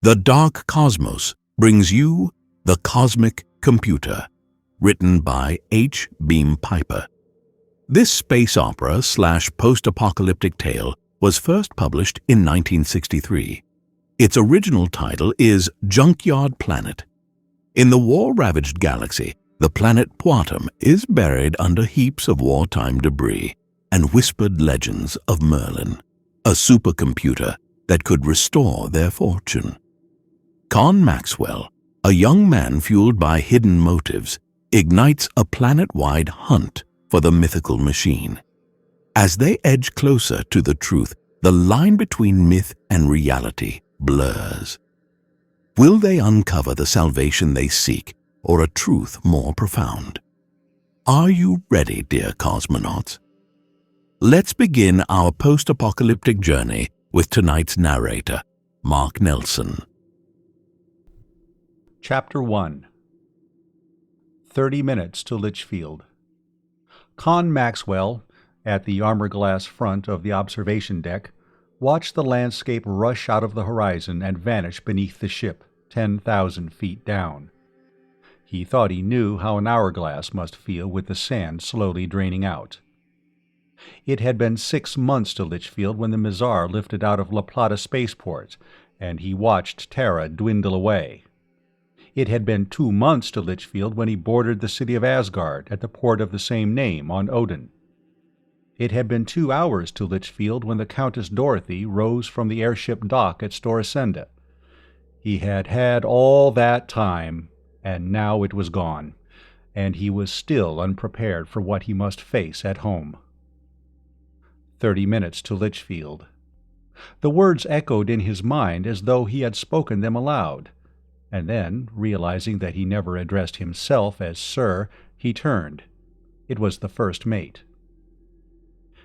The Dark Cosmos brings you The Cosmic Computer, written by H. Beam Piper. This space opera / post-apocalyptic tale was first published in 1963. Its original title is Junkyard Planet. In the war-ravaged galaxy, the planet Patm is buried under heaps of wartime debris and whispered legends of Merlin, a supercomputer that could restore their fortune. Conn Maxwell, a young man fueled by hidden motives, ignites a planet-wide hunt for the mythical machine. As they edge closer to the truth, the line between myth and reality blurs. Will they uncover the salvation they seek, or a truth more profound? Are you ready, dear cosmonauts? Let's begin our post-apocalyptic journey with tonight's narrator, Mark Nelson. Chapter 1. 30 Minutes to Litchfield. Conn Maxwell, at the armor-glass front of the observation deck, watched the landscape rush out of the horizon and vanish beneath the ship, 10,000 feet down. He thought he knew how an hourglass must feel with the sand slowly draining out. It had been 6 months to Litchfield when the Mizar lifted out of La Plata spaceport, and he watched Terra dwindle away. It had been 2 months to Litchfield when he boarded the city of Asgard at the port of the same name on Odin. It had been 2 hours to Litchfield when the Countess Dorothy rose from the airship dock at Storacenda. He had had all that time, and now it was gone, and he was still unprepared for what he must face at home. 30 minutes to Litchfield. The words echoed in his mind as though he had spoken them aloud, and then, realizing that he never addressed himself as Sir, he turned. It was the first mate.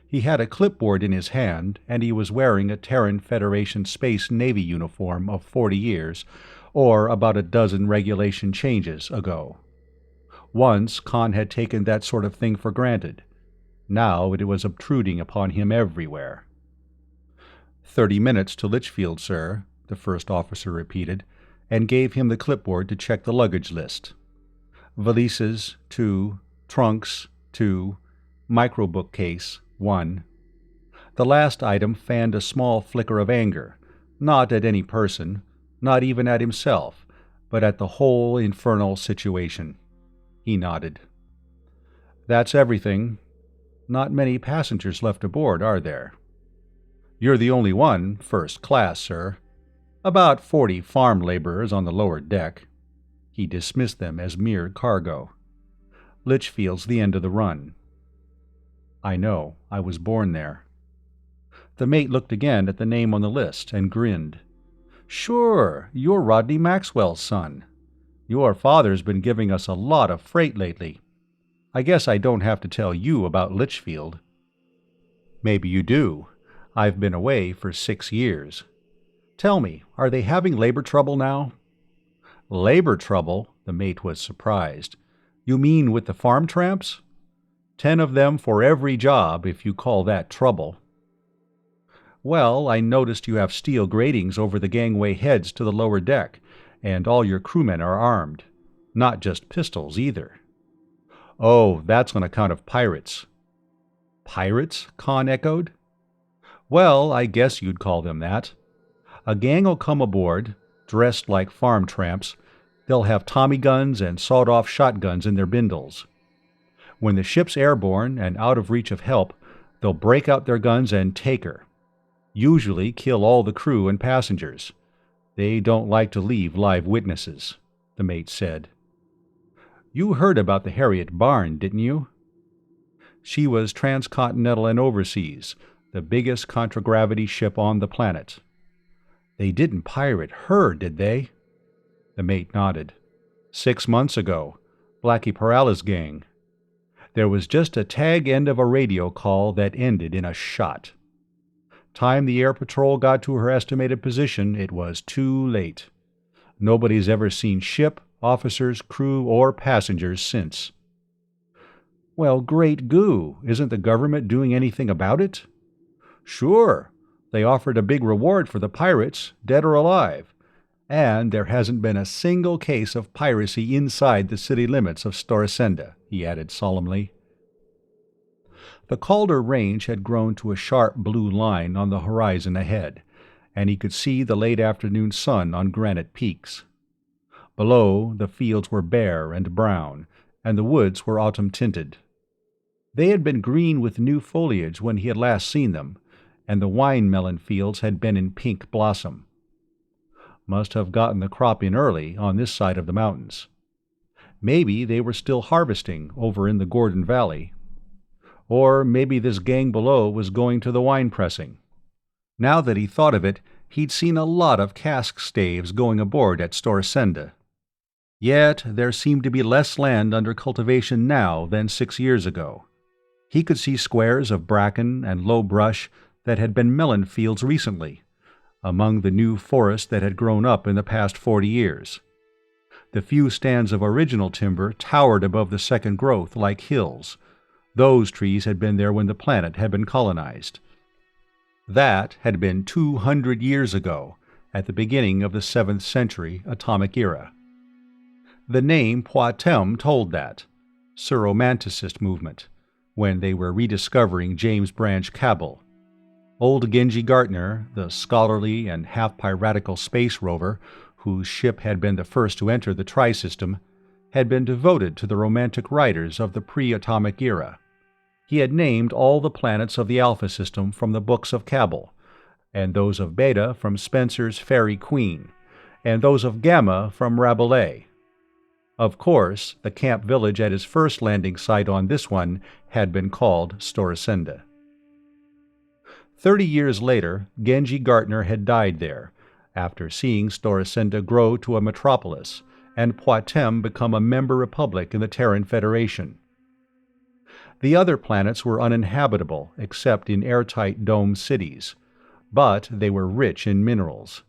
He had a clipboard in his hand, and he was wearing a Terran Federation Space Navy uniform of 40 years, or about a dozen regulation changes ago. Once Conn had taken that sort of thing for granted. Now it was obtruding upon him everywhere. 30 minutes to Litchfield, sir, the first officer repeated, and gave him the clipboard to check the luggage list. Valises, 2. Trunks, 2. Microbook case, 1. The last item fanned a small flicker of anger, not at any person, not even at himself, but at the whole infernal situation. He nodded. That's everything. Not many passengers left aboard, are there? You're the only one, first class, sir. About 40 farm laborers on the lower deck. He dismissed them as mere cargo. Litchfield's the end of the run. I know. I was born there. The mate looked again at the name on the list and grinned. Sure, you're Rodney Maxwell's son. Your father's been giving us a lot of freight lately. I guess I don't have to tell you about Litchfield. Maybe you do. I've been away for 6 years. Tell me, are they having labor trouble now? Labor trouble? The mate was surprised. You mean with the farm tramps? 10 of them for every job, if you call that trouble. Well, I noticed you have steel gratings over the gangway heads to the lower deck, and all your crewmen are armed. Not just pistols, either. Oh, that's on account of pirates. Pirates? Conn echoed. Well, I guess you'd call them that. A gang'll come aboard, dressed like farm tramps. They'll have Tommy guns and sawed-off shotguns in their bindles. When the ship's airborne and out of reach of help, they'll break out their guns and take her. Usually kill all the crew and passengers. They don't like to leave live witnesses, the mate said. You heard about the Harriet Barn, didn't you? She was transcontinental and overseas, the biggest contragravity ship on the planet. They didn't pirate her, did they? The mate nodded. 6 months ago, Blackie Perala's gang. There was just a tag end of a radio call that ended in a shot. Time the air patrol got to her estimated position, it was too late. Nobody's ever seen ship, officers, crew, or passengers since. Well, great goo. Isn't the government doing anything about it? Sure. They offered a big reward for the pirates, dead or alive. And there hasn't been a single case of piracy inside the city limits of Storasenda, he added solemnly. The Calder Range had grown to a sharp blue line on the horizon ahead, and he could see the late afternoon sun on granite peaks. Below, the fields were bare and brown, and the woods were autumn-tinted. They had been green with new foliage when he had last seen them, and the wine-melon fields had been in pink blossom. Must have gotten the crop in early on this side of the mountains. Maybe they were still harvesting over in the Gordon Valley. Or maybe this gang below was going to the wine pressing. Now that he thought of it, he'd seen a lot of cask staves going aboard at Storasenda. Yet there seemed to be less land under cultivation now than 6 years ago. He could see squares of bracken and low brush that had been melon fields recently, among the new forest that had grown up in the past 40 years. The few stands of original timber towered above the second growth like hills. Those trees had been there when the planet had been colonized. That had been 200 years ago, at the beginning of the 7th century atomic era. The name Patm told that, Syromanticist movement, when they were rediscovering James Branch Cabell. Old Genji Gartner, the scholarly and half-piratical space rover, whose ship had been the first to enter the Tri-System, had been devoted to the romantic writers of the pre-atomic era. He had named all the planets of the Alpha System from the books of Cabell, and those of Beta from Spencer's Faerie Queene, and those of Gamma from Rabelais. Of course, the camp village at his first landing site on this one had been called Storasenda. 30 years later, Genji Gartner had died there, after seeing Storasenda grow to a metropolis, and Patm become a member republic in the Terran Federation. The other planets were uninhabitable except in airtight dome cities, but they were rich in minerals.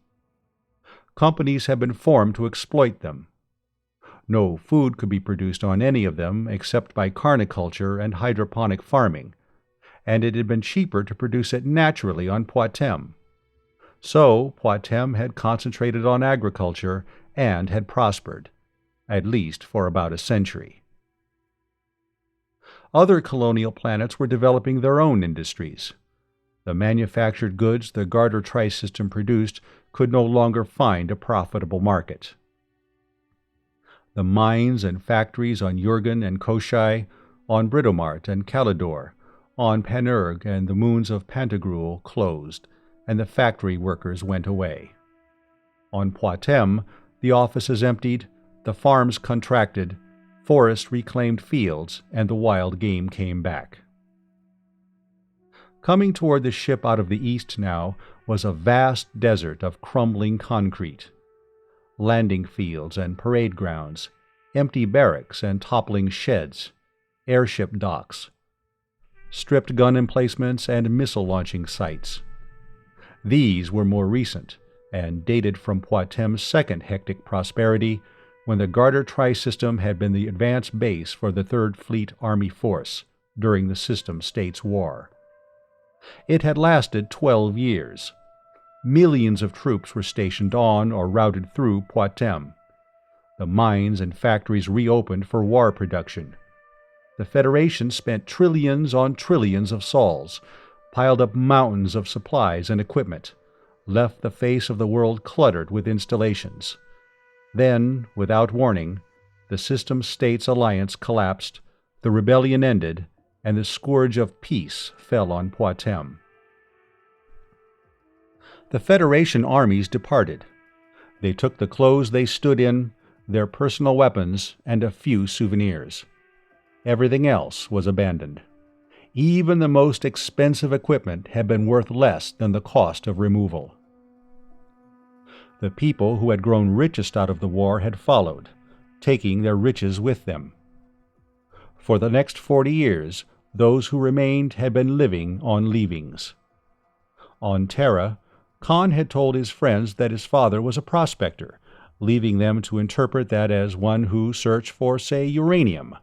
Companies had been formed to exploit them. No food could be produced on any of them except by carniculture and hydroponic farming, and it had been cheaper to produce it naturally on Patm. So Patm had concentrated on agriculture and had prospered, at least for about a century. Other colonial planets were developing their own industries. The manufactured goods the Garter Tri-System produced could no longer find a profitable market. The mines and factories on Jurgen and Koshai, on Britomart and Calidor, on Panurg and the moons of Pantagruel closed, and the factory workers went away. On Patm, the offices emptied, the farms contracted, forests reclaimed fields, and the wild game came back. Coming toward the ship out of the east now was a vast desert of crumbling concrete. Landing fields and parade grounds, empty barracks and toppling sheds, airship docks, stripped gun emplacements and missile launching sites. These were more recent, and dated from Patm's second hectic prosperity, when the Garter Tri-System had been the advance base for the 3rd Fleet Army Force during the System States War. It had lasted 12 years. Millions of troops were stationed on or routed through Patm. The mines and factories reopened for war production. The Federation spent trillions on trillions of sols, piled up mountains of supplies and equipment, left the face of the world cluttered with installations. Then, without warning, the System States alliance collapsed, the rebellion ended, and the scourge of peace fell on Patm. The Federation armies departed. They took the clothes they stood in, their personal weapons, and a few souvenirs. Everything else was abandoned. Even the most expensive equipment had been worth less than the cost of removal. The people who had grown richest out of the war had followed, taking their riches with them. For the next 40 years, those who remained had been living on leavings. On Terra, Conn had told his friends that his father was a prospector, leaving them to interpret that as one who searched for, say, uranium.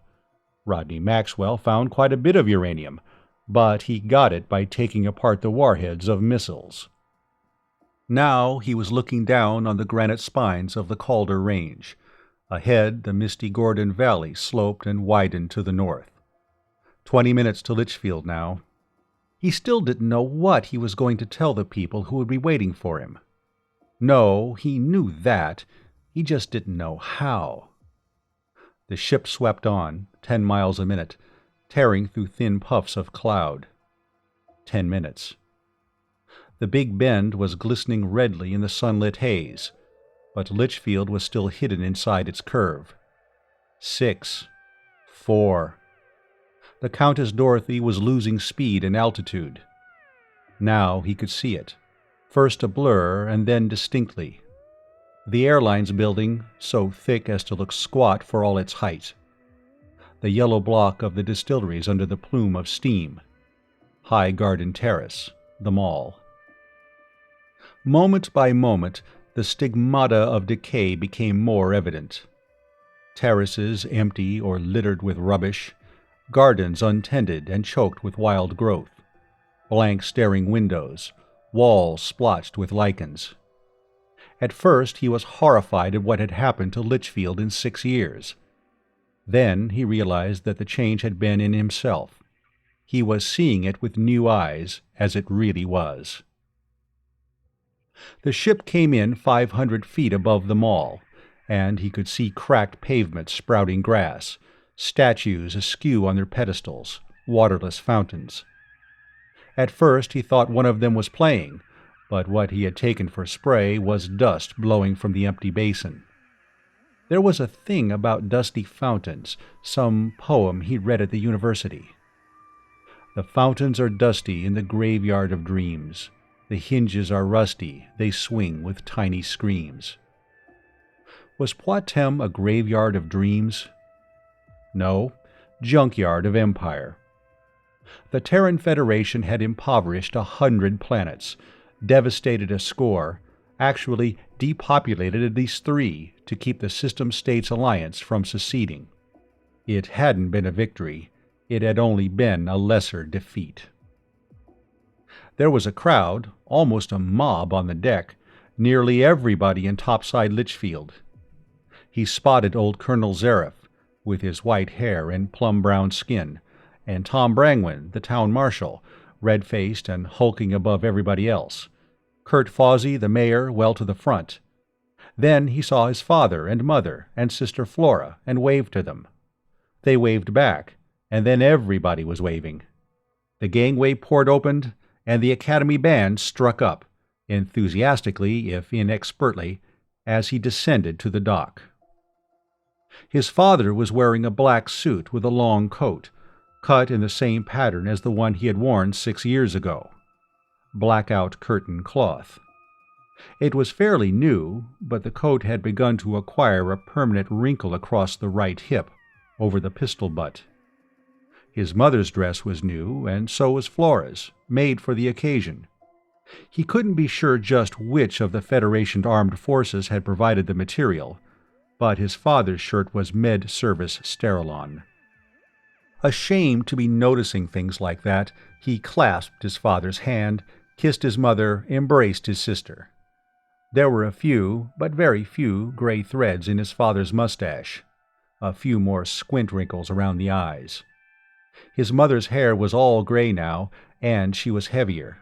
Rodney Maxwell found quite a bit of uranium, but he got it by taking apart the warheads of missiles. Now he was looking down on the granite spines of the Calder Range. Ahead, the misty Gordon Valley sloped and widened to the north. 20 minutes to Litchfield now. He still didn't know what he was going to tell the people who would be waiting for him. No, he knew that. He just didn't know how. The ship swept on, 10 miles a minute, tearing through thin puffs of cloud. 10 minutes. The Big Bend was glistening redly in the sunlit haze, but Litchfield was still hidden inside its curve. 6. 4. The Countess Dorothy was losing speed and altitude. Now he could see it, first a blur and then distinctly. The airlines building, so thick as to look squat for all its height. The yellow block of the distilleries under the plume of steam. High Garden Terrace, the mall. Moment by moment, the stigmata of decay became more evident. Terraces empty or littered with rubbish, gardens untended and choked with wild growth, blank staring windows, walls splotched with lichens. At first he was horrified at what had happened to Litchfield in 6 years. Then he realized that the change had been in himself. He was seeing it with new eyes, as it really was. The ship came in 500 feet above the mall, and he could see cracked pavements sprouting grass, statues askew on their pedestals, waterless fountains. At first he thought one of them was playing, but what he had taken for spray was dust blowing from the empty basin. There was a thing about dusty fountains, some poem he'd read at the university. The fountains are dusty in the graveyard of dreams. The hinges are rusty, they swing with tiny screams. Was Patm a graveyard of dreams? No, junkyard of empire. The Terran Federation had impoverished 100 planets, devastated a score, actually depopulated at least 3 to keep the System States Alliance from seceding. It hadn't been a victory, it had only been a lesser defeat. There was a crowd, almost a mob on the deck, nearly everybody in topside Litchfield. He spotted old Colonel Zareth, with his white hair and plum-brown skin, and Tom Brangwyn, the town marshal, red-faced and hulking above everybody else. Kurt Fawsey, the mayor, well to the front. Then he saw his father and mother and sister Flora and waved to them. They waved back, and then everybody was waving. The gangway port opened, and the Academy band struck up, enthusiastically if inexpertly, as he descended to the dock. His father was wearing a black suit with a long coat, cut in the same pattern as the one he had worn 6 years ago. Blackout curtain cloth. It was fairly new, but the coat had begun to acquire a permanent wrinkle across the right hip, over the pistol butt. His mother's dress was new, and so was Flora's, made for the occasion. He couldn't be sure just which of the Federation armed forces had provided the material, but his father's shirt was Med-Service Sterilon. Ashamed to be noticing things like that, he clasped his father's hand, kissed his mother, embraced his sister. There were a few, but very few, gray threads in his father's mustache, a few more squint wrinkles around the eyes. His mother's hair was all gray now, and she was heavier.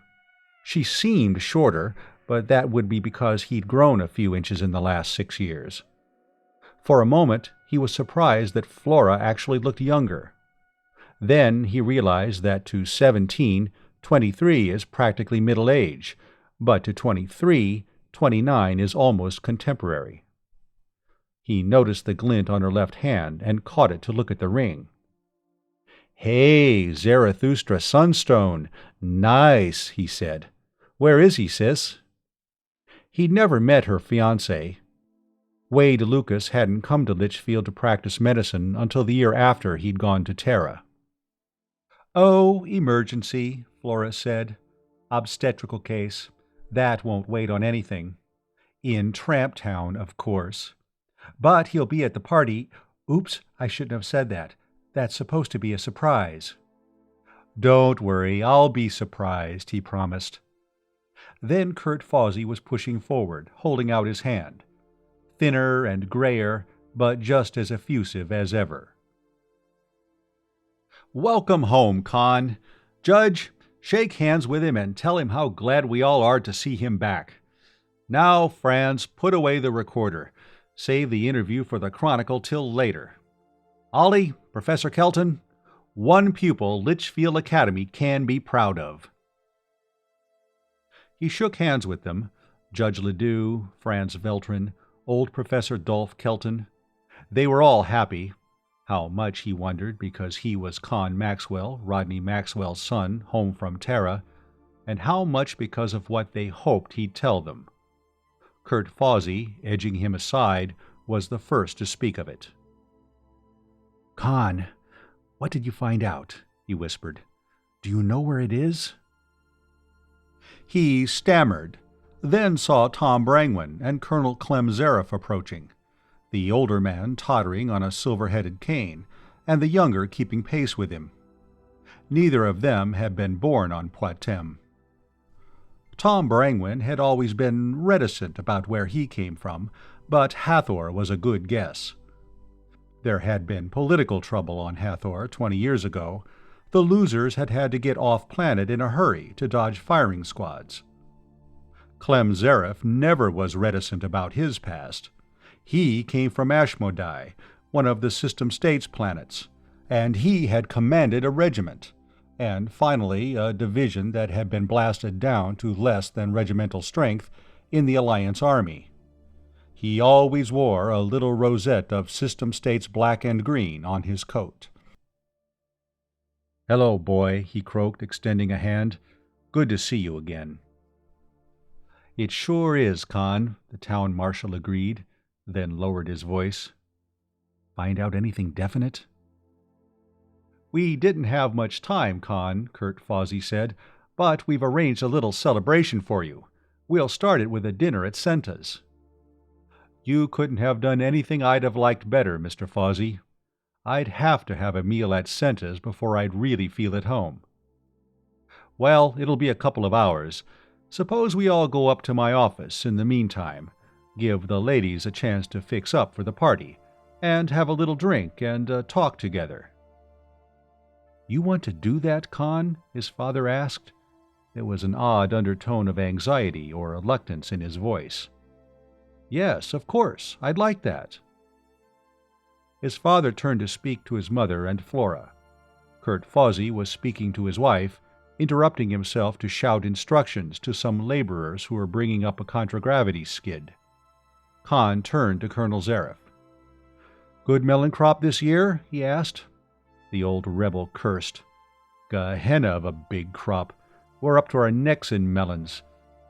She seemed shorter, but that would be because he'd grown a few inches in the last 6 years. For a moment, he was surprised that Flora actually looked younger. Then he realized that to 17, 23 is practically middle age, but to 23, 29 is almost contemporary. He noticed the glint on her left hand and caught it to look at the ring. "Hey, Zarathustra Sunstone! Nice," he said. "Where is he, sis?" He'd never met her fiancé. Wade Lucas hadn't come to Litchfield to practice medicine until the year after he'd gone to Terra. "Oh, emergency," Flora said. "Obstetrical case. That won't wait on anything. In Tramptown, of course. But he'll be at the party. Oops, I shouldn't have said that. That's supposed to be a surprise." "Don't worry, I'll be surprised," he promised. Then Kurt Fawsey was pushing forward, holding out his hand. Thinner and grayer, but just as effusive as ever. "Welcome home, Conn. Judge, shake hands with him and tell him how glad we all are to see him back. Now, Franz, put away the recorder. Save the interview for the Chronicle till later. Ollie, Professor Kelton, one pupil Litchfield Academy can be proud of." He shook hands with them, Judge Ledoux, Franz Veltrin, old Professor Dolph Kelton. They were all happy. How much, he wondered, because he was Conn Maxwell, Rodney Maxwell's son, home from Terra, and how much because of what they hoped he'd tell them. Kurt Fawsey, edging him aside, was the first to speak of it. "Conn, what did you find out?" he whispered. "Do you know where it is?" He stammered, then saw Tom Brangwyn and Colonel Clem Zareth approaching, the older man tottering on a silver-headed cane, and the younger keeping pace with him. Neither of them had been born on Patm. Tom Brangwyn had always been reticent about where he came from, but Hathor was a good guess. There had been political trouble on Hathor 20 years ago. The losers had had to get off-planet in a hurry to dodge firing squads. Clem Zareth never was reticent about his past. He came from Ashmodai, one of the System States planets, and he had commanded a regiment, and finally a division that had been blasted down to less than regimental strength in the Alliance Army. He always wore a little rosette of System States black and green on his coat. "Hello, boy," he croaked, extending a hand. "Good to see you again." "It sure is, Conn," the town marshal agreed, then lowered his voice. "Find out anything definite?" "We didn't have much time, Conn," Kurt Fawsey said, "but we've arranged a little celebration for you. We'll start it with a dinner at Senta's." "You couldn't have done anything I'd have liked better, Mr. Fawsey. I'd have to have a meal at Senta's before I'd really feel at home." "Well, it'll be a couple of hours. Suppose we all go up to my office in the meantime, give the ladies a chance to fix up for the party, and have a little drink and talk together." "You want to do that, Conn?" his father asked. There was an odd undertone of anxiety or reluctance in his voice. "Yes, of course. I'd like that." His father turned to speak to his mother and Flora. Kurt Fawsey was speaking to his wife, interrupting himself to shout instructions to some laborers who were bringing up a contragravity skid. Conn turned to Colonel Zareth. "Good melon crop this year?" he asked. The old rebel cursed. "Gehenna of a big crop. We're up to our necks in melons.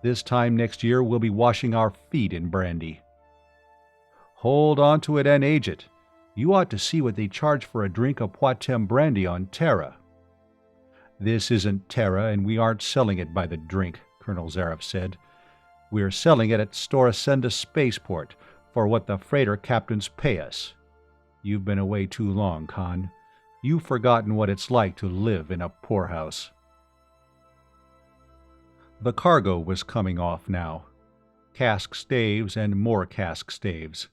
This time next year we'll be washing our feet in brandy." "Hold on to it and age it. You ought to see what they charge for a drink of Patm brandy on Terra." "This isn't Terra, and we aren't selling it by the drink," Colonel Zareth said. "We're selling it at Storasenda Spaceport for what the freighter captains pay us. You've been away too long, Conn. You've forgotten what it's like to live in a poorhouse." The cargo was coming off now. Cask staves and more cask staves.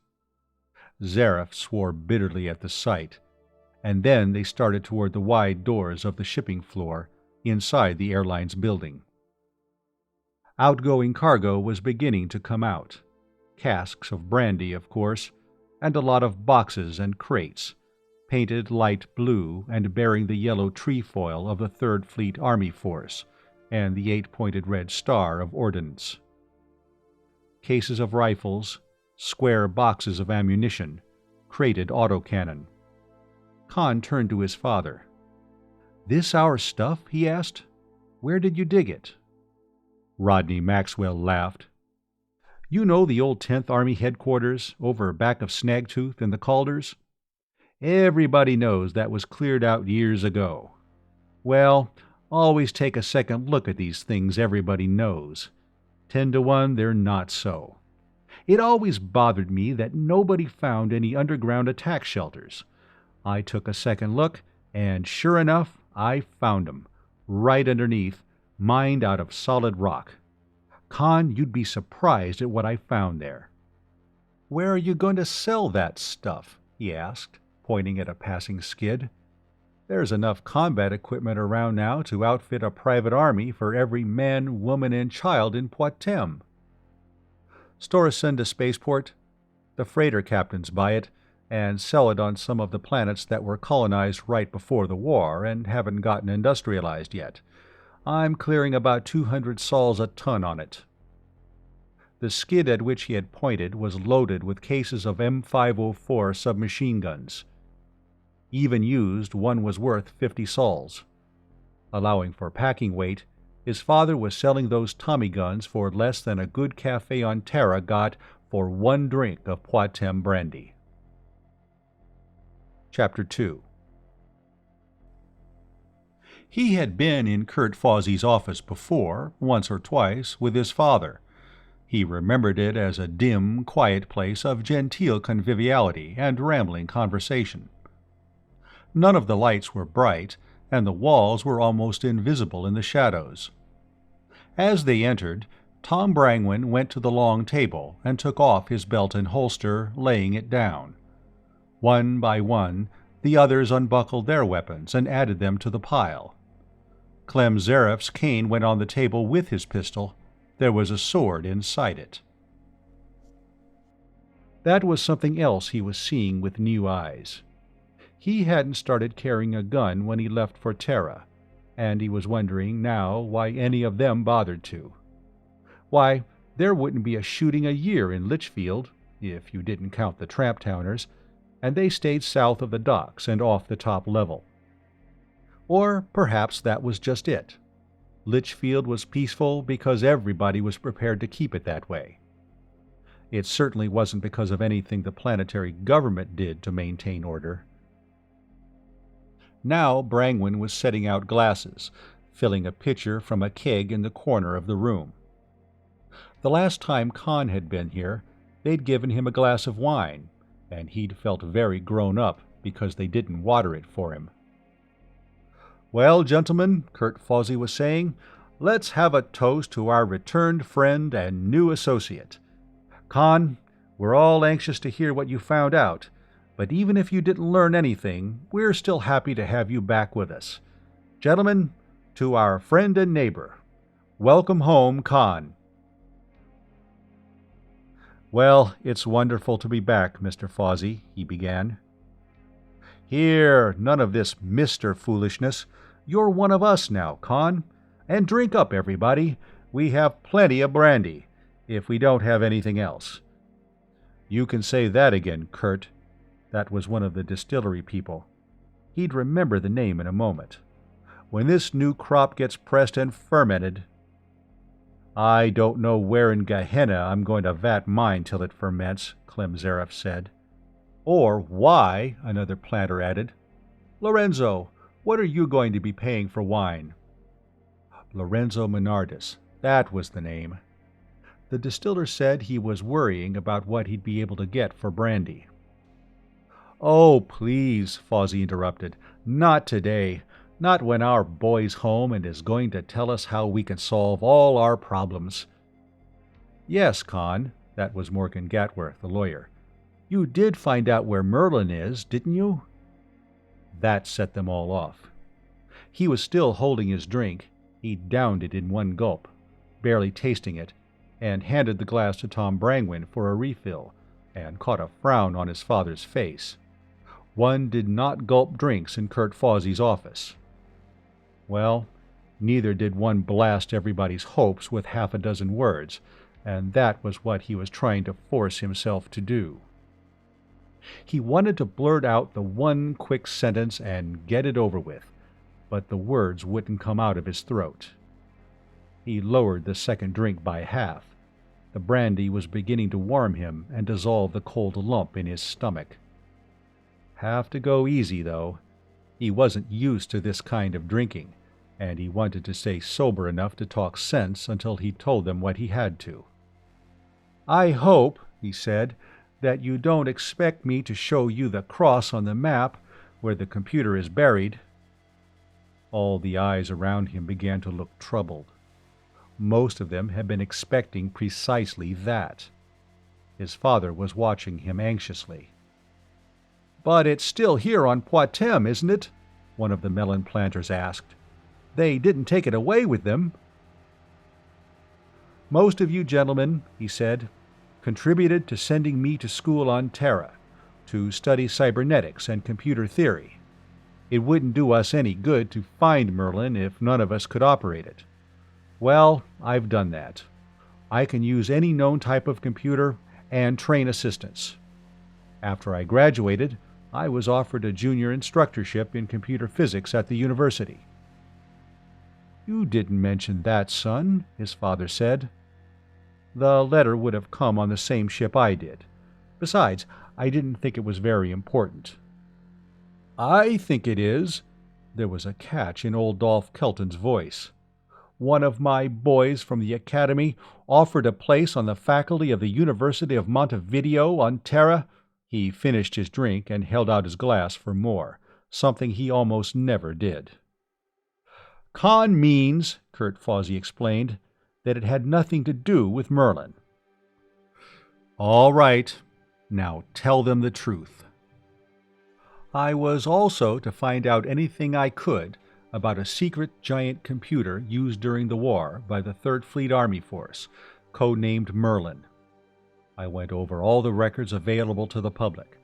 Zareth swore bitterly at the sight, and then they started toward the wide doors of the shipping floor inside the airline's building. Outgoing cargo was beginning to come out. Casks of brandy, of course, and a lot of boxes and crates, painted light blue and bearing the yellow trefoil of the 3rd Fleet Army Force and the 8-pointed red star of Ordnance. Cases of rifles, square boxes of ammunition, crated autocannon. Conn turned to his father. "This our stuff?" he asked. "Where did you dig it?" Rodney Maxwell laughed. "You know the old 10th Army headquarters over back of Snagtooth in the Calders? Everybody knows that was cleared out years ago. Well, always take a second look at these things everybody knows. 10 to 1 they're not so. It always bothered me that nobody found any underground attack shelters. I took a second look, and sure enough, I found 'em, right underneath, mined out of solid rock. Conn, you'd be surprised at what I found there." "Where are you going to sell that stuff?" he asked, pointing at a passing skid. "There's enough combat equipment around now to outfit a private army for every man, woman, and child in Patm." "Store us into spaceport? The freighter captains buy it, and sell it on some of the planets that were colonized right before the war and haven't gotten industrialized yet. I'm clearing about 200 sols a ton on it." The skid at which he had pointed was loaded with cases of M504 submachine guns. Even used, one was worth 50 sols. Allowing for packing weight, his father was selling those Tommy guns for less than a good cafe on Terra got for one drink of Patm brandy. Chapter 2. He had been in Kurt Fawsey's office before, once or twice, with his father. He remembered it as a dim, quiet place of genteel conviviality and rambling conversation. None of the lights were bright, and the walls were almost invisible in the shadows. As they entered, Tom Brangwyn went to the long table and took off his belt and holster, laying it down. One by one, the others unbuckled their weapons and added them to the pile. Clem Zareff's cane went on the table with his pistol. There was a sword inside it. That was something else he was seeing with new eyes. He hadn't started carrying a gun when he left for Terra, and he was wondering now why any of them bothered to. Why, there wouldn't be a shooting a year in Litchfield, if you didn't count the tramp-towners, and they stayed south of the docks and off the top level. Or perhaps that was just it. Litchfield was peaceful because everybody was prepared to keep it that way. It certainly wasn't because of anything the planetary government did to maintain order. Now Brangwyn was setting out glasses, filling a pitcher from a keg in the corner of the room. The last time Conn had been here, they'd given him a glass of wine, and he'd felt very grown up because they didn't water it for him. "Well, gentlemen," Kurt Fawsey was saying, "let's have a toast to our returned friend and new associate. Conn, we're all anxious to hear what you found out, but even if you didn't learn anything, we're still happy to have you back with us. Gentlemen, to our friend and neighbor, welcome home, Conn." "Well, it's wonderful to be back, Mr. Fawsey," he began. "Here, none of this Mr. foolishness. You're one of us now, Conn. And drink up, everybody. We have plenty of brandy, if we don't have anything else." "You can say that again, Kurt." That was one of the distillery people. He'd remember the name in a moment. "When this new crop gets pressed and fermented—" "I don't know where in Gehenna I'm going to vat mine till it ferments," Clem Zareff said. "Or why," another planter added. "Lorenzo, what are you going to be paying for wine?" Lorenzo Menardis, that was the name. The distiller said he was worrying about what he'd be able to get for brandy. "Oh, please," Fawsey interrupted. "Not today. Not when our boy's home and is going to tell us how we can solve all our problems." "Yes, Conn," that was Morgan Gatworth, the lawyer. "You did find out where Merlin is, didn't you?" That set them all off. He was still holding his drink. He downed it in one gulp, barely tasting it, and handed the glass to Tom Brangwyn for a refill, and caught a frown on his father's face. One did not gulp drinks in Kurt Fawsey's office. Well, neither did one blast everybody's hopes with half a dozen words, and that was what he was trying to force himself to do. He wanted to blurt out the one quick sentence and get it over with, but the words wouldn't come out of his throat. He lowered the second drink by half. The brandy was beginning to warm him and dissolve the cold lump in his stomach. Have to go easy, though. He wasn't used to this kind of drinking, and he wanted to stay sober enough to talk sense until he told them what he had to. "I hope," he said, "that you don't expect me to show you the cross on the map where the computer is buried." All the eyes around him began to look troubled. Most of them had been expecting precisely that. His father was watching him anxiously. "But it's still here on Patm, isn't it?" one of the melon planters asked. "They didn't take it away with them." "Most of you gentlemen," he said, "contributed to sending me to school on Terra, to study cybernetics and computer theory. It wouldn't do us any good to find Merlin if none of us could operate it. Well, I've done that. I can use any known type of computer and train assistants. After I graduated, I was offered a junior instructorship in computer physics at the university." "You didn't mention that, son," his father said. "The letter would have come on the same ship I did. Besides, I didn't think it was very important." "I think it is." There was a catch in old Dolph Kelton's voice. "One of my boys from the academy offered a place on the faculty of the University of Montevideo on Terra." He finished his drink and held out his glass for more, something he almost never did. "Conn means," Kurt Fawsey explained, "that it had nothing to do with Merlin." "All right. Now tell them the truth." "I was also to find out anything I could about a secret giant computer used during the war by the 3rd Fleet Army Force, codenamed Merlin. I went over all the records available to the public.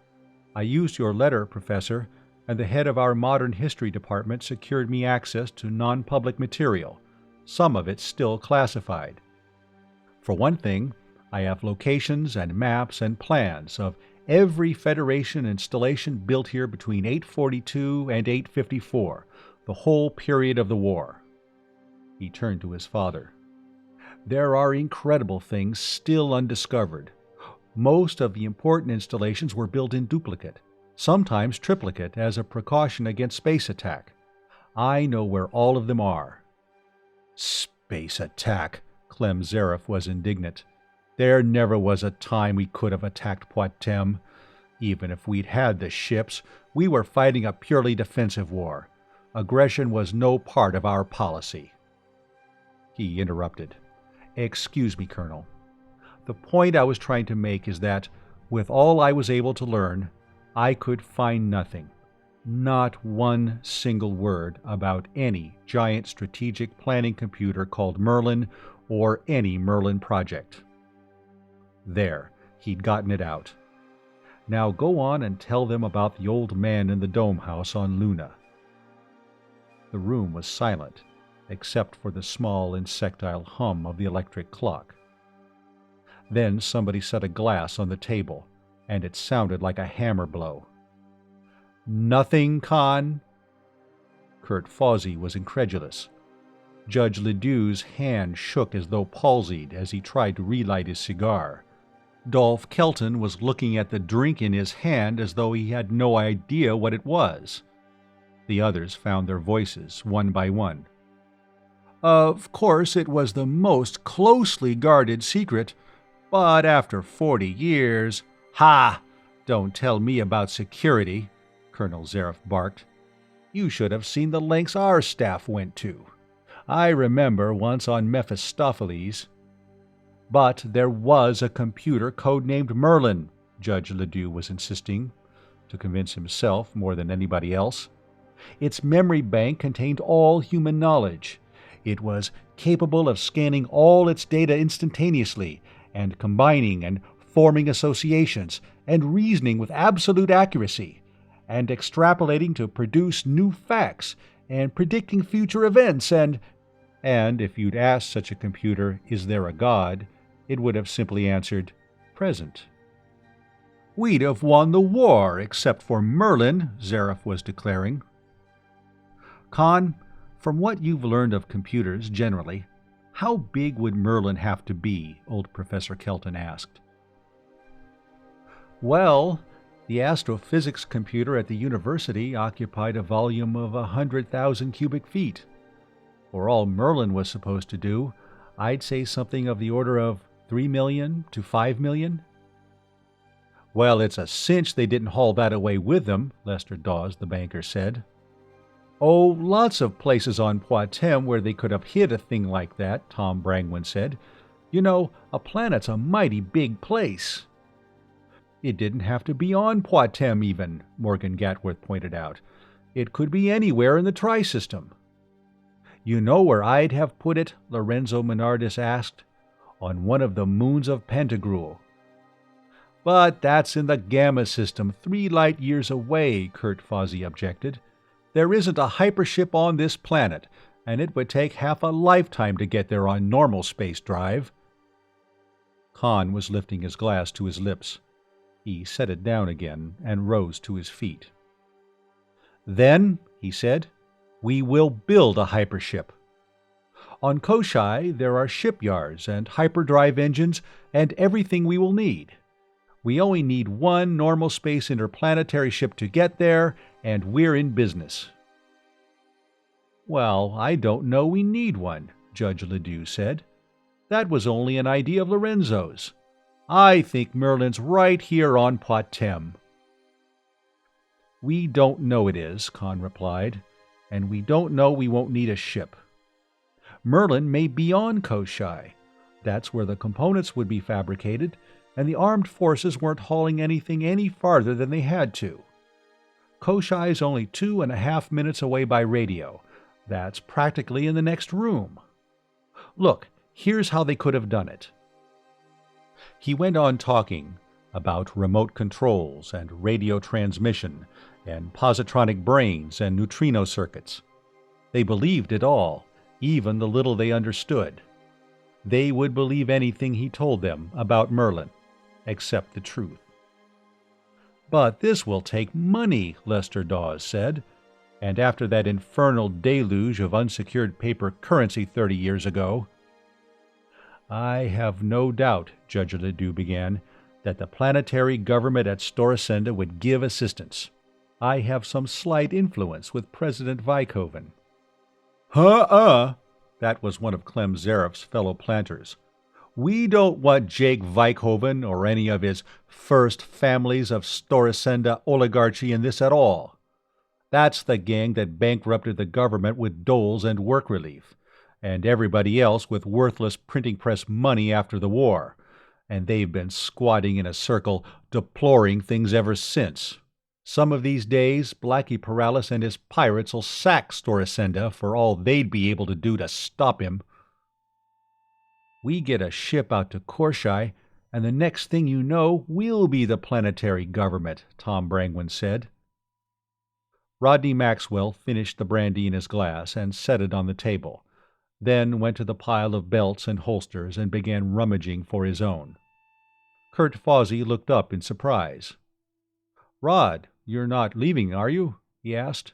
I used your letter, Professor, and the head of our modern history department secured me access to non-public material, some of it still classified. For one thing, I have locations and maps and plans of every Federation installation built here between 842 and 854, the whole period of the war." He turned to his father. "There are incredible things still undiscovered. Most of the important installations were built in duplicate, sometimes triplicate as a precaution against space attack. I know where all of them are." "Space attack," Clem Zareth was indignant. "There never was a time we could have attacked Patm. Even if we'd had the ships, we were fighting a purely defensive war. Aggression was no part of our policy." He interrupted. "Excuse me, Colonel. The point I was trying to make is that, with all I was able to learn, I could find nothing, not one single word about any giant strategic planning computer called Merlin or any Merlin project." There, he'd gotten it out. "Now go on and tell them about the old man in the dome house on Luna." The room was silent, except for the small insectile hum of the electric clock. Then somebody set a glass on the table, and it sounded like a hammer blow. "Nothing, Conn?" Kurt Fawsey was incredulous. Judge Ledoux's hand shook as though palsied as he tried to relight his cigar. Dolph Kelton was looking at the drink in his hand as though he had no idea what it was. The others found their voices, one by one. "Of course it was the most closely guarded secret, but after 40 years... Ha! Don't tell me about security," Colonel Zareth barked. "You should have seen the lengths our staff went to. I remember once on Mephistopheles..." "But there was a computer codenamed Merlin," Judge Ledoux was insisting, to convince himself more than anybody else. "Its memory bank contained all human knowledge. It was capable of scanning all its data instantaneously, and combining and forming associations, and reasoning with absolute accuracy, and extrapolating to produce new facts, and predicting future events, and if you'd asked such a computer, is there a God, it would have simply answered, present." "We'd have won the war except for Merlin," Zareth was declaring. "Conn, from what you've learned of computers generally, how big would Merlin have to be?" old Professor Kelton asked. "Well, the astrophysics computer at the university occupied a volume of 100,000 cubic feet. For all Merlin was supposed to do, I'd say something of the order of 3 million to 5 million. "Well, it's a cinch they didn't haul that away with them," Lester Dawes, the banker, said. "Oh, lots of places on Patm where they could have hid a thing like that," Tom Brangwyn said. "You know, a planet's a mighty big place." "It didn't have to be on Patm even," Morgan Gatworth pointed out. "It could be anywhere in the Tri-System." "You know where I'd have put it?" Lorenzo Menardis asked. "On one of the moons of Pantagruel." "But that's in the Gamma System, 3 light years away," Kurt Fawsey objected. "There isn't a hypership on this planet, and it would take half a lifetime to get there on normal space drive." Conn was lifting his glass to his lips. He set it down again and rose to his feet. "Then," he said, "we will build a hypership. On Koshai there are shipyards and hyperdrive engines and everything we will need. We only need one normal space interplanetary ship to get there, and we're in business." "Well, I don't know we need one," Judge Ledoux said. "That was only an idea of Lorenzo's. I think Merlin's right here on Patm." "We don't know it is," Conn replied, "and we don't know we won't need a ship. Merlin may be on Koshai. That's where the components would be fabricated, and the armed forces weren't hauling anything any farther than they had to. Koshai's only 2.5 minutes away by radio. That's practically in the next room. Look, here's how they could have done it." He went on talking about remote controls and radio transmission and positronic brains and neutrino circuits. They believed it all, even the little they understood. They would believe anything he told them about Merlin, except the truth. "But this will take money," Lester Dawes said. "And after that infernal deluge of unsecured paper currency 30 years ago." "I have no doubt," Judge Ledoux began, "that the planetary government at Storasenda would give assistance. I have some slight influence with President Vykoven." That was one of Clem Zareff's fellow planters. "We don't want Jake Vykoven or any of his first families of Storasenda oligarchy in this at all. That's the gang that bankrupted the government with doles and work relief, and everybody else with worthless printing press money after the war, and they've been squatting in a circle deploring things ever since. Some of these days, Blackie Paralis and his pirates'll sack Storasenda for all they'd be able to do to stop him. We get a ship out to Koshai, and the next thing you know, we'll be the planetary government," Tom Brangwyn said. Rodney Maxwell finished the brandy in his glass and set it on the table, then went to the pile of belts and holsters and began rummaging for his own. Kurt Fawsey looked up in surprise. "Rod, you're not leaving, are you?" he asked.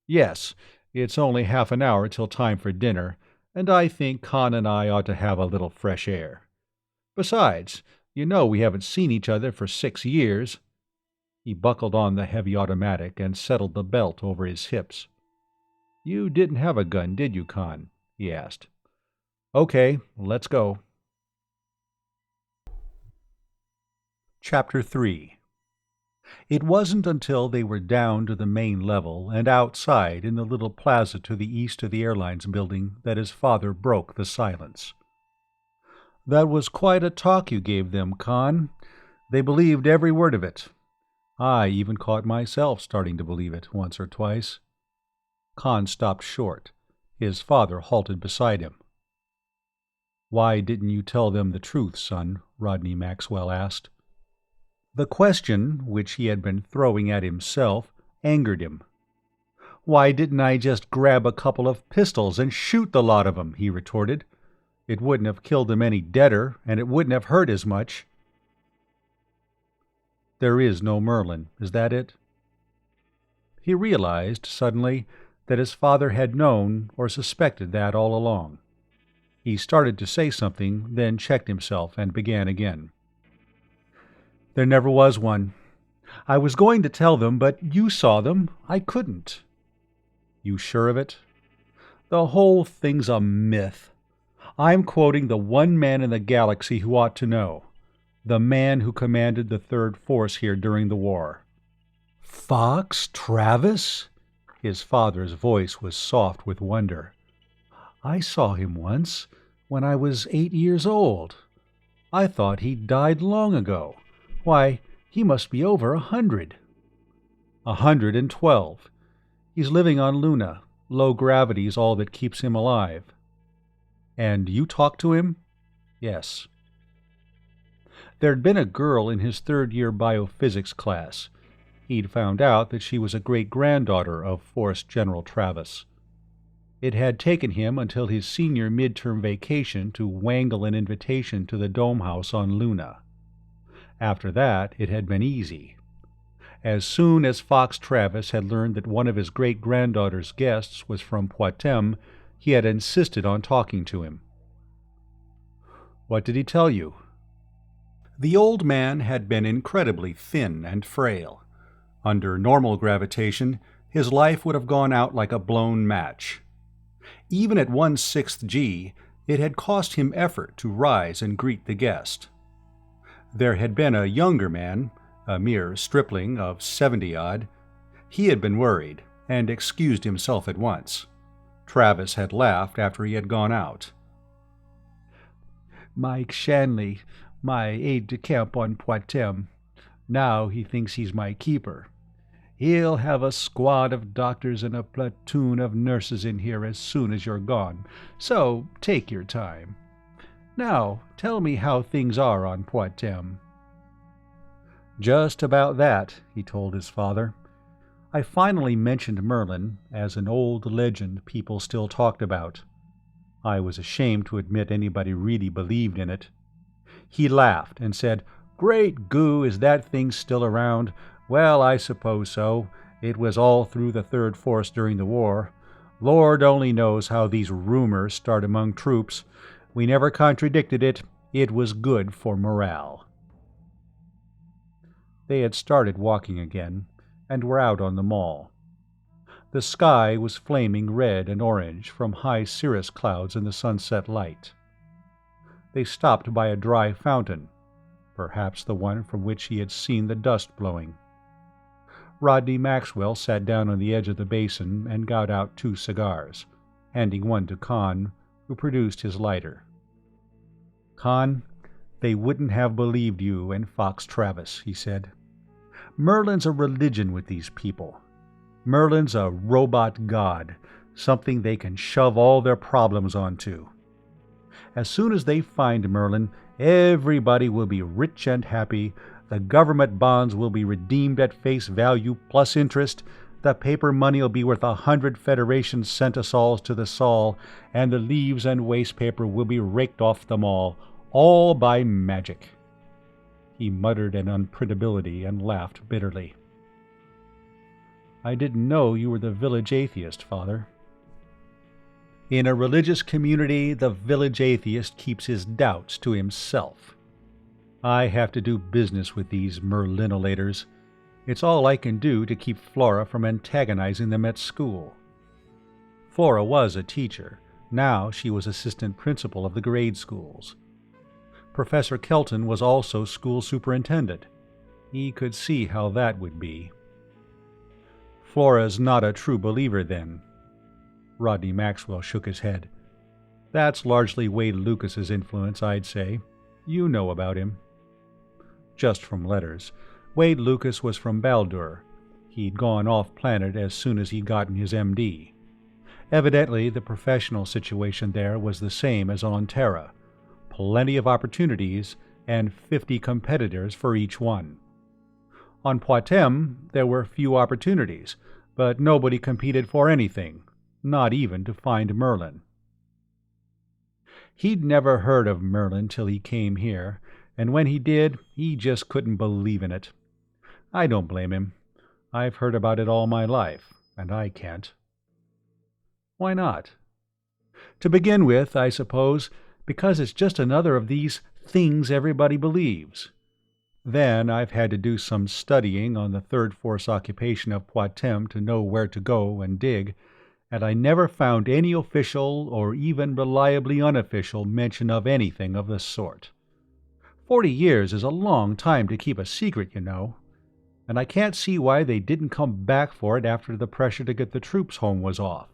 "Yes, it's only half an hour till time for dinner, and I think Conn and I ought to have a little fresh air. Besides, you know we haven't seen each other for 6 years." He buckled on the heavy automatic and settled the belt over his hips. "You didn't have a gun, did you, Conn?" he asked. "Okay, let's go." Chapter 3. It wasn't until they were down to the main level and outside in the little plaza to the east of the airlines building that his father broke the silence. "That was quite a talk you gave them, Conn. They believed every word of it. I even caught myself starting to believe it once or twice." Conn stopped short. His father halted beside him. "Why didn't you tell them the truth, son?" Rodney Maxwell asked. The question, which he had been throwing at himself, angered him. "Why didn't I just grab a couple of pistols and shoot the lot of 'em?" he retorted. "It wouldn't have killed them any deader, and it wouldn't have hurt as much." There is no Merlin, is that it? He realized, suddenly, that his father had known or suspected that all along. He started to say something, then checked himself and began again. "There never was one. I was going to tell them, but you saw them. I couldn't." "You sure of it?" "The whole thing's a myth. I'm quoting the one man in the galaxy who ought to know. The man who commanded the Third Force here during the war." "Fox Travis?" His father's voice was soft with wonder. "I saw him once, when I was 8 years old. I thought he'd died long ago. Why, he must be over 100. 112. He's living on Luna. Low gravity's all that keeps him alive." "And you talked to him?" "Yes." There'd been a girl in his third-year biophysics class. He'd found out that she was a great-granddaughter of Force General Travis. It had taken him until his senior midterm vacation to wangle an invitation to the Dome House on Luna. After that, it had been easy. As soon as Fox Travis had learned that one of his great-granddaughter's guests was from Patm, he had insisted on talking to him. "What did he tell you?" The old man had been incredibly thin and frail. Under normal gravitation, his life would have gone out like a blown match. Even at 1/6 G, it had cost him effort to rise and greet the guest. There had been a younger man, a mere stripling of 70-odd. He had been worried, and excused himself at once. Travis had laughed after he had gone out. "Mike Shanley, my aide-de-camp on Patm. Now he thinks he's my keeper. He'll have a squad of doctors and a platoon of nurses in here as soon as you're gone, so take your time. Now, tell me how things are on Patm." "Just about that," he told his father. "I finally mentioned Merlin as an old legend people still talked about. I was ashamed to admit anybody really believed in it. He laughed and said, 'Great goo, is that thing still around? Well, I suppose so. It was all through the Third Force during the war. Lord only knows how these rumors start among troops. We never contradicted it. It was good for morale.'" They had started walking again, and were out on the mall. The sky was flaming red and orange from high cirrus clouds in the sunset light. They stopped by a dry fountain, perhaps the one from which he had seen the dust blowing. Rodney Maxwell sat down on the edge of the basin and got out 2 cigars, handing one to Conn, who produced his lighter. "Conn, they wouldn't have believed you and Fox Travis," he said. "Merlin's a religion with these people. Merlin's a robot god, something they can shove all their problems onto. As soon as they find Merlin, everybody will be rich and happy, the government bonds will be redeemed at face value plus interest, the paper money will be worth 100 Federation centisols to the sol, and the leaves and waste paper will be raked off them all by magic." He muttered an unprintability and laughed bitterly. "I didn't know you were the village atheist, Father." In a religious community, the village atheist keeps his doubts to himself. I have to do business with these Merlinolators. It's all I can do to keep Flora from antagonizing them at school. Flora was a teacher. Now she was assistant principal of the grade schools. Professor Kelton was also school superintendent. He could see how that would be. "Flora's not a true believer, then?" Rodney Maxwell shook his head. "That's largely Wade Lucas's influence, I'd say. You know about him." "Just from letters. Wade Lucas was from Baldur. He'd gone off-planet as soon as he'd gotten his MD. Evidently, the professional situation there was the same as on Terra. Plenty of opportunities, and 50 competitors for each one. On Patm, there were few opportunities, but nobody competed for anything, not even to find Merlin. He'd never heard of Merlin till he came here, and when he did, he just couldn't believe in it. I don't blame him. I've heard about it all my life, and I can't. Why not? To begin with, I suppose, because it's just another of these things everybody believes. Then I've had to do some studying on the Third Force occupation of Patm to know where to go and dig, and I never found any official or even reliably unofficial mention of anything of the sort. 40 years is a long time to keep a secret, you know. and I can't see why they didn't come back for it after the pressure to get the troops home was off,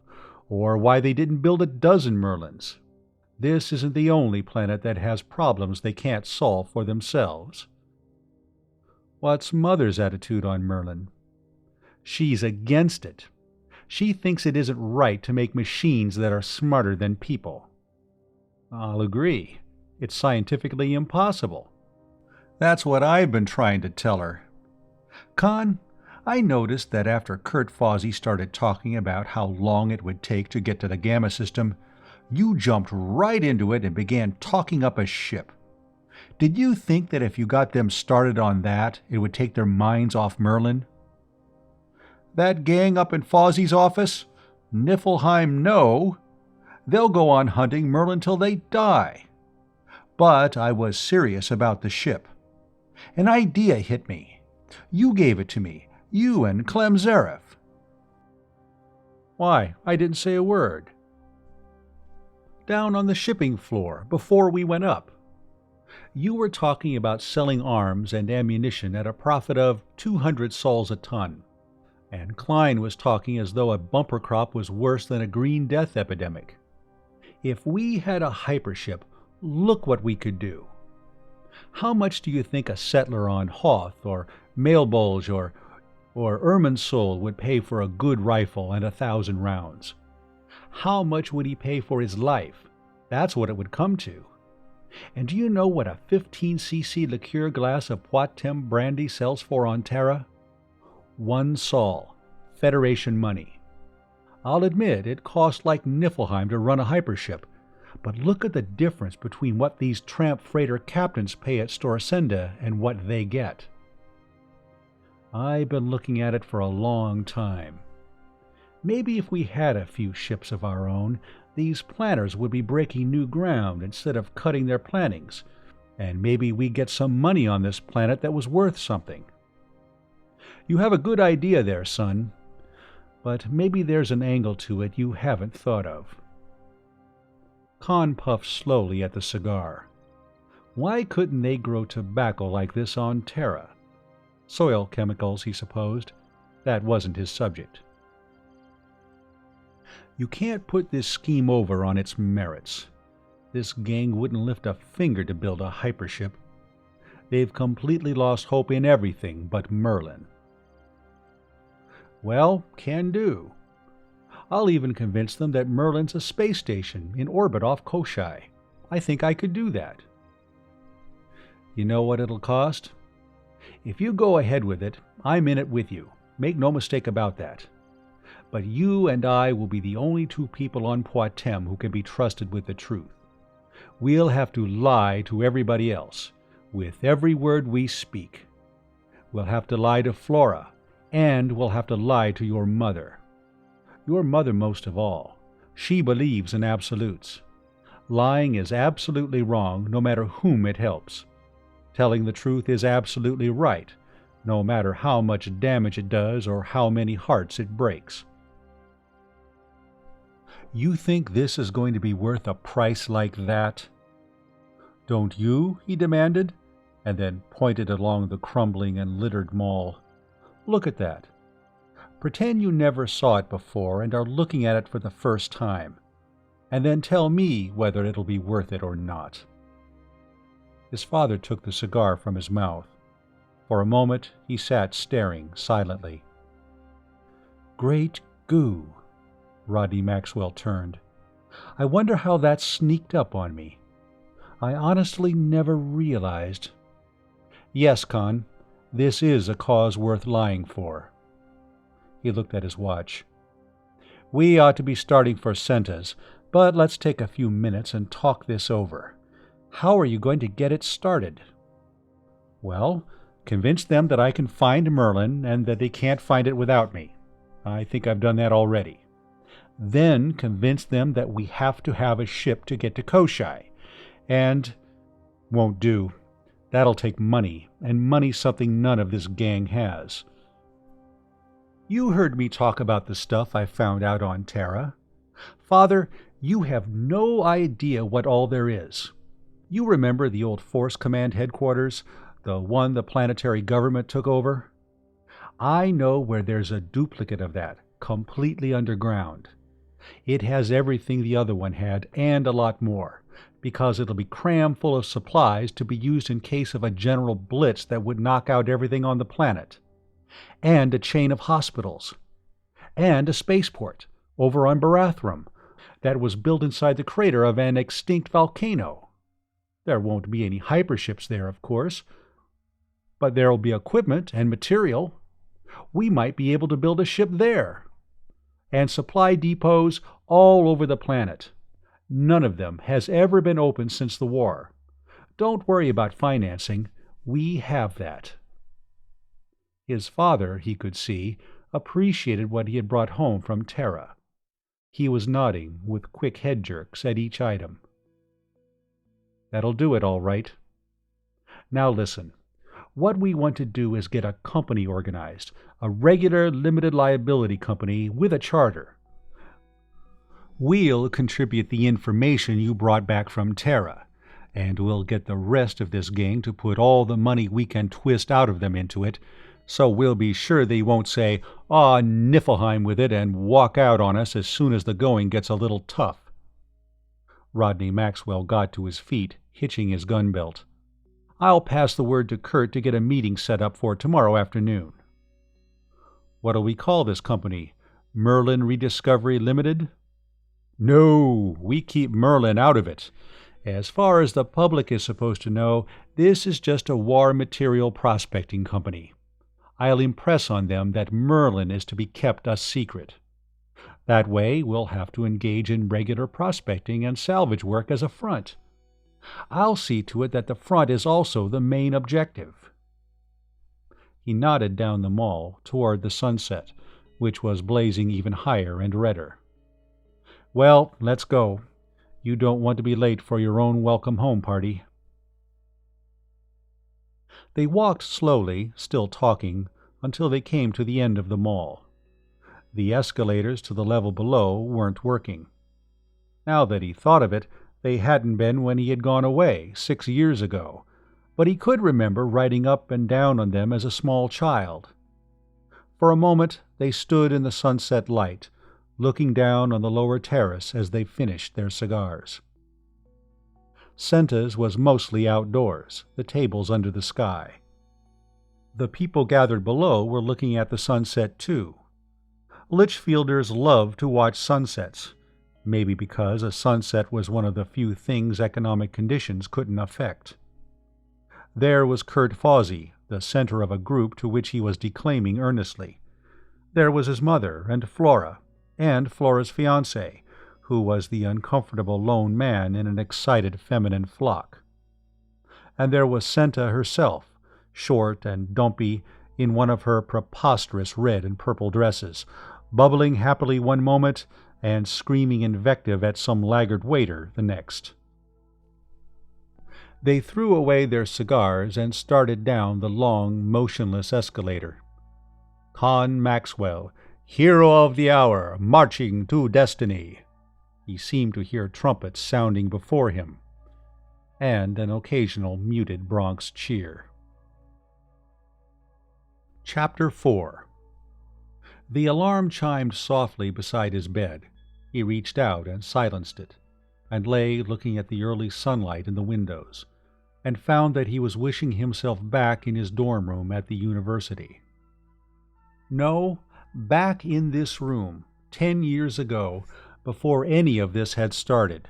or why they didn't build a dozen Merlins. This isn't the only planet that has problems they can't solve for themselves. What's Mother's attitude on Merlin? She's against it. She thinks it isn't right to make machines that are smarter than people. I'll agree. It's scientifically impossible. That's what I've been trying to tell her. Conn, I noticed that after Kurt Fawsey started talking about how long it would take to get to the Gamma system, you jumped right into it and began talking up a ship. Did you think that if you got them started on that, it would take their minds off Merlin? That gang up in Fawsey's office? Niflheim, no. They'll go on hunting Merlin till they die. But I was serious about the ship. An idea hit me. You gave it to me, you and Clem Zareth. Why, I didn't say a word. Down on the shipping floor, before we went up. You were talking about selling arms and ammunition at a profit of 200 sols a ton, and Klein was talking as though a bumper crop was worse than a Green Death epidemic. If we had a hypership, look what we could do. How much do you think a settler on Hoth or Mailbolge or Irminsul would pay for a good rifle and 1,000 rounds? How much would he pay for his life? That's what it would come to. And do you know what a 15cc liqueur glass of Patm brandy sells for on Terra? 1 sol, Federation money. I'll admit it costs like Niflheim to run a hypership, but look at the difference between what these tramp freighter captains pay at Storsenda and what they get. I've been looking at it for a long time. Maybe if we had a few ships of our own, these planners would be breaking new ground instead of cutting their plannings, and maybe we'd get some money on this planet that was worth something. You have a good idea there, son, but maybe there's an angle to it you haven't thought of. Conn puffed slowly at the cigar. Why couldn't they grow tobacco like this on Terra? Soil chemicals, he supposed. That wasn't his subject. You can't put this scheme over on its merits. This gang wouldn't lift a finger to build a hypership. They've completely lost hope in everything but Merlin. Well, can do. I'll even convince them that Merlin's a space station in orbit off Koshai. I think I could do that. You know what it'll cost? If you go ahead with it, I'm in it with you. Make no mistake about that. But you and I will be the only 2 people on Patm who can be trusted with the truth. We'll have to lie to everybody else, with every word we speak. We'll have to lie to Flora, and we'll have to lie to your mother. Your mother most of all. She believes in absolutes. Lying is absolutely wrong, no matter whom it helps. Telling the truth is absolutely right, no matter how much damage it does or how many hearts it breaks. You think this is going to be worth a price like that? Don't you? He demanded, and then pointed along the crumbling and littered mall. Look at that. Pretend you never saw it before and are looking at it for the first time, and then tell me whether it'll be worth it or not. His father took the cigar from his mouth. For a moment he sat staring silently. Great goo! Rodney Maxwell turned. I wonder how that sneaked up on me. I honestly never realized. Yes, Conn, this is a cause worth lying for. He looked at his watch. We ought to be starting for Sentas, but let's take a few minutes and talk this over. How are you going to get it started? Well, convince them that I can find Merlin and that they can't find it without me. I think I've done that already. Then convince them that we have to have a ship to get to Koshai. And won't do. That'll take money, and money's something none of this gang has. You heard me talk about the stuff I found out on Terra. Father, you have no idea what all there is. You remember the old Force Command headquarters, the one the planetary government took over? I know where there's a duplicate of that, completely underground. It has everything the other one had, and a lot more, because it'll be crammed full of supplies to be used in case of a general blitz that would knock out everything on the planet. And a chain of hospitals. And a spaceport, over on Barathrum, that was built inside the crater of an extinct volcano. There won't be any hyperships there, of course, but there'll be equipment and material. We might be able to build a ship there. And supply depots all over the planet. None of them has ever been opened since the war. Don't worry about financing. We have that. His father, he could see, appreciated what he had brought home from Terra. He was nodding with quick head jerks at each item. That'll do it, all right. Now listen. What we want to do is get a company organized, a regular limited liability company with a charter. We'll contribute the information you brought back from Terra, and we'll get the rest of this gang to put all the money we can twist out of them into it, so we'll be sure they won't say, "Aw, Niflheim with it," and walk out on us as soon as the going gets a little tough. Rodney Maxwell got to his feet, hitching his gun belt. I'll pass the word to Kurt to get a meeting set up for tomorrow afternoon. What'll we call this company? Merlin Rediscovery Limited? No, we keep Merlin out of it. As far as the public is supposed to know, this is just a war material prospecting company. I'll impress on them that Merlin is to be kept a secret. That way we'll have to engage in regular prospecting and salvage work as a front. I'll see to it that the front is also the main objective. He nodded down the mall toward the sunset, which was blazing even higher and redder. Well, let's go. You don't want to be late for your own welcome home party. They walked slowly, still talking, until they came to the end of the mall. The escalators to the level below weren't working. Now that he thought of it, they hadn't been when he had gone away 6 years ago, but he could remember riding up and down on them as a small child. For a moment they stood in the sunset light, looking down on the lower terrace as they finished their cigars. Senta's was mostly outdoors, the tables under the sky. The people gathered below were looking at the sunset too. Litchfielders loved to watch sunsets, maybe because a sunset was one of the few things economic conditions couldn't affect. There was Kurt Fawsey, the center of a group to which he was declaiming earnestly. There was his mother and Flora, and Flora's fiancé, who was the uncomfortable lone man in an excited feminine flock. And there was Senta herself, short and dumpy, in one of her preposterous red and purple dresses, bubbling happily one moment and screaming invective at some laggard waiter the next. They threw away their cigars and started down the long, motionless escalator. Conn Maxwell, hero of the hour, marching to destiny. He seemed to hear trumpets sounding before him, and an occasional muted Bronx cheer. Chapter 4. The alarm chimed softly beside his bed. He reached out and silenced it, and lay looking at the early sunlight in the windows, and found that he was wishing himself back in his dorm room at the university. No, back in this room, 10 years ago, before any of this had started.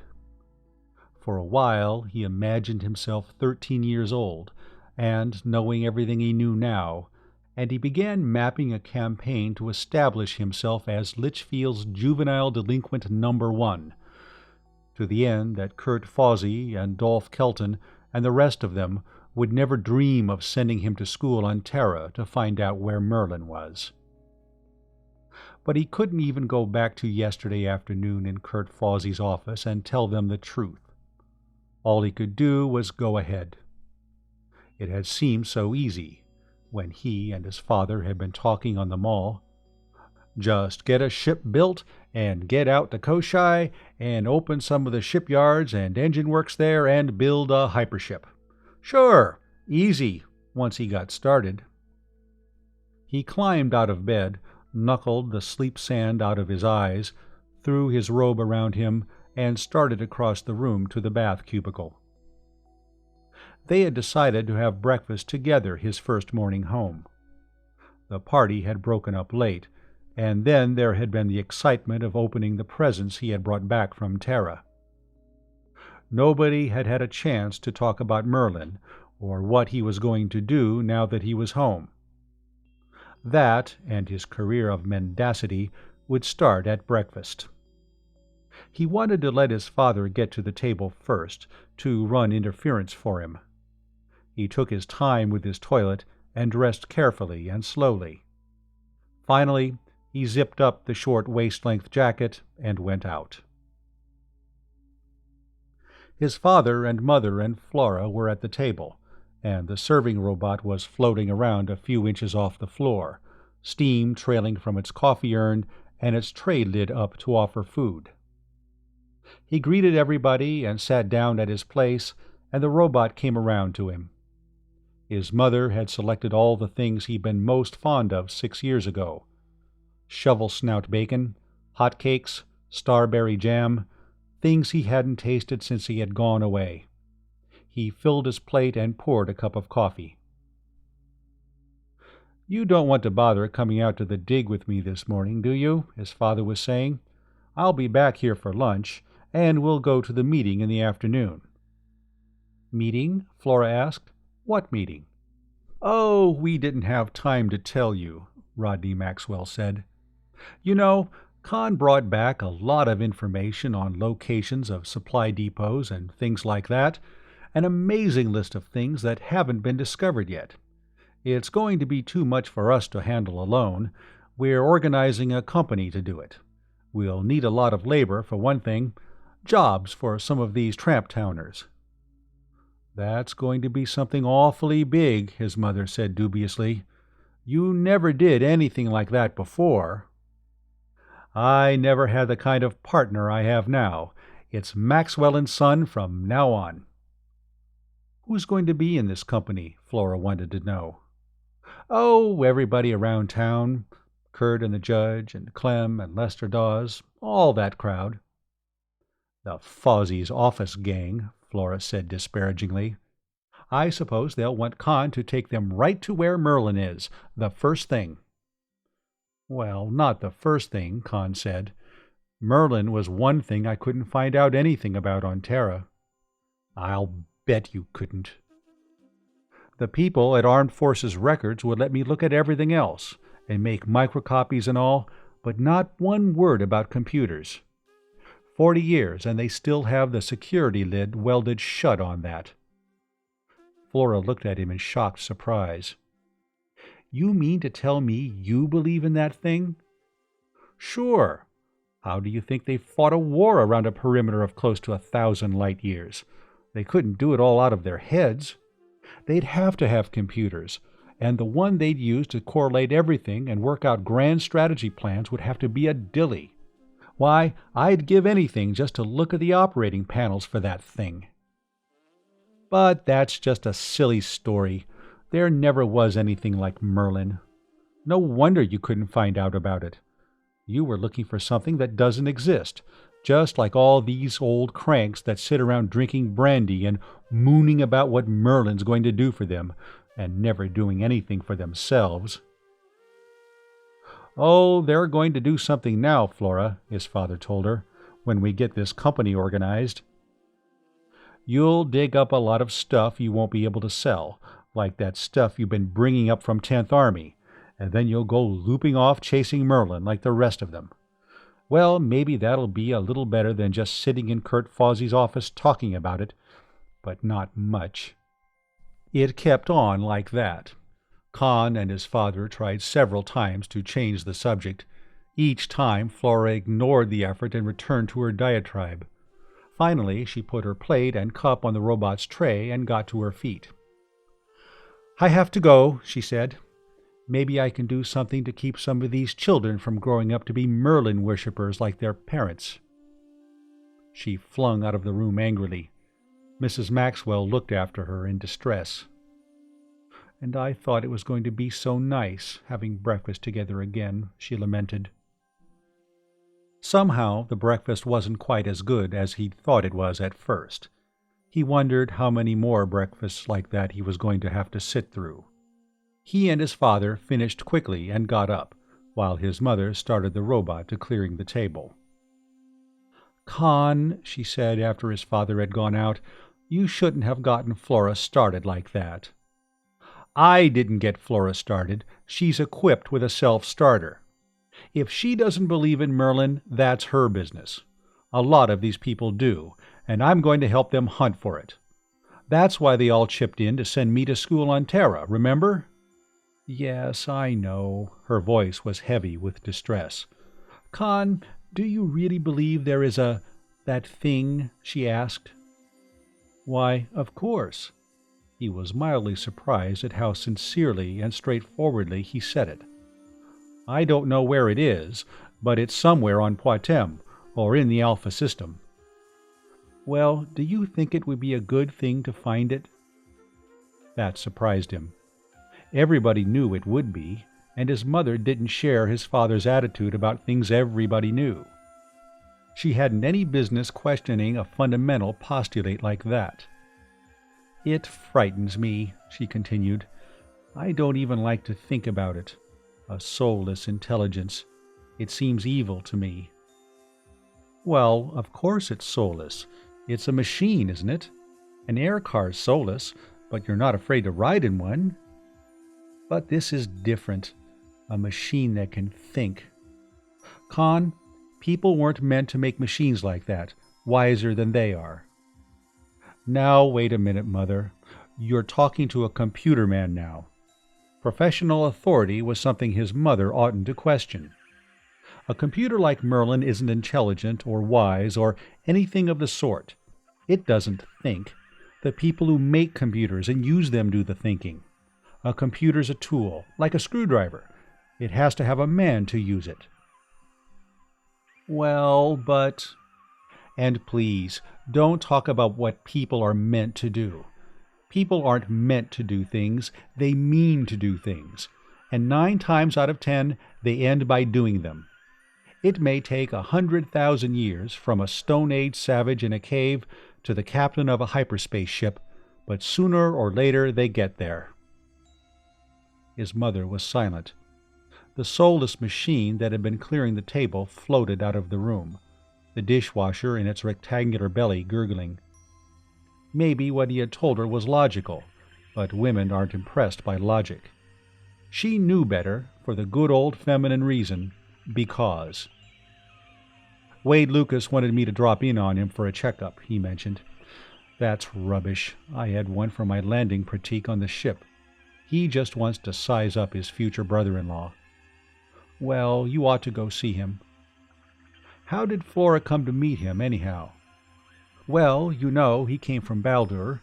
For a while he imagined himself 13 years old, and knowing everything he knew now, and he began mapping a campaign to establish himself as Litchfield's juvenile delinquent number 1, to the end that Kurt Fawsey and Dolph Kelton and the rest of them would never dream of sending him to school on Terra to find out where Merlin was. But he couldn't even go back to yesterday afternoon in Kurt Fawsey's office and tell them the truth. All he could do was go ahead. It had seemed so easy when he and his father had been talking on the mall. Just get a ship built and get out to Koshai and open some of the shipyards and engine works there and build a hypership. Sure, easy once he got started. He climbed out of bed, knuckled the sleep sand out of his eyes, threw his robe around him, and started across the room to the bath cubicle. They had decided to have breakfast together his first morning home. The party had broken up late, and then there had been the excitement of opening the presents he had brought back from Terra. Nobody had had a chance to talk about Merlin, or what he was going to do now that he was home. That, and his career of mendacity, would start at breakfast. He wanted to let his father get to the table first, to run interference for him. He took his time with his toilet and dressed carefully and slowly. Finally, he zipped up the short waist-length jacket and went out. His father and mother and Flora were at the table, and the serving robot was floating around a few inches off the floor, steam trailing from its coffee urn and its tray lid up to offer food. He greeted everybody and sat down at his place, and the robot came around to him. His mother had selected all the things he'd been most fond of 6 years ago: shovel-snout bacon, hot cakes, starberry jam, things he hadn't tasted since he had gone away. He filled his plate and poured a cup of coffee. "You don't want to bother coming out to the dig with me this morning, do you?" his father was saying. "I'll be back here for lunch, and we'll go to the meeting in the afternoon." "Meeting?" Flora asked. "What meeting?" "Oh, we didn't have time to tell you," Rodney Maxwell said. "You know, Conn brought back a lot of information on locations of supply depots and things like that, an amazing list of things that haven't been discovered yet. It's going to be too much for us to handle alone. We're organizing a company to do it. We'll need a lot of labor, for one thing, jobs for some of these tramp-towners." "That's going to be something awfully big," his mother said dubiously. "You never did anything like that before." "I never had the kind of partner I have now. It's Maxwell and Son from now on." "Who's going to be in this company?" Flora wanted to know. "Oh, everybody around town. Kurt and the judge, and Clem and Lester Dawes, all that crowd." "The Fozzie's office gang," Flora said disparagingly. "I suppose they'll want Conn to take them right to where Merlin is, the first thing." "Well, not the first thing," Conn said. "Merlin was one thing I couldn't find out anything about on Terra." "I'll bet you couldn't." "The people at Armed Forces Records would let me look at everything else, and make microcopies and all, but not one word about computers. 40 years, and they still have the security lid welded shut on that." Flora looked at him in shocked surprise. "You mean to tell me you believe in that thing?" "Sure. How do you think they fought a war around a perimeter of close to 1,000 light years? They couldn't do it all out of their heads. They'd have to have computers, and the one they'd use to correlate everything and work out grand strategy plans would have to be a dilly. Why, I'd give anything just to look at the operating panels for that thing." "But that's just a silly story. There never was anything like Merlin. No wonder you couldn't find out about it. You were looking for something that doesn't exist, just like all these old cranks that sit around drinking brandy and mooning about what Merlin's going to do for them, and never doing anything for themselves." "Oh, they're going to do something now, Flora," his father told her, "when we get this company organized. You'll dig up a lot of stuff you won't be able to sell, like that stuff you've been bringing up from 10th Army, and then you'll go looping off chasing Merlin like the rest of them. Well, maybe that'll be a little better than just sitting in Kurt Fozzie's office talking about it, but not much." It kept on like that. Conn and his father tried several times to change the subject. Each time Flora ignored the effort and returned to her diatribe. Finally, she put her plate and cup on the robot's tray and got to her feet. "I have to go," she said. "Maybe I can do something to keep some of these children from growing up to be Merlin worshippers like their parents." She flung out of the room angrily. Mrs. Maxwell looked after her in distress. and I thought it was going to be so nice having breakfast together again," she lamented. Somehow the breakfast wasn't quite as good as he'd thought it was at first. He wondered how many more breakfasts like that he was going to have to sit through. He and his father finished quickly and got up, while his mother started the robot to clearing the table. "Conn," she said after his father had gone out, "you shouldn't have gotten Flora started like that." "I didn't get Flora started. She's equipped with a self-starter. If she doesn't believe in Merlin, that's her business. A lot of these people do, and I'm going to help them hunt for it. That's why they all chipped in to send me to school on Terra, remember?" "Yes, I know." Her voice was heavy with distress. "Conn, do you really believe there is that thing?" she asked. "Why, of course." He was mildly surprised at how sincerely and straightforwardly he said it. "I don't know where it is, but it's somewhere on Patm, or in the Alpha system." "Well, do you think it would be a good thing to find it?" That surprised him. Everybody knew it would be, and his mother didn't share his father's attitude about things everybody knew. She hadn't any business questioning a fundamental postulate like that. "It frightens me," she continued. "I don't even like to think about it. A soulless intelligence. It seems evil to me." "Well, of course it's soulless. It's a machine, isn't it? An air car's soulless, but you're not afraid to ride in one." "But this is different. A machine that can think. Conn, people weren't meant to make machines like that, wiser than they are." "Now, wait a minute, Mother. You're talking to a computer man now." Professional authority was something his mother oughtn't to question. A computer like Merlin isn't intelligent or wise or anything of the sort. It doesn't think. The people who make computers and use them do the thinking. A computer's a tool, like a screwdriver. It has to have a man to use it. "Well, but—" "And please, don't talk about what people are meant to do. People aren't meant to do things, they mean to do things. And 9 times out of 10, they end by doing them. It may take 100,000 years from a Stone Age savage in a cave to the captain of a hyperspace ship, but sooner or later they get there." His mother was silent. The soulless machine that had been clearing the table floated out of the room, the dishwasher in its rectangular belly gurgling. Maybe what he had told her was logical, but women aren't impressed by logic. She knew better, for the good old feminine reason, because. "Wade Lucas wanted me to drop in on him for a checkup," he mentioned. "That's rubbish. I had one for my landing critique on the ship. He just wants to size up his future brother-in-law." "Well, you ought to go see him." "How did Flora come to meet him, anyhow?" "Well, you know, he came from Baldur.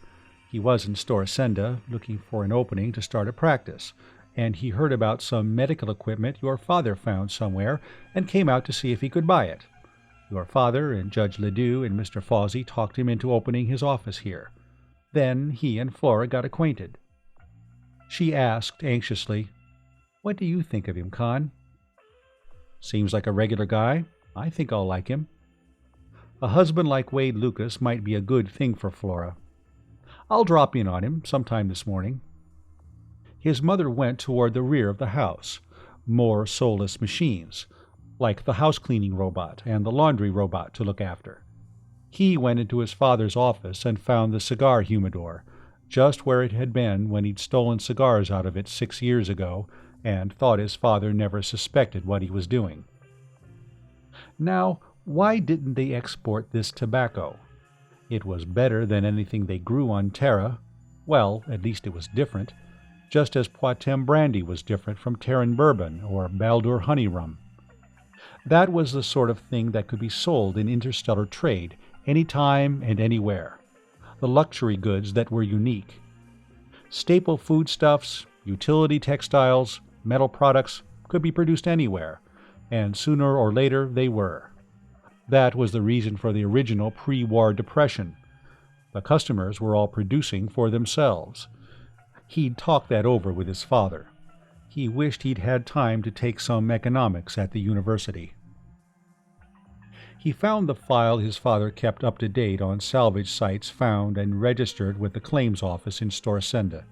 He was in Storsenda, looking for an opening to start a practice, and he heard about some medical equipment your father found somewhere and came out to see if he could buy it. Your father and Judge Ledoux and Mr. Fawsey talked him into opening his office here. Then he and Flora got acquainted." She asked anxiously, "What do you think of him, Conn?" "Seems like a regular guy. I think I'll like him." "A husband like Wade Lucas might be a good thing for Flora. I'll drop in on him sometime this morning." His mother went toward the rear of the house. More soulless machines, like the house-cleaning robot and the laundry robot to look after. He went into his father's office and found the cigar humidor, just where it had been when he'd stolen cigars out of it 6 years ago and thought his father never suspected what he was doing. Now, why didn't they export this tobacco? It was better than anything they grew on Terra. Well, at least it was different, just as Patm brandy was different from Terran bourbon or Baldur honey rum. That was the sort of thing that could be sold in interstellar trade any time and anywhere. The luxury goods that were unique. Staple foodstuffs, utility textiles, metal products could be produced anywhere, and sooner or later they were. That was the reason for the original pre-war depression. The customers were all producing for themselves. He'd talked that over with his father. He wished he'd had time to take some economics at the university. He found the file his father kept up to date on salvage sites found and registered with the claims office in Storsenda.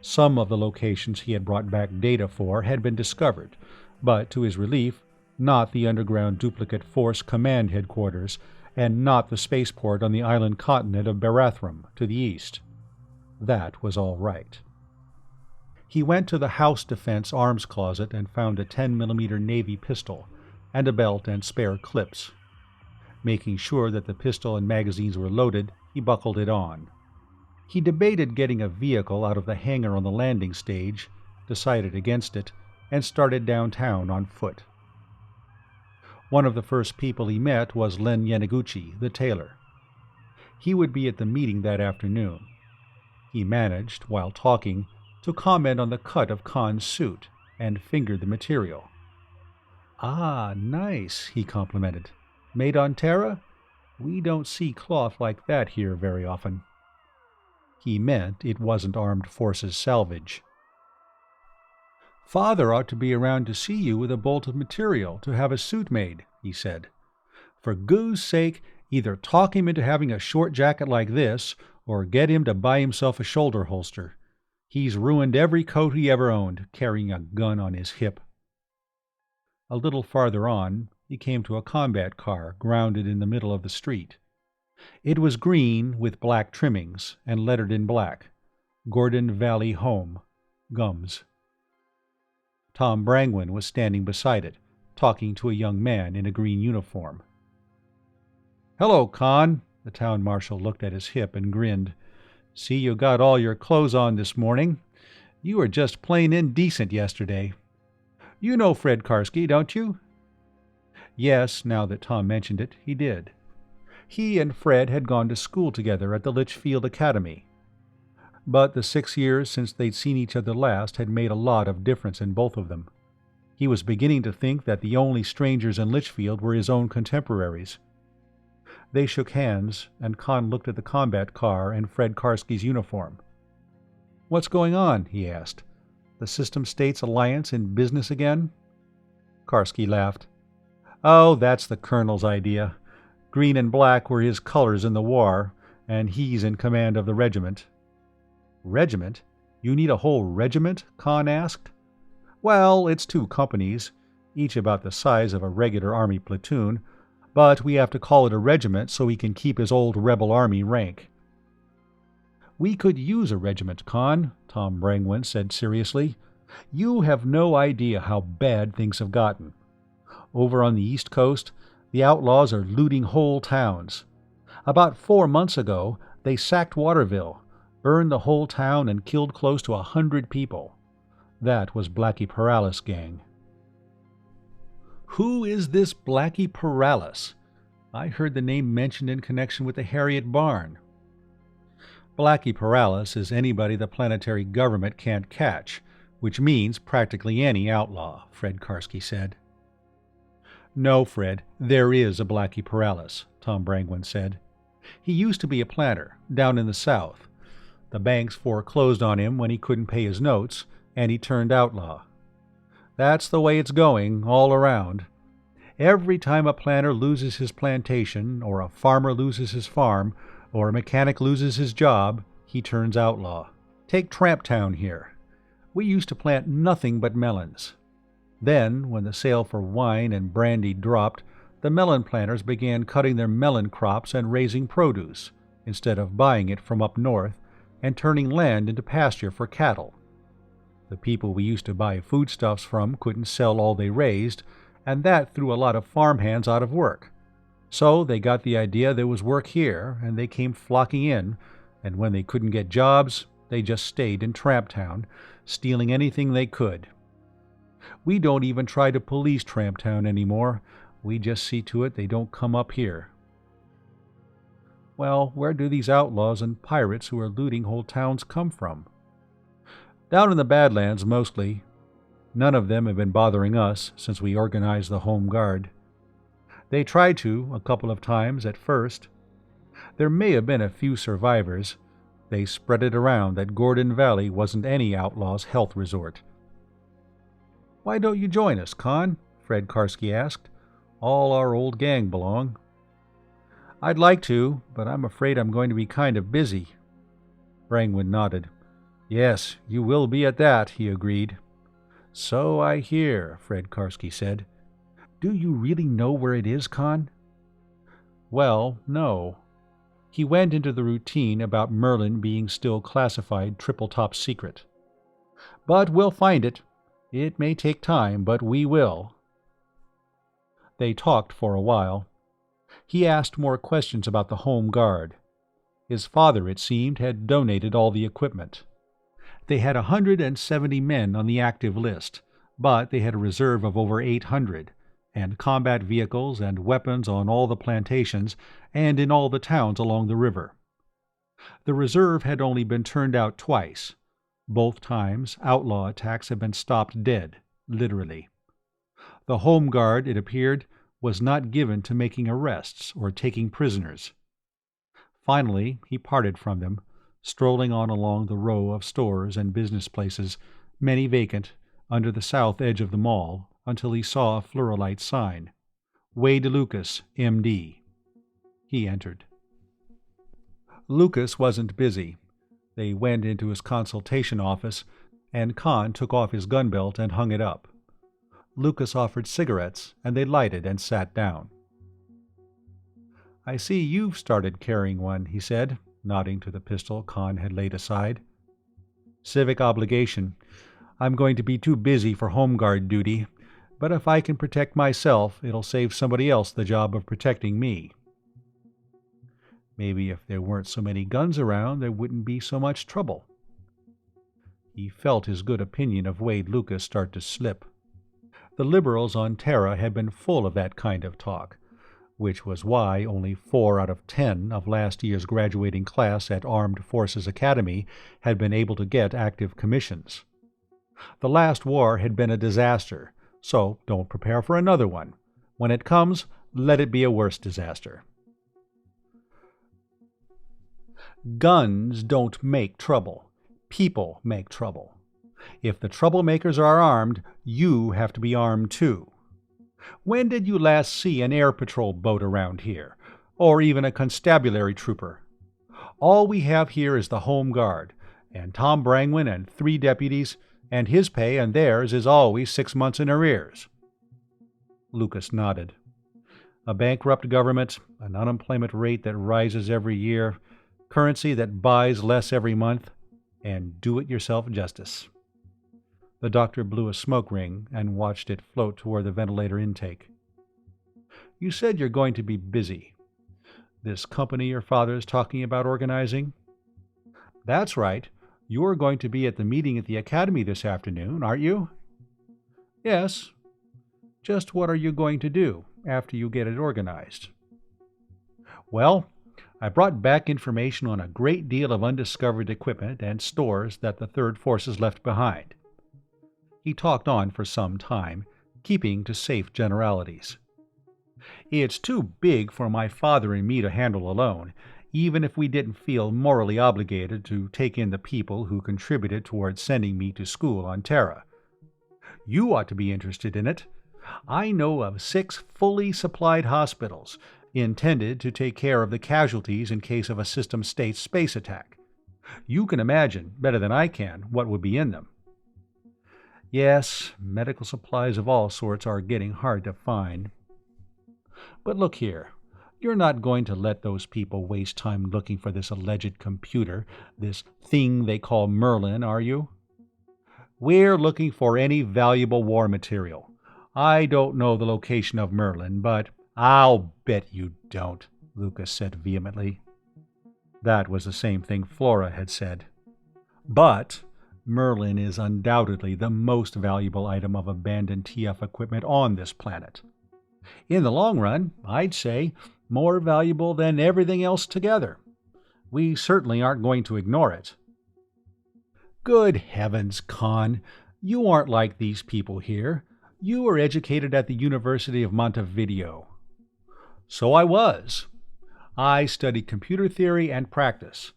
Some of the locations he had brought back data for had been discovered, but to his relief, not the underground duplicate force command headquarters, and not the spaceport on the island continent of Barathrum to the east. That was all right. He went to the house defense arms closet and found a 10mm Navy pistol and a belt and spare clips. Making sure that the pistol and magazines were loaded, he buckled it on. He debated getting a vehicle out of the hangar on the landing stage, decided against it, and started downtown on foot. One of the first people he met was Len Yaniguchi, the tailor. He would be at the meeting that afternoon. He managed, while talking, to comment on the cut of Conn's suit, and fingered the material. "Ah, nice," he complimented. "Made on Terra? We don't see cloth like that here very often." He meant it wasn't armed forces salvage. "Father ought to be around to see you with a bolt of material to have a suit made," he said. "For goose sake, either talk him into having a short jacket like this, or get him to buy himself a shoulder holster. He's ruined every coat he ever owned, carrying a gun on his hip." A little farther on, he came to a combat car grounded in the middle of the street. It was green with black trimmings and lettered in black, "Gordon Valley Home, Gums." Tom Brangwyn was standing beside it, talking to a young man in a green uniform. "Hello, Conn." The town marshal looked at his hip and grinned. "See you got all your clothes on this morning. You were just plain indecent yesterday. You know Fred Karski, don't you?" Yes, now that Tom mentioned it, he did. He and Fred had gone to school together at the Litchfield Academy. But the 6 years since they'd seen each other last had made a lot of difference in both of them. He was beginning to think that the only strangers in Litchfield were his own contemporaries. They shook hands, and Conn looked at the combat car and Fred Karski's uniform. "What's going on?" he asked. "The System States Alliance in business again?" Karski laughed. "Oh, that's the Colonel's idea. Green and black were his colors in the war, and he's in command of the regiment." "Regiment? You need a whole regiment?" Conn asked. "Well, it's 2 companies, each about the size of a regular army platoon, but we have to call it a regiment so he can keep his old rebel army rank." "We could use a regiment, Conn," Tom Brangwyn said seriously. "You have no idea how bad things have gotten. Over on the East Coast, the outlaws are looting whole towns. About 4 months ago, they sacked Waterville, burned the whole town, and killed close to 100 people. That was Blackie Paralis' gang." "Who is this Blackie Paralis? I heard the name mentioned in connection with the Harriet Barn." "Blackie Paralis is anybody the planetary government can't catch, which means practically any outlaw," Fred Karski said. "No, Fred, there is a Blackie Paralis," Tom Brangwyn said. "He used to be a planter, down in the South. The banks foreclosed on him when he couldn't pay his notes, and he turned outlaw. That's the way it's going, all around. Every time a planter loses his plantation, or a farmer loses his farm, or a mechanic loses his job, he turns outlaw. Take Tramptown here. We used to plant nothing but melons. Then, when the sale for wine and brandy dropped, the melon planters began cutting their melon crops and raising produce, instead of buying it from up north, and turning land into pasture for cattle. The people we used to buy foodstuffs from couldn't sell all they raised, and that threw a lot of farmhands out of work. So they got the idea there was work here, and they came flocking in, and when they couldn't get jobs, they just stayed in Tramptown, stealing anything they could. We don't even try to police Tramptown anymore. We just see to it they don't come up here." "Well, where do these outlaws and pirates who are looting whole towns come from?" "Down in the Badlands, mostly. None of them have been bothering us since we organized the Home Guard. They tried to, a couple of times at first. There may have been a few survivors. They spread it around that Gordon Valley wasn't any outlaw's health resort. "Why don't you join us, Conn?" Fred Karski asked. "All our old gang belong." "I'd like to, but I'm afraid I'm going to be kind of busy." Brangwyn nodded. "Yes, you will be at that," he agreed. "So I hear," Fred Karski said. "Do you really know where it is, Conn?" "Well, no." He went into the routine about Merlin being still classified triple-top secret. "But we'll find it. It may take time, but we will." They talked for a while. He asked more questions about the Home Guard. His father, it seemed, had donated all the equipment. They had 170 men on the active list, but they had a reserve of over 800, and combat vehicles and weapons on all the plantations and in all the towns along the river. The reserve had only been turned out twice. Both times, outlaw attacks had been stopped dead, literally. The Home Guard, it appeared, was not given to making arrests or taking prisoners. Finally, he parted from them, strolling on along the row of stores and business places, many vacant, under the south edge of the mall, until he saw a fluorolight sign. Wade Lucas, M.D. He entered. Lucas wasn't busy. They went into his consultation office, and Conn took off his gun belt and hung it up. Lucas offered cigarettes, and they lighted and sat down. "I see you've started carrying one," he said, nodding to the pistol Conn had laid aside. "Civic obligation. I'm going to be too busy for Home Guard duty, but if I can protect myself, it'll save somebody else the job of protecting me." Maybe if there weren't so many guns around, there wouldn't be so much trouble. He felt his good opinion of Wade Lucas start to slip. The liberals on Terra had been full of that kind of talk, which was why only 4 out of 10 of last year's graduating class at Armed Forces Academy had been able to get active commissions. The last war had been a disaster, so don't prepare for another one. When it comes, let it be a worse disaster. Guns don't make trouble. People make trouble. If the troublemakers are armed, you have to be armed too. When did you last see an air patrol boat around here, or even a constabulary trooper? All we have here is the Home Guard, and Tom Brangwyn and 3 deputies, and his pay and theirs is always 6 months in arrears." Lucas nodded. "A bankrupt government, an unemployment rate that rises every year, currency that buys less every month, and do-it-yourself justice." The doctor blew a smoke ring and watched it float toward the ventilator intake. "You said you're going to be busy. This company your father's talking about organizing?" "That's right. You're going to be at the meeting at the academy this afternoon, aren't you?" "Yes." "Just what are you going to do after you get it organized?" "Well, I brought back information on a great deal of undiscovered equipment and stores that the Third Forces left behind." He talked on for some time, keeping to safe generalities. "It's too big for my father and me to handle alone, even if we didn't feel morally obligated to take in the people who contributed towards sending me to school on Terra. You ought to be interested in it. I know of 6 fully supplied hospitals, intended to take care of the casualties in case of a system state space attack. You can imagine, better than I can, what would be in them." "Yes, medical supplies of all sorts are getting hard to find. But look here, you're not going to let those people waste time looking for this alleged computer, this thing they call Merlin, are you?" "We're looking for any valuable war material. I don't know the location of Merlin, but—" "I'll bet you don't," Lucas said vehemently. That was the same thing Flora had said. "But Merlin is undoubtedly the most valuable item of abandoned TF equipment on this planet. In the long run, I'd say more valuable than everything else together. We certainly aren't going to ignore it." "Good heavens, Conn, you aren't like these people here. You were educated at the University of Montevideo." "So I was. I studied computer theory and practice.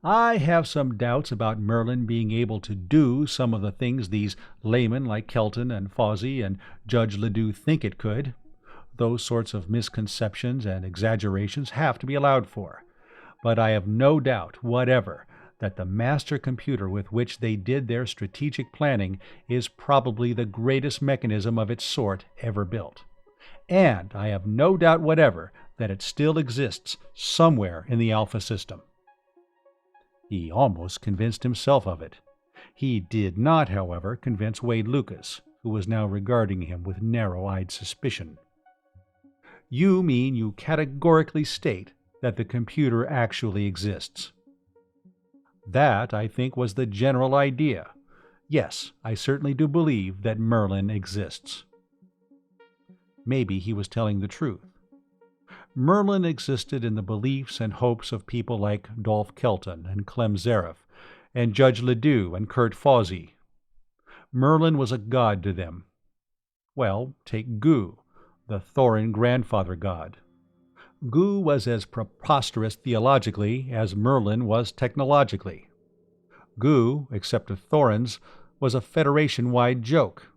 I have some doubts about Merlin being able to do some of the things these laymen like Kelton and Fawsey and Judge Ledoux think it could. Those sorts of misconceptions and exaggerations have to be allowed for. But I have no doubt whatever that the master computer with which they did their strategic planning is probably the greatest mechanism of its sort ever built. And I have no doubt whatever that it still exists somewhere in the Alpha system. He almost convinced himself of it. He did not, however, convince Wade Lucas, who was now regarding him with narrow-eyed suspicion. You mean you categorically state that the computer actually exists? That, I think, was the general idea. Yes, I certainly do believe that Merlin exists. Maybe he was telling the truth. Merlin existed in the beliefs and hopes of people like Dolph Kelton and Clem Zaref, and Judge Ledoux and Kurt Fawsey. Merlin was a god to them. Well, take Gu, the Thorin grandfather god. Gu was as preposterous theologically as Merlin was technologically. Gu, except to Thorins, was a Federation-wide joke.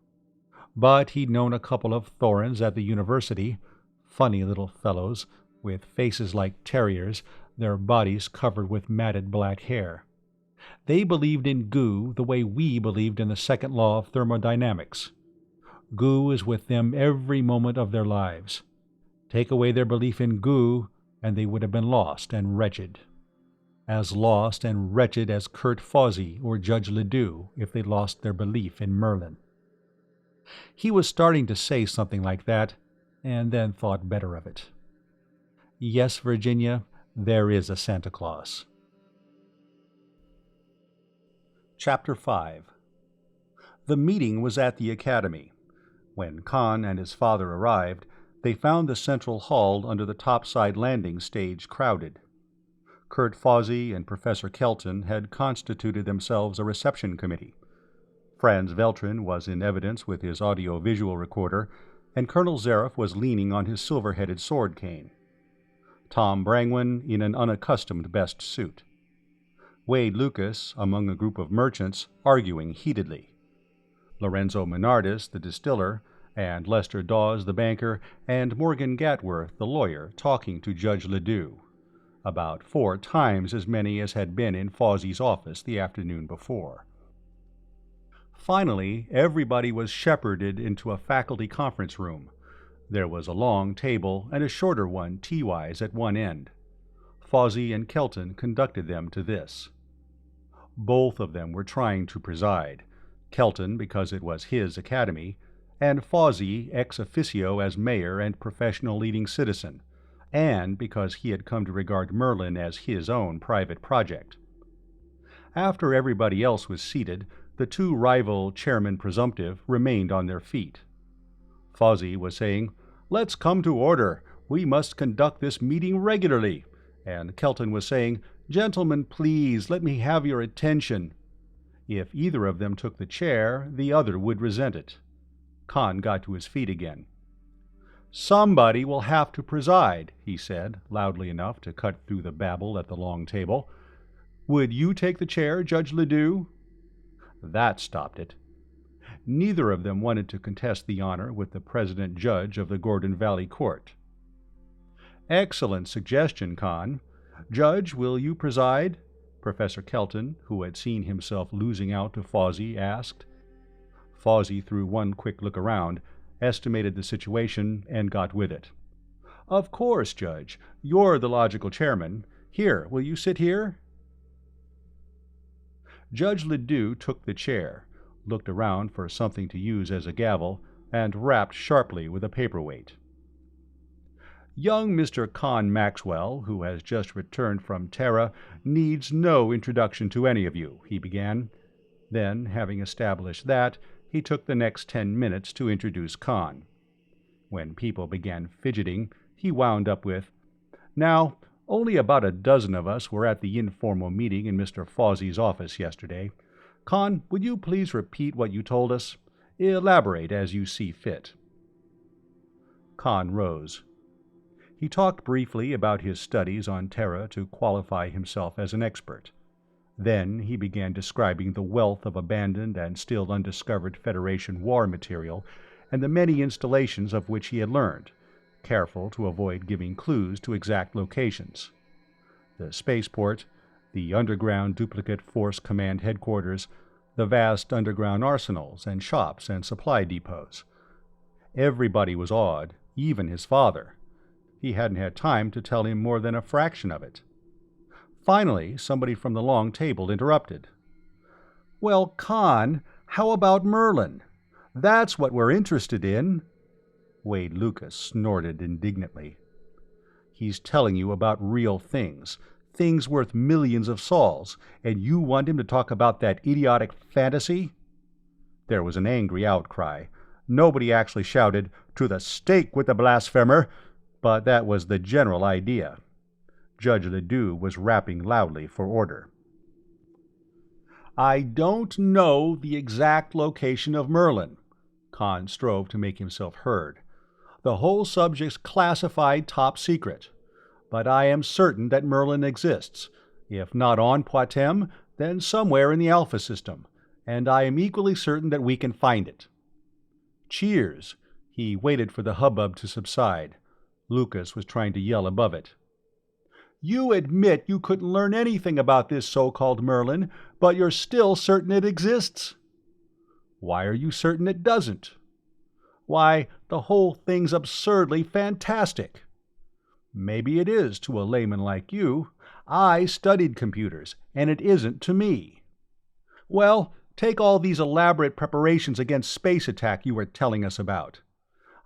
But he'd known a couple of Thorins at the university, funny little fellows, with faces like terriers, their bodies covered with matted black hair. They believed in Gu the way we believed in the second law of thermodynamics. Gu is with them every moment of their lives. Take away their belief in Gu, and they would have been lost and wretched. As lost and wretched as Kurt Fawsey or Judge Ledoux if they lost their belief in Merlin. He was starting to say something like that, and then thought better of it. Yes, Virginia, there is a Santa Claus. Chapter 5. The meeting was at the academy. When Conn and his father arrived, they found the central hall under the topside landing stage crowded. Kurt Fawsey and Professor Kelton had constituted themselves a reception committee. Franz Veltrin was in evidence with his audio-visual recorder, and Colonel Zaref was leaning on his silver-headed sword cane. Tom Brangwyn in an unaccustomed best suit. Wade Lucas among a group of merchants arguing heatedly. Lorenzo Menardis, the distiller, and Lester Dawes, the banker, and Morgan Gatworth, the lawyer, talking to Judge Ledoux. About 4 times as many as had been in Fawsey's office the afternoon before. Finally, everybody was shepherded into a faculty conference room. There was a long table and a shorter one T-wise at one end. Fawsey and Kelton conducted them to this. Both of them were trying to preside, Kelton because it was his academy, and Fawsey ex officio as mayor and professional leading citizen, and because he had come to regard Merlin as his own private project. After everybody else was seated, the 2 rival chairmen presumptive remained on their feet. Fawsey was saying, "Let's come to order. We must conduct this meeting regularly." And Kelton was saying, "Gentlemen, please, let me have your attention." If either of them took the chair, the other would resent it. Conn got to his feet again. "Somebody will have to preside," he said, loudly enough to cut through the babble at the long table. "Would you take the chair, Judge Ledoux?" That stopped it. Neither of them wanted to contest the honor with the president judge of the Gordon Valley Court. "Excellent suggestion, Conn. Judge, will you preside?" Professor Kelton, who had seen himself losing out to Fawsey, asked. Fawsey threw one quick look around, estimated the situation, and got with it. "Of course, Judge. You're the logical chairman. Here, will you sit here?" Judge Ledoux took the chair, looked around for something to use as a gavel, and rapped sharply with a paperweight. "Young Mr. Conn Maxwell, who has just returned from Terra, needs no introduction to any of you," he began. Then, having established that, he took the next 10 minutes to introduce Conn. When people began fidgeting, he wound up with, "Now, only about a dozen of us were at the informal meeting in Mr. Fawsey's office yesterday. Conn, would you please repeat what you told us? Elaborate as you see fit." Conn rose. He talked briefly about his studies on Terra to qualify himself as an expert. Then he began describing the wealth of abandoned and still undiscovered Federation war material and the many installations of which he had learned, careful to avoid giving clues to exact locations. The spaceport, the underground duplicate Force Command headquarters, the vast underground arsenals and shops and supply depots. Everybody was awed, even his father. He hadn't had time to tell him more than a fraction of it. Finally, somebody from the long table interrupted. "Well, Conn, how about Merlin? That's what we're interested in." Wade Lucas snorted indignantly. "He's telling you about real things, things worth millions of sols, and you want him to talk about that idiotic fantasy?" There was an angry outcry. Nobody actually shouted, "To the stake with the blasphemer!" but that was the general idea. Judge Ledoux was rapping loudly for order. "I don't know the exact location of Merlin." Conn strove to make himself heard. "The whole subject's classified top secret. But I am certain that Merlin exists, if not on Patm, then somewhere in the Alpha system, and I am equally certain that we can find it." Cheers. He waited for the hubbub to subside. Lucas was trying to yell above it. "You admit you couldn't learn anything about this so-called Merlin, but you're still certain it exists?" "Why are you certain it doesn't?" "Why, the whole thing's absurdly fantastic." "Maybe it is to a layman like you. I studied computers, and it isn't to me." "Well, take all these elaborate preparations against space attack you were telling us about.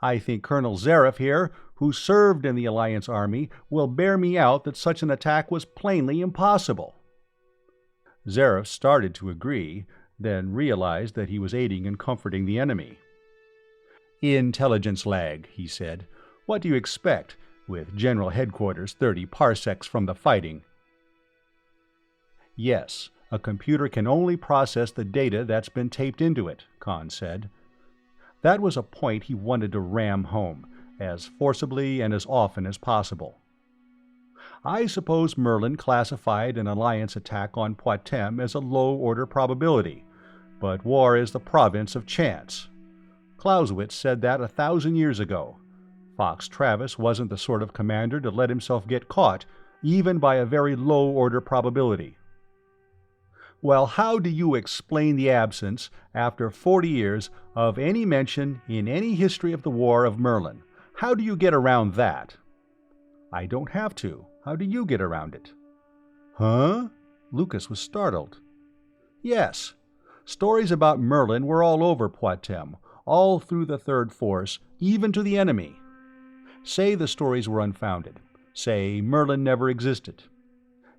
I think Colonel Zaref here, who served in the Alliance Army, will bear me out that such an attack was plainly impossible." Zaref started to agree, then realized that he was aiding and comforting the enemy. "Intelligence lag," he said. "What do you expect, with General Headquarters 30 parsecs from the fighting?" "Yes, a computer can only process the data that's been taped into it," Conn said. That was a point he wanted to ram home, as forcibly and as often as possible. "I suppose Merlin classified an Alliance attack on Patm as a low-order probability, but war is the province of chance. Clausewitz said that 1,000 years ago. Fox Travis wasn't the sort of commander to let himself get caught, even by a very low-order probability." "Well, how do you explain the absence, after 40 years, of any mention in any history of the war of Merlin? How do you get around that?" "I don't have to. How do you get around it?" "Huh?" Lucas was startled. "Yes. Stories about Merlin were all over Patm, all through the Third Force, even to the enemy. Say the stories were unfounded. Say Merlin never existed.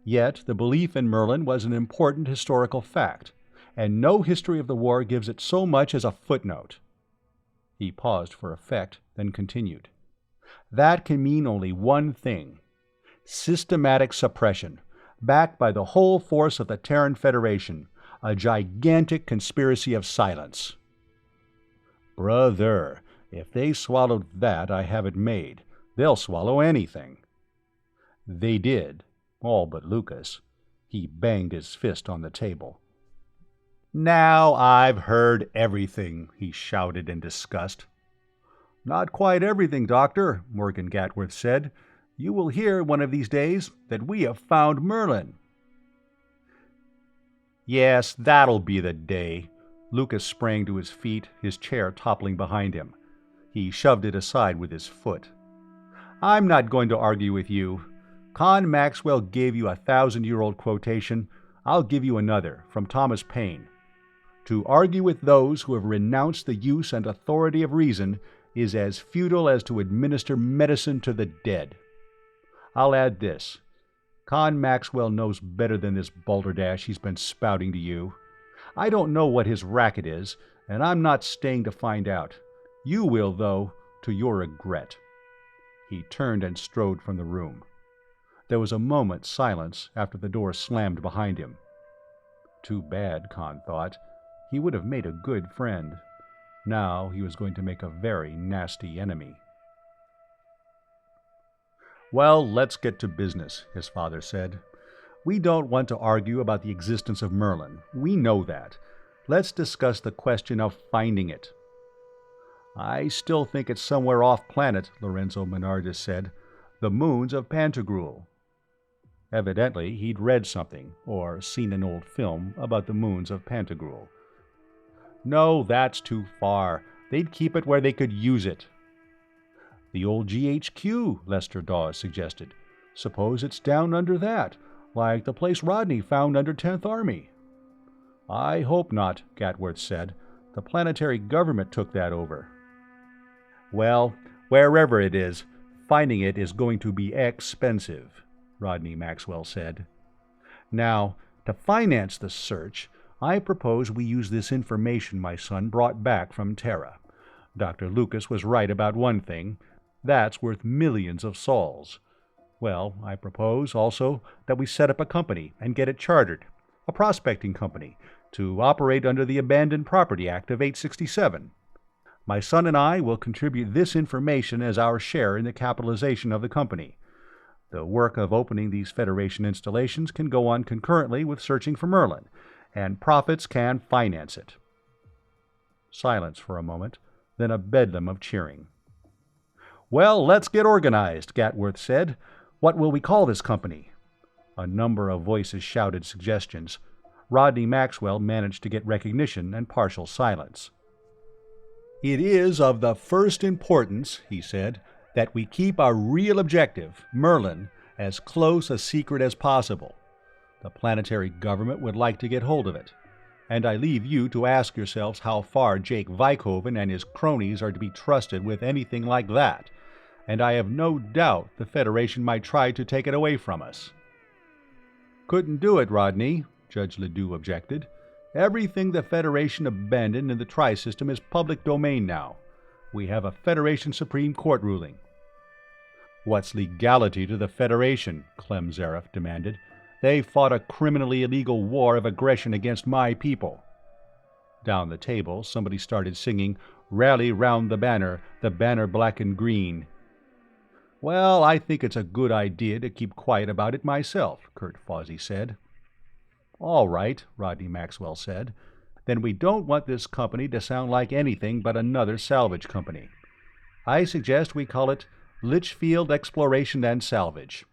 Yet the belief in Merlin was an important historical fact, and no history of the war gives it so much as a footnote." He paused for effect, then continued. "That can mean only one thing: systematic suppression, backed by the whole force of the Terran Federation, a gigantic conspiracy of silence." "Brother, if they swallowed that, I have it made. They'll swallow anything." They did. All but Lucas. He banged his fist on the table. "Now I've heard everything," he shouted in disgust. "Not quite everything, Doctor," Morgan Gatworth said. "You will hear one of these days that we have found Merlin." "Yes, that'll be the day." Lucas sprang to his feet, his chair toppling behind him. He shoved it aside with his foot. "I'm not going to argue with you. Conn Maxwell gave you a 1,000-year-old quotation. I'll give you another, from Thomas Paine. To argue with those who have renounced the use and authority of reason is as futile as to administer medicine to the dead. I'll add this. Conn Maxwell knows better than this balderdash he's been spouting to you. I don't know what his racket is, and I'm not staying to find out. You will, though, to your regret." He turned and strode from the room. There was a moment's silence after the door slammed behind him. Too bad, Conn thought. He would have made a good friend. Now he was going to make a very nasty enemy. "Well, let's get to business," his father said. We don't want to argue about the existence of Merlin. We know that. Let's discuss the question of finding it. I still think it's somewhere off-planet, Lorenzo Menardis said. The moons of Pantagruel. Evidently, he'd read something, or seen an old film, about the moons of Pantagruel. No, that's too far. They'd keep it where they could use it. The old GHQ, Lester Dawes suggested. Suppose it's down under that, like the place Rodney found under 10th Army. I hope not, Gatworth said. The planetary government took that over. Well, wherever it is, finding it is going to be expensive, Rodney Maxwell said. Now, to finance the search, I propose we use this information my son brought back from Terra. Dr. Lucas was right about one thing. That's worth millions of sols. Well, I propose also that we set up a company and get it chartered, a prospecting company, to operate under the Abandoned Property Act of 867. My son and I will contribute this information as our share in the capitalization of the company. The work of opening these Federation installations can go on concurrently with searching for Merlin, and profits can finance it. Silence for a moment, then a bedlam of cheering. Well, let's get organized, Gatworth said. What will we call this company? A number of voices shouted suggestions. Rodney Maxwell managed to get recognition and partial silence. It is of the first importance, he said, that we keep our real objective, Merlin, as close a secret as possible. The planetary government would like to get hold of it, and I leave you to ask yourselves how far Jake Vikhoven and his cronies are to be trusted with anything like that, and I have no doubt the Federation might try to take it away from us. Couldn't do it, Rodney, Judge Ledoux objected. Everything the Federation abandoned in the Tri-System is public domain now. We have a Federation Supreme Court ruling. What's legality to the Federation? Clem Zaref demanded. They fought a criminally illegal war of aggression against my people. Down the table, somebody started singing, Rally Round the Banner black and green. Well, I think it's a good idea to keep quiet about it myself, Kurt Fawsey said. All right, Rodney Maxwell said. Then we don't want this company to sound like anything but another salvage company. I suggest we call it Litchfield Exploration and Salvage.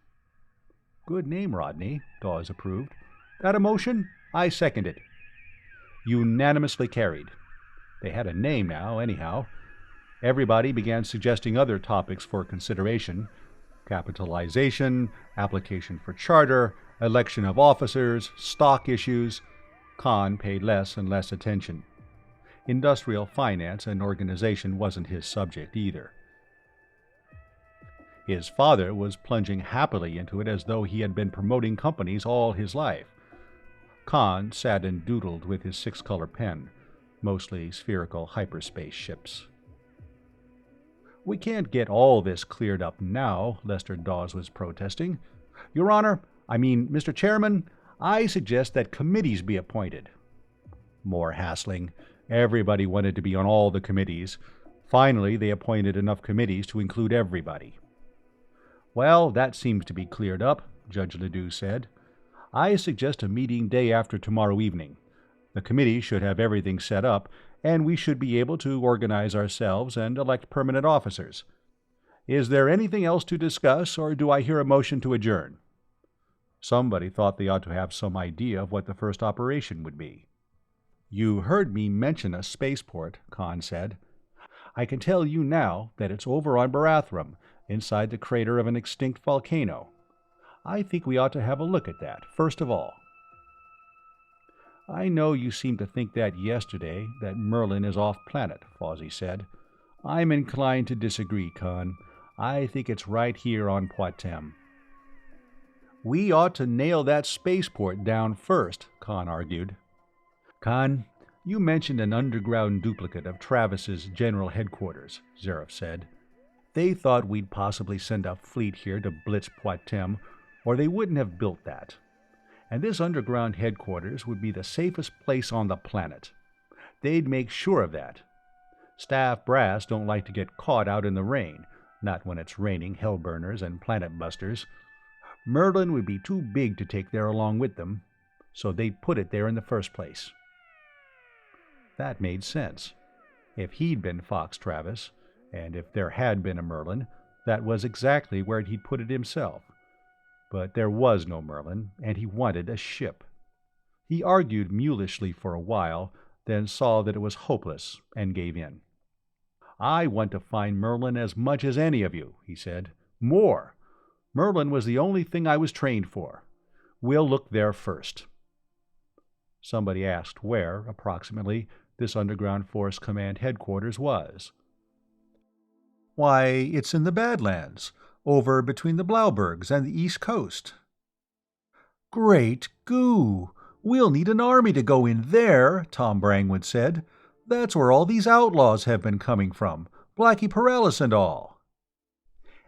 Good name, Rodney, Dawes approved. Got a motion? I second it. Unanimously carried. They had a name now, anyhow. Everybody began suggesting other topics for consideration. Capitalization, application for charter, election of officers, stock issues. Conn paid less and less attention. Industrial finance and organization wasn't his subject either. His father was plunging happily into it as though he had been promoting companies all his life. Conn sat and doodled with his six-color pen, mostly spherical hyperspace ships. We can't get all this cleared up now, Lester Dawes was protesting. Your Honor, Mr. Chairman, I suggest that committees be appointed. More hassling. Everybody wanted to be on all the committees. Finally, they appointed enough committees to include everybody. Well, that seems to be cleared up, Judge Ledoux said. I suggest a meeting day after tomorrow evening. The committee should have everything set up, and we should be able to organize ourselves and elect permanent officers. Is there anything else to discuss, or do I hear a motion to adjourn? Somebody thought they ought to have some idea of what the first operation would be. You heard me mention a spaceport, Conn said. I can tell you now that it's over on Barathrum, inside the crater of an extinct volcano. I think we ought to have a look at that, first of all. I know you seemed to think that yesterday, that Merlin is off-planet, Fawsey said. I'm inclined to disagree, Conn. I think it's right here on Patm. We ought to nail that spaceport down first, Conn argued. Conn, you mentioned an underground duplicate of Travis's general headquarters, Zaref said. They thought we'd possibly send a fleet here to blitz Patm, or they wouldn't have built that. And this underground headquarters would be the safest place on the planet. They'd make sure of that. Staff brass don't like to get caught out in the rain, not when it's raining hellburners and planet busters. Merlin would be too big to take there along with them, so they'd put it there in the first place. That made sense. If he'd been Fox Travis, and if there had been a Merlin, that was exactly where he'd put it himself. But there was no Merlin, and he wanted a ship. He argued mulishly for a while, then saw that it was hopeless, and gave in. "I want to find Merlin as much as any of you," he said. "More. Merlin was the only thing I was trained for. We'll look there first." Somebody asked where, approximately, this underground force command headquarters was. "Why, it's in the Badlands, over between the Blaubergs and the East Coast." "Great goo! We'll need an army to go in there," Tom Brangwood said. "That's where all these outlaws have been coming from, Blackie Perales and all."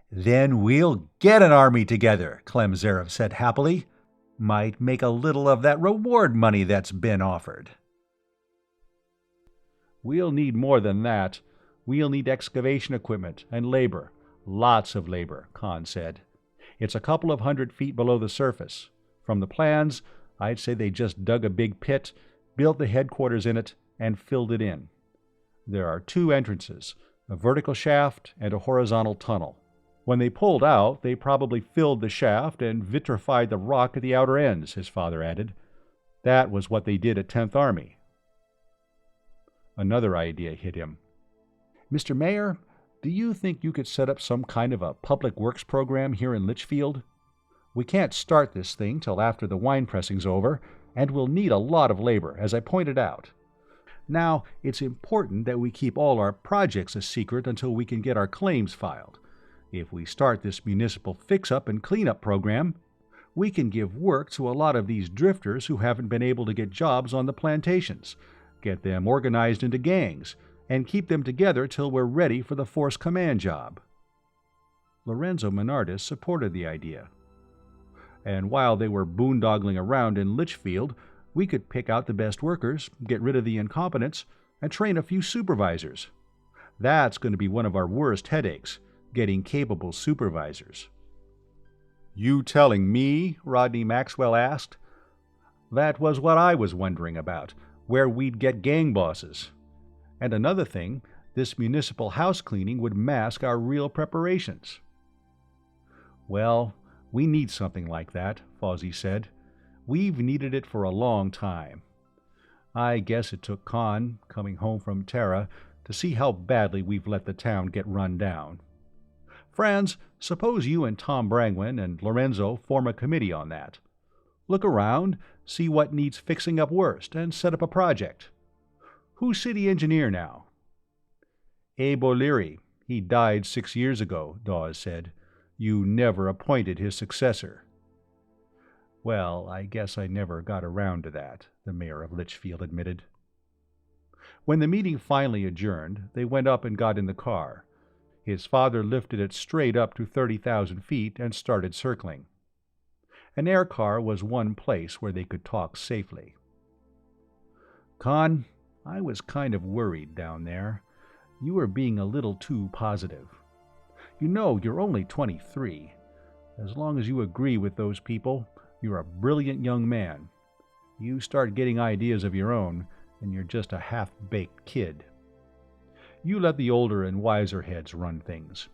"Then we'll get an army together," Clem Zarev said happily. "Might make a little of that reward money that's been offered." "We'll need more than that. We'll need excavation equipment and labor. Lots of labor," Conn said. "It's a couple of 100 feet below the surface. From the plans, I'd say they just dug a big pit, built the headquarters in it, and filled it in. There are 2 entrances, a vertical shaft and a horizontal tunnel. When they pulled out, they probably filled the shaft and vitrified the rock at the outer ends," his father added. "That was what they did at 10th Army. Another idea hit him. "Mr. Mayor, do you think you could set up some kind of a public works program here in Litchfield? We can't start this thing till after the wine pressing's over, and we'll need a lot of labor, as I pointed out. Now, it's important that we keep all our projects a secret until we can get our claims filed. If we start this municipal fix-up and clean-up program, we can give work to a lot of these drifters who haven't been able to get jobs on the plantations, get them organized into gangs, and keep them together till we're ready for the force command job." Lorenzo Menardis supported the idea. "And while they were boondoggling around in Litchfield, we could pick out the best workers, get rid of the incompetents, and train a few supervisors. That's going to be one of our worst headaches, getting capable supervisors." "You telling me?" Rodney Maxwell asked. "That was what I was wondering about, where we'd get gang bosses. And another thing, this municipal house cleaning would mask our real preparations." "Well, we need something like that," Fawsey said. "We've needed it for a long time. I guess it took Conn, coming home from Terra, to see how badly we've let the town get run down. Franz, suppose you and Tom Brangwyn and Lorenzo form a committee on that. Look around, see what needs fixing up worst, and set up a project. Who's city engineer now?" "Abe O'Leary. He died 6 years ago," Dawes said. "You never appointed his successor." "Well, I guess I never got around to that," the mayor of Litchfield admitted. When the meeting finally adjourned, they went up and got in the car. His father lifted it straight up to 30,000 feet and started circling. An air car was one place where they could talk safely. "Conn, I was kind of worried down there. You were being a little too positive. You know, you're only 23. As long as you agree with those people, you're a brilliant young man. You start getting ideas of your own, and you're just a half-baked kid. You let the older and wiser heads run things.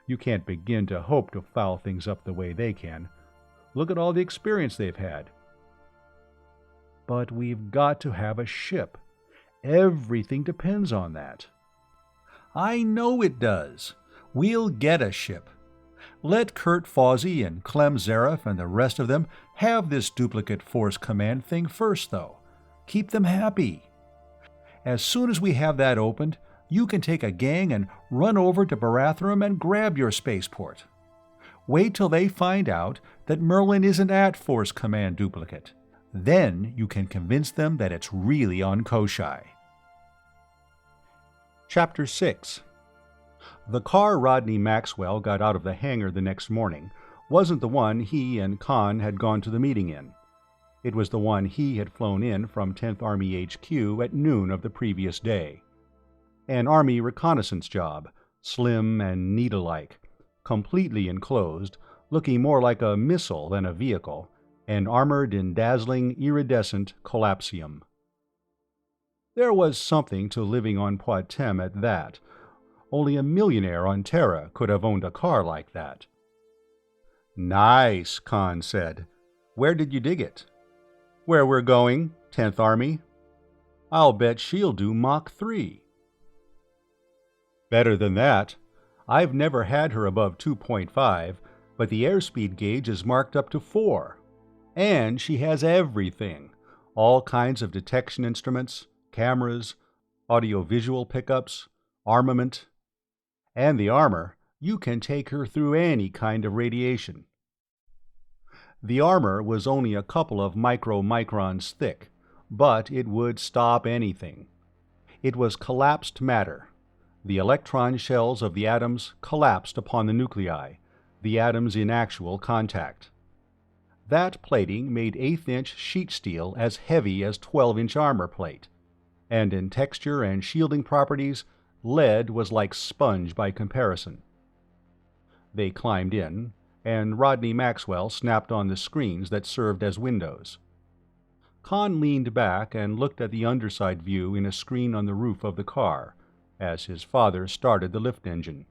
You can't begin to hope to foul things up the way they can. Look at all the experience they've had." "But we've got to have a ship. Everything depends on that." "I know it does. We'll get a ship. Let Kurt Fawsey and Clem Zarev and the rest of them have this duplicate force command thing first, though. Keep them happy. As soon as we have that opened, you can take a gang and run over to Barathrum and grab your spaceport. Wait till they find out that Merlin isn't at Force Command Duplicate. Then you can convince them that it's really on Koshai. Chapter 6. The car Rodney Maxwell got out of the hangar the next morning wasn't the one he and Conn had gone to the meeting in. It was the one he had flown in from 10th Army HQ at noon of the previous day. An Army reconnaissance job, slim and needle-like, completely enclosed, looking more like a missile than a vehicle, and armored in dazzling, iridescent collapsium. There was something to living on Poictesme at that. Only a millionaire on Terra could have owned a car like that. "Nice," Conn said. "Where did you dig it?" "Where we're going, 10th Army. I'll bet she'll do Mach 3. "Better than that. I've never had her above 2.5, but the airspeed gauge is marked up to 4. And she has everything. All kinds of detection instruments, cameras, audio-visual pickups, armament. And the armor, you can take her through any kind of radiation." The armor was only a couple of microns thick, but it would stop anything. It was collapsed matter. The electron shells of the atoms collapsed upon the nuclei, the atoms in actual contact. That plating made 1/8-inch sheet steel as heavy as 12-inch armor plate, and in texture and shielding properties, lead was like sponge by comparison. They climbed in, and Rodney Maxwell snapped on the screens that served as windows. Conn leaned back and looked at the underside view in a screen on the roof of the car, as his father started the lift engine.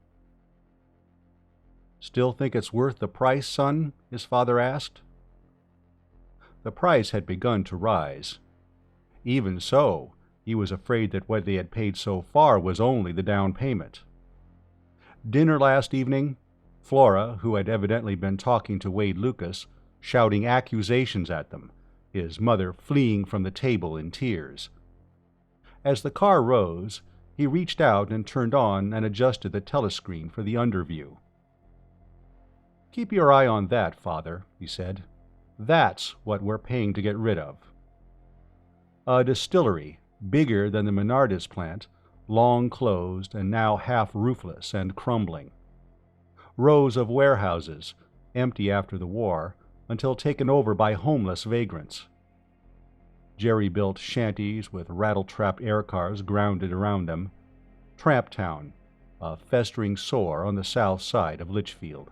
"Still think it's worth the price, son?" his father asked. The price had begun to rise. Even so, he was afraid that what they had paid so far was only the down payment. Dinner last evening, Flora, who had evidently been talking to Wade Lucas, shouting accusations at them, his mother fleeing from the table in tears. As the car rose, he reached out and turned on and adjusted the telescreen for the underview. "Keep your eye on that, Father," he said. "That's what we're paying to get rid of." A distillery, bigger than the Menardis plant, long closed and now half roofless and crumbling. Rows of warehouses, empty after the war, until taken over by homeless vagrants. Jerry-built shanties with rattle-trapped aircars grounded around them. Tramp Town, a festering sore on the south side of Litchfield.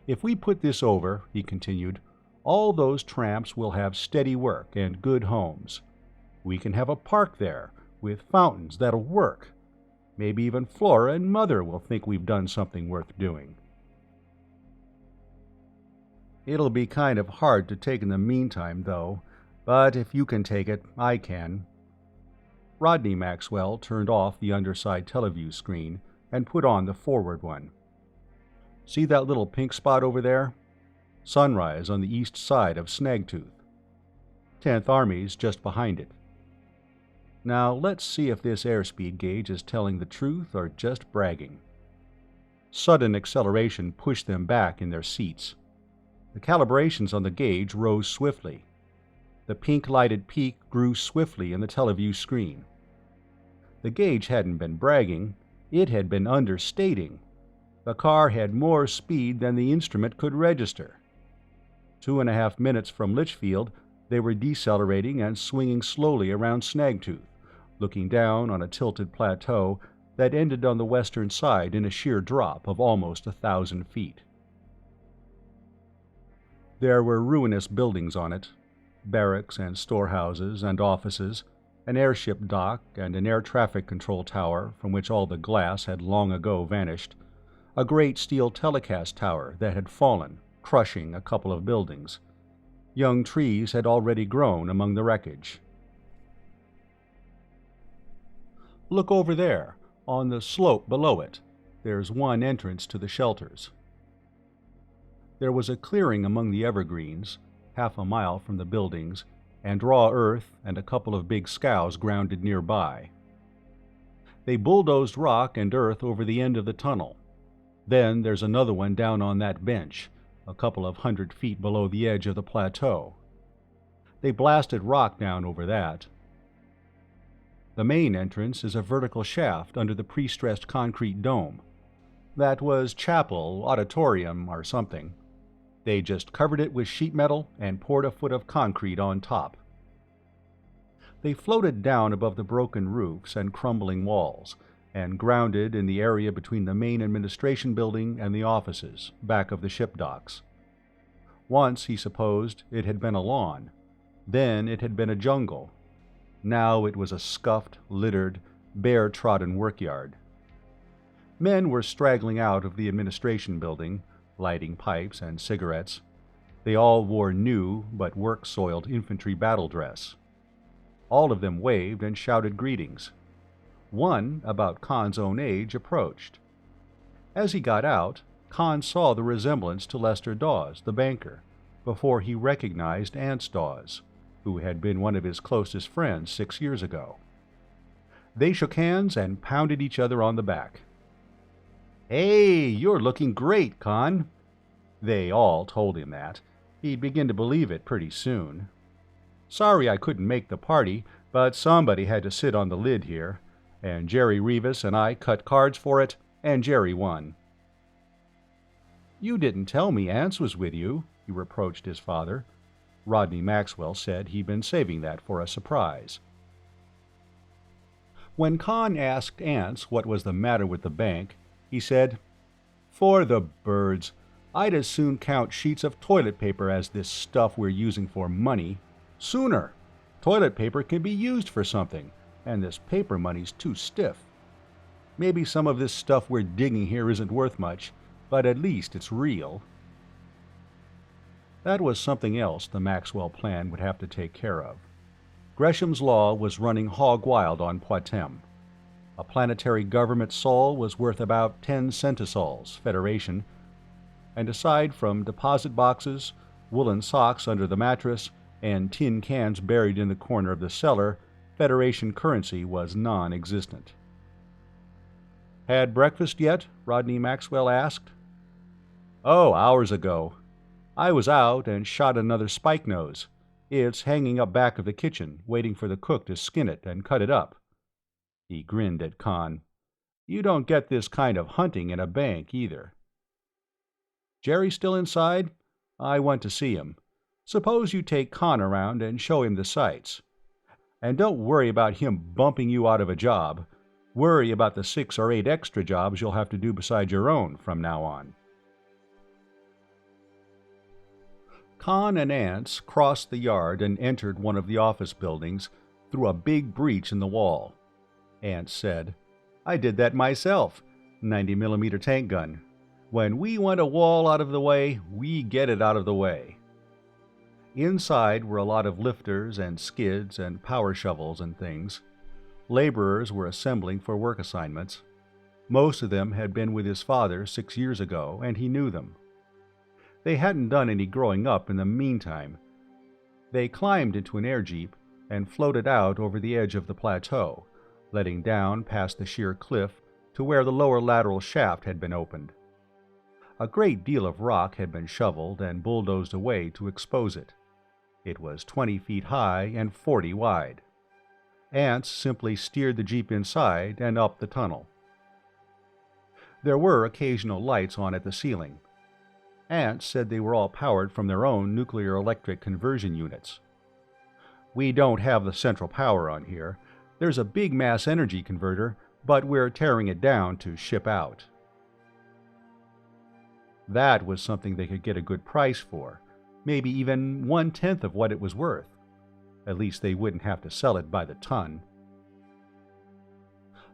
"If we put this over," he continued, "all those tramps will have steady work and good homes. We can have a park there, with fountains that'll work. Maybe even Flora and Mother will think we've done something worth doing." "It'll be kind of hard to take in the meantime, though, but if you can take it, I can." Rodney Maxwell turned off the underside teleview screen and put on the forward one. "See that little pink spot over there? Sunrise on the east side of Snagtooth. 10th Army's just behind it. Now let's see if this airspeed gauge is telling the truth or just bragging." Sudden acceleration pushed them back in their seats. The calibrations on the gauge rose swiftly. The pink-lighted peak grew swiftly in the teleview screen. The gauge hadn't been bragging, it had been understating. The car had more speed than the instrument could register. 2.5 minutes from Litchfield, they were decelerating and swinging slowly around Snagtooth, looking down on a tilted plateau that ended on the western side in a sheer drop of almost 1,000 feet. There were ruinous buildings on it, barracks and storehouses and offices, an airship dock and an air traffic control tower from which all the glass had long ago vanished, a great steel telecast tower that had fallen, crushing a couple of buildings. Young trees had already grown among the wreckage. "Look over there, on the slope below it. There's one entrance to the shelters." There was a clearing among the evergreens, half a mile from the buildings, and raw earth and a couple of big scows grounded nearby. They bulldozed rock and earth over the end of the tunnel. Then there's another one down on that bench, a couple of 100 feet below the edge of the plateau. They blasted rock down over that. The main entrance is a vertical shaft under the pre-stressed concrete dome. That was chapel, auditorium, or something. They just covered it with sheet metal and poured a foot of concrete on top. They floated down above the broken roofs and crumbling walls, and grounded in the area between the main administration building and the offices, back of the ship docks. Once, he supposed, it had been a lawn. Then it had been a jungle. Now it was a scuffed, littered, bare-trodden workyard. Men were straggling out of the administration building, lighting pipes and cigarettes. They all wore new but work-soiled infantry battle dress. All of them waved and shouted greetings. One, about Conn's own age, approached. As he got out, Conn saw the resemblance to Lester Dawes, the banker, before he recognized Ance Dawes, who had been one of his closest friends 6 years ago. They shook hands and pounded each other on the back. "Hey, you're looking great, Conn." They all told him that. He'd begin to believe it pretty soon. "Sorry I couldn't make the party, but somebody had to sit on the lid here, and Jerry Rivas and I cut cards for it, and Jerry won." "You didn't tell me Ance was with you," he reproached his father. Rodney Maxwell said he'd been saving that for a surprise. When Conn asked Ance what was the matter with the bank, he said, "For the birds, I'd as soon count sheets of toilet paper as this stuff we're using for money. Sooner. Toilet paper can be used for something, and this paper money's too stiff. Maybe some of this stuff we're digging here isn't worth much, but at least it's real." That was something else the Maxwell plan would have to take care of. Gresham's law was running hog wild on Patm. A planetary government sol was worth about 10 centisols, Federation, and aside from deposit boxes, woolen socks under the mattress, and tin cans buried in the corner of the cellar, Federation currency was non-existent. "Had breakfast yet?" Rodney Maxwell asked. "Oh, hours ago. I was out and shot another spikenose. It's hanging up back of the kitchen, waiting for the cook to skin it and cut it up." He grinned at Conn. "You don't get this kind of hunting in a bank, either." "Jerry still inside? I want to see him. Suppose you take Conn around and show him the sights. And don't worry about him bumping you out of a job. Worry about the 6 or 8 extra jobs you'll have to do beside your own from now on." Conn and Ance crossed the yard and entered one of the office buildings through a big breach in the wall. Ance said, "I did that myself. 90mm tank gun. When we want a wall out of the way, we get it out of the way." Inside were a lot of lifters and skids and power shovels and things. Laborers were assembling for work assignments. Most of them had been with his father 6 years ago, and he knew them. They hadn't done any growing up in the meantime. They climbed into an air jeep and floated out over the edge of the plateau, letting down past the sheer cliff to where the lower lateral shaft had been opened. A great deal of rock had been shoveled and bulldozed away to expose it. It was 20 feet high and 40 wide. Ance simply steered the jeep inside and up the tunnel. There were occasional lights on at the ceiling. Ance said they were all powered from their own nuclear electric conversion units. "We don't have the central power on here. There's a big mass energy converter, but we're tearing it down to ship out." That was something they could get a good price for, maybe even 1/10 of what it was worth. At least they wouldn't have to sell it by the ton.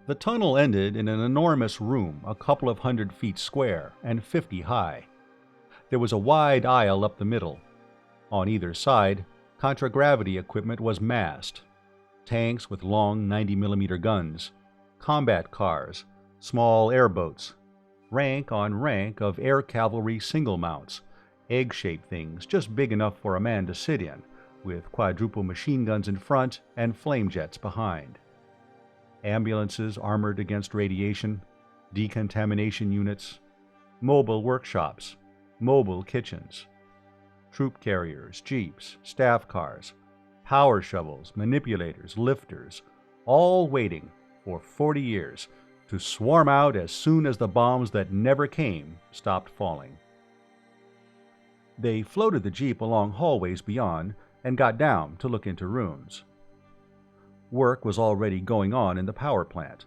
The tunnel ended in an enormous room a couple of 100 feet square and 50 high. There was a wide aisle up the middle. On either side, contragravity equipment was massed. Tanks with long 90mm guns, combat cars, small airboats, rank on rank of air cavalry single mounts, egg-shaped things just big enough for a man to sit in, with quadruple machine guns in front and flame jets behind. Ambulances armored against radiation, decontamination units, mobile workshops, mobile kitchens, troop carriers, jeeps, staff cars, power shovels, manipulators, lifters, all waiting for 40 years to swarm out as soon as the bombs that never came stopped falling. They floated the jeep along hallways beyond and got down to look into rooms. Work was already going on in the power plant.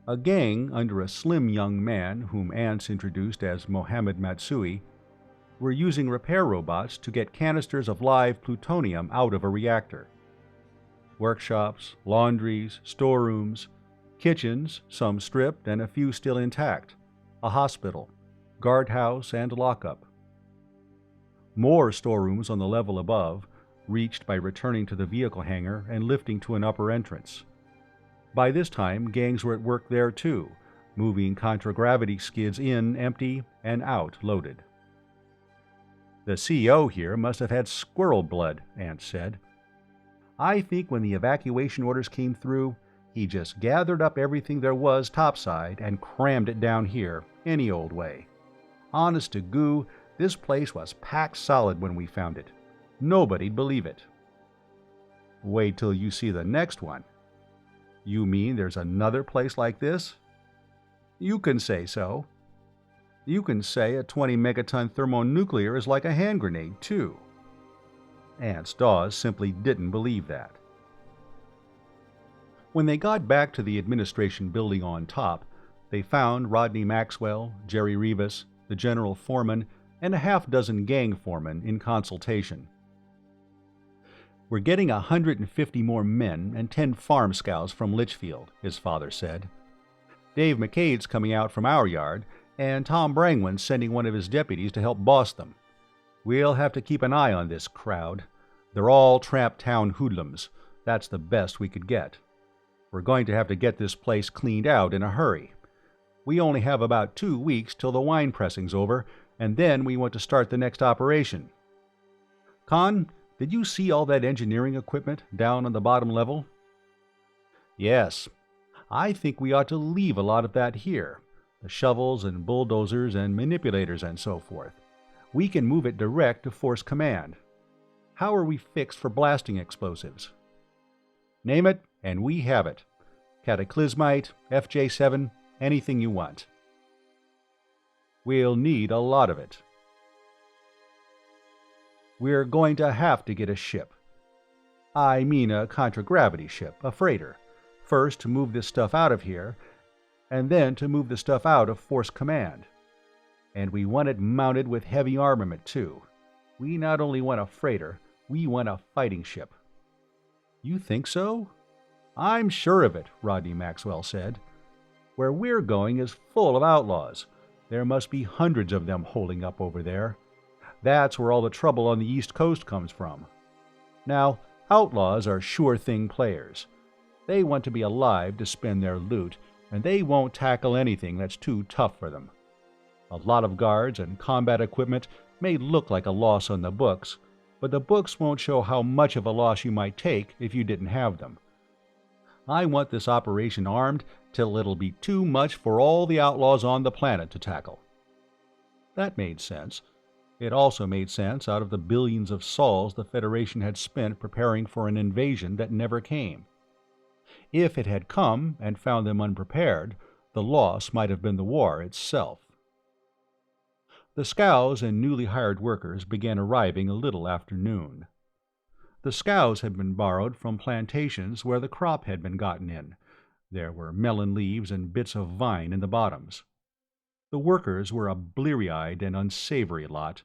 A gang under a slim young man whom ants introduced as Mohammed Matsui were using repair robots to get canisters of live plutonium out of a reactor. Workshops, laundries, storerooms, kitchens, some stripped and a few still intact, a hospital, guardhouse, and lockup. More storerooms on the level above, reached by returning to the vehicle hangar and lifting to an upper entrance. By this time, gangs were at work there too, moving contragravity skids in empty and out loaded. The CEO here must have had squirrel blood, Ant said. I think when the evacuation orders came through, he just gathered up everything there was topside and crammed it down here, any old way. Honest to goo, this place was packed solid when we found it. Nobody'd believe it. Wait till you see the next one. You mean there's another place like this? You can say so. You can say a 20-megaton thermonuclear is like a hand grenade, too. Ant's Dawes simply didn't believe that. When they got back to the administration building on top, they found Rodney Maxwell, Jerry Rivas, the general foreman, and a half-dozen gang foremen in consultation. We're getting 150 more men and 10 farm scouts from Litchfield, his father said. Dave McCade's coming out from our yard, and Tom Brangwen's sending one of his deputies to help boss them. We'll have to keep an eye on this crowd. They're all tramp town hoodlums. That's the best we could get. We're going to have to get this place cleaned out in a hurry. We only have about 2 weeks till the wine pressing's over, and then we want to start the next operation. Conn, did you see all that engineering equipment down on the bottom level? Yes. I think we ought to leave a lot of that here. The shovels and bulldozers and manipulators and so forth. We can move it direct to Force Command. How are we fixed for blasting explosives? Name it, and we have it. Cataclysmite, FJ7, anything you want. We'll need a lot of it. We're going to have to get a ship. I mean a contragravity ship, a freighter. First to move this stuff out of here, and then to move the stuff out of Force Command. And we want it mounted with heavy armament, too. We not only want a freighter, we want a fighting ship. You think so? I'm sure of it, Rodney Maxwell said. Where we're going is full of outlaws. There must be hundreds of them holding up over there. That's where all the trouble on the East Coast comes from. Now, outlaws are sure-thing players. They want to be alive to spend their loot, and they won't tackle anything that's too tough for them. A lot of guards and combat equipment may look like a loss on the books, but the books won't show how much of a loss you might take if you didn't have them. I want this operation armed till it'll be too much for all the outlaws on the planet to tackle. That made sense. It also made sense out of the billions of sols the Federation had spent preparing for an invasion that never came. If it had come and found them unprepared, the loss might have been the war itself. The scows and newly hired workers began arriving a little after noon. The scows had been borrowed from plantations where the crop had been gotten in. There were melon leaves and bits of vine in the bottoms. The workers were a bleary-eyed and unsavory lot.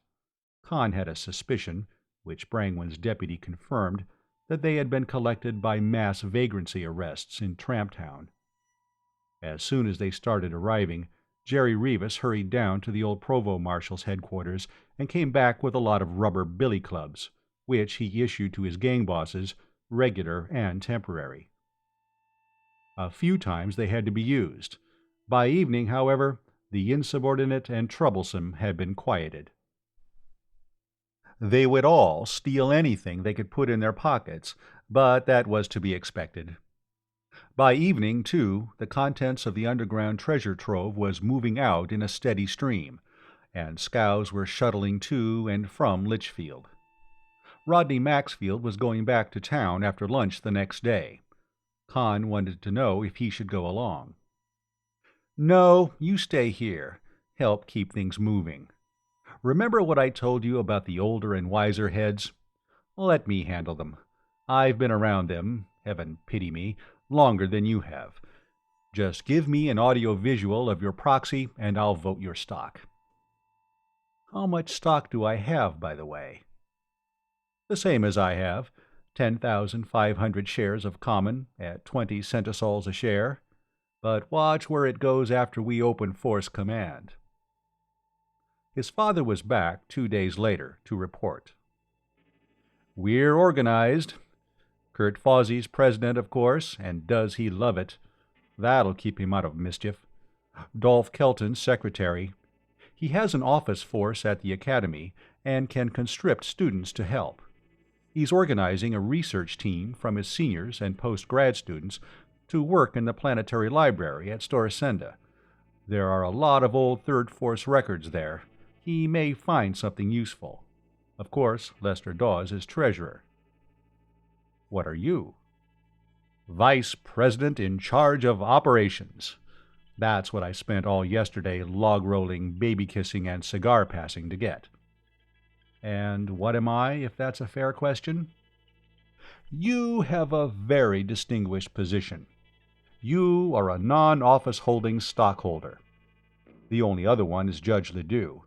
Conn had a suspicion, which Brangwen's deputy confirmed, that they had been collected by mass vagrancy arrests in Tramptown. As soon as they started arriving, Jerry Rivas hurried down to the old provost marshal's headquarters and came back with a lot of rubber billy clubs, which he issued to his gang bosses, regular and temporary. A few times they had to be used. By evening, however, the insubordinate and troublesome had been quieted. They would all steal anything they could put in their pockets, but that was to be expected. By evening, too, the contents of the underground treasure trove was moving out in a steady stream, and scows were shuttling to and from Litchfield. Rodney Maxfield was going back to town after lunch the next day. Conn wanted to know if he should go along. "No, you stay here. Help keep things moving. Remember what I told you about the older and wiser heads? Let me handle them. I've been around them, heaven pity me, longer than you have. Just give me an audio-visual of your proxy and I'll vote your stock. How much stock do I have, by the way? The same as I have, 10,500 shares of common at 20 centisols a share. But watch where it goes after we open Force Command. His father was back 2 days later to report. We're organized. Kurt Fozzie's president, of course, and does he love it. That'll keep him out of mischief. Dolph Kelton's secretary. He has an office force at the academy and can conscript students to help. He's organizing a research team from his seniors and post-grad students to work in the planetary library at Storsenda. There are a lot of old Third Force records there. He may find something useful. Of course, Lester Dawes is treasurer. What are you? Vice President in charge of operations. That's what I spent all yesterday log-rolling, baby-kissing, and cigar-passing to get. And what am I, if that's a fair question? You have a very distinguished position. You are a non-office-holding stockholder. The only other one is Judge Ledoux.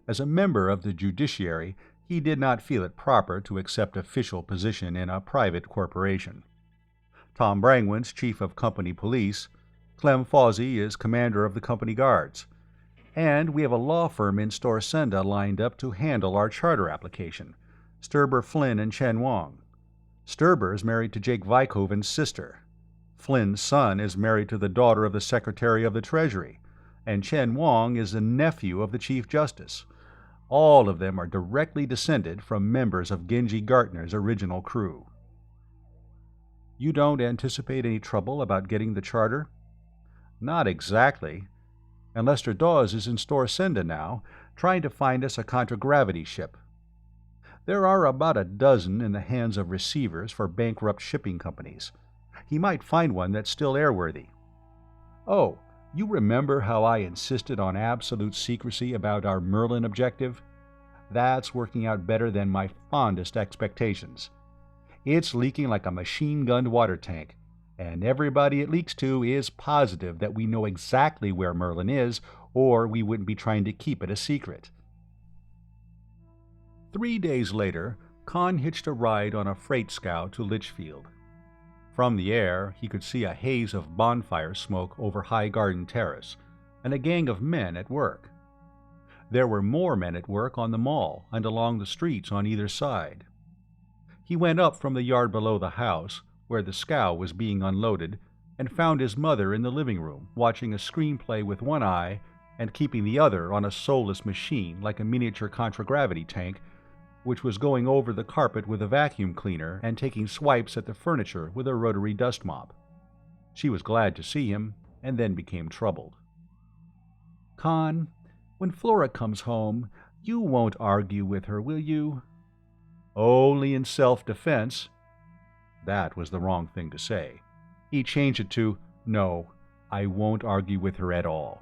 As a member of the judiciary, he did not feel it proper to accept official position in a private corporation. Tom Brangwen's chief of company police. Clem Fawsey is commander of the company guards. And we have a law firm in Storsenda lined up to handle our charter application, Sturber Flynn and Chen Wong. Sturber is married to Jake Vykoven's sister. Flynn's son is married to the daughter of the Secretary of the Treasury, and Chen Wong is the nephew of the Chief Justice. All of them are directly descended from members of Genji Gartner's original crew. You don't anticipate any trouble about getting the charter? Not exactly. And Lester Dawes is in Storsenda now, trying to find us a contragravity ship. There are about a dozen in the hands of receivers for bankrupt shipping companies. He might find one that's still airworthy. Oh, you remember how I insisted on absolute secrecy about our Merlin objective? That's working out better than my fondest expectations. It's leaking like a machine-gunned water tank, and everybody it leaks to is positive that we know exactly where Merlin is, or we wouldn't be trying to keep it a secret. 3 days later, Conn hitched a ride on a freight scow to Litchfield. From the air, he could see a haze of bonfire smoke over High Garden Terrace, and a gang of men at work. There were more men at work on the mall and along the streets on either side. He went up from the yard below the house, where the scow was being unloaded, and found his mother in the living room, watching a screenplay with one eye and keeping the other on a soulless machine like a miniature contragravity tank, which was going over the carpet with a vacuum cleaner and taking swipes at the furniture with a rotary dust mop. She was glad to see him, and then became troubled. "Conn, when Flora comes home, you won't argue with her, will you?" "Only in self-defense." That was the wrong thing to say. He changed it to, "No, I won't argue with her at all."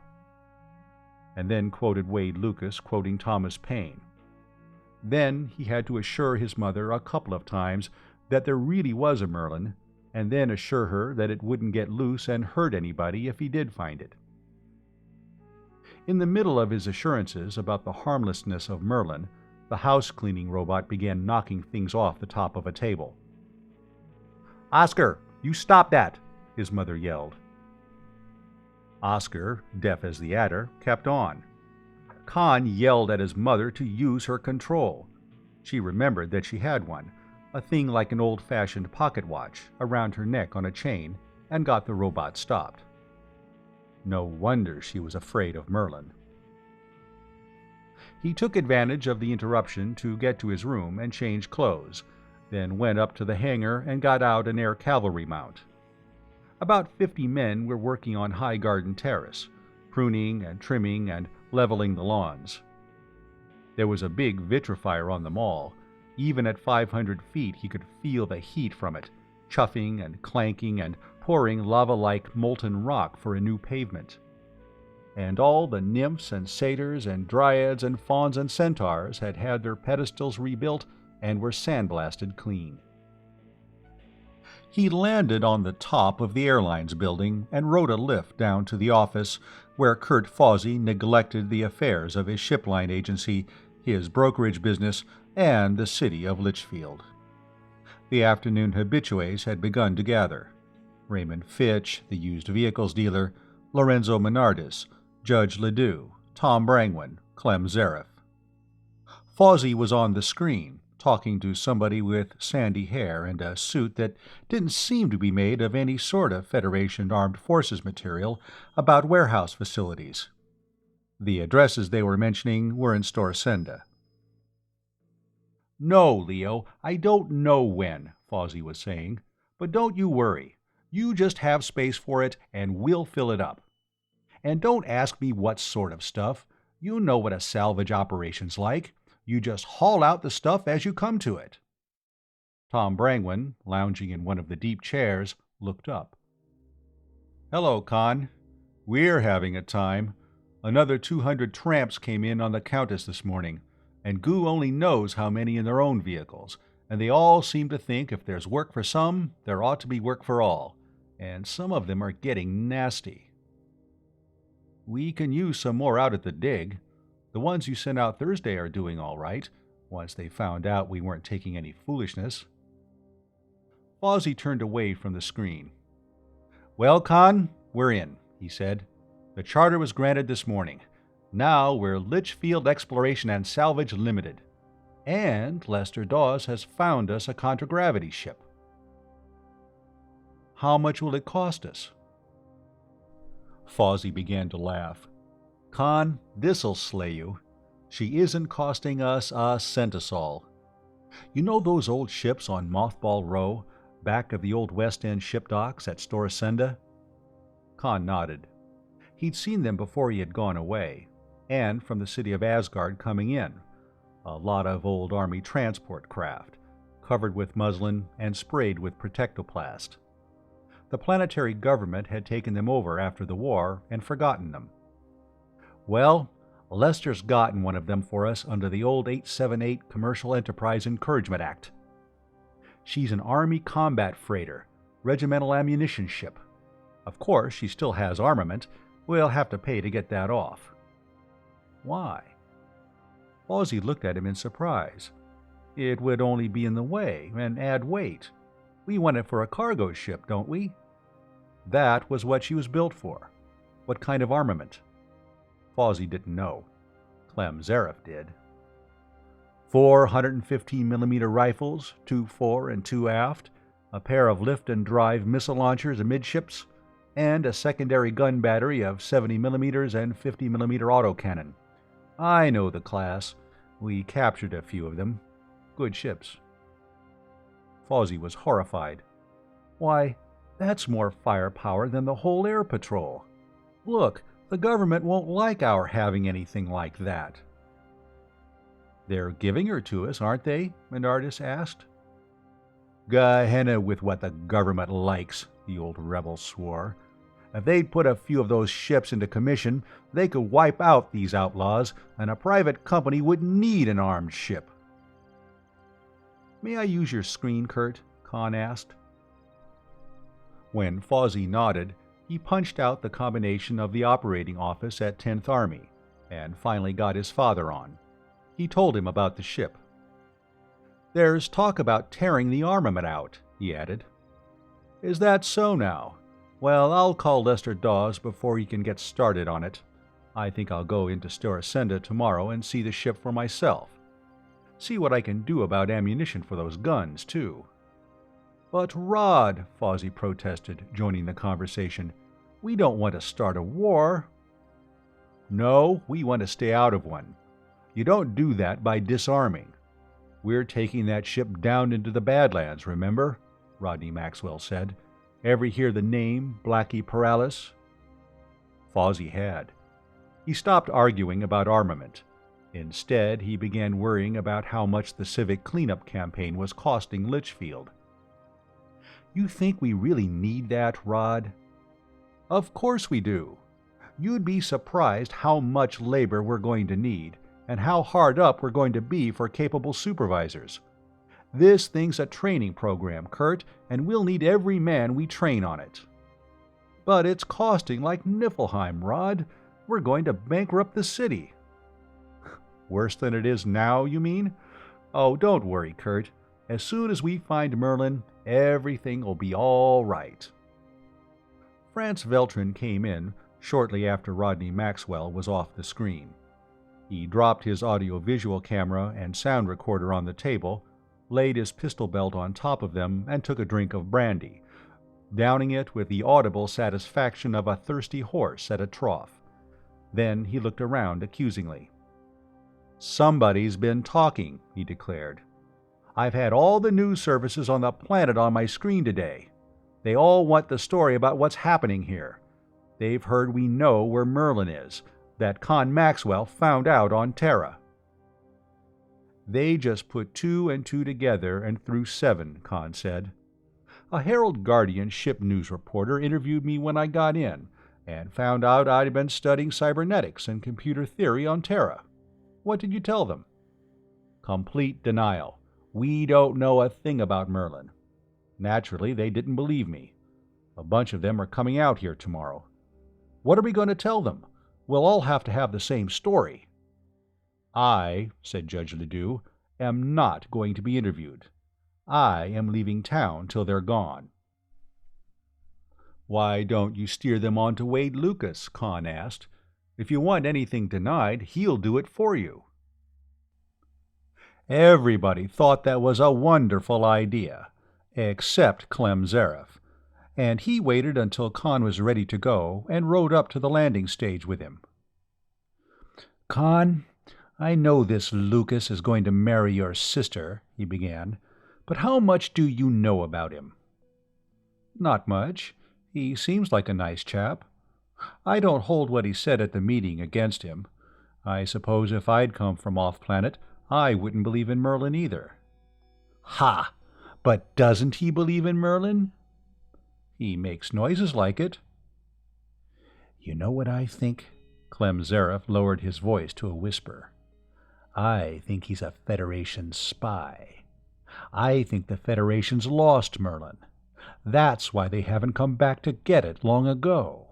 And then quoted Wade Lucas quoting Thomas Paine. Then he had to assure his mother a couple of times that there really was a Merlin, and then assure her that it wouldn't get loose and hurt anybody if he did find it. In the middle of his assurances about the harmlessness of Merlin, the house-cleaning robot began knocking things off the top of a table. "Oscar, you stop that!" his mother yelled. Oscar, deaf as the adder, kept on. Conn yelled at his mother to use her control. She remembered that she had one, a thing like an old-fashioned pocket watch, around her neck on a chain, and got the robot stopped. No wonder she was afraid of Merlin. He took advantage of the interruption to get to his room and change clothes, then went up to the hangar and got out an air cavalry mount. About 50 men were working on High Garden Terrace, pruning and trimming and leveling the lawns. There was a big vitrifier on the mall. Even at 500 feet he could feel the heat from it, chuffing and clanking and pouring lava-like molten rock for a new pavement. And all the nymphs and satyrs and dryads and fauns and centaurs had had their pedestals rebuilt and were sandblasted clean. He landed on the top of the airlines building and rode a lift down to the office where Kurt Fawsey neglected the affairs of his shipline agency, his brokerage business, and the city of Litchfield. The afternoon habitués had begun to gather. Raymond Fitch, the used vehicles dealer, Lorenzo Menardis, Judge Ledoux, Tom Brangwyn, Clem Zareth. Fawsey was on the screen, talking to somebody with sandy hair and a suit that didn't seem to be made of any sort of Federation Armed Forces material, about warehouse facilities. The addresses they were mentioning were in Storsenda. "No, Leo, I don't know when," Fawsey was saying, "but don't you worry. You just have space for it, and we'll fill it up. And don't ask me what sort of stuff. You know what a salvage operation's like. You just haul out the stuff as you come to it." Tom Brangwyn, lounging in one of the deep chairs, looked up. "Hello, Conn. We're having a time. Another 200 tramps came in on the Countess this morning, and Goo only knows how many in their own vehicles, and they all seem to think if there's work for some, there ought to be work for all, and some of them are getting nasty. We can use some more out at the dig. The ones you sent out Thursday are doing all right, once they found out we weren't taking any foolishness." Fawsey turned away from the screen. "Well, Conn, we're in," he said. "The charter was granted this morning. Now we're Litchfield Exploration and Salvage Limited. And Lester Dawes has found us a contragravity ship." "How much will it cost us?" Fawsey began to laugh. "Conn, this'll slay you. She isn't costing us a centisol. You know those old ships on Mothball Row, back of the old West End ship docks at Storsenda?" Conn nodded. He'd seen them before he had gone away, and from the city of Asgard coming in. A lot of old Army transport craft, covered with muslin and sprayed with protectoplast. The planetary government had taken them over after the war and forgotten them. "Well, Lester's gotten one of them for us under the old 878 Commercial Enterprise Encouragement Act. She's an Army combat freighter, regimental ammunition ship. Of course, she still has armament. We'll have to pay to get that off." "Why?" Fawsey looked at him in surprise. "It would only be in the way and add weight. We want it for a cargo ship, don't we?" That was what she was built for. What kind of armament? Fawsey didn't know. Clem Zareth did. 4 115mm rifles, 2 fore and 2 aft, a pair of lift and drive missile launchers amidships, and a secondary gun battery of 70mm and 50mm autocannon. I know the class. We captured a few of them. Good ships. Fawsey was horrified. "Why, that's more firepower than the whole air patrol. Look, the government won't like our having anything like that." "They're giving her to us, aren't they?" Ardis asked. "Gehenna with what the government likes," the old rebel swore. "If they'd put a few of those ships into commission, they could wipe out these outlaws, and a private company wouldn't need an armed ship." "May I use your screen, Kurt?" Conn asked. When Fawsey nodded, he punched out the combination of the operating office at 10th Army, and finally got his father on. He told him about the ship. "There's talk about tearing the armament out," he added. "Is that so now? Well, I'll call Lester Dawes before he can get started on it. I think I'll go into Storsenda tomorrow and see the ship for myself. See what I can do about ammunition for those guns, too." "But Rod," Fawsey protested, joining the conversation, "we don't want to start a war." "No, we want to stay out of one. You don't do that by disarming. We're taking that ship down into the Badlands, remember?" Rodney Maxwell said. "Ever hear the name Blackie Paralis?" Fawsey had. He stopped arguing about armament. Instead, he began worrying about how much the civic cleanup campaign was costing Litchfield. "You think we really need that, Rod?" "Of course we do. You'd be surprised how much labor we're going to need, and how hard up we're going to be for capable supervisors. This thing's a training program, Kurt, and we'll need every man we train on it." "But it's costing like Niflheim, Rod. We're going to bankrupt the city." "Worse than it is now, you mean? Oh, don't worry, Kurt. As soon as we find Merlin, everything will be all right." Franz Veltrin came in shortly after Rodney Maxwell was off the screen. He dropped his audiovisual camera and sound recorder on the table, laid his pistol belt on top of them, and took a drink of brandy, downing it with the audible satisfaction of a thirsty horse at a trough. Then he looked around accusingly. "Somebody's been talking," he declared. "I've had all the news services on the planet on my screen today. They all want the story about what's happening here. They've heard we know where Merlin is, that Conn Maxwell found out on Terra." "They just put 2 and 2 together and threw 7, Conn said. "A Herald Guardian ship news reporter interviewed me when I got in, and found out I'd been studying cybernetics and computer theory on Terra. What did you tell them?" "Complete denial. We don't know a thing about Merlin." Naturally, they didn't believe me. A bunch of them are coming out here tomorrow. "What are we going to tell them? We'll all have to have the same story." "I," said Judge Ledoux, "am not going to be interviewed. I am leaving town till they're gone." "Why don't you steer them on to Wade Lucas?" Conn asked. "If you want anything denied, he'll do it for you." Everybody thought that was a wonderful idea, except Clem Zareth, and he waited until Conn was ready to go and rode up to the landing stage with him. "Conn, I know this Lucas is going to marry your sister," he began, "but how much do you know about him?" "Not much. He seems like a nice chap. I don't hold what he said at the meeting against him. I suppose if I'd come from off-planet, I wouldn't believe in Merlin either." "Ha! But doesn't he believe in Merlin?" "He makes noises like it." "You know what I think?" Clem Zareth lowered his voice to a whisper. "I think he's a Federation spy. I think the Federation's lost Merlin. That's why they haven't come back to get it long ago."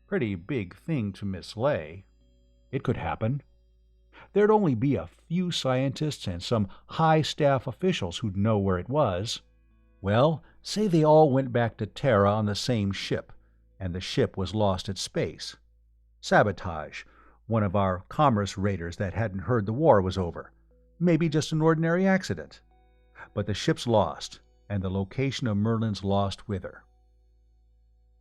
Pretty big thing to mislay. It could happen. There'd only be a few scientists and some high staff officials who'd know where it was. Well, say they all went back to Terra on the same ship, and the ship was lost at space. Sabotage, one of our commerce raiders that hadn't heard the war was over. Maybe just an ordinary accident. But the ship's lost, and the location of Merlin's lost with her.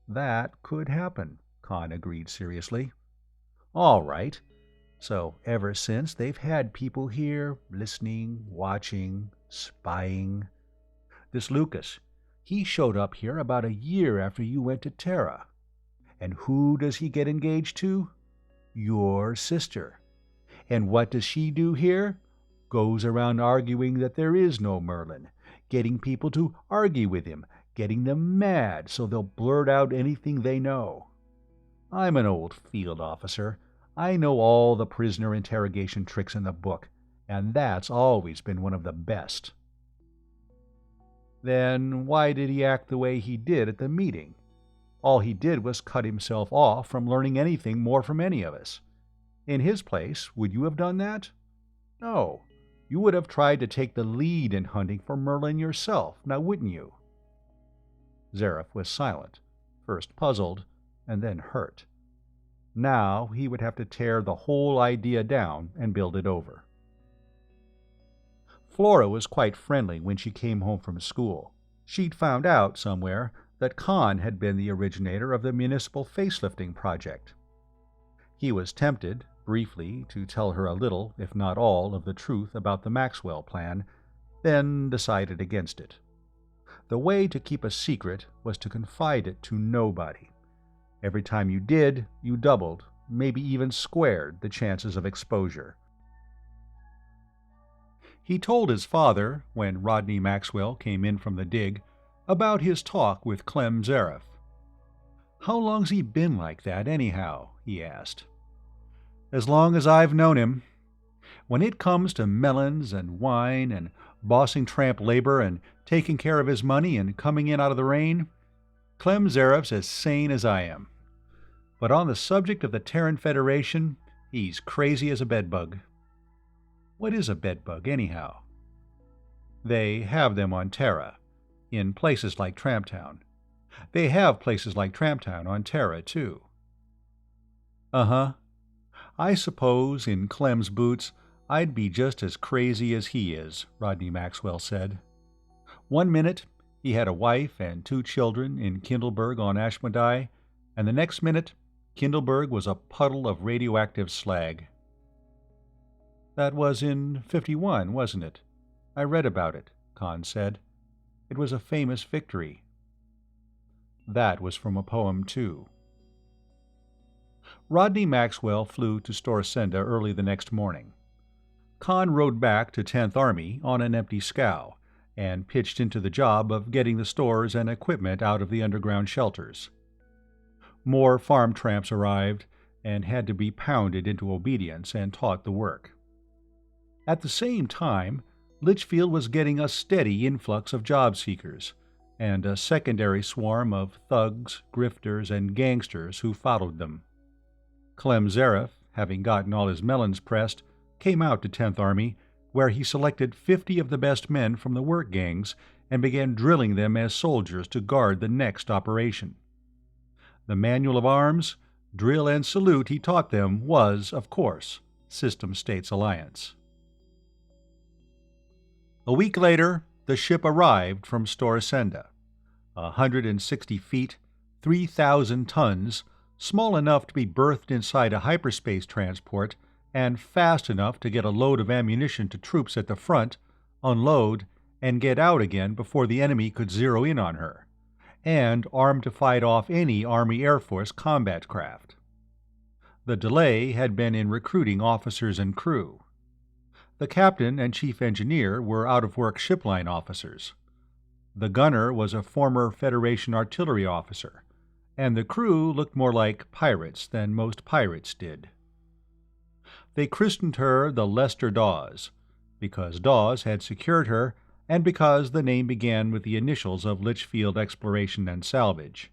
"That could happen," Conn agreed seriously. "All right. So ever since, they've had people here, listening, watching, spying. This Lucas, he showed up here about a year after you went to Terra. And who does he get engaged to? Your sister. And what does she do here? Goes around arguing that there is no Merlin, getting people to argue with him, getting them mad so they'll blurt out anything they know. I'm an old field officer. I know all the prisoner interrogation tricks in the book, and that's always been one of the best." "Then why did he act the way he did at the meeting? All he did was cut himself off from learning anything more from any of us. In his place, would you have done that? No. You would have tried to take the lead in hunting for Merlin yourself, now wouldn't you?" Zareth was silent, first puzzled, and then hurt. Now he would have to tear the whole idea down and build it over. Flora was quite friendly when she came home from school. She'd found out somewhere that Conn had been the originator of the municipal facelifting project. He was tempted, briefly, to tell her a little, if not all, of the truth about the Maxwell plan, then decided against it. The way to keep a secret was to confide it to nobody. Every time you did, you doubled, maybe even squared, the chances of exposure. He told his father, when Rodney Maxwell came in from the dig, about his talk with Clem Zareth. "How long's he been like that, anyhow?" he asked. "As long as I've known him. when it comes to melons and wine and bossing tramp labor and taking care of his money and coming in out of the rain, Clem Zareff's as sane as I am. But on the subject of the Terran Federation, he's crazy as a bedbug. What is a bedbug, anyhow? They have them on Terra, in places like Tramptown. They have places like Tramptown on Terra, too. Uh-huh. I suppose, in Clem's boots, I'd be just as crazy as he is, Rodney Maxwell said. One minute, he had a wife and 2 children in Kindleberg on Ashmodai, and the next minute, Kindleberg was a puddle of radioactive slag. That was in 51, wasn't it? I read about it, Conn said. It was a famous victory. That was from a poem, too. Rodney Maxwell flew to Storsenda early the next morning. Conn rode back to 10th Army on an empty scow, and pitched into the job of getting the stores and equipment out of the underground shelters. More farm tramps arrived, and had to be pounded into obedience and taught the work. At the same time, Litchfield was getting a steady influx of job seekers, and a secondary swarm of thugs, grifters, and gangsters who followed them. Clem Zareff, having gotten all his melons pressed, came out to 10th Army, where he selected 50 of the best men from the work gangs and began drilling them as soldiers to guard the next operation. The manual of arms, drill, and salute he taught them was, of course, System States Alliance. A week later, the ship arrived from Storsenda. 160 feet, 3,000 tons, small enough to be berthed inside a hyperspace transport, and fast enough to get a load of ammunition to troops at the front, unload, and get out again before the enemy could zero in on her, and armed to fight off any Army Air Force combat craft. The delay had been in recruiting officers and crew. The captain and chief engineer were out-of-work shipline officers. The gunner was a former Federation artillery officer, and the crew looked more like pirates than most pirates did. They christened her the Lester Dawes, because Dawes had secured her and because the name began with the initials of Litchfield Exploration and Salvage.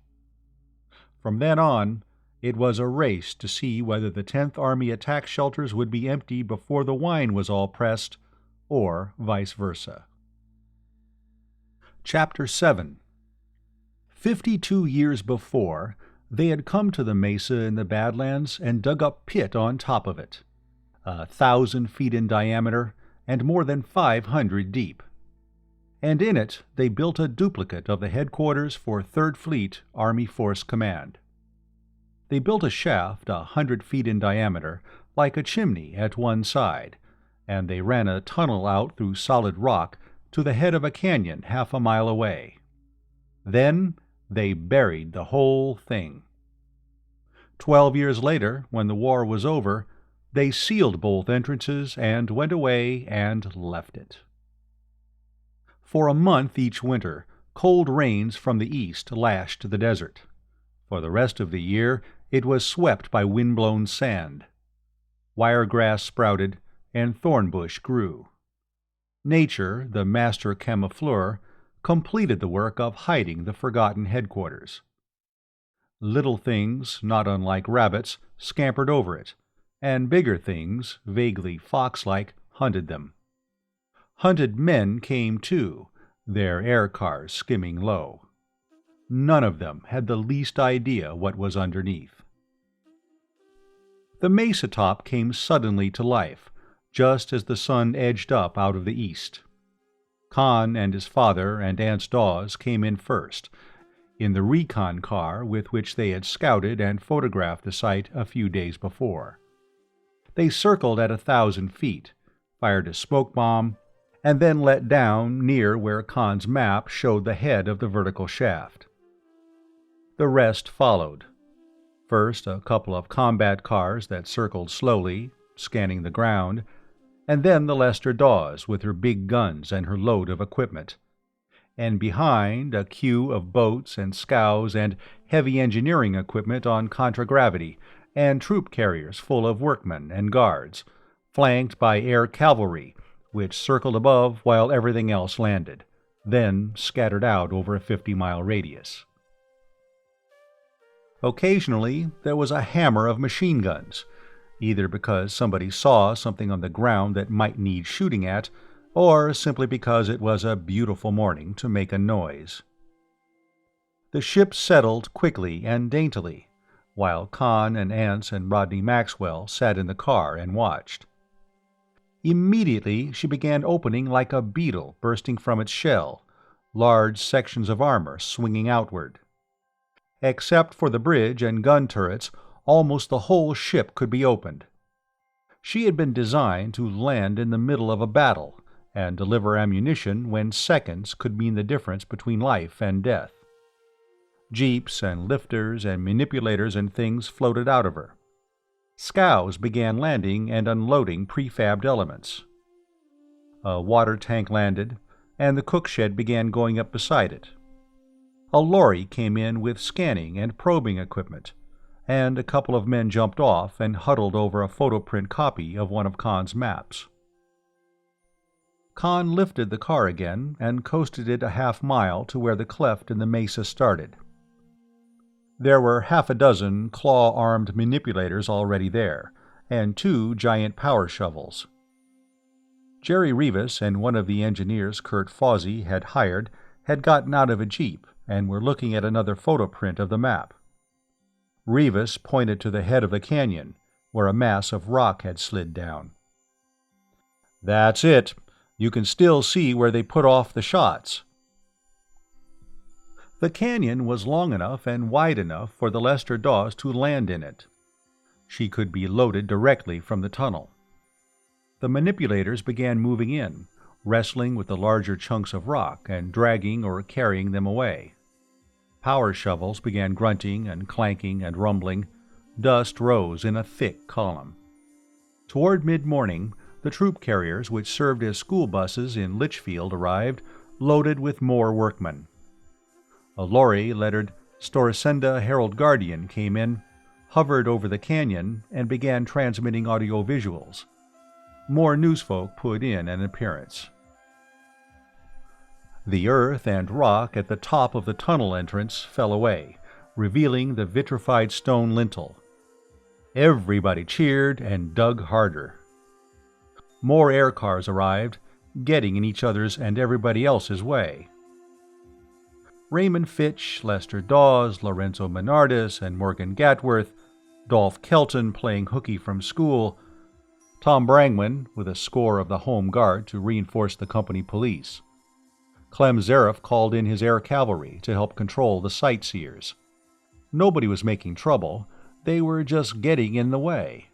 From then on, it was a race to see whether the 10th Army attack shelters would be empty before the wine was all pressed, or vice versa. Chapter 7. 52 years before, they had come to the mesa in the Badlands and dug a pit on top of it, 1,000 feet in diameter and more than 500 deep. And in it they built a duplicate of the headquarters for 3rd Fleet Army Force Command. They built a shaft 100 feet in diameter, like a chimney at one side, and they ran a tunnel out through solid rock to the head of a canyon half a mile away. Then they buried the whole thing. 12 years later, when the war was over, they sealed both entrances and went away and left it. For a month each winter, cold rains from the east lashed the desert. For the rest of the year, it was swept by wind-blown sand. Wiregrass sprouted, and thornbush grew. Nature, the master camoufleur, completed the work of hiding the forgotten headquarters. Little things, not unlike rabbits, scampered over it, and bigger things, vaguely fox-like, hunted them. Hunted men came too, their air cars skimming low. None of them had the least idea what was underneath. The mesa top came suddenly to life, just as the sun edged up out of the east. Conn and his father and Aunt Dawes came in first, in the recon car with which they had scouted and photographed the site a few days before. They circled at 1,000 feet, fired a smoke bomb, and then let down near where Conn's map showed the head of the vertical shaft. The rest followed. First, a couple of combat cars that circled slowly, scanning the ground, and then the Lester Dawes with her big guns and her load of equipment, and behind a queue of boats and scows and heavy engineering equipment on contragravity, and troop carriers full of workmen and guards, flanked by air cavalry, which circled above while everything else landed, then scattered out over a 50-mile radius. Occasionally, there was a hammer of machine guns, either because somebody saw something on the ground that might need shooting at, or simply because it was a beautiful morning to make a noise. The ship settled quickly and daintily, while Conn and Ance and Rodney Maxwell sat in the car and watched. Immediately she began opening like a beetle bursting from its shell, large sections of armor swinging outward. Except for the bridge and gun turrets, almost the whole ship could be opened. She had been designed to land in the middle of a battle and deliver ammunition when seconds could mean the difference between life and death. Jeeps and lifters and manipulators and things floated out of her. Scows began landing and unloading prefabbed elements. A water tank landed, and the cook shed began going up beside it. A lorry came in with scanning and probing equipment, and a couple of men jumped off and huddled over a photoprint copy of one of Conn's maps. Conn lifted the car again and coasted it a half-mile to where the cleft in the mesa started. There were half a dozen claw-armed manipulators already there, and 2 giant power shovels. Jerry Rivas and one of the engineers Kurt Fawsey had hired had gotten out of a jeep and were looking at another photoprint of the map. Rivas pointed to the head of the canyon, where a mass of rock had slid down. "That's it. You can still see where they put off the shots." The canyon was long enough and wide enough for the Lester Dawes to land in it. She could be loaded directly from the tunnel. The manipulators began moving in, wrestling with the larger chunks of rock and dragging or carrying them away. Power shovels began grunting and clanking and rumbling. Dust rose in a thick column. Toward mid-morning, the troop carriers which served as school buses in Litchfield arrived, loaded with more workmen. A lorry lettered Storsenda Herald Guardian came in, hovered over the canyon, and began transmitting audio-visuals. More newsfolk put in an appearance. The earth and rock at the top of the tunnel entrance fell away, revealing the vitrified stone lintel. Everybody cheered and dug harder. More air cars arrived, getting in each other's and everybody else's way. Raymond Fitch, Lester Dawes, Lorenzo Menardis, and Morgan Gatworth, Dolph Kelton playing hooky from school, Tom Brangman with a score of the Home Guard to reinforce the company police. Clem Zareff called in his air cavalry to help control the sightseers. Nobody was making trouble, they were just getting in the way.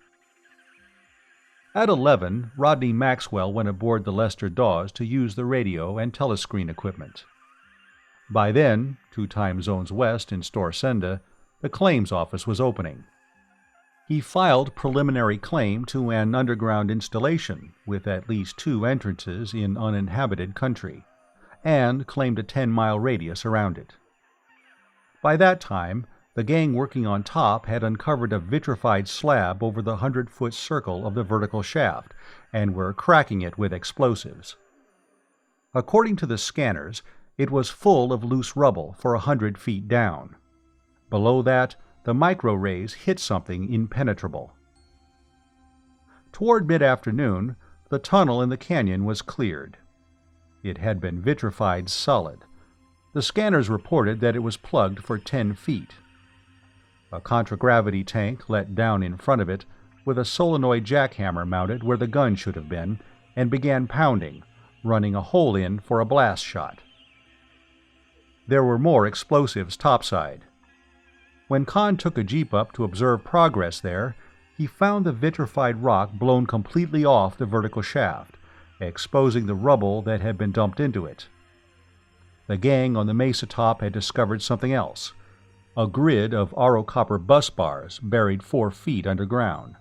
At 11, Rodney Maxwell went aboard the Lester Dawes to use the radio and telescreen equipment. By then, 2 time zones west in Storsenda, the claims office was opening. He filed preliminary claim to an underground installation with at least 2 entrances in uninhabited country, and claimed a 10-mile radius around it. By that time, the gang working on top had uncovered a vitrified slab over the 100-foot circle of the vertical shaft, and were cracking it with explosives. According to the scanners, it was full of loose rubble for 100 feet down. Below that, the micro-rays hit something impenetrable. Toward mid-afternoon, the tunnel in the canyon was cleared. It had been vitrified solid. The scanners reported that it was plugged for 10 feet. A contragravity tank let down in front of it, with a solenoid jackhammer mounted where the gun should have been, and began pounding, running a hole in for a blast shot. There were more explosives topside. When Conn took a jeep up to observe progress there, he found the vitrified rock blown completely off the vertical shaft, exposing the rubble that had been dumped into it. The gang on the mesa top had discovered something else, a grid of Aro copper bus bars buried 4 feet underground.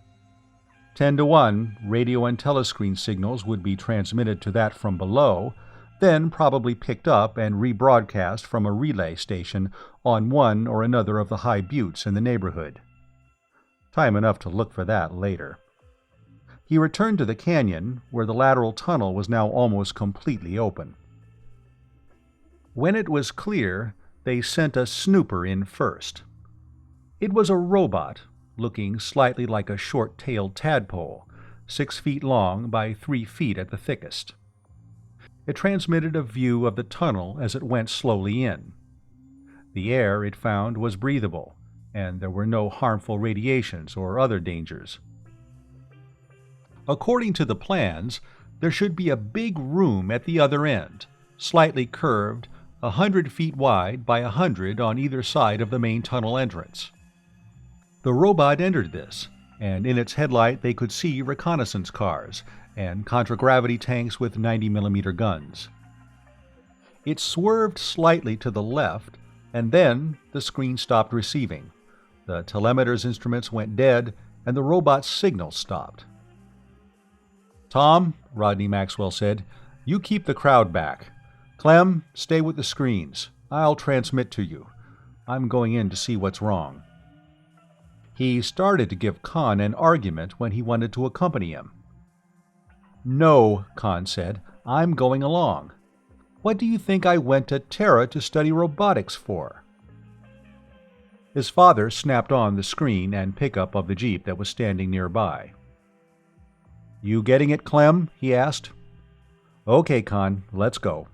10-to-1, radio and telescreen signals would be transmitted to that from below, then probably picked up and rebroadcast from a relay station on one or another of the high buttes in the neighborhood. Time enough to look for that later. He returned to the canyon, where the lateral tunnel was now almost completely open. When it was clear, they sent a snooper in first. It was a robot, looking slightly like a short-tailed tadpole, 6 feet long by 3 feet at the thickest. It transmitted a view of the tunnel as it went slowly in. The air, it found, was breathable, and there were no harmful radiations or other dangers. According to the plans, there should be a big room at the other end, slightly curved, 100 feet wide by 100 on either side of the main tunnel entrance. The robot entered this, and in its headlight they could see reconnaissance cars and contragravity tanks with 90mm guns. It swerved slightly to the left, and then the screen stopped receiving. The telemeter's instruments went dead, and the robot's signal stopped. "Tom," Rodney Maxwell said, "you keep the crowd back. Clem, stay with the screens. I'll transmit to you. I'm going in to see what's wrong." He started to give Conn an argument when he wanted to accompany him. "No," Conn said, "I'm going along. What do you think I went to Terra to study robotics for?" His father snapped on the screen and pickup of the Jeep that was standing nearby. "You getting it, Clem?" he asked. "Okay, Conn, let's go."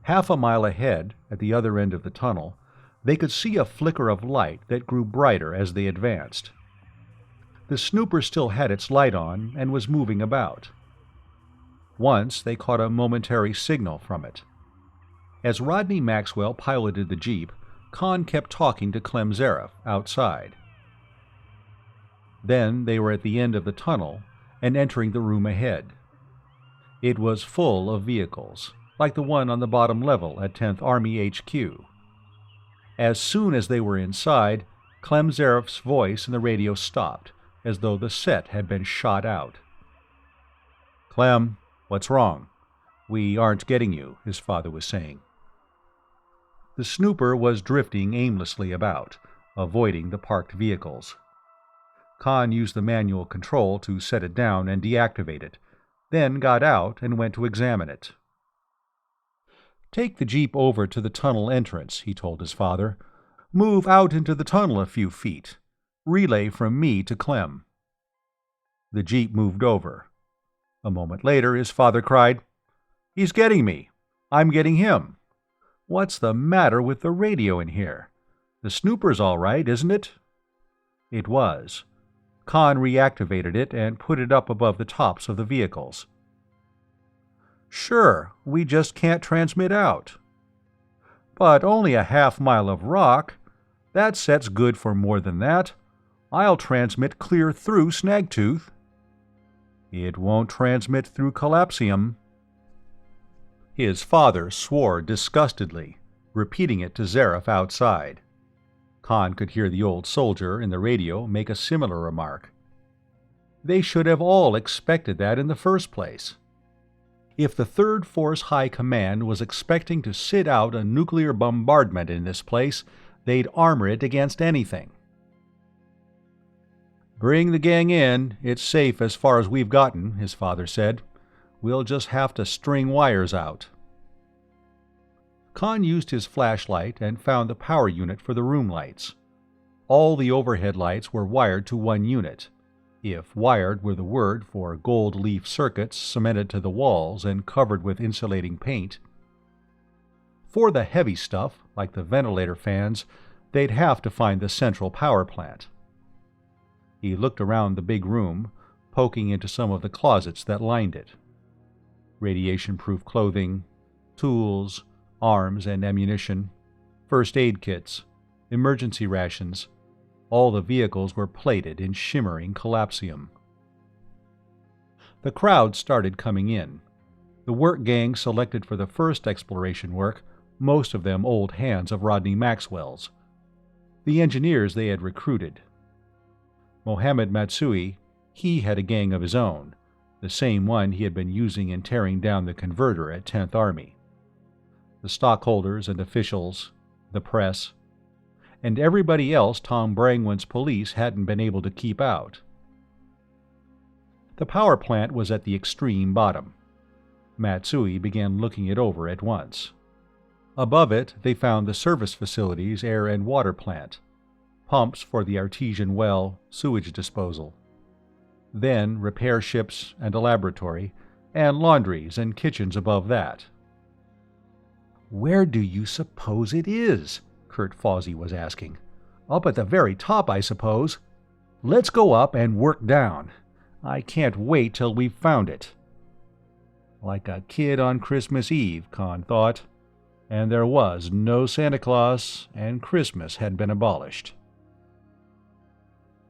Half a mile ahead, at the other end of the tunnel, they could see a flicker of light that grew brighter as they advanced. The snooper still had its light on and was moving about. Once they caught a momentary signal from it. As Rodney Maxwell piloted the Jeep, Conn kept talking to Clem Zaref outside. Then they were at the end of the tunnel and entering the room ahead. It was full of vehicles, like the one on the bottom level at 10th Army HQ. As soon as they were inside, Clem Zaref's voice in the radio stopped, as though the set had been shot out. "Clem, what's wrong? We aren't getting you," his father was saying. The snooper was drifting aimlessly about, avoiding the parked vehicles. Conn used the manual control to set it down and deactivate it, then got out and went to examine it. "Take the Jeep over to the tunnel entrance," he told his father. "Move out into the tunnel a few feet. Relay from me to Clem." The Jeep moved over. A moment later his father cried, "He's getting me. I'm getting him. What's the matter with the radio in here? The snooper's all right, isn't it?" It was. Conn reactivated it and put it up above the tops of the vehicles. "Sure, we just can't transmit out." "But only a half-mile of rock. That set's good for more than that. I'll transmit clear through Snagtooth." "It won't transmit through Collapsium." His father swore disgustedly, repeating it to Zaref outside. Conn could hear the old soldier in the radio make a similar remark. They should have all expected that in the first place. If the Third Force High Command was expecting to sit out a nuclear bombardment in this place, they'd armor it against anything. "Bring the gang in. It's safe as far as we've gotten," his father said. "We'll just have to string wires out." Conn used his flashlight and found the power unit for the room lights. All the overhead lights were wired to one unit, if wired were the word for gold leaf circuits cemented to the walls and covered with insulating paint. For the heavy stuff, like the ventilator fans, they'd have to find the central power plant. He looked around the big room, poking into some of the closets that lined it. Radiation-proof clothing, tools, arms and ammunition, first aid kits, emergency rations. All the vehicles were plated in shimmering collapsium. The crowd started coming in. The work gang selected for the first exploration work, most of them old hands of Rodney Maxwell's. The engineers they had recruited. Mohammed Matsui, he had a gang of his own, the same one he had been using in tearing down the converter at 10th Army. The stockholders and officials, the press, and everybody else Tom Brangwen's police hadn't been able to keep out. The power plant was at the extreme bottom. Matsui began looking it over at once. Above it, they found the service facilities air and water plant, pumps for the artesian well, sewage disposal. Then repair ships and a laboratory, and laundries and kitchens above that. "Where do you suppose it is?" Kurt Fawsey was asking. "Up at the very top, I suppose. Let's go up and work down. I can't wait till we've found it." Like a kid on Christmas Eve, Conn thought. And there was no Santa Claus, and Christmas had been abolished.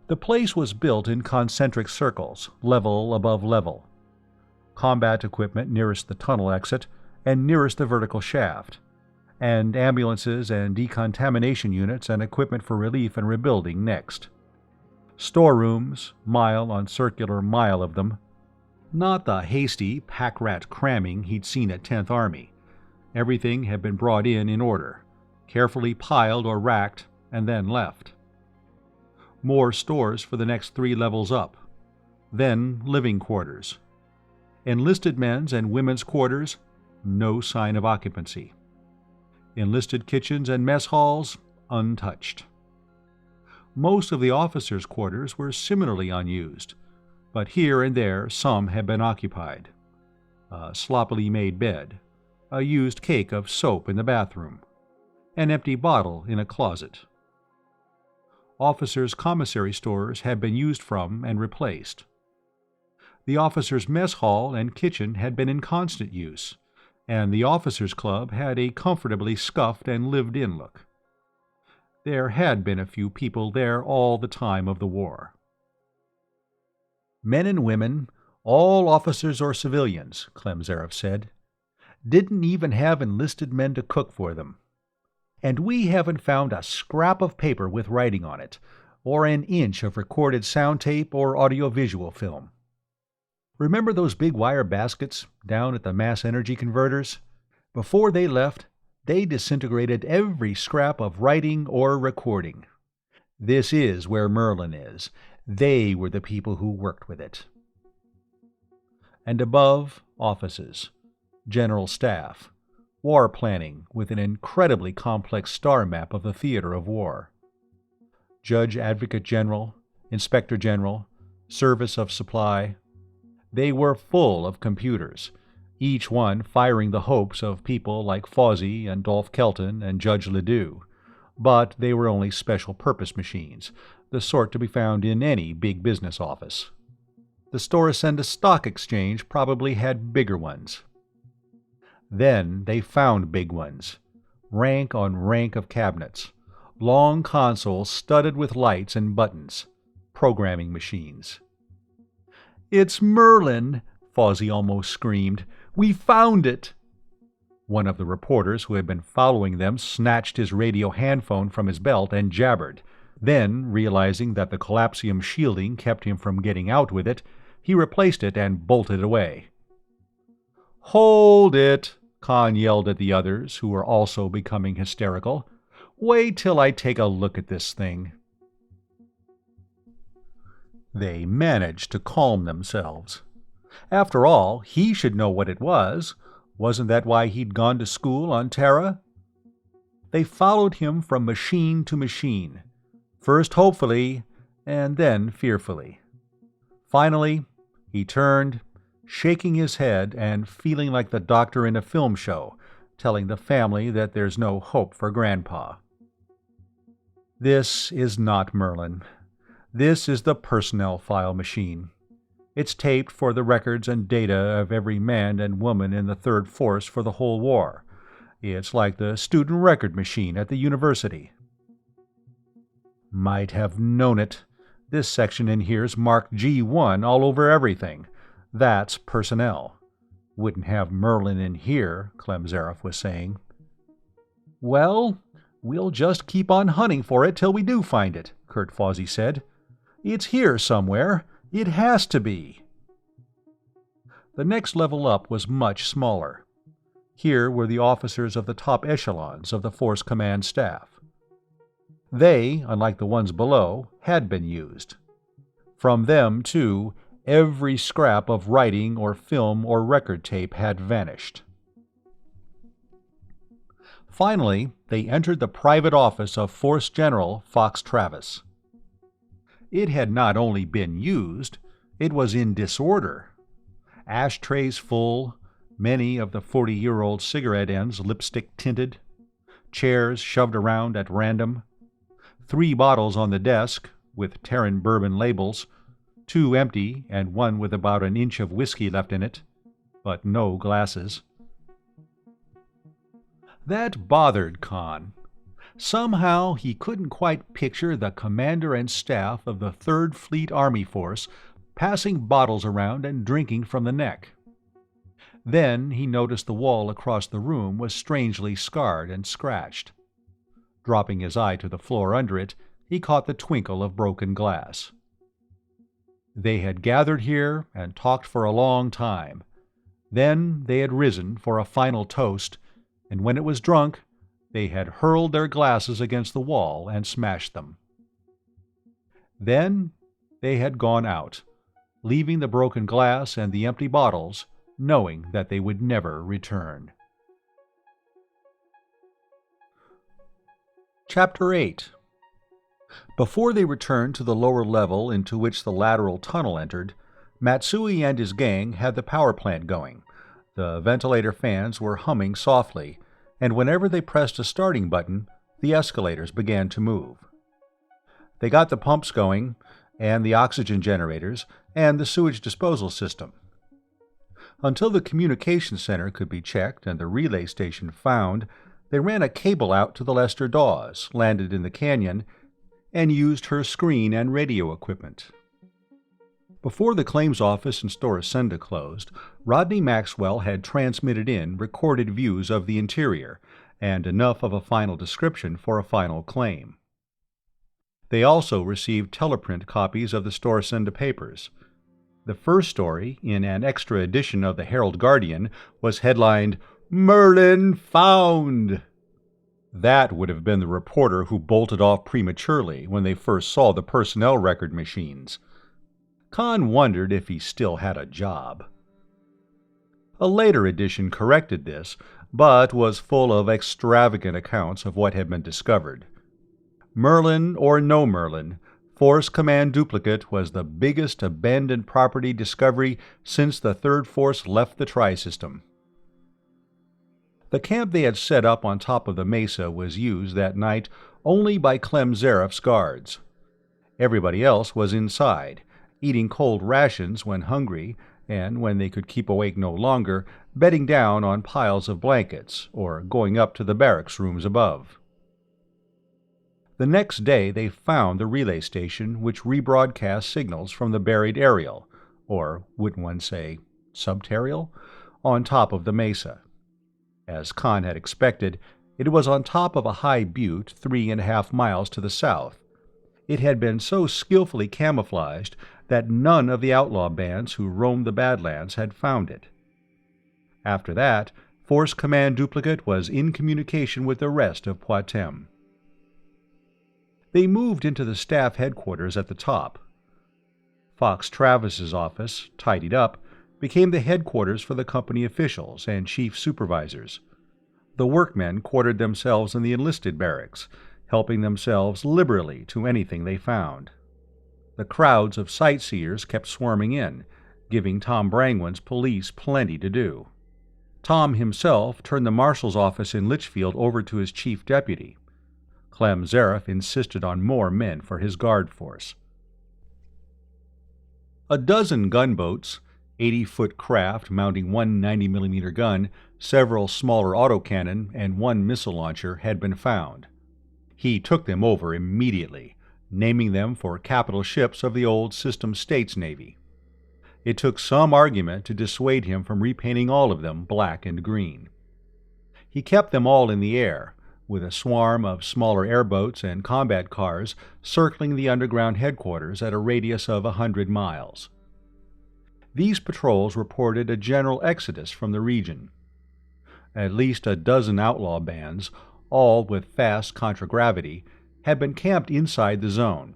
The place was built in concentric circles, level above level. Combat equipment nearest the tunnel exit and nearest the vertical shaft, and ambulances and decontamination units and equipment for relief and rebuilding next. Storerooms, mile on circular mile of them. Not the hasty, pack-rat cramming he'd seen at 10th Army. Everything had been brought in order, carefully piled or racked, and then left. More stores for the next 3 levels up. Then living quarters. Enlisted men's and women's quarters, no sign of occupancy. Enlisted kitchens and mess halls, untouched. Most of the officers' quarters were similarly unused, but here and there some had been occupied. A sloppily made bed, a used cake of soap in the bathroom, an empty bottle in a closet. Officers' commissary stores had been used from and replaced. The officers' mess hall and kitchen had been in constant use, and the officers' club had a comfortably scuffed and lived-in look. There had been a few people there all the time of the war. Men and women, all officers or civilians, Klemzarov said. Didn't even have enlisted men to cook for them. And we haven't found a scrap of paper with writing on it, or an inch of recorded sound tape or audiovisual film. Remember those big wire baskets down at the mass energy converters? Before they left, they disintegrated every scrap of writing or recording. This is where Merlin is. They were the people who worked with it. And above, offices, general staff, war planning with an incredibly complex star map of the theater of war. Judge Advocate General, Inspector General, Service of Supply. They were full of computers, each one firing the hopes of people like Fawsey and Dolph Kelton and Judge Ledoux, but they were only special-purpose machines, the sort to be found in any big business office. The Storacenda Stock Exchange probably had bigger ones. Then they found big ones, rank on rank of cabinets, long consoles studded with lights and buttons, programming machines. "It's Merlin!" Fawsey almost screamed. "We found it!" One of the reporters who had been following them snatched his radio handphone from his belt and jabbered. Then, realizing that the collapsium shielding kept him from getting out with it, he replaced it and bolted away. "Hold it!" Conn yelled at the others, who were also becoming hysterical. "Wait till I take a look at this thing." They managed to calm themselves. After all, he should know what it was. Wasn't that why he'd gone to school on Terra? They followed him from machine to machine, first hopefully, and then fearfully. Finally, he turned, shaking his head and feeling like the doctor in a film show, telling the family that there's no hope for Grandpa. This is not Merlin. This is the personnel file machine. It's taped for the records and data of every man and woman in the Third Force for the whole war. It's like the student record machine at the university. Might have known it. This section in here's marked G1 all over everything. That's personnel. Wouldn't have Merlin in here, Klemzarov was saying. "Well, we'll just keep on hunting for it till we do find it," Kurt Fawsey said. "It's here somewhere. It has to be." The next level up was much smaller. Here were the officers of the top echelons of the Force Command staff. They, unlike the ones below, had been used. From them, too, Every scrap of writing or film or record tape had vanished. Finally, they entered the private office of Force General Fox Travis. It had not only been used, it was in disorder. Ashtrays full, many of the 40-year-old cigarette ends lipstick-tinted, chairs shoved around at random, 3 bottles on the desk, with Terran bourbon labels, 2 empty and 1 with about an inch of whiskey left in it, but no glasses. That bothered Conn. Somehow he couldn't quite picture the commander and staff of the 3rd Fleet Army Force passing bottles around and drinking from the neck. Then he noticed the wall across the room was strangely scarred and scratched. Dropping his eye to the floor under it, he caught the twinkle of broken glass. They had gathered here and talked for a long time. Then they had risen for a final toast, and when it was drunk, they had hurled their glasses against the wall and smashed them. Then they had gone out, leaving the broken glass and the empty bottles, knowing that they would never return. Chapter 8. Before they returned to the lower level into which the lateral tunnel entered, Matsui and his gang had the power plant going. The ventilator fans were humming softly, and whenever they pressed a starting button, the escalators began to move. They got the pumps going, and the oxygen generators, and the sewage disposal system. Until the communication center could be checked and the relay station found, they ran a cable out to the Lester Dawes, landed in the canyon, and used her screen and radio equipment. Before the claims office in Storasenda closed, Rodney Maxwell had transmitted in recorded views of the interior, and enough of a final description for a final claim. They also received teleprint copies of the Storasenda papers. The first story, in an extra edition of the Herald Guardian, was headlined, "Merlin Found!" That would have been the reporter who bolted off prematurely when they first saw the personnel record machines. Conn wondered if he still had a job. A later edition corrected this, but was full of extravagant accounts of what had been discovered. Merlin or no Merlin, Force Command Duplicate was the biggest abandoned property discovery since the Third Force left the Tri-System. The camp they had set up on top of the mesa was used that night only by Clem Zareff's guards. Everybody else was inside, eating cold rations when hungry, and when they could keep awake no longer, bedding down on piles of blankets, or going up to the barracks rooms above. The next day they found the relay station which rebroadcast signals from the buried aerial, or wouldn't one say subterrial, on top of the mesa. As Conn had expected, it was on top of a high butte 3.5 miles to the south. It had been so skillfully camouflaged that none of the outlaw bands who roamed the Badlands had found it. After that, Force Command Duplicate was in communication with the rest of Patm. They moved into the staff headquarters at the top. Fox Travis's office, tidied up, became the headquarters for the company officials and chief supervisors. The workmen quartered themselves in the enlisted barracks, helping themselves liberally to anything they found. The crowds of sightseers kept swarming in, giving Tom Brangwen's police plenty to do. Tom himself turned the marshal's office in Litchfield over to his chief deputy. Clem Zareff insisted on more men for his guard force. A dozen gunboats, 80-foot craft mounting one 90mm gun, several smaller autocannon, and one missile launcher had been found. He took them over immediately, naming them for capital ships of the old System States Navy. It took some argument to dissuade him from repainting all of them black and green. He kept them all in the air, with a swarm of smaller airboats and combat cars circling the underground headquarters at a radius of 100 miles. These patrols reported a general exodus from the region. At least a dozen outlaw bands, all with fast contragravity, had been camped inside the zone.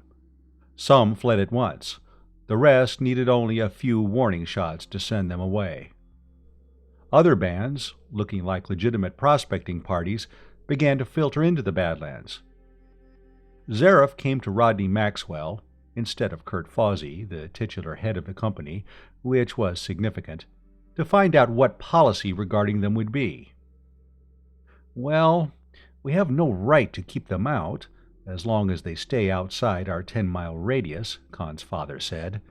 Some fled at once. The rest needed only a few warning shots to send them away. Other bands, looking like legitimate prospecting parties, began to filter into the Badlands. Zareth came to Rodney Maxwell, instead of Kurt Fawsey, the titular head of the company, which was significant, to find out what policy regarding them would be. "Well, we have no right to keep them out, as long as they stay outside our 10-mile radius," Conn's father said.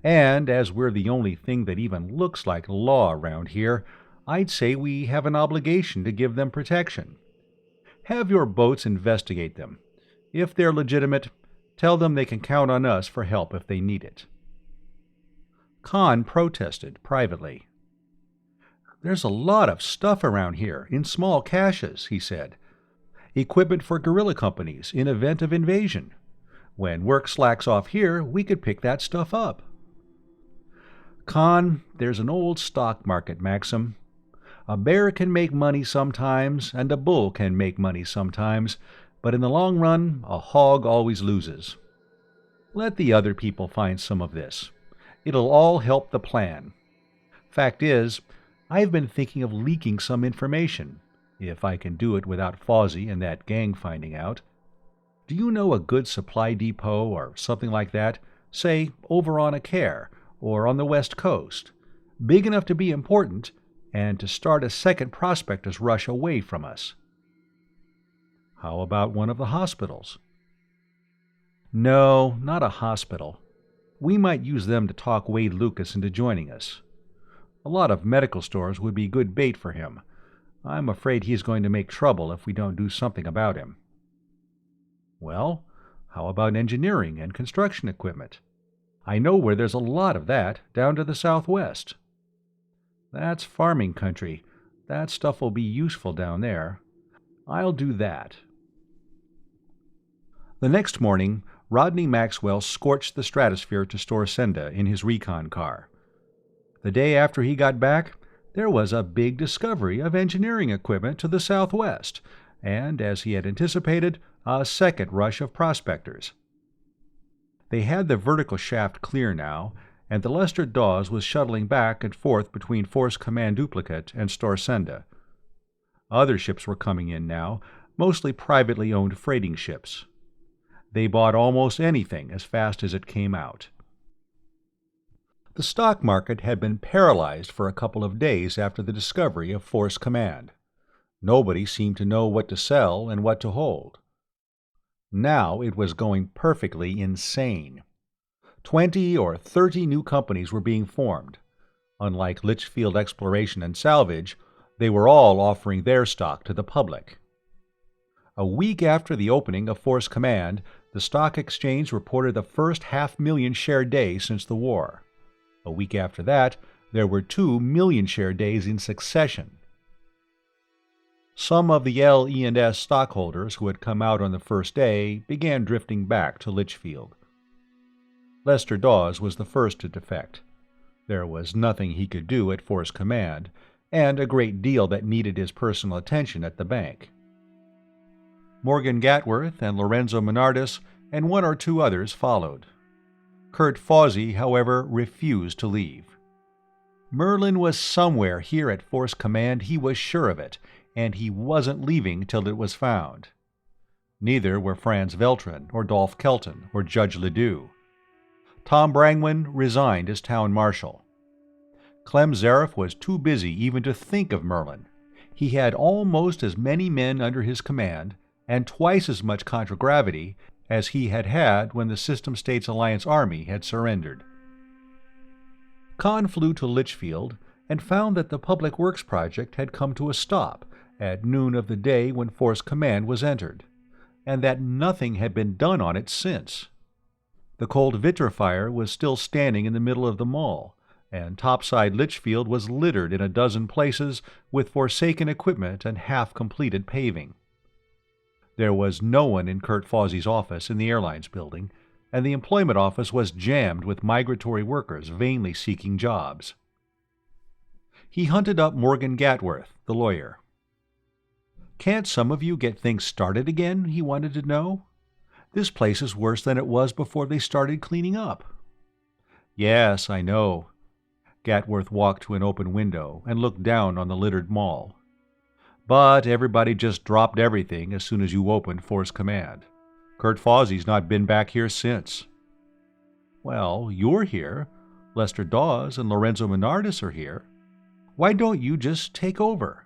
"And as we're the only thing that even looks like law around here, I'd say we have an obligation to give them protection. Have your boats investigate them. If they're legitimate, tell them they can count on us for help if they need it." Conn protested privately. "There's a lot of stuff around here, in small caches," he said. "Equipment for guerrilla companies in event of invasion. When work slacks off here, we could pick that stuff up." "Conn, there's an old stock market maxim. A bear can make money sometimes, and a bull can make money sometimes, but in the long run, a hog always loses. Let the other people find some of this. It'll all help the plan. Fact is, I've been thinking of leaking some information, if I can do it without Fawsey and that gang finding out. Do you know a good supply depot or something like that, say over on a care or on the West Coast, big enough to be important and to start a second prospectors rush away from us?" "How about one of the hospitals?" "No, not a hospital. We might use them to talk Wade Lucas into joining us. A lot of medical stores would be good bait for him. I'm afraid he's going to make trouble if we don't do something about him." "Well, how about engineering and construction equipment? I know where there's a lot of that, down to the southwest." "That's farming country. That stuff will be useful down there. I'll do that." The next morning, Rodney Maxwell scorched the stratosphere to Storsenda in his recon car. The day after he got back, there was a big discovery of engineering equipment to the southwest, and, as he had anticipated, a second rush of prospectors. They had the vertical shaft clear now, and the Lester Dawes was shuttling back and forth between Force Command Duplicate and Storsenda. Other ships were coming in now, mostly privately owned freighting ships. They bought almost anything as fast as it came out. The stock market had been paralyzed for a couple of days after the discovery of Force Command. Nobody seemed to know what to sell and what to hold. Now it was going perfectly insane. 20 or 30 new companies were being formed. Unlike Litchfield Exploration and Salvage, they were all offering their stock to the public. A week after the opening of Force Command, the stock exchange reported the first 500,000 share day since the war. A week after that, there were 2 million share days in succession. Some of the LE&S stockholders who had come out on the first day began drifting back to Litchfield. Lester Dawes was the first to defect. There was nothing he could do at Force Command, and a great deal that needed his personal attention at the bank. Morgan Gatworth and Lorenzo Menardis and 1 or 2 others followed. Kurt Fawsey, however, refused to leave. Merlin was somewhere here at Force Command, he was sure of it, and he wasn't leaving till it was found. Neither were Franz Veltrin or Dolph Kelton or Judge Ledoux. Tom Brangwyn resigned as town marshal. Clem Zareth was too busy even to think of Merlin. He had almost as many men under his command, and twice as much contragravity as he had had when the System States Alliance Army had surrendered. Conn flew to Litchfield and found that the Public Works project had come to a stop at noon of the day when Force Command was entered, and that nothing had been done on it since. The cold vitrifier was still standing in the middle of the mall, and topside Litchfield was littered in a dozen places with forsaken equipment and half-completed paving. There was no one in Kurt Fawsey's office in the airlines building, and the employment office was jammed with migratory workers vainly seeking jobs. He hunted up Morgan Gatworth, the lawyer. "Can't some of you get things started again?" he wanted to know. "This place is worse than it was before they started cleaning up." Yes, I know. Gatworth walked to an open window and looked down on the littered mall. But everybody just dropped everything as soon as you opened Force Command. Kurt Fozzie's not been back here since. Well, you're here. Lester Dawes and Lorenzo Menardis are here. Why don't you just take over?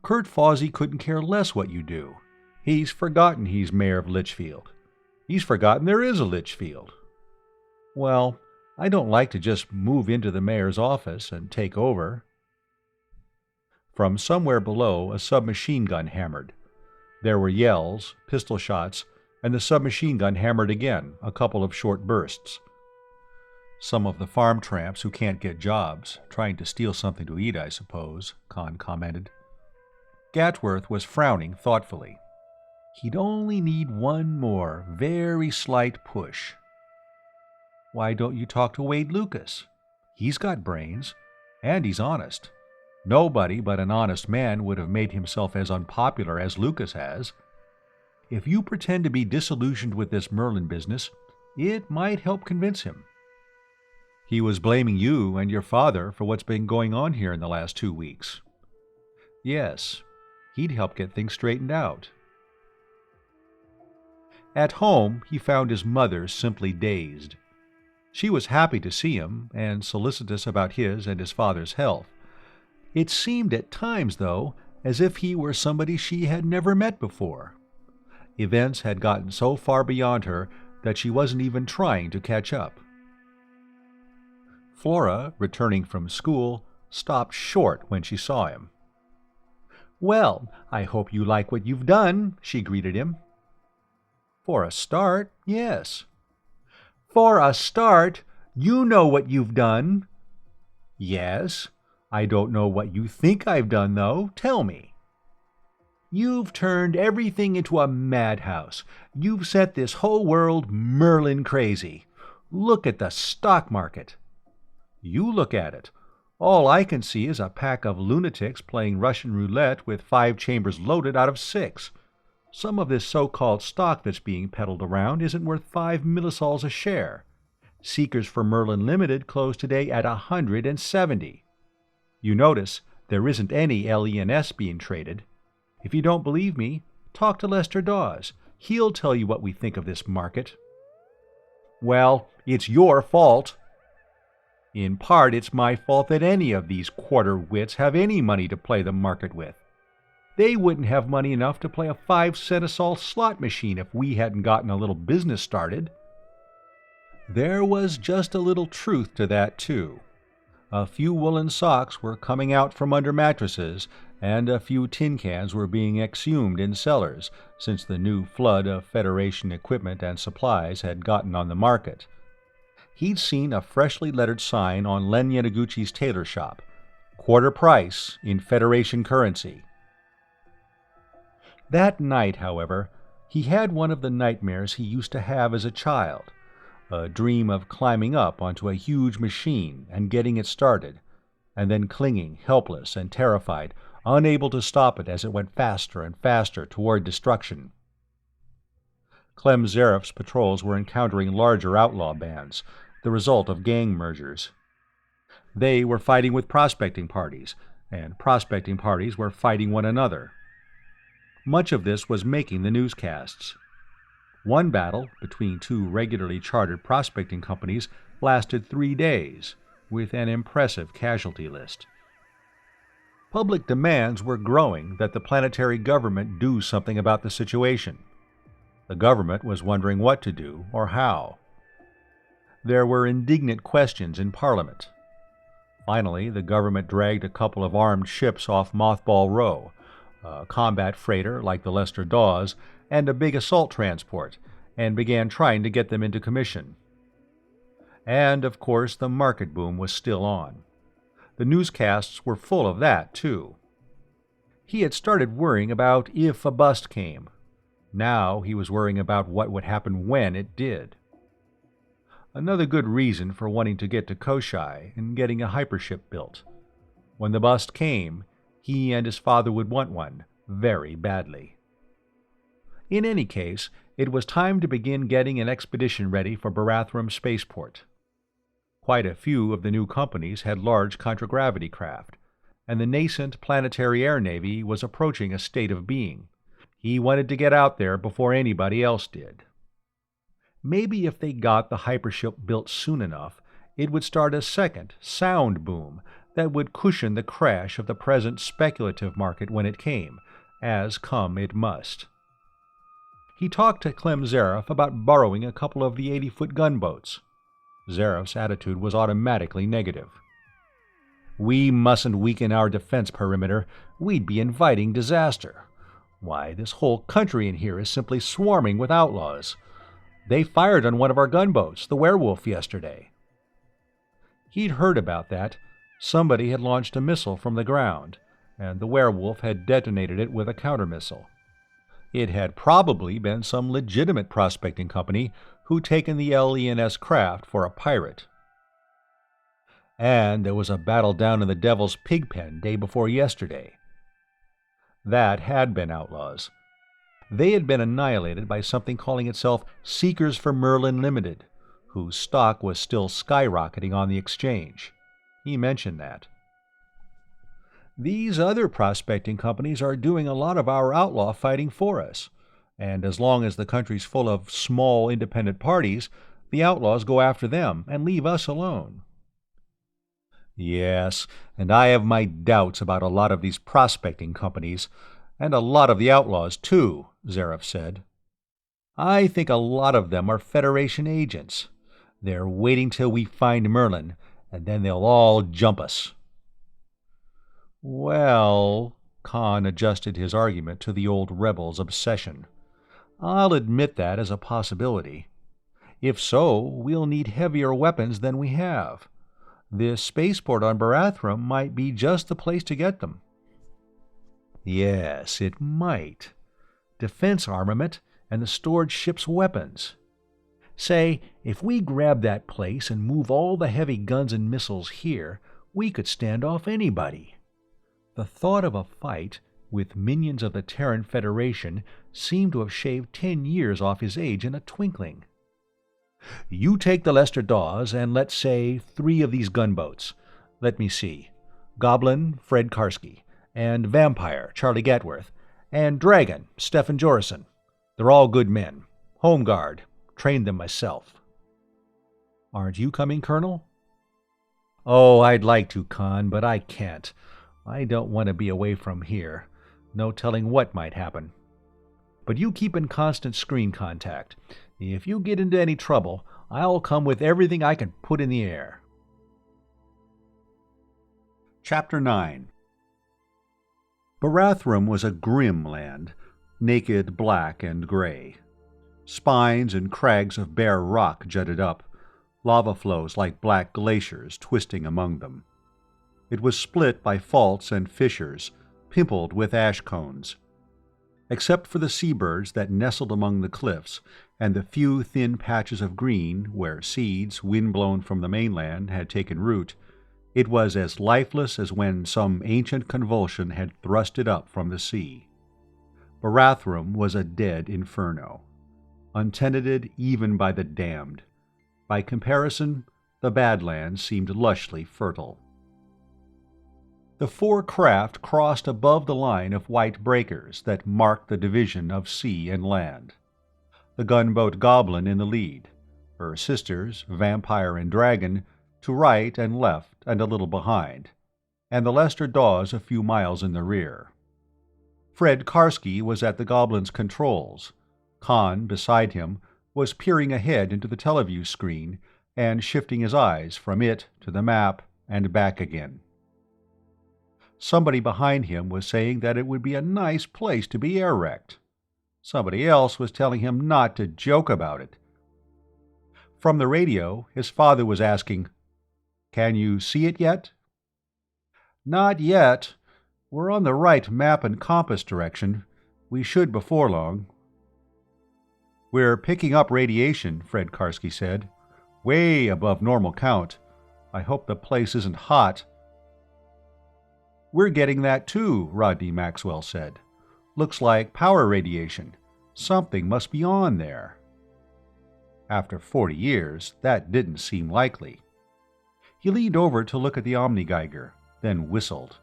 Kurt Fawzy couldn't care less what you do. He's forgotten he's mayor of Litchfield. He's forgotten there is a Litchfield. Well, I don't like to just move into the mayor's office and take over. From somewhere below, a submachine gun hammered. There were yells, pistol shots, and the submachine gun hammered again, a couple of short bursts. Some of the farm tramps who can't get jobs, trying to steal something to eat, I suppose, Conn commented. Gatworth was frowning thoughtfully. He'd only need one more, very slight push. Why don't you talk to Wade Lucas? He's got brains, and he's honest. Nobody but an honest man would have made himself as unpopular as Lucas has. If you pretend to be disillusioned with this Merlin business, it might help convince him. He was blaming you and your father for what's been going on here in the last 2 weeks. Yes, he'd help get things straightened out. At home, he found his mother simply dazed. She was happy to see him and solicitous about his and his father's health. It seemed at times, though, as if he were somebody she had never met before. Events had gotten so far beyond her that she wasn't even trying to catch up. Flora, returning from school, stopped short when she saw him. "Well, I hope you like what you've done," she greeted him. "For a start, yes." "For a start, you know what you've done." "Yes. I don't know what you think I've done, though. Tell me." "You've turned everything into a madhouse. You've set this whole world Merlin crazy. Look at the stock market." "You look at it. All I can see is a pack of lunatics playing Russian roulette with 5 chambers loaded out of 6. Some of this so-called stock that's being peddled around isn't worth 5 millisols a share. Seekers for Merlin Limited closed today at 170. You notice there isn't any LENS being traded. If you don't believe me, talk to Lester Dawes. He'll tell you what we think of this market." "Well, it's your fault." "In part, it's my fault that any of these quarter-wits have any money to play the market with. They wouldn't have money enough to play a 5-centisol slot machine if we hadn't gotten a little business started." There was just a little truth to that, too. A few woolen socks were coming out from under mattresses, and a few tin cans were being exhumed in cellars since the new flood of Federation equipment and supplies had gotten on the market. He'd seen a freshly lettered sign on Len Yanaguchi's tailor shop, "Quarter price in Federation currency." That night, however, he had one of the nightmares he used to have as a child, a dream of climbing up onto a huge machine and getting it started, and then clinging, helpless and terrified, unable to stop it as it went faster and faster toward destruction. Clem Zareff's patrols were encountering larger outlaw bands, the result of gang mergers. They were fighting with prospecting parties, and prospecting parties were fighting one another. Much of this was making the newscasts. One battle between 2 regularly chartered prospecting companies lasted 3 days, with an impressive casualty list. Public demands were growing that the planetary government do something about the situation. The government was wondering what to do or how. There were indignant questions in Parliament. Finally, the government dragged a couple of armed ships off Mothball Row, a combat freighter like the Lester Dawes, and a big assault transport, and began trying to get them into commission. And, of course, the market boom was still on. The newscasts were full of that, too. He had started worrying about if a bust came. Now he was worrying about what would happen when it did. Another good reason for wanting to get to Koshai and getting a hypership built. When the bust came, he and his father would want one very badly. In any case, it was time to begin getting an expedition ready for Barathrum Spaceport. Quite a few of the new companies had large contragravity craft, and the nascent planetary air navy was approaching a state of being. He wanted to get out there before anybody else did. Maybe if they got the hypership built soon enough, it would start a second, sound boom that would cushion the crash of the present speculative market when it came, as come it must. He talked to Clem Zaref about borrowing a couple of the 80-foot gunboats. Zaref's attitude was automatically negative. "We mustn't weaken our defense perimeter. We'd be inviting disaster. Why, this whole country in here is simply swarming with outlaws. They fired on one of our gunboats, the Werewolf, yesterday." He'd heard about that. Somebody had launched a missile from the ground, and the Werewolf had detonated it with a countermissile. It had probably been some legitimate prospecting company who'd taken the LENS craft for a pirate. And there was a battle down in the Devil's Pigpen day before yesterday. That had been outlaws. They had been annihilated by something calling itself Seekers for Merlin Limited, whose stock was still skyrocketing on the exchange. He mentioned that. "These other prospecting companies are doing a lot of our outlaw fighting for us, and as long as the country's full of small independent parties, the outlaws go after them and leave us alone." "Yes, and I have my doubts about a lot of these prospecting companies, and a lot of the outlaws, too," Zaref said. "I think a lot of them are Federation agents. They're waiting till we find Merlin, and then they'll all jump us." "Well," Conn adjusted his argument to the old rebel's obsession, "I'll admit that as a possibility. If so, we'll need heavier weapons than we have. This spaceport on Barathrum might be just the place to get them." "Yes, it might. Defense armament and the stored ship's weapons. Say, if we grab that place and move all the heavy guns and missiles here, we could stand off anybody." The thought of a fight with minions of the Terran Federation seemed to have shaved 10 years off his age in a twinkling. "You take the Lester Dawes and let's say 3 of these gunboats. Let me see. Goblin, Fred Karski, and Vampire, Charlie Gatworth, and Dragon, Stefan Jorison. They're all good men. Home Guard. Trained them myself." "Aren't you coming, Colonel?" "Oh, I'd like to, Conn, but I can't. I don't want to be away from here. No telling what might happen. But you keep in constant screen contact. If you get into any trouble, I'll come with everything I can put in the air." Chapter 9. Barathrum was a grim land, naked black and gray. Spines and crags of bare rock jutted up, lava flows like black glaciers twisting among them. It was split by faults and fissures, pimpled with ash cones. Except for the seabirds that nestled among the cliffs and the few thin patches of green where seeds, wind-blown from the mainland, had taken root, it was as lifeless as when some ancient convulsion had thrust it up from the sea. Barathrum was a dead inferno, untenanted even by the damned. By comparison, the Badlands seemed lushly fertile. The 4 craft crossed above the line of white breakers that marked the division of sea and land. The gunboat Goblin in the lead, her sisters, Vampire and Dragon, to right and left and a little behind, and the Lester Dawes a few miles in the rear. Fred Karski was at the Goblin's controls. Conn, beside him, was peering ahead into the teleview screen and shifting his eyes from it to the map and back again. Somebody behind him was saying that it would be a nice place to be air-wrecked. Somebody else was telling him not to joke about it. From the radio, his father was asking, "Can you see it yet?" "Not yet. We're on the right map and compass direction. We should before long." "We're picking up radiation," Fred Karski said. "Way above normal count. I hope the place isn't hot." "We're getting that too," Rodney Maxwell said. "Looks like power radiation. Something must be on there." After 40 years, that didn't seem likely. He leaned over to look at the Omni-Geiger, then whistled.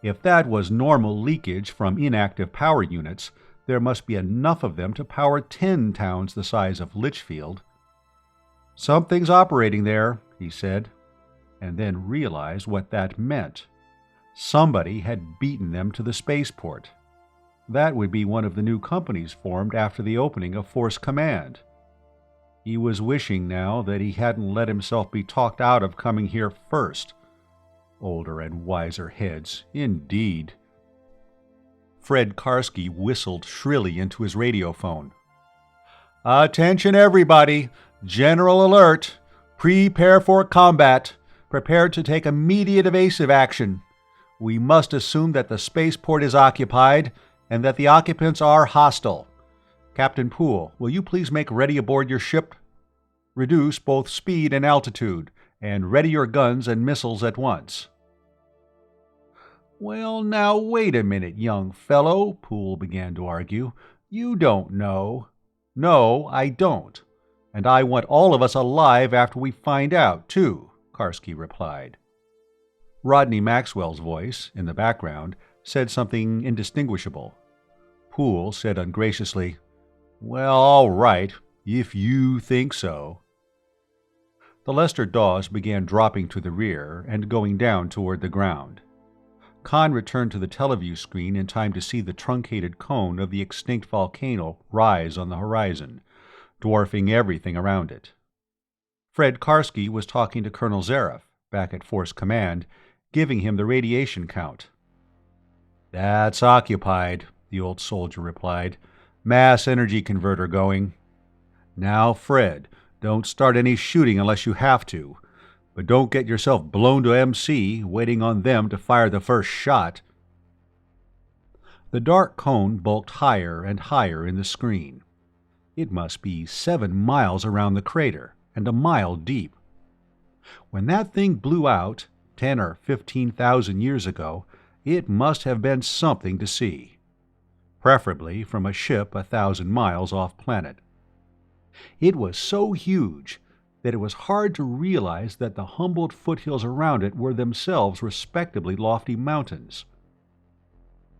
If that was normal leakage from inactive power units, there must be enough of them to power 10 towns the size of Litchfield. "Something's operating there," he said, and then realized what that meant. Somebody had beaten them to the spaceport. That would be one of the new companies formed after the opening of Force Command. He was wishing now that he hadn't let himself be talked out of coming here first. Older and wiser heads, indeed. Fred Karski whistled shrilly into his radiophone. "Attention everybody! General alert! Prepare for combat! Prepare to take immediate evasive action! We must assume that the spaceport is occupied and that the occupants are hostile. Captain Poole, will you please make ready aboard your ship? Reduce both speed and altitude, and ready your guns and missiles at once." "Well, now, wait a minute, young fellow," Poole began to argue. "You don't know." "No, I don't. And I want all of us alive after we find out, too," Karski replied. Rodney Maxwell's voice, in the background, said something indistinguishable. Poole said ungraciously, "Well, all right, if you think so." The Lester Dawes began dropping to the rear and going down toward the ground. Conn returned to the teleview screen in time to see the truncated cone of the extinct volcano rise on the horizon, dwarfing everything around it. Fred Karski was talking to Colonel Zareff, back at Force Command, giving him the radiation count. "That's occupied," the old soldier replied. "Mass energy converter going. Now, Fred, don't start any shooting unless you have to. But don't get yourself blown to MC, waiting on them to fire the first shot." The dark cone bulked higher and higher in the screen. It must be 7 miles around the crater, and a mile deep. When that thing blew out, 10 or 15,000 years ago, it must have been something to see. Preferably from a ship 1,000 miles off-planet. It was so huge that it was hard to realize that the humbled foothills around it were themselves respectably lofty mountains.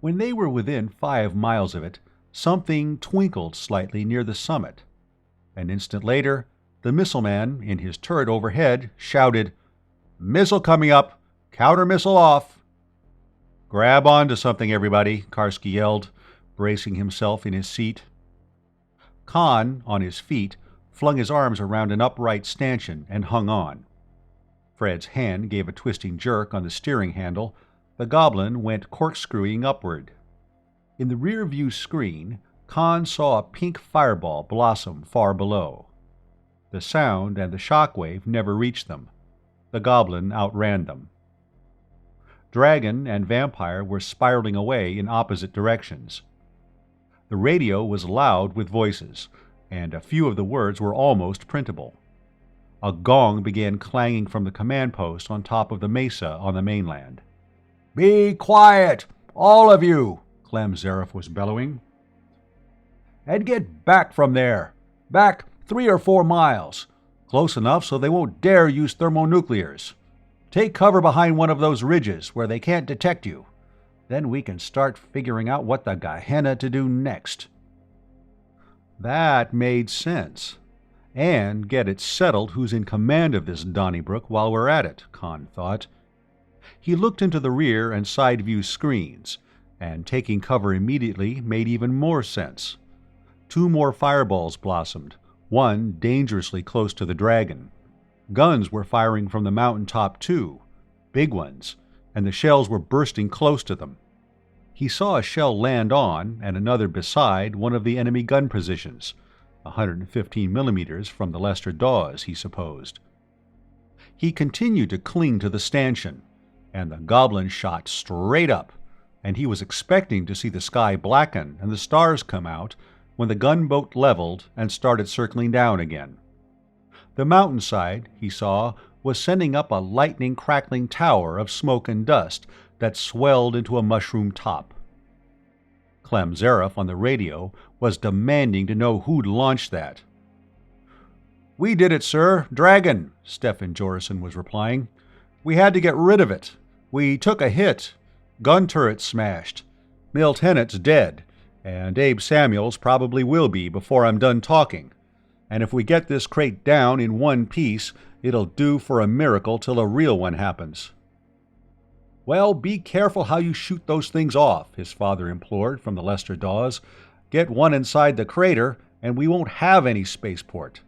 When they were within 5 miles of it, something twinkled slightly near the summit. An instant later, the missileman, in his turret overhead, shouted, "Missile coming up! Counter-missile off!" "Grab onto something, everybody," Karski yelled, bracing himself in his seat. Conn, on his feet, flung his arms around an upright stanchion and hung on. Fred's hand gave a twisting jerk on the steering handle. The goblin went corkscrewing upward. In the rear-view screen, Conn saw a pink fireball blossom far below. The sound and the shockwave never reached them. The goblin outran them. Dragon and vampire were spiraling away in opposite directions. The radio was loud with voices, and a few of the words were almost printable. A gong began clanging from the command post on top of the mesa on the mainland. "Be quiet, all of you!" Clem Zareff was bellowing. "And get back from there. Back 3 or 4 miles. Close enough so they won't dare use thermonuclears. Take cover behind one of those ridges where they can't detect you. Then we can start figuring out what the Gehenna to do next." That made sense. And get it settled who's in command of this Donnybrook while we're at it, Conn thought. He looked into the rear and side view screens, and taking cover immediately made even more sense. 2 more fireballs blossomed, one dangerously close to the dragon. Guns were firing from the mountain top too, big ones, and the shells were bursting close to them. He saw a shell land on, and another beside, one of the enemy gun positions, 115 millimeters from the Lester Dawes, he supposed. He continued to cling to the stanchion, and the goblin shot straight up, and he was expecting to see the sky blacken and the stars come out when the gunboat leveled and started circling down again. The mountainside, he saw, was sending up a lightning-crackling tower of smoke and dust that swelled into a mushroom top. Clem Zareff on the radio was demanding to know who'd launched that. "We did it, sir. Dragon," Stefan Jorison was replying. We had to get rid of it. We took a hit. Gun turret smashed. Mill Tennant's dead, and Abe Samuels probably will be before I'm done talking. And if we get this crate down in one piece, it'll do for a miracle till a real one happens." "Well, be careful how you shoot those things off," his father implored from the Lester Dawes. "Get one inside the crater, and we won't have any spaceport."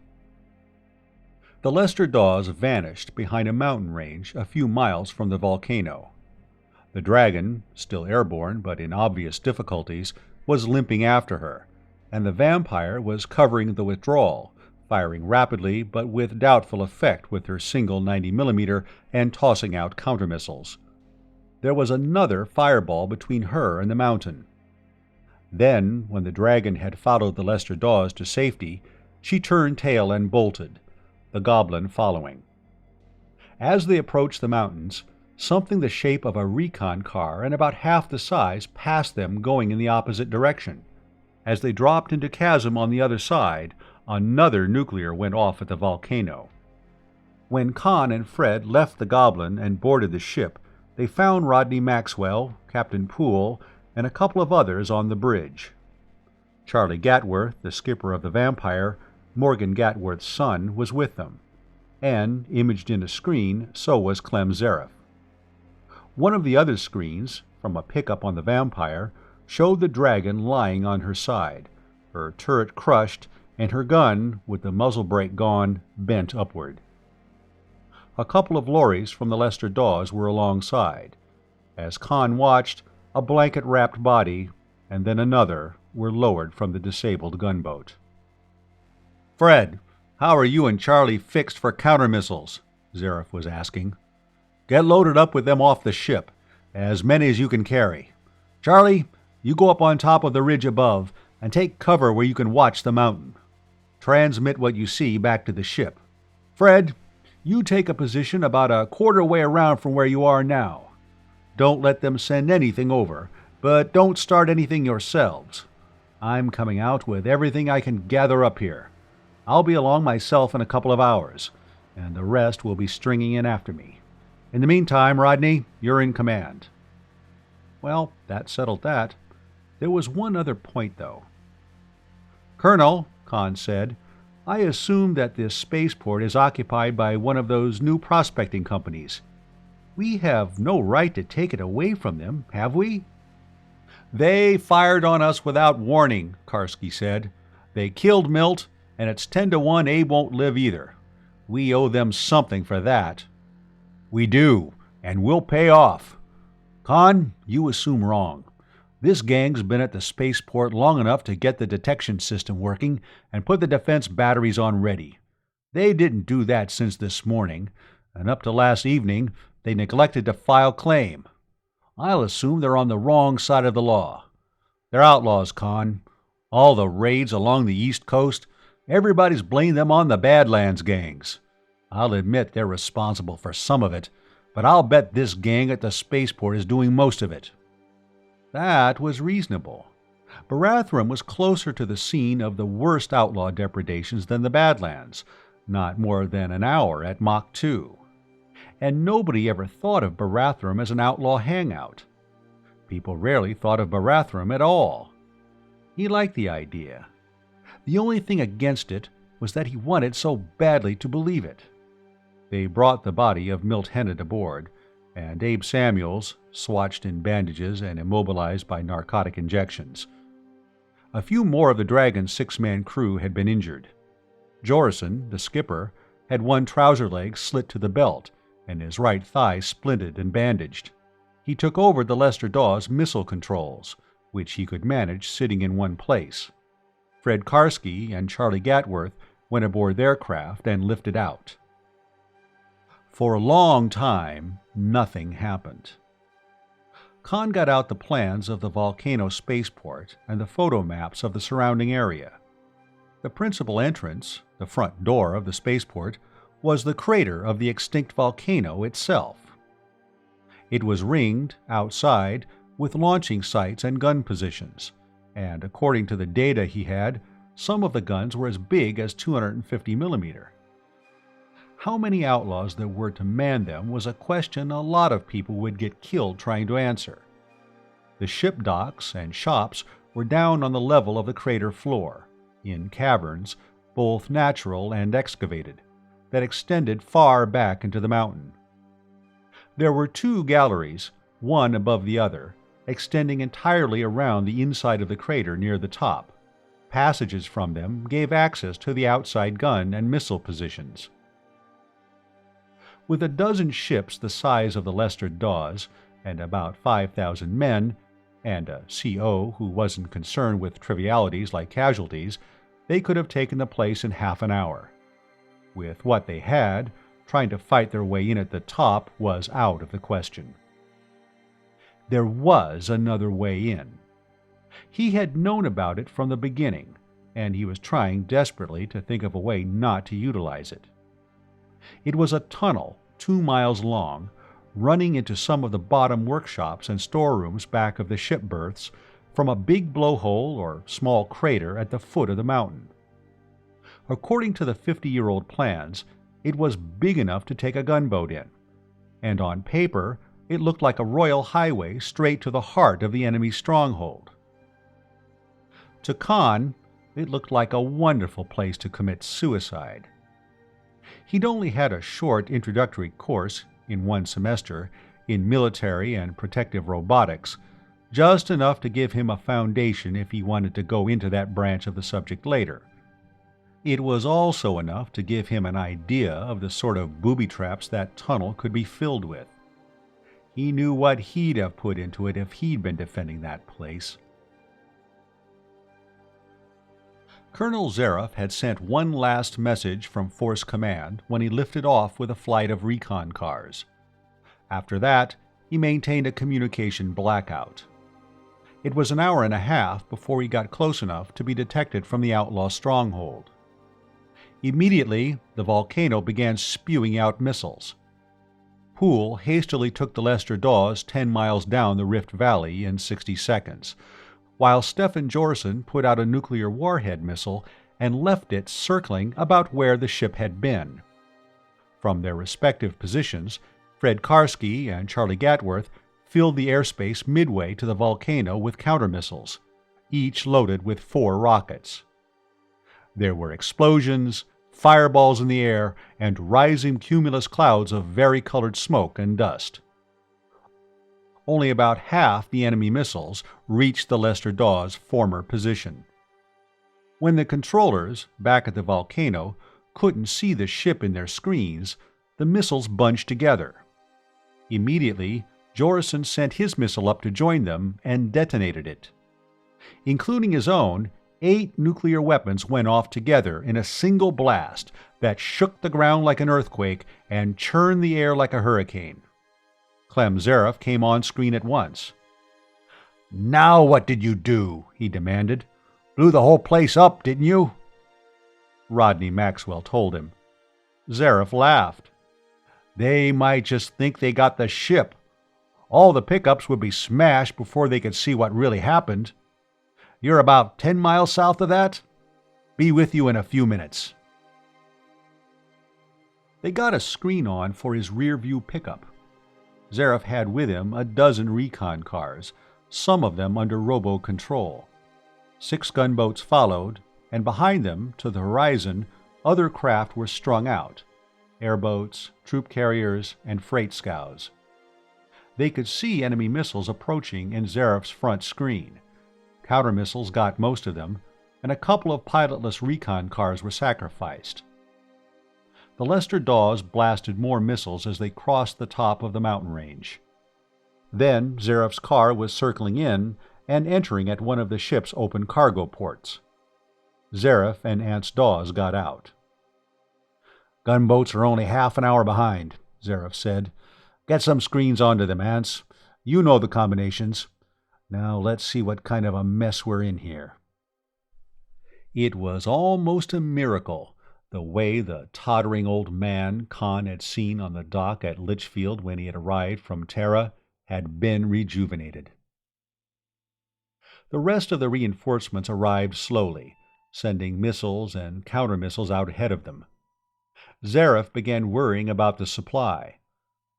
The Lester Dawes vanished behind a mountain range a few miles from the volcano. The Dragon, still airborne but in obvious difficulties, was limping after her, and the vampire was covering the withdrawal, firing rapidly but with doubtful effect with her single 90mm and tossing out countermissiles. There was another fireball between her and the mountain. Then, when the Dragon had followed the Lester Dawes to safety, she turned tail and bolted, the goblin following. As they approached the mountains, something the shape of a recon car and about half the size passed them going in the opposite direction. As they dropped into chasm on the other side, another nuclear went off at the volcano. When Conn and Fred left the goblin and boarded the ship, they found Rodney Maxwell, Captain Poole, and a couple of others on the bridge. Charlie Gatworth, the skipper of the Vampire, Morgan Gatworth's son, was with them, and, imaged in a screen, so was Clem Zareth. One of the other screens, from a pickup on the Vampire, showed the Dragon lying on her side, her turret crushed, and her gun, with the muzzle brake gone, bent upward. A couple of lorries from the Lester Dawes were alongside. As Conn watched, a blanket-wrapped body, and then another, were lowered from the disabled gunboat. "Fred, how are you and Charlie fixed for countermissiles?" Zareth was asking. "Get loaded up with them off the ship, as many as you can carry. Charlie, you go up on top of the ridge above and take cover where you can watch the mountain. Transmit what you see back to the ship. Fred, you take a position about a quarter way around from where you are now. Don't let them send anything over, but don't start anything yourselves. I'm coming out with everything I can gather up here. I'll be along myself in a couple of hours, and the rest will be stringing in after me. In the meantime, Rodney, you're in command." Well, that settled that. There was one other point, though. "Colonel," Conn said, "I assume that this spaceport is occupied by one of those new prospecting companies. We have no right to take it away from them, have we?" "They fired on us without warning," Karski said. "They killed Milt, and it's 10-1 Abe won't live either. We owe them something for that." "We do, and we'll pay off. Conn, you assume wrong. This gang's been at the spaceport long enough to get the detection system working and put the defense batteries on ready. They didn't do that since this morning, and up to last evening they neglected to file claim. I'll assume they're on the wrong side of the law. They're outlaws, Conn. All the raids along the East Coast, everybody's blamed them on the Badlands gangs. I'll admit they're responsible for some of it, but I'll bet this gang at the spaceport is doing most of it." That was reasonable. Barathrum was closer to the scene of the worst outlaw depredations than the Badlands, not more than an hour at Mach 2. And nobody ever thought of Barathrum as an outlaw hangout. People rarely thought of Barathrum at all. He liked the idea. The only thing against it was that he wanted so badly to believe it. They brought the body of Milt Hennet aboard, and Abe Samuels, swatched in bandages and immobilized by narcotic injections. A few more of the Dragon's 6-man crew had been injured. Jorison, the skipper, had one trouser leg slit to the belt, and his right thigh splinted and bandaged. He took over the Lester Dawes missile controls, which he could manage sitting in one place. Fred Karski and Charlie Gatworth went aboard their craft and lifted out. For a long time, nothing happened. Conn got out the plans of the volcano spaceport and the photo maps of the surrounding area. The principal entrance, the front door of the spaceport, was the crater of the extinct volcano itself. It was ringed, outside, with launching sites and gun positions, and according to the data he had, some of the guns were as big as 250mm. How many outlaws there were to man them was a question a lot of people would get killed trying to answer. The ship docks and shops were down on the level of the crater floor, in caverns, both natural and excavated, that extended far back into the mountain. There were 2 galleries, one above the other, extending entirely around the inside of the crater near the top. Passages from them gave access to the outside gun and missile positions. With a dozen ships the size of the Lester Dawes, and about 5,000 men, and a CO who wasn't concerned with trivialities like casualties, they could have taken the place in half an hour. With what they had, trying to fight their way in at the top was out of the question. There was another way in. He had known about it from the beginning, and he was trying desperately to think of a way not to utilize it. It was a tunnel 2 miles long, running into some of the bottom workshops and storerooms back of the ship berths from a big blowhole or small crater at the foot of the mountain. According to the 50-year-old plans, it was big enough to take a gunboat in, and on paper it looked like a royal highway straight to the heart of the enemy's stronghold. To Conn, it looked like a wonderful place to commit suicide. He'd only had a short introductory course, in 1 semester, in military and protective robotics, just enough to give him a foundation if he wanted to go into that branch of the subject later. It was also enough to give him an idea of the sort of booby traps that tunnel could be filled with. He knew what he'd have put into it if he'd been defending that place. Colonel Zareff had sent one last message from Force Command when he lifted off with a flight of recon cars. After that, he maintained a communication blackout. It was an hour and a half before he got close enough to be detected from the outlaw stronghold. Immediately, the volcano began spewing out missiles. Poole hastily took the Lester Dawes 10 miles down the Rift Valley in 60 seconds, while Stefan Jorson put out a nuclear warhead missile and left it circling about where the ship had been. From their respective positions, Fred Karski and Charlie Gatworth filled the airspace midway to the volcano with countermissiles, each loaded with 4 rockets. There were explosions, fireballs in the air, and rising cumulus clouds of varicolored smoke and dust. Only about half the enemy missiles reached the Lester Dawes' former position. When the controllers, back at the volcano, couldn't see the ship in their screens, the missiles bunched together. Immediately, Jorson sent his missile up to join them and detonated it. Including his own, 8 nuclear weapons went off together in a single blast that shook the ground like an earthquake and churned the air like a hurricane. Clem Zareff came on screen at once. "Now what did you do?" he demanded. "Blew the whole place up, didn't you?" Rodney Maxwell told him. Zareff laughed. "They might just think they got the ship. All the pickups would be smashed before they could see what really happened. You're about 10 miles south of that? Be with you in a few minutes." They got a screen on for his rear-view pickup. Zareff had with him a dozen recon cars, some of them under robo-control. 6 gunboats followed, and behind them, to the horizon, other craft were strung out: airboats, troop carriers, and freight scows. They could see enemy missiles approaching in Zareff's front screen. Counter-missiles got most of them, and a couple of pilotless recon cars were sacrificed. The Lester Dawes blasted more missiles as they crossed the top of the mountain range. Then Zareff's car was circling in and entering at one of the ship's open cargo ports. Zareff and Ance Dawes got out. "Gunboats are only half an hour behind," Zareff said. "Get some screens onto them, Ance. You know the combinations. Now let's see what kind of a mess we're in here." It was almost a miracle, the way the tottering old man Conn had seen on the dock at Litchfield when he had arrived from Terra had been rejuvenated. The rest of the reinforcements arrived slowly, sending missiles and counter-missiles out ahead of them. Zareth began worrying about the supply.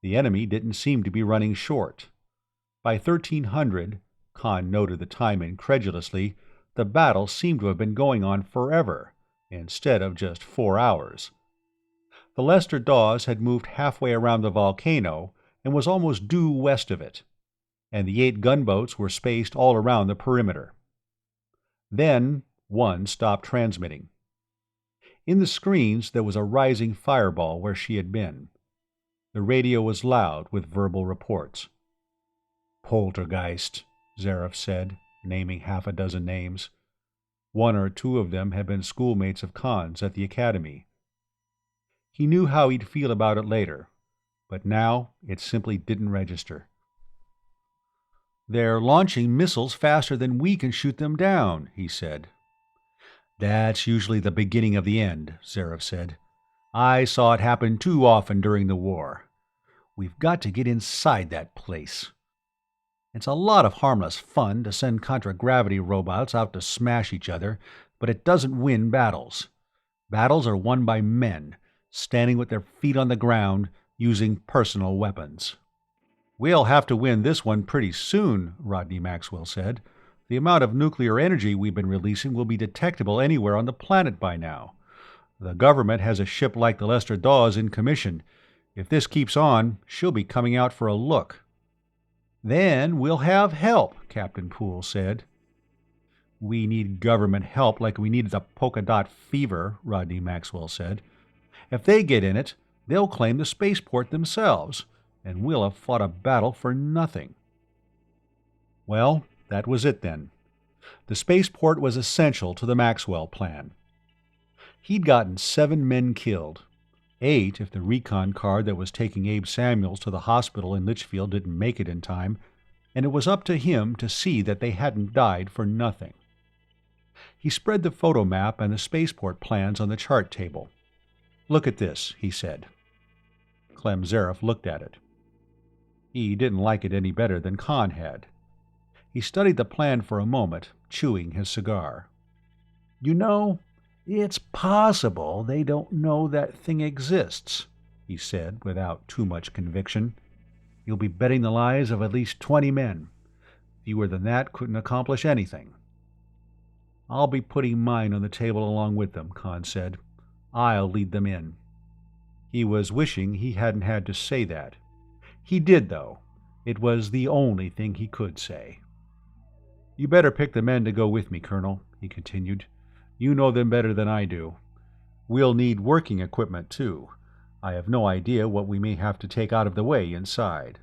The enemy didn't seem to be running short. By 1300, Conn noted the time incredulously, the battle seemed to have been going on forever, instead of just 4 hours. The Lester Dawes had moved halfway around the volcano and was almost due west of it, and the 8 gunboats were spaced all around the perimeter. Then one stopped transmitting. In the screens there was a rising fireball where she had been. The radio was loud with verbal reports. "Poltergeist," Zareth said, naming half a dozen names. 1 or 2 of them had been schoolmates of Conn's at the academy. He knew how he'd feel about it later, but now it simply didn't register. "They're launching missiles faster than we can shoot them down," he said. "That's usually the beginning of the end," Zareth said. "I saw it happen too often during the war. We've got to get inside that place. It's a lot of harmless fun to send contragravity robots out to smash each other, but it doesn't win battles. Battles are won by men, standing with their feet on the ground, using personal weapons." "We'll have to win this one pretty soon," Rodney Maxwell said. "The amount of nuclear energy we've been releasing will be detectable anywhere on the planet by now. The government has a ship like the Lester Dawes in commission. If this keeps on, she'll be coming out for a look." "Then we'll have help," Captain Poole said. "We need government help like we needed the polka dot fever," Rodney Maxwell said. "If they get in it, they'll claim the spaceport themselves, and we'll have fought a battle for nothing." Well, that was it then. The spaceport was essential to the Maxwell plan. He'd gotten 7 men killed, 8 if the recon card that was taking Abe Samuels to the hospital in Litchfield didn't make it in time, and it was up to him to see that they hadn't died for nothing. He spread the photo map and the spaceport plans on the chart table. "Look at this," he said. Clem Zareth looked at it. He didn't like it any better than Conn had. He studied the plan for a moment, chewing his cigar. "You know, it's possible they don't know that thing exists," he said without too much conviction. "You'll be betting the lives of at least 20 men. Fewer than that couldn't accomplish anything." "I'll be putting mine on the table along with them," Conn said. "I'll lead them in." He was wishing he hadn't had to say that. He did, though. It was the only thing he could say. "You better pick the men to go with me, Colonel," he continued. "You know them better than I do. We'll need working equipment, too. I have no idea what we may have to take out of the way inside."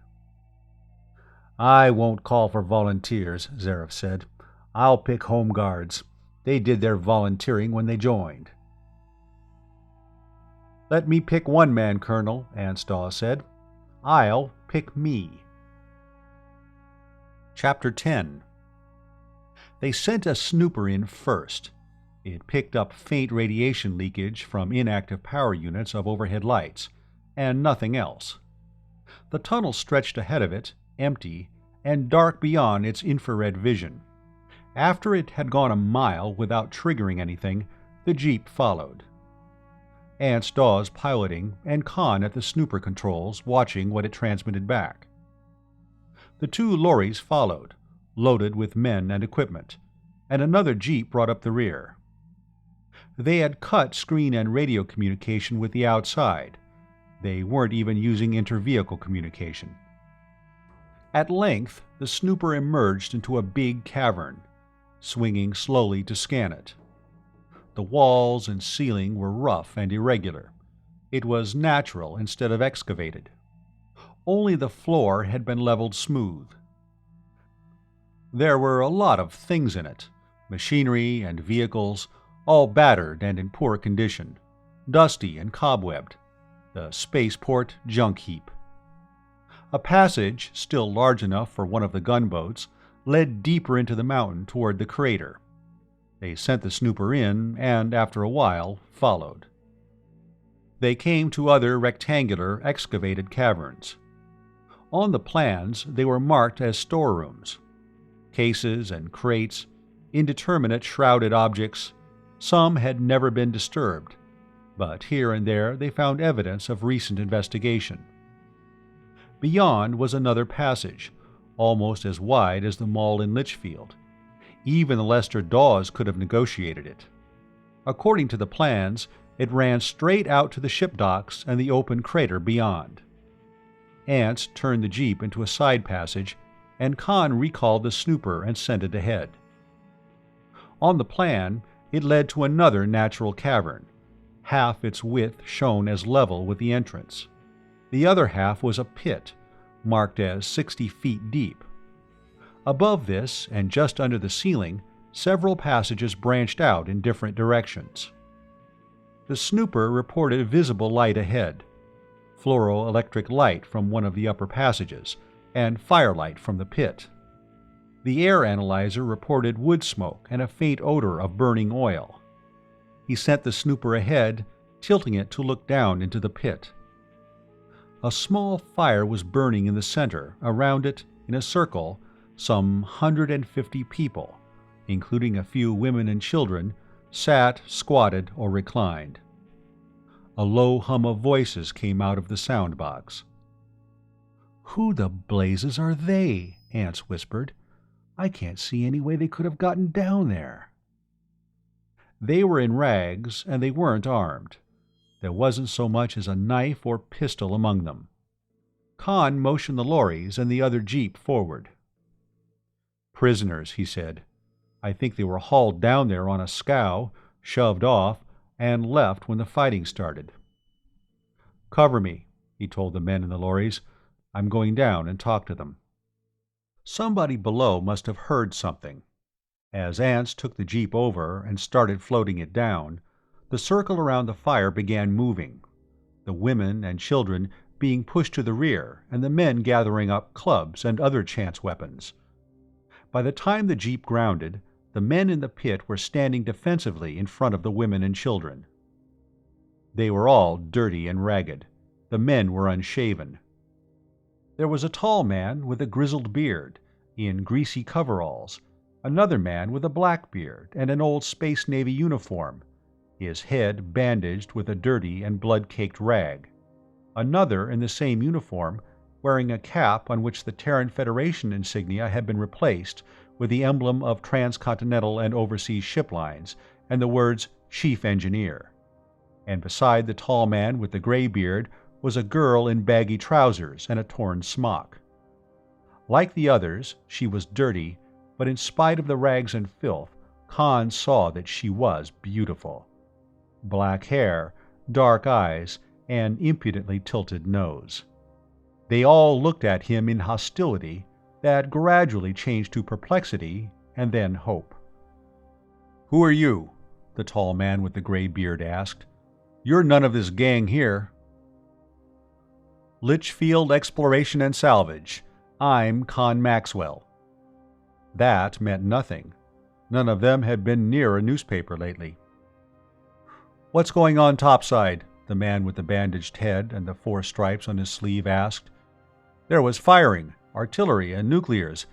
"I won't call for volunteers," Zareth said. "I'll pick home guards. They did their volunteering when they joined." "Let me pick one man, Colonel," Anstaw said. "I'll pick me." Chapter 10. They sent a snooper in first. It picked up faint radiation leakage from inactive power units of overhead lights, and nothing else. The tunnel stretched ahead of it, empty, and dark beyond its infrared vision. After it had gone a mile without triggering anything, the jeep followed. Anstaw's piloting, and Conn at the snooper controls watching what it transmitted back. The 2 lorries followed, loaded with men and equipment, and another jeep brought up the rear. They had cut screen and radio communication with the outside. They weren't even using inter-vehicle communication. At length, the snooper emerged into a big cavern, swinging slowly to scan it. The walls and ceiling were rough and irregular. It was natural instead of excavated. Only the floor had been leveled smooth. There were a lot of things in it, machinery and vehicles, all battered and in poor condition, dusty and cobwebbed, the spaceport junk heap. A passage, still large enough for one of the gunboats, led deeper into the mountain toward the crater. They sent the snooper in, and after a while followed. They came to other rectangular, excavated caverns. On the plans they were marked as storerooms. Cases and crates, indeterminate shrouded objects, some had never been disturbed, but here and there they found evidence of recent investigation. Beyond was another passage, almost as wide as the mall in Litchfield. Even the Lester Dawes could have negotiated it. According to the plans, it ran straight out to the ship docks and the open crater beyond. Ants turned the jeep into a side passage, and Conn recalled the snooper and sent it ahead. On the plan, it led to another natural cavern. Half its width shown as level with the entrance. The other half was a pit, marked as 60 feet deep. Above this, and just under the ceiling, several passages branched out in different directions. The snooper reported visible light ahead, fluoroelectric light from one of the upper passages, and firelight from the pit. The air analyzer reported wood smoke and a faint odor of burning oil. He sent the snooper ahead, tilting it to look down into the pit. A small fire was burning in the center. Around it, in a circle, some 150 people, including a few women and children, sat, squatted, or reclined. A low hum of voices came out of the sound box. "Who the blazes are they?" Ants whispered. "I can't see any way they could have gotten down there." They were in rags, and they weren't armed. There wasn't so much as a knife or pistol among them. Conn motioned the lorries and the other jeep forward. "Prisoners," he said. "I think they were hauled down there on a scow, shoved off, and left when the fighting started." "Cover me," he told the men in the lorries. "I'm going down and talk to them." Somebody below must have heard something. As Ants took the jeep over and started floating it down, the circle around the fire began moving, the women and children being pushed to the rear and the men gathering up clubs and other chance weapons. By the time the jeep grounded, the men in the pit were standing defensively in front of the women and children. They were all dirty and ragged. The men were unshaven. There was a tall man with a grizzled beard, in greasy coveralls, another man with a black beard and an old Space Navy uniform, his head bandaged with a dirty and blood-caked rag, another in the same uniform, wearing a cap on which the Terran Federation insignia had been replaced with the emblem of transcontinental and overseas ship lines and the words Chief Engineer. And beside the tall man with the gray beard was a girl in baggy trousers and a torn smock. Like the others, she was dirty, but in spite of the rags and filth, Conn saw that she was beautiful. Black hair, dark eyes, and impudently tilted nose. They all looked at him in hostility that gradually changed to perplexity and then hope. "Who are you?" the tall man with the gray beard asked. "You're none of this gang here." "Litchfield Exploration and Salvage. I'm Conn Maxwell." That meant nothing. None of them had been near a newspaper lately. "What's going on topside?" the man with the bandaged head and the 4 stripes on his sleeve asked. "There was firing, artillery and nuclears,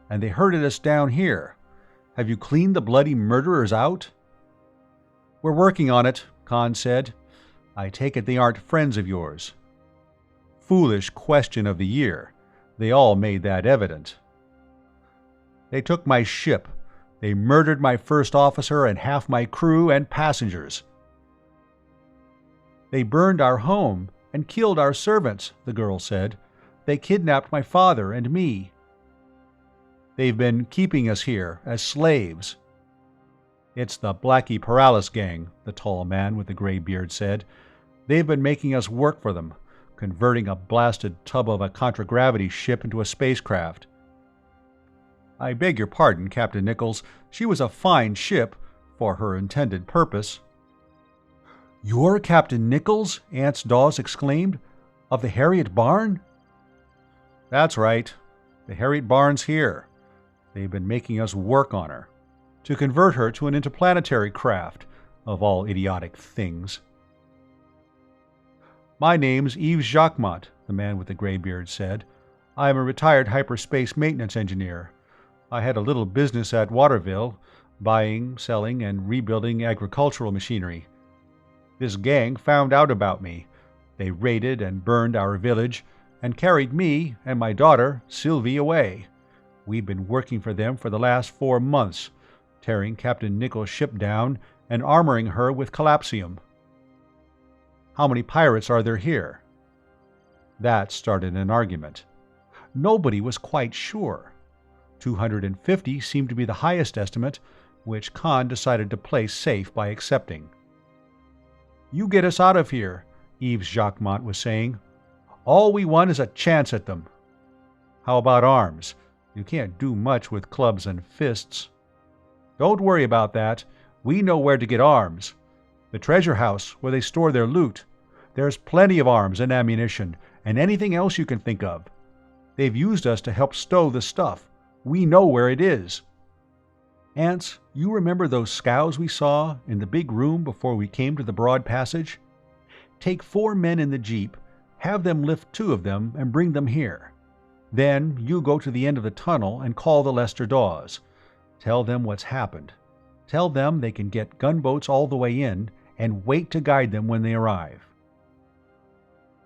and they herded us down here. Have you cleaned the bloody murderers out?" "We're working on it," Conn said. "I take it they aren't friends of yours." Foolish question of the year. They all made that evident. "They took my ship. They murdered my first officer and half my crew and passengers." "They burned our home and killed our servants," the girl said. "They kidnapped my father and me." "They've been keeping us here as slaves." "It's the Blackie Paralis gang," the tall man with the gray beard said. "They've been making us work for them, converting a blasted tub of a contragravity ship into a spacecraft." "I beg your pardon, Captain Nichols. She was a fine ship, for her intended purpose." "You're Captain Nichols?" Ants Dawes exclaimed. "Of the Harriet Barn?" "That's right. The Harriet Barn's here. They've been making us work on her, to convert her to an interplanetary craft, of all idiotic things." "My name's Yves Jacquemont," the man with the gray beard said. "I'm a retired hyperspace maintenance engineer. I had a little business at Waterville, buying, selling, and rebuilding agricultural machinery. This gang found out about me. They raided and burned our village and carried me and my daughter, Sylvie, away. We've been working for them for the last 4 months, tearing Captain Nichols' ship down and armoring her with collapsium." "How many pirates are there here?" That started an argument. Nobody was quite sure. 250 seemed to be the highest estimate, which Conn decided to play safe by accepting. "You get us out of here," Yves Jacquemont was saying. "All we want is a chance at them." "How about arms? You can't do much with clubs and fists." "Don't worry about that. We know where to get arms. The treasure house, where they store their loot. There's plenty of arms and ammunition, and anything else you can think of. They've used us to help stow the stuff. We know where it is." "Ants, you remember those scows we saw in the big room before we came to the broad passage? Take 4 men in the jeep, have them lift 2 of them and bring them here. Then you go to the end of the tunnel and call the Lester Dawes. Tell them what's happened. Tell them they can get gunboats all the way in, and wait to guide them when they arrive."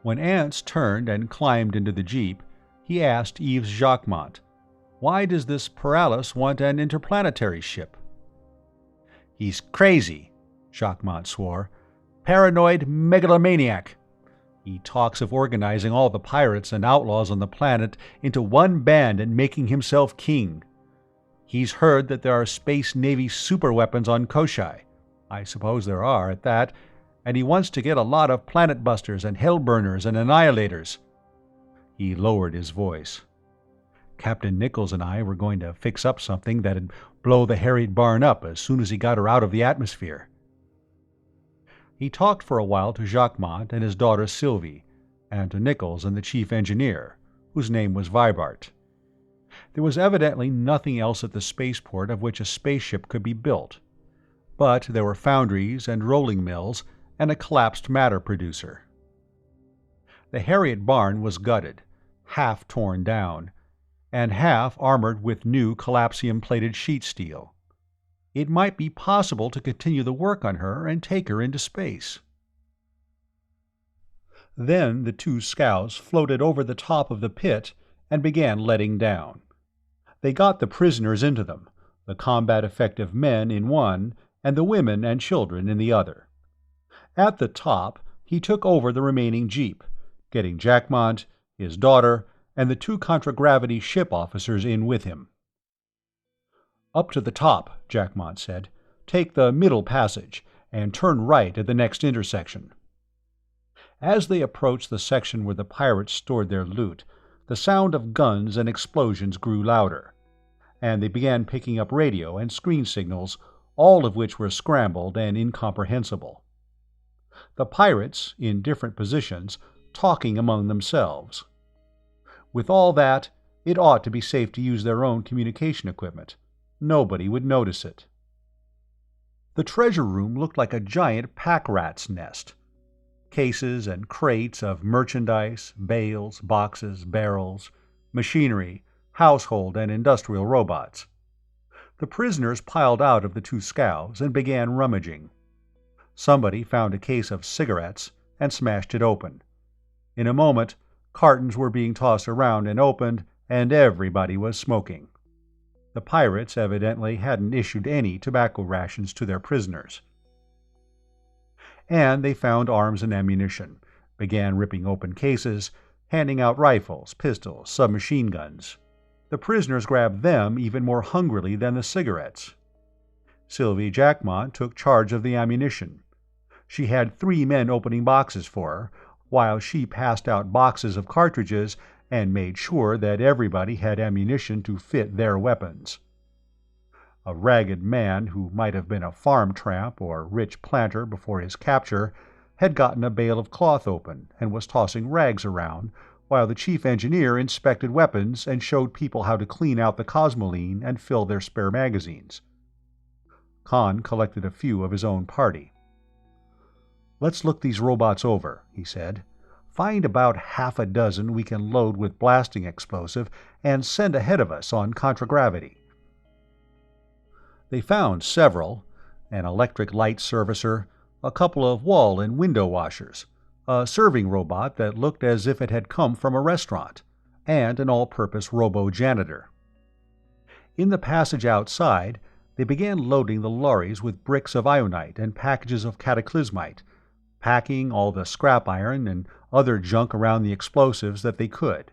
When Ants turned and climbed into the jeep, he asked Yves Jacquemont, "Why does this Paralis want an interplanetary ship?" "He's crazy," Jacquemont swore. "Paranoid megalomaniac. He talks of organizing all the pirates and outlaws on the planet into one band and making himself king. He's heard that there are Space Navy superweapons on Koshai. I suppose there are, at that, and he wants to get a lot of planet busters and hellburners and annihilators." He lowered his voice. "Captain Nichols and I were going to fix up something that'd blow the harried barn up as soon as he got her out of the atmosphere." He talked for a while to Jacquemont and his daughter Sylvie, and to Nichols and the chief engineer, whose name was Vibart. There was evidently nothing else at the spaceport of which a spaceship could be built, but there were foundries and rolling mills and a collapsed matter producer. The Harriet barn was gutted, half torn down, and half armored with new collapsium-plated sheet steel. It might be possible to continue the work on her and take her into space. Then the 2 scows floated over the top of the pit and began letting down. They got the prisoners into them, the combat-effective men in one and the women and children in the other. At the top, he took over the remaining jeep, getting Jacquemont, his daughter, and the 2 contragravity ship officers in with him. "Up to the top," Jacquemont said. "Take the middle passage, and turn right at the next intersection." As they approached the section where the pirates stored their loot, the sound of guns and explosions grew louder, and they began picking up radio and screen signals, all of which were scrambled and incomprehensible. The pirates, in different positions, talking among themselves. With all that, it ought to be safe to use their own communication equipment. Nobody would notice it. The treasure room looked like a giant pack-rat's nest. Cases and crates of merchandise, bales, boxes, barrels, machinery, household and industrial robots. The prisoners piled out of the 2 scows and began rummaging. Somebody found a case of cigarettes and smashed it open. In a moment, cartons were being tossed around and opened, and everybody was smoking. The pirates evidently hadn't issued any tobacco rations to their prisoners. And they found arms and ammunition, began ripping open cases, handing out rifles, pistols, submachine guns. The prisoners grabbed them even more hungrily than the cigarettes. Sylvie Jacquemont took charge of the ammunition. She had 3 men opening boxes for her, while she passed out boxes of cartridges and made sure that everybody had ammunition to fit their weapons. A ragged man who might have been a farm tramp or rich planter before his capture had gotten a bale of cloth open and was tossing rags around, while the chief engineer inspected weapons and showed people how to clean out the cosmoline and fill their spare magazines. Conn collected a few of his own party. "Let's look these robots over," he said. "Find about half a dozen we can load with blasting explosive and send ahead of us on contragravity." They found several: an electric light servicer, a couple of wall and window washers, a serving robot that looked as if it had come from a restaurant, and an all-purpose robo-janitor. In the passage outside, they began loading the lorries with bricks of ionite and packages of cataclysmite, packing all the scrap iron and other junk around the explosives that they could.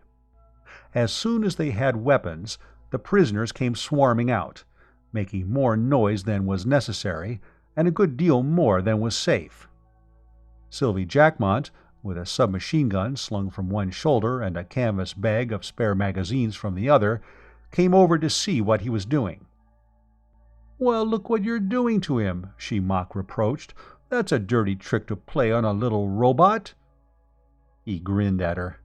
As soon as they had weapons, the prisoners came swarming out, making more noise than was necessary and a good deal more than was safe. Sylvie Jackmont, with a submachine gun slung from one shoulder and a canvas bag of spare magazines from the other, came over to see what he was doing. "Well, look what you're doing to him," she mock-reproached. "That's a dirty trick to play on a little robot." He grinned at her.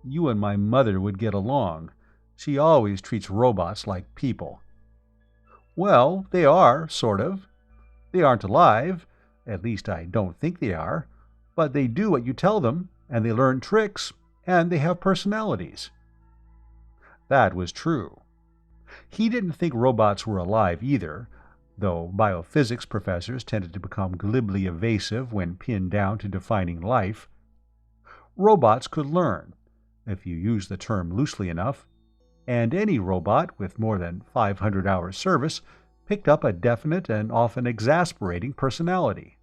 "You and my mother would get along. She always treats robots like people." "Well, they are, sort of. They aren't alive. At least I don't think they are. But they do what you tell them, and they learn tricks, and they have personalities." That was true. He didn't think robots were alive either, though biophysics professors tended to become glibly evasive when pinned down to defining life. Robots could learn, if you use the term loosely enough, and any robot with more than 500 hours service picked up a definite and often exasperating personality.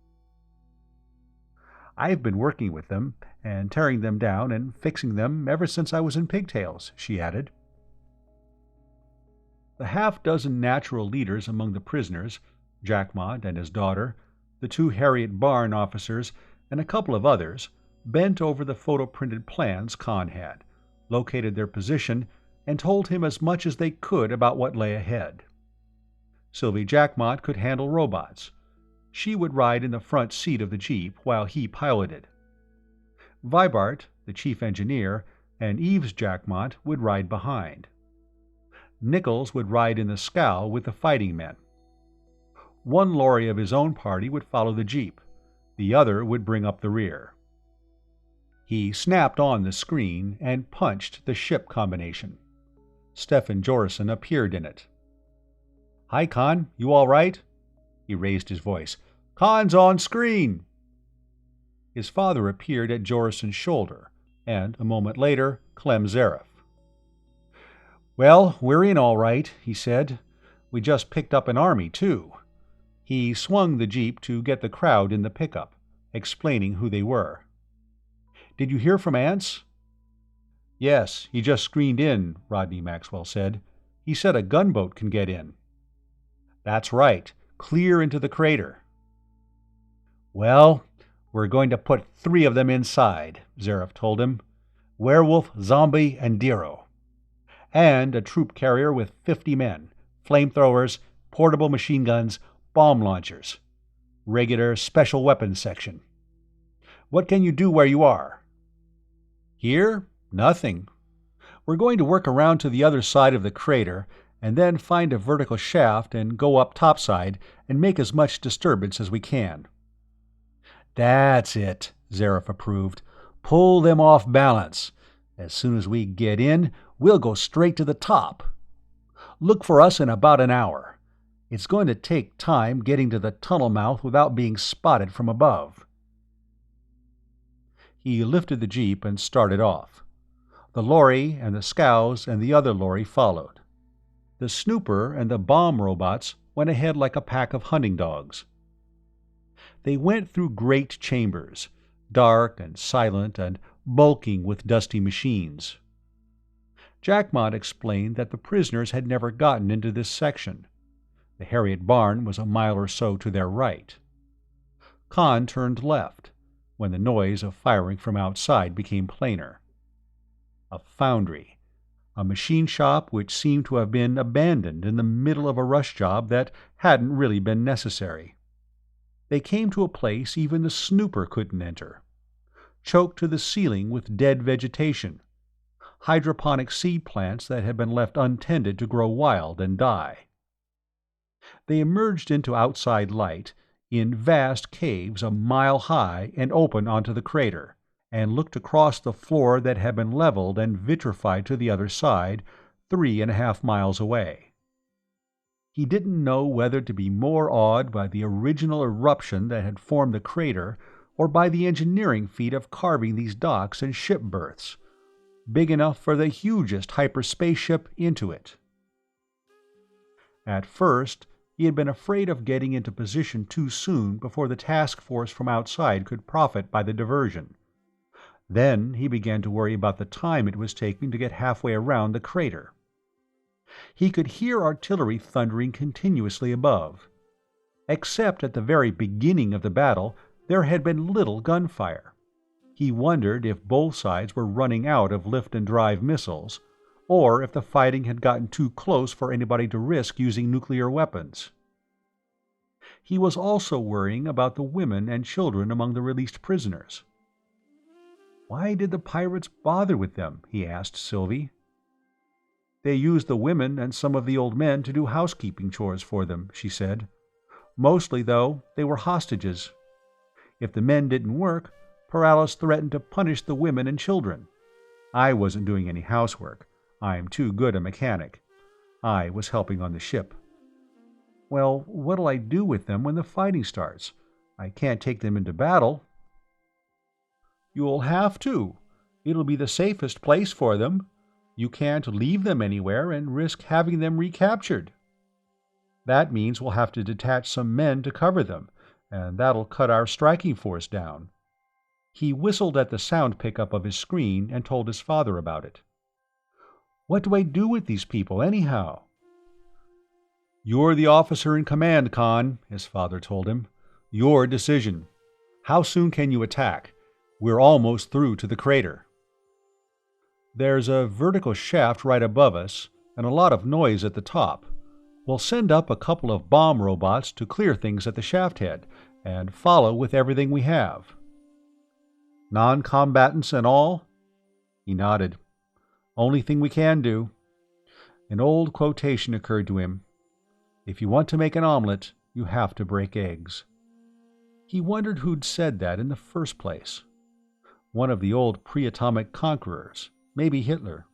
"I've been working with them, and tearing them down and fixing them ever since I was in pigtails," she added. The half-dozen natural leaders among the prisoners, Jackmont and his daughter, the 2 Harriet Barn officers, and a couple of others, bent over the photo-printed plans Conn had, located their position, and told him as much as they could about what lay ahead. Sylvie Jackmont could handle robots. She would ride in the front seat of the Jeep while he piloted. Vibart, the chief engineer, and Eves Jackmont would ride behind. Nichols would ride in the scow with the fighting men. One lorry of his own party would follow the Jeep. The other would bring up the rear. He snapped on the screen and punched the ship combination. Stefan Jorison appeared in it. "Hi, Conn. You all right?" He raised his voice. "Conn's on screen!" His father appeared at Jorison's shoulder, and, a moment later, Clem Zareth. "Well, we're in all right," he said. "We just picked up an army, too." He swung the Jeep to get the crowd in the pickup, explaining who they were. "Did you hear from Ance?" "Yes, he just screened in," Rodney Maxwell said. "He said a gunboat can get in." "That's right. Clear into the crater." "Well, we're going to put 3 of them inside," Zareth told him. "Werewolf, Zombie, and Diro. And a troop carrier with 50 men, flamethrowers, portable machine guns, bomb launchers. Regular special weapons section. What can you do where you are?" "Here? Nothing. We're going to work around to the other side of the crater, and then find a vertical shaft and go up topside and make as much disturbance as we can." "That's it," Zareth approved. "Pull them off balance. As soon as we get in, we'll go straight to the top. Look for us in about an hour. It's going to take time getting to the tunnel mouth without being spotted from above." He lifted the Jeep and started off. The lorry and the scows and the other lorry followed. The snooper and the bomb robots went ahead like a pack of hunting dogs. They went through great chambers, dark and silent and bulking with dusty machines. Jackmont explained that the prisoners had never gotten into this section. The Harriet Barn was a mile or so to their right. Conn turned left, when the noise of firing from outside became plainer. A foundry, a machine shop which seemed to have been abandoned in the middle of a rush job that hadn't really been necessary. They came to a place even the snooper couldn't enter, choked to the ceiling with dead vegetation, hydroponic seed plants that had been left untended to grow wild and die. They emerged into outside light in vast caves a mile high and open onto the crater, and looked across the floor that had been leveled and vitrified to the other side, 3.5 miles away. He didn't know whether to be more awed by the original eruption that had formed the crater or by the engineering feat of carving these docks and ship berths, big enough for the hugest hyperspaceship into it. At first, he had been afraid of getting into position too soon before the task force from outside could profit by the diversion. Then he began to worry about the time it was taking to get halfway around the crater. He could hear artillery thundering continuously above. Except at the very beginning of the battle, there had been little gunfire. He wondered if both sides were running out of lift-and-drive missiles, or if the fighting had gotten too close for anybody to risk using nuclear weapons. He was also worrying about the women and children among the released prisoners. Why did the pirates bother with them? He asked Sylvie. They used the women and some of the old men to do housekeeping chores for them, she said. Mostly, though, they were hostages. If the men didn't work, Paralis threatened to punish the women and children. I wasn't doing any housework. I'm too good a mechanic. I was helping on the ship. Well, what'll I do with them when the fighting starts? I can't take them into battle. You'll have to. It'll be the safest place for them. You can't leave them anywhere and risk having them recaptured. That means we'll have to detach some men to cover them, and that'll cut our striking force down. He whistled at the sound pickup of his screen and told his father about it. What do I do with these people, anyhow? You're the officer in command, Conn, his father told him. Your decision. How soon can you attack? We're almost through to the crater. There's a vertical shaft right above us, and a lot of noise at the top. We'll send up a couple of bomb robots to clear things at the shaft head, and follow with everything we have. Non-combatants and all? He nodded. Only thing we can do. An old quotation occurred to him. If you want to make an omelet, you have to break eggs. He wondered who'd said that in the first place. One of the old pre-atomic conquerors, maybe Hitler.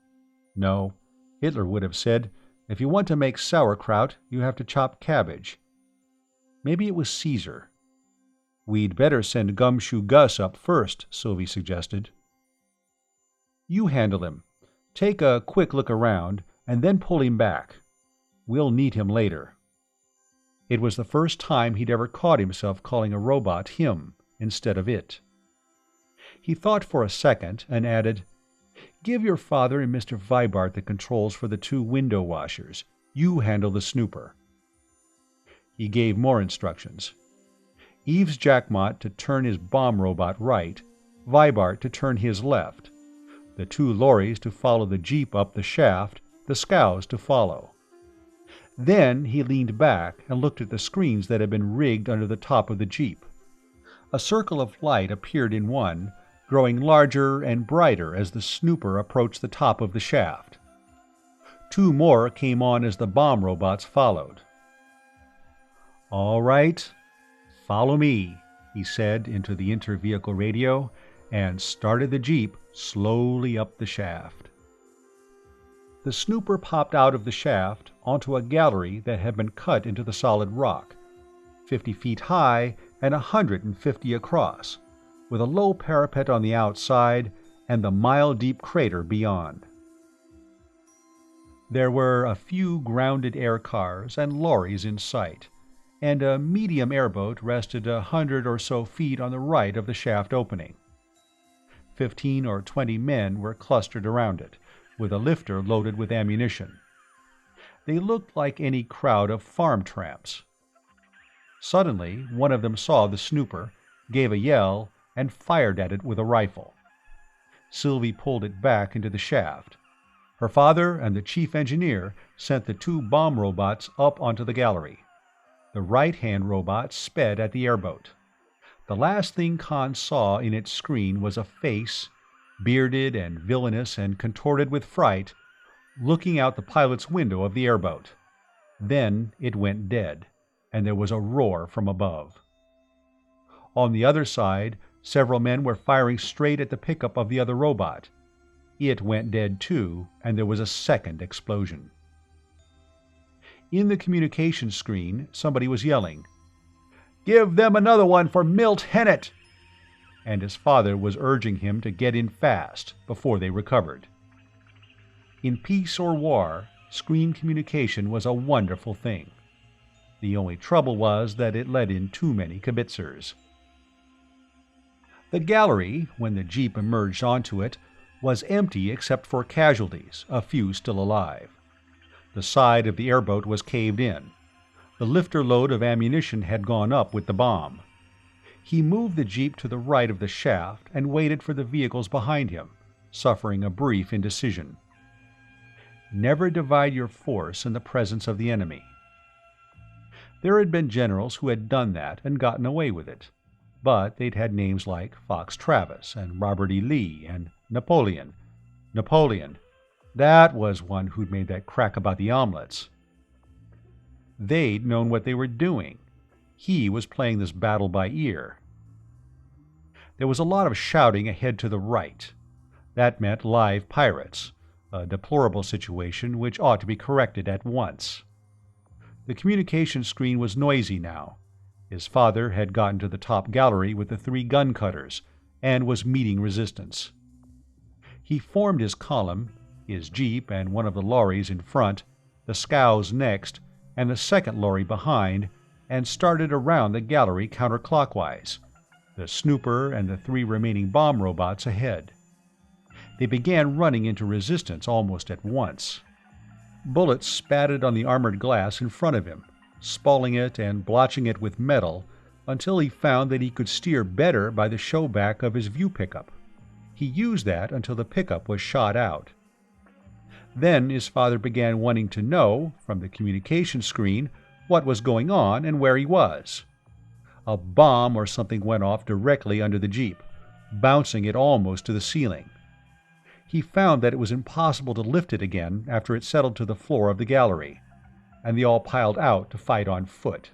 No, Hitler would have said, if you want to make sauerkraut, you have to chop cabbage. Maybe it was Caesar. We'd better send Gumshoe Gus up first, Sylvie suggested. You handle him. Take a quick look around, and then pull him back. We'll need him later. It was the first time he'd ever caught himself calling a robot him instead of it. He thought for a second and added, Give your father and Mr. Vibart the controls for the 2 window washers. You handle the snooper. He gave more instructions. Eves Jackmot to turn his bomb robot right, Vibart to turn his left, the 2 lorries to follow the jeep up the shaft, the scows to follow. Then he leaned back and looked at the screens that had been rigged under the top of the jeep. A circle of light appeared in one, growing larger and brighter as the snooper approached the top of the shaft. 2 more came on as the bomb robots followed. All right, follow me, he said into the inter-vehicle radio, and started the jeep slowly up the shaft. The snooper popped out of the shaft onto a gallery that had been cut into the solid rock, 50 feet high and 150 across, with a low parapet on the outside and the mile-deep crater beyond. There were a few grounded air cars and lorries in sight, and a medium airboat rested 100 or so feet on the right of the shaft opening. 15 or 20 men were clustered around it, with a lifter loaded with ammunition. They looked like any crowd of farm tramps. Suddenly, one of them saw the snooper, gave a yell, and fired at it with a rifle. Sylvie pulled it back into the shaft. Her father and the chief engineer sent the 2 bomb robots up onto the gallery. The right-hand robot sped at the airboat. The last thing Conn saw in its screen was a face, bearded and villainous and contorted with fright, looking out the pilot's window of the airboat. Then it went dead, and there was a roar from above. On the other side, several men were firing straight at the pickup of the other robot. It went dead too, and there was a second explosion. In the communication screen, somebody was yelling, "Give them another one for Milt Hennett!" And his father was urging him to get in fast before they recovered. In peace or war, screen communication was a wonderful thing. The only trouble was that it let in too many kibitzers. The gallery, when the jeep emerged onto it, was empty except for casualties, a few still alive. The side of the airboat was caved in. The lifter load of ammunition had gone up with the bomb. He moved the jeep to the right of the shaft and waited for the vehicles behind him, suffering a brief indecision. Never divide your force in the presence of the enemy. There had been generals who had done that and gotten away with it, but they'd had names like Fox Travis and Robert E. Lee and Napoleon. Napoleon. That was one who'd made that crack about the omelets. They'd known what they were doing. He was playing this battle by ear. There was a lot of shouting ahead to the right. That meant live pirates, a deplorable situation which ought to be corrected at once. The communication screen was noisy now. His father had gotten to the top gallery with the 3 gun cutters and was meeting resistance. He formed his column, his jeep and one of the lorries in front, the scows next, and the second lorry behind, and started around the gallery counterclockwise, the snooper and the 3 remaining bomb robots ahead. They began running into resistance almost at once. Bullets spattered on the armored glass in front of him, spalling it and blotching it with metal until he found that he could steer better by the showback of his view pickup. He used that until the pickup was shot out. Then his father began wanting to know, from the communication screen, what was going on and where he was. A bomb or something went off directly under the jeep, bouncing it almost to the ceiling. He found that it was impossible to lift it again after it settled to the floor of the gallery, and they all piled out to fight on foot.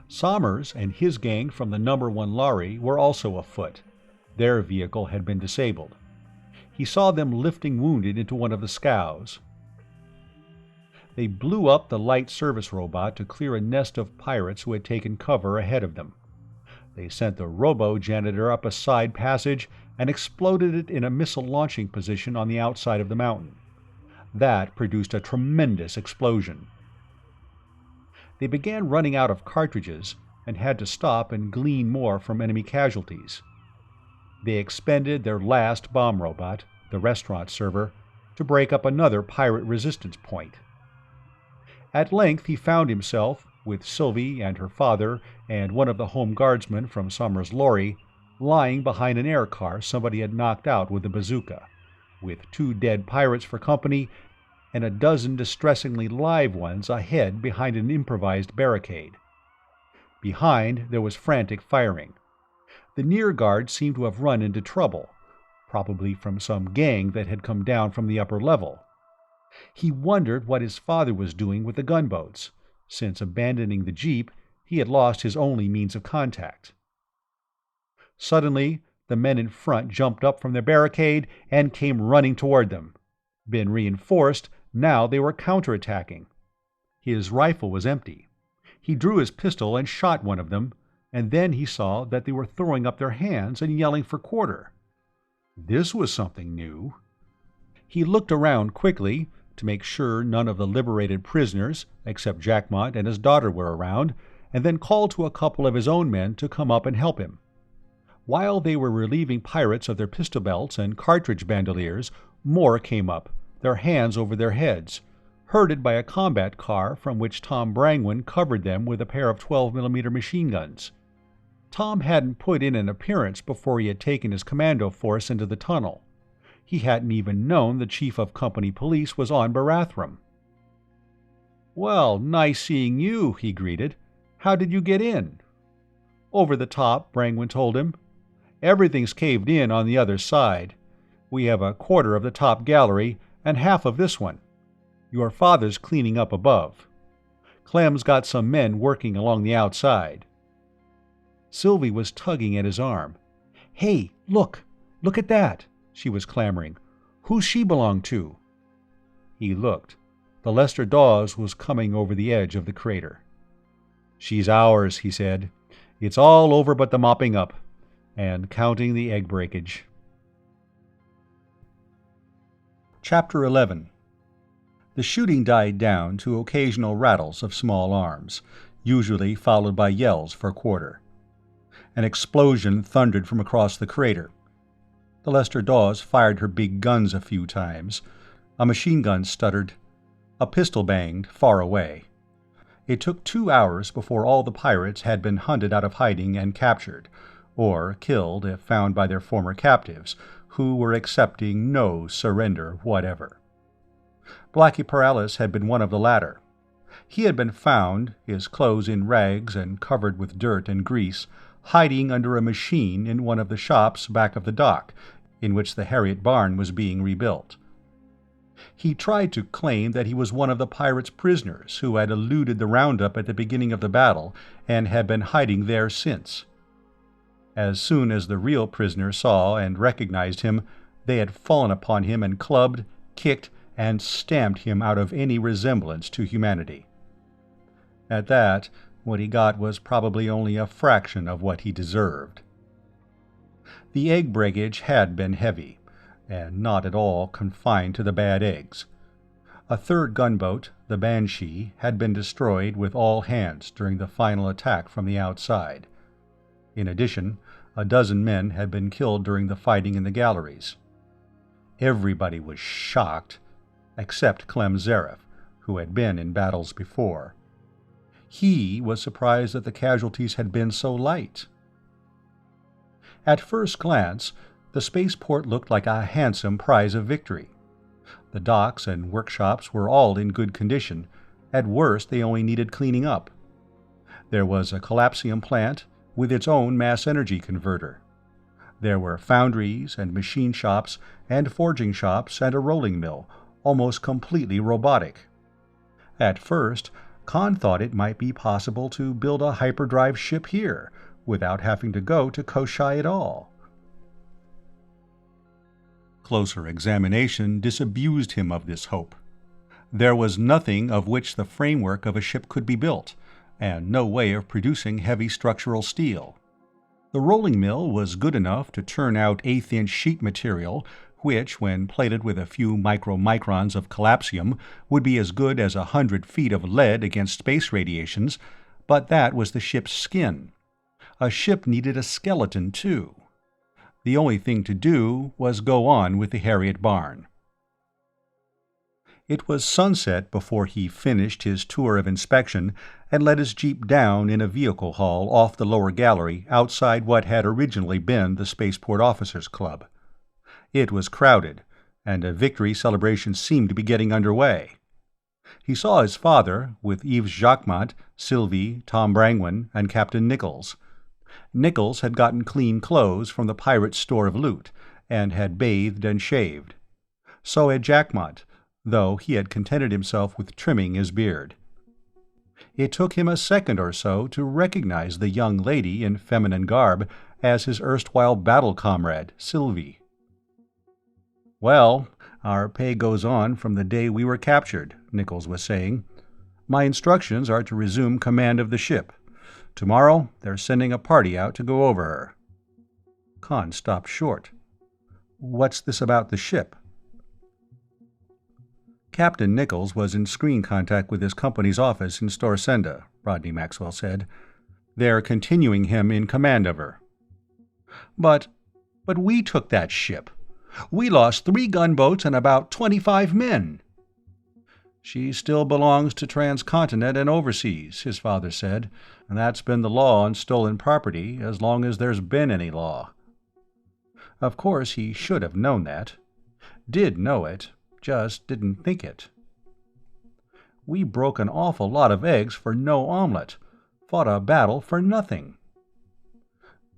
Saunders and his gang from the number 1 lorry were also afoot. Their vehicle had been disabled. He saw them lifting wounded into one of the scows. They blew up the light service robot to clear a nest of pirates who had taken cover ahead of them. They sent the robo-janitor up a side passage and exploded it in a missile launching position on the outside of the mountain. That produced a tremendous explosion. They began running out of cartridges and had to stop and glean more from enemy casualties. They expended their last bomb robot, the restaurant server, to break up another pirate resistance point. At length he found himself, with Sylvie and her father and one of the home guardsmen from Summers' lorry, lying behind an air car somebody had knocked out with a bazooka, with 2 dead pirates for company and a dozen distressingly live ones ahead behind an improvised barricade. Behind there was frantic firing. The near guard seemed to have run into trouble, probably from some gang that had come down from the upper level. He wondered what his father was doing with the gunboats, since abandoning the jeep he had lost his only means of contact. Suddenly, the men in front jumped up from their barricade and came running toward them. Been reinforced, now they were counterattacking. His rifle was empty. He drew his pistol and shot one of them, and then he saw that they were throwing up their hands and yelling for quarter. This was something new. He looked around quickly to make sure none of the liberated prisoners, except Jackmont and his daughter, were around, and then called to a couple of his own men to come up and help him. While they were relieving pirates of their pistol belts and cartridge bandoliers, more came up, their hands over their heads, herded by a combat car from which Tom Brangwyn covered them with a pair of 12mm machine guns. Tom hadn't put in an appearance before he had taken his commando force into the tunnel. He hadn't even known the chief of company police was on Barathrum. "Well, nice seeing you," he greeted. "How did you get in?" "Over the top," Brangwyn told him. "Everything's caved in on the other side. We have a quarter of the top gallery and half of this one. Your father's cleaning up above. Clem's got some men working along the outside." Sylvie was tugging at his arm. "Hey, look! Look at that!" she was clamoring. "Who's she belong to?" He looked. The Lester Dawes was coming over the edge of the crater. "She's ours," he said. "It's all over but the mopping up, and counting the egg breakage." Chapter 11. The shooting died down to occasional rattles of small arms, usually followed by yells for quarter. An explosion thundered from across the crater. The Lester Dawes fired her big guns a few times. A machine gun stuttered. A pistol banged far away. It took 2 hours before all the pirates had been hunted out of hiding and captured, or killed if found by their former captives, who were accepting no surrender whatever. Blackie Paralis had been one of the latter. He had been found, his clothes in rags and covered with dirt and grease, hiding under a machine in one of the shops back of the dock, in which the Harriet barn was being rebuilt. He tried to claim that he was one of the pirates' prisoners who had eluded the roundup at the beginning of the battle and had been hiding there since. As soon as the real prisoner saw and recognized him, they had fallen upon him and clubbed, kicked, and stamped him out of any resemblance to humanity. At that, what he got was probably only a fraction of what he deserved. The egg breakage had been heavy, and not at all confined to the bad eggs. A third gunboat, the Banshee, had been destroyed with all hands during the final attack from the outside. In addition, a dozen men had been killed during the fighting in the galleries. Everybody was shocked, except Clem Zareth, who had been in battles before. He was surprised that the casualties had been so light. At first glance, the spaceport looked like a handsome prize of victory. The docks and workshops were all in good condition. At worst, they only needed cleaning up. There was a collapsium plant with its own mass energy converter. There were foundries and machine shops and forging shops and a rolling mill, almost completely robotic. At first, Conn thought it might be possible to build a hyperdrive ship here, without having to go to Koshai at all. Closer examination disabused him of this hope. There was nothing of which the framework of a ship could be built, and no way of producing heavy structural steel. The rolling mill was good enough to turn out 1/8-inch sheet material, which, when plated with a few micromicrons of collapsium, would be as good as 100 feet of lead against space radiations, but that was the ship's skin. A ship needed a skeleton, too. The only thing to do was go on with the Harriet barn. It was sunset before he finished his tour of inspection and let his jeep down in a vehicle hall off the lower gallery outside what had originally been the Spaceport Officers Club. It was crowded, and a victory celebration seemed to be getting underway. He saw his father, with Yves Jacquemart, Sylvie, Tom Brangwyn, and Captain Nichols. Nichols had gotten clean clothes from the pirates' store of loot, and had bathed and shaved. So had Jacquemart, though he had contented himself with trimming his beard. It took him a second or so to recognize the young lady in feminine garb as his erstwhile battle comrade, Sylvie. "Well, our pay goes on from the day we were captured," Nichols was saying. "My instructions are to resume command of the ship. Tomorrow they're sending a party out to go over her." Conn stopped short. "What's this about the ship?" Captain Nichols was in screen contact with his company's office in Storsenda, Rodney Maxwell said. "They're continuing him in command of her." But we took that ship. We lost 3 gunboats and about 25 men." "She still belongs to Transcontinent and overseas," his father said, "and that's been the law on stolen property as long as there's been any law." Of course he should have known that. Did know it, just didn't think it. "We broke an awful lot of eggs for no omelet. Fought a battle for nothing."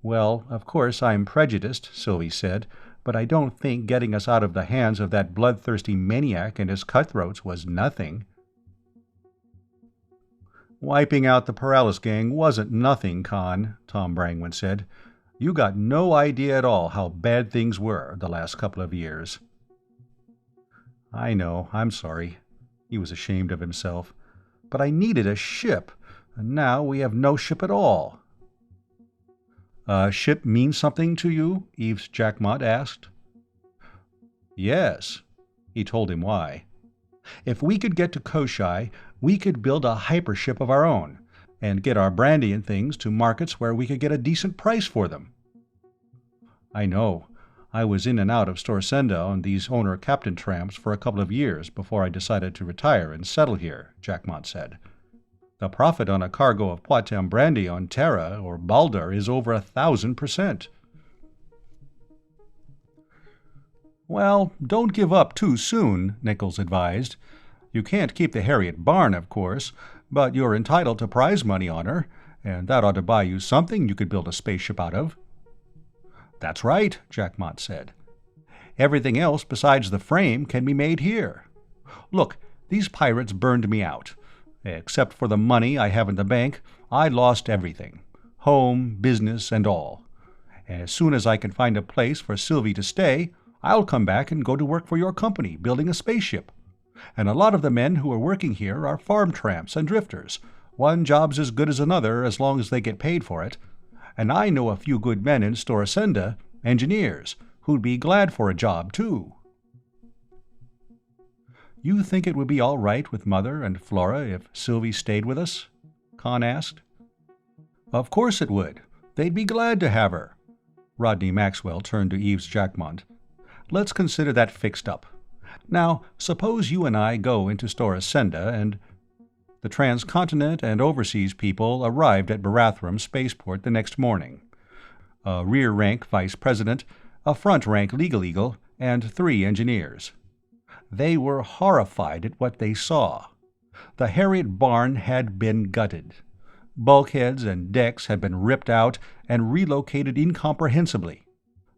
"Well, of course I'm prejudiced," Sylvie said, "but I don't think getting us out of the hands of that bloodthirsty maniac and his cutthroats was nothing." "Wiping out the Paralis gang wasn't nothing, Conn," Tom Brangwyn said. "You got no idea at all how bad things were the last couple of years." "I know, I'm sorry." He was ashamed of himself. "But I needed a ship, and now we have no ship at all." "A ship means something to you?" Yves Jacquemont asked. "Yes." He told him why. "If we could get to Koshai, we could build a hypership of our own, and get our brandy and things to markets where we could get a decent price for them." "I know. I was in and out of Storsenda on these owner-captain tramps for a couple of years before I decided to retire and settle here," Jacquemont said. "The profit on a cargo of Patm brandy on Terra or Baldar is over 1,000%. "Well, don't give up too soon," Nichols advised. "You can't keep the Harriet Barn, of course, but you're entitled to prize money on her, and that ought to buy you something you could build a spaceship out of." "That's right," Jacquemont said. "Everything else besides the frame can be made here. Look, these pirates burned me out. Except for the money I have in the bank, I lost everything. Home, business, and all. As soon as I can find a place for Sylvie to stay, I'll come back and go to work for your company, building a spaceship. And a lot of the men who are working here are farm tramps and drifters. One job's as good as another as long as they get paid for it. And I know a few good men in Storsenda, engineers, who'd be glad for a job, too." "You think it would be all right with Mother and Flora if Sylvie stayed with us?" Conn asked. "Of course it would. They'd be glad to have her." Rodney Maxwell turned to Yves Jacquemont. "Let's consider that fixed up. Now, suppose you and I go into Storsenda and—" The transcontinent and overseas people arrived at Barathrum spaceport the next morning. A rear-rank vice president, a front-rank legal eagle, and 3 engineers. They were horrified at what they saw. The Harriet Barn had been gutted. Bulkheads and decks had been ripped out and relocated incomprehensibly.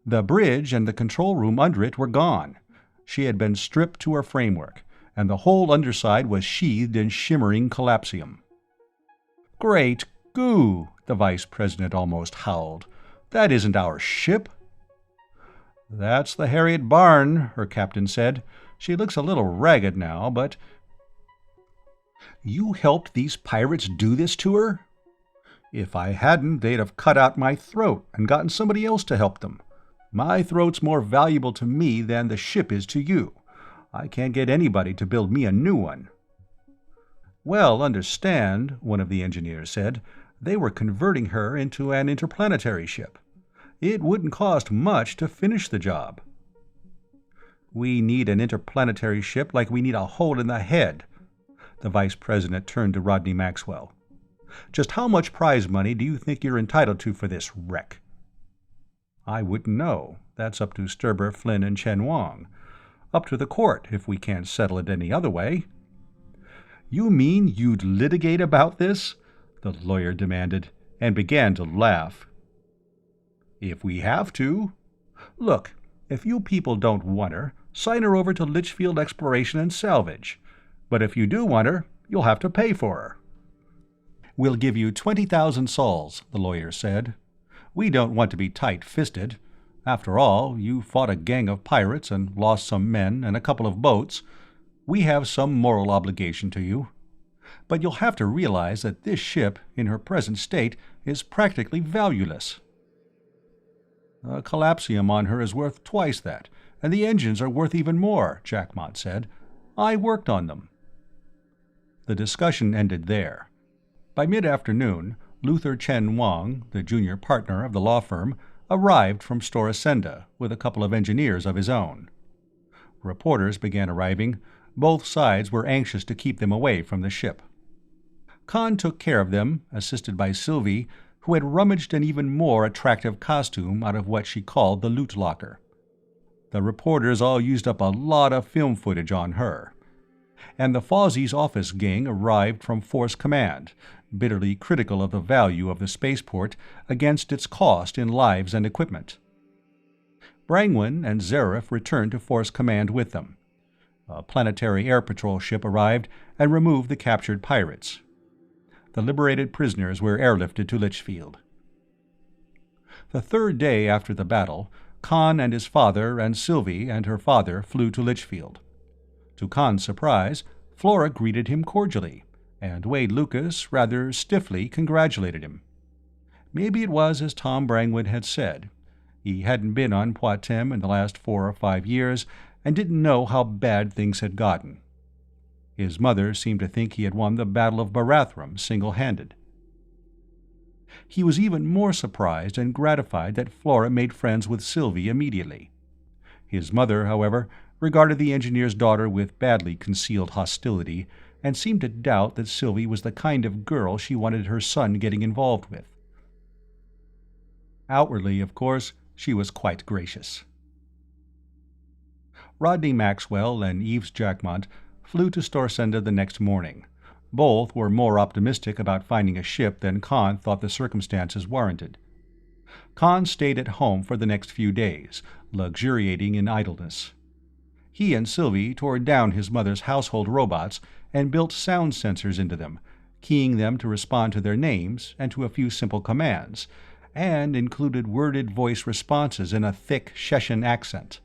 The bridge and the control room under it were gone. She had been stripped to her framework, and the whole underside was sheathed in shimmering collapsium. "Great goo!" the vice president almost howled. "That isn't our ship." "That's the Harriet Barn," her captain said. "She looks a little ragged now, but—" "You helped these pirates do this to her?" "If I hadn't, they'd have cut out my throat and gotten somebody else to help them. My throat's more valuable to me than the ship is to you. I can't get anybody to build me a new one." "Well, understand," one of the engineers said, "they were converting her into an interplanetary ship. It wouldn't cost much to finish the job." "We need an interplanetary ship like we need a hole in the head." The vice president turned to Rodney Maxwell. "Just how much prize money do you think you're entitled to for this wreck?" "I wouldn't know. That's up to Sturber, Flynn, and Chen Wang. Up to the court, if we can't settle it any other way." "You mean you'd litigate about this?" the lawyer demanded, and began to laugh. "If we have to. Look, if you people don't want her, sign her over to Litchfield Exploration and Salvage. But if you do want her, you'll have to pay for her." "We'll give you 20,000 sols," the lawyer said. "We don't want to be tight-fisted. After all, you fought a gang of pirates and lost some men and a couple of boats. We have some moral obligation to you. But you'll have to realize that this ship, in her present state, is practically valueless." "A collapsium on her is worth twice that, and the engines are worth even more," Jacquemont said. "I worked on them." The discussion ended there. By mid-afternoon, Luther Chen Wang, the junior partner of the law firm, arrived from Storsenda with a couple of engineers of his own. Reporters began arriving. Both sides were anxious to keep them away from the ship. Conn took care of them, assisted by Sylvie, who had rummaged an even more attractive costume out of what she called the loot locker. The reporters all used up a lot of film footage on her. And the Fozzie's office gang arrived from Force Command, bitterly critical of the value of the spaceport against its cost in lives and equipment. Brangwyn and Zareth returned to Force Command with them. A planetary air patrol ship arrived and removed the captured pirates. The liberated prisoners were airlifted to Litchfield. The third day after the battle, Conn and his father and Sylvie and her father flew to Litchfield. To Conn's surprise, Flora greeted him cordially, and Wade Lucas rather stiffly congratulated him. Maybe it was as Tom Brangwood had said. He hadn't been on Patm in the last 4 or 5 years, and didn't know how bad things had gotten. His mother seemed to think he had won the Battle of Barathrum single-handed. He was even more surprised and gratified that Flora made friends with Sylvie immediately. His mother, however, regarded the engineer's daughter with badly concealed hostility, and seemed to doubt that Sylvie was the kind of girl she wanted her son getting involved with. Outwardly, of course, she was quite gracious. Rodney Maxwell and Eves Jackmont flew to Storsenda the next morning. Both were more optimistic about finding a ship than Conn thought the circumstances warranted. Conn stayed at home for the next few days, luxuriating in idleness. He and Sylvie tore down his mother's household robots and built sound sensors into them, keying them to respond to their names and to a few simple commands, and included worded voice responses in a thick Sheshan accent.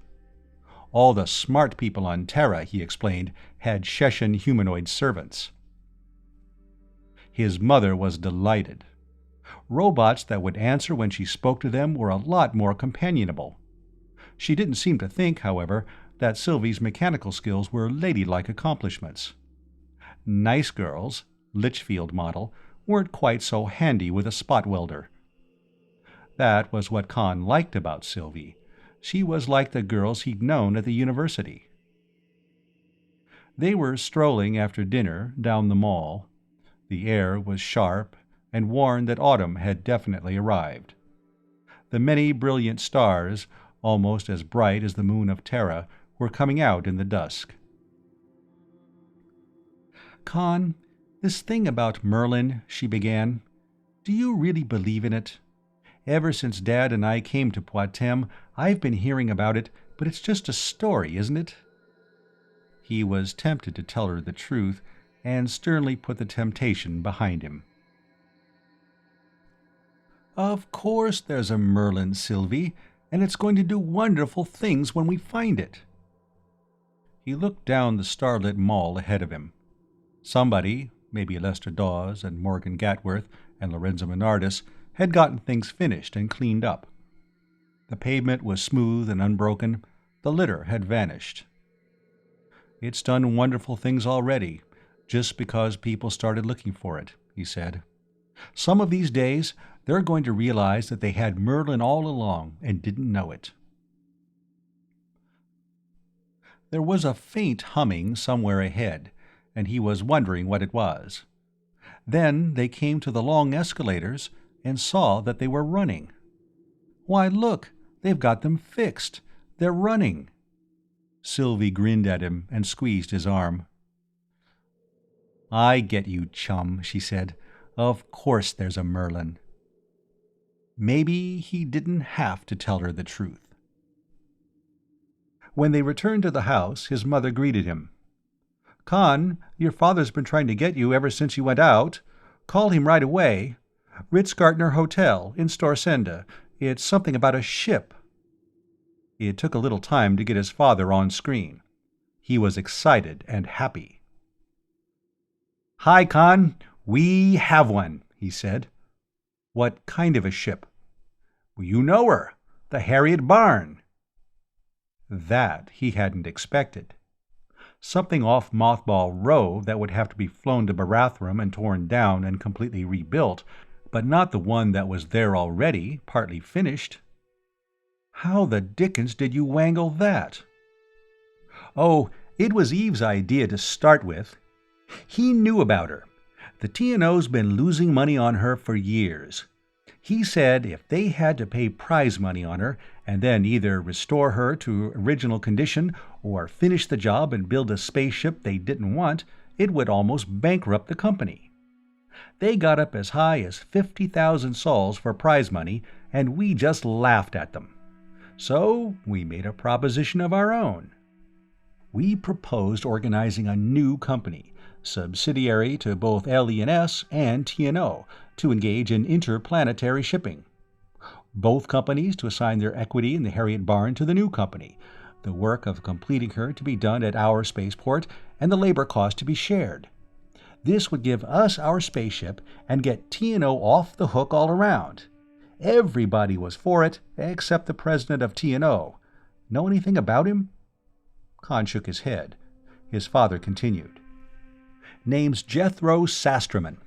All the smart people on Terra, he explained, had Sheshan humanoid servants. His mother was delighted. Robots that would answer when she spoke to them were a lot more companionable. She didn't seem to think, however, that Sylvie's mechanical skills were ladylike accomplishments. Nice girls, Litchfield model, weren't quite so handy with a spot welder. That was what Conn liked about Sylvie. She was like the girls he'd known at the university. They were strolling after dinner down the mall. The air was sharp, and warned that autumn had definitely arrived. The many brilliant stars, almost as bright as the moon of Terra, were coming out in the dusk. "Conn, this thing about Merlin," she began, "do you really believe in it? Ever since Dad and I came to Patm, I've been hearing about it, but it's just a story, isn't it?" He was tempted to tell her the truth, and sternly put the temptation behind him. "Of course there's a Merlin, Sylvie, and it's going to do wonderful things when we find it." He looked down the starlit mall ahead of him. Somebody, maybe Lester Dawes and Morgan Gatworth and Lorenzo Ardis, had gotten things finished and cleaned up. The pavement was smooth and unbroken. The litter had vanished. "It's done wonderful things already, just because people started looking for it," he said. "Some of these days, they're going to realize that they had Merlin all along and didn't know it." There was a faint humming somewhere ahead, and he was wondering what it was. Then they came to the long escalators and saw that they were running. "Why, look, they've got them fixed. They're running." Sylvie grinned at him and squeezed his arm. "I get you, chum," she said. "Of course there's a Merlin." Maybe he didn't have to tell her the truth. When they returned to the house, his mother greeted him. "Conn, your father's been trying to get you ever since you went out. Call him right away. Ritz-Carlton Hotel, in Storsenda. It's something about a ship." It took a little time to get his father on screen. He was excited and happy. "Hi, Conn. We have one," he said. "What kind of a ship?" "You know her. The Harriet Barn." That he hadn't expected. Something off Mothball Row that would have to be flown to Barathrum and torn down and completely rebuilt, but not the one that was there already, partly finished. "How the dickens did you wangle that?" "Oh, it was Eve's idea to start with. He knew about her. The T&O's been losing money on her for years. He said if they had to pay prize money on her and then either restore her to original condition or finish the job and build a spaceship they didn't want, it would almost bankrupt the company. They got up as high as 50,000 sols for prize money, and we just laughed at them. So we made a proposition of our own. We proposed organizing a new company, subsidiary to both LE&S and T&O, to engage in interplanetary shipping. Both companies to assign their equity in the Harriet Barn to the new company, the work of completing her to be done at our spaceport, and the labor cost to be shared. This would give us our spaceship and get TNO off the hook all around. Everybody was for it, except the president of TNO. Know anything about him?" Conn shook his head. His father continued. "Name's Jethro Sasterman.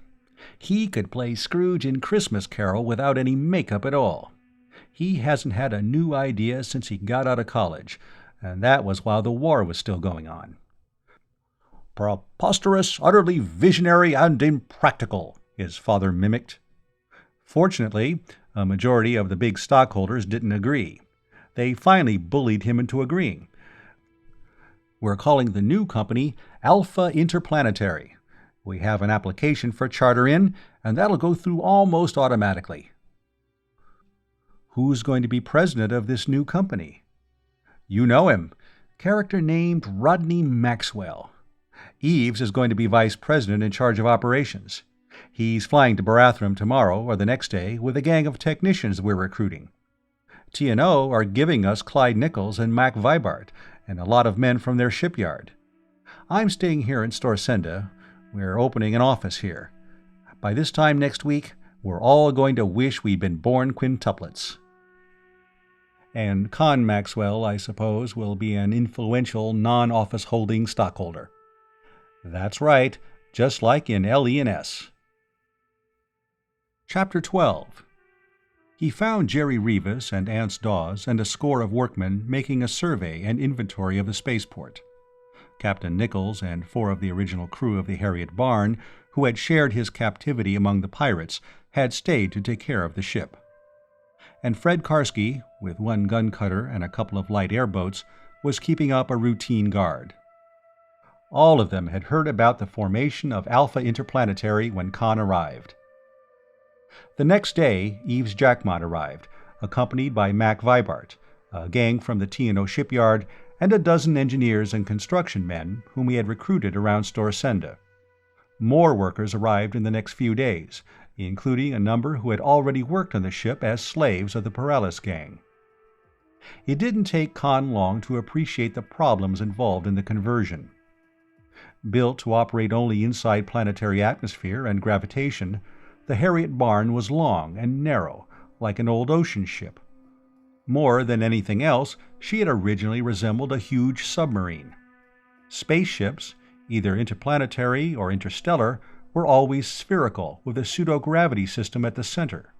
He could play Scrooge in Christmas Carol without any makeup at all. He hasn't had a new idea since he got out of college, and that was while the war was still going on. Preposterous, utterly visionary, and impractical," his father mimicked. Fortunately, a majority of the big stockholders didn't agree. They finally bullied him into agreeing. "We're calling the new company Alpha Interplanetary. We have an application for charter in, and that'll go through almost automatically." "Who's going to be president of this new company?" "You know him. Character named Rodney Maxwell. Eves is going to be vice president in charge of operations. He's flying to Barathrum tomorrow or the next day with a gang of technicians we're recruiting. TNO are giving us Clyde Nichols and Mac Vibart, and a lot of men from their shipyard. I'm staying here in Storsenda. We're opening an office here. By this time next week, we're all going to wish we'd been born quintuplets." "And Conn Maxwell, I suppose, will be an influential non-office holding stockholder." "That's right, just like in LE&S. Chapter 12. He found Jerry Rivas and Ance Dawes and a score of workmen making a survey and inventory of the spaceport. Captain Nichols and 4 of the original crew of the Harriet Barn, who had shared his captivity among the pirates, had stayed to take care of the ship. And Fred Karski, with 1 gun cutter and a couple of light airboats, was keeping up a routine guard. All of them had heard about the formation of Alpha Interplanetary when Conn arrived. The next day, Eves Jackmott arrived, accompanied by Mac Vibart, a gang from the TNO shipyard, and a dozen engineers and construction men whom he had recruited around Storsenda. More workers arrived in the next few days, including a number who had already worked on the ship as slaves of the Paralis gang. It didn't take Conn long to appreciate the problems involved in the conversion. Built to operate only inside planetary atmosphere and gravitation, the Harriet Barn was long and narrow, like an old ocean ship. More than anything else, she had originally resembled a huge submarine. Spaceships, either interplanetary or interstellar, were always spherical, with a pseudo-gravity system at the center.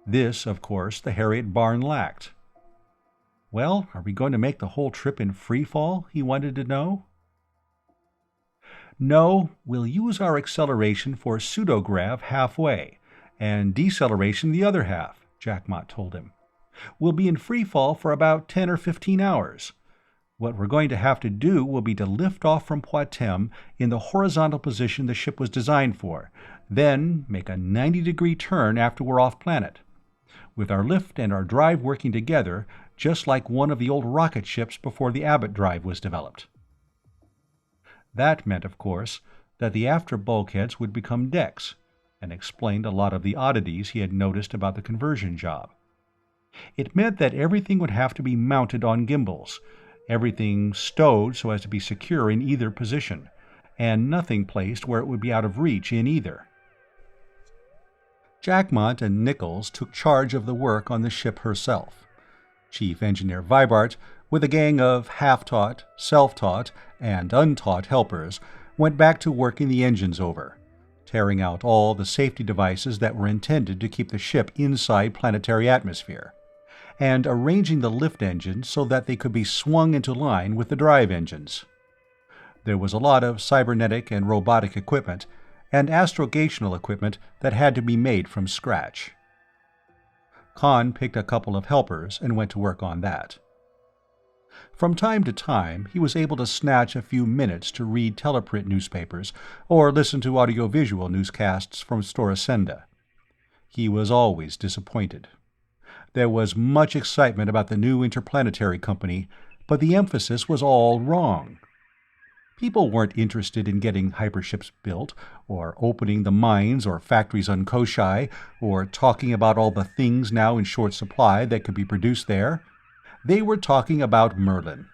This, of course, the Harriet Barn lacked. "Well, are we going to make the whole trip in free fall?" he wanted to know. "No, we'll use our acceleration for pseudograv halfway, and deceleration the other half," Jackmott told him. "We'll be in free fall for about 10 or 15 hours. What we're going to have to do will be to lift off from Patm in the horizontal position the ship was designed for, then make a 90-degree turn after we're off planet. With our lift and our drive working together, just like one of the old rocket ships before the Abbott drive was developed." That meant, of course, that the after bulkheads would become decks, and explained a lot of the oddities he had noticed about the conversion job. It meant that everything would have to be mounted on gimbals, everything stowed so as to be secure in either position, and nothing placed where it would be out of reach in either. Jackmott and Nichols took charge of the work on the ship herself. Chief Engineer Vibart, with a gang of half-taught, self-taught, and untaught helpers, went back to working the engines over, tearing out all the safety devices that were intended to keep the ship inside planetary atmosphere, and arranging the lift engines so that they could be swung into line with the drive engines. There was a lot of cybernetic and robotic equipment, and astrogational equipment that had to be made from scratch. Conn picked a couple of helpers and went to work on that. From time to time, he was able to snatch a few minutes to read teleprint newspapers or listen to audiovisual newscasts from Storsenda. He was always disappointed. There was much excitement about the new interplanetary company, but the emphasis was all wrong. People weren't interested in getting hyperships built, or opening the mines or factories on Koshai, or talking about all the things now in short supply that could be produced there. They were talking about Merlin.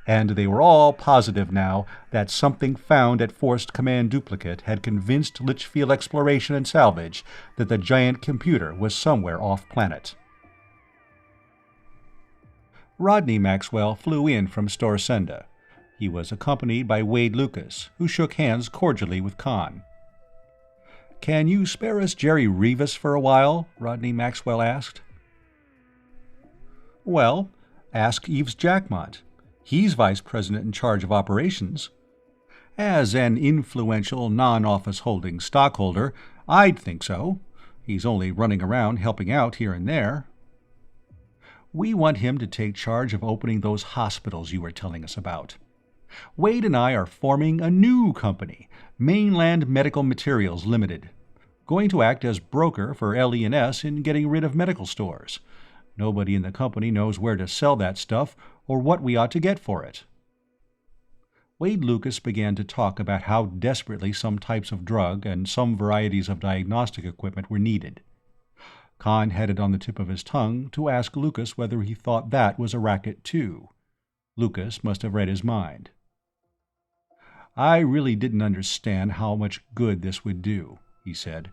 And they were all positive now that something found at Forced Command Duplicate had convinced Litchfield Exploration and Salvage that the giant computer was somewhere off-planet. Rodney Maxwell flew in from Storsenda. He was accompanied by Wade Lucas, who shook hands cordially with Conn. "Can you spare us Jerry Rivas for a while?" Rodney Maxwell asked. "Well, ask Yves Jackmont. He's vice president in charge of operations. As an influential non-office holding stockholder, I'd think so. He's only running around helping out here and there." "We want him to take charge of opening those hospitals you were telling us about. Wade and I are forming a new company, Mainland Medical Materials Limited, going to act as broker for LE&S in getting rid of medical stores. Nobody in the company knows where to sell that stuff or what we ought to get for it." Wade Lucas began to talk about how desperately some types of drug and some varieties of diagnostic equipment were needed. Conn had it on the tip of his tongue to ask Lucas whether he thought that was a racket too. Lucas must have read his mind. "I really didn't understand how much good this would do," he said.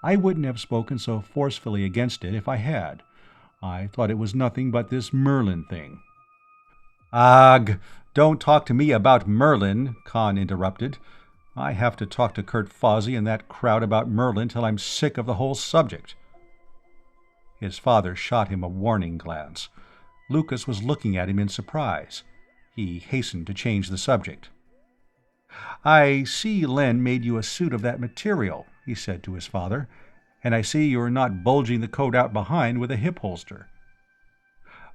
"I wouldn't have spoken so forcefully against it if I had. I thought it was nothing but this Merlin thing." "Ugh, don't talk to me about Merlin," Conn interrupted. "I have to talk to Kurt Fawsey and that crowd about Merlin till I'm sick of the whole subject." His father shot him a warning glance. Lucas was looking at him in surprise. He hastened to change the subject. "I see Len made you a suit of that material," he said to his father, "and I see you're not bulging the coat out behind with a hip holster."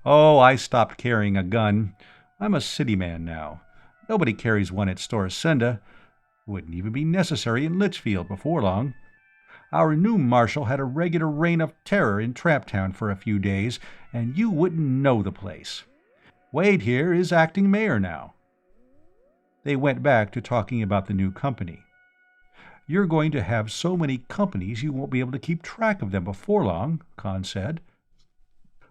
"Oh, I stopped carrying a gun. I'm a city man now. Nobody carries one at Storsenda. Wouldn't even be necessary in Litchfield before long. Our new marshal had a regular reign of terror in Traptown for a few days, and you wouldn't know the place. Wade here is acting mayor now." They went back to talking about the new company. "You're going to have so many companies you won't be able to keep track of them before long," Conn said.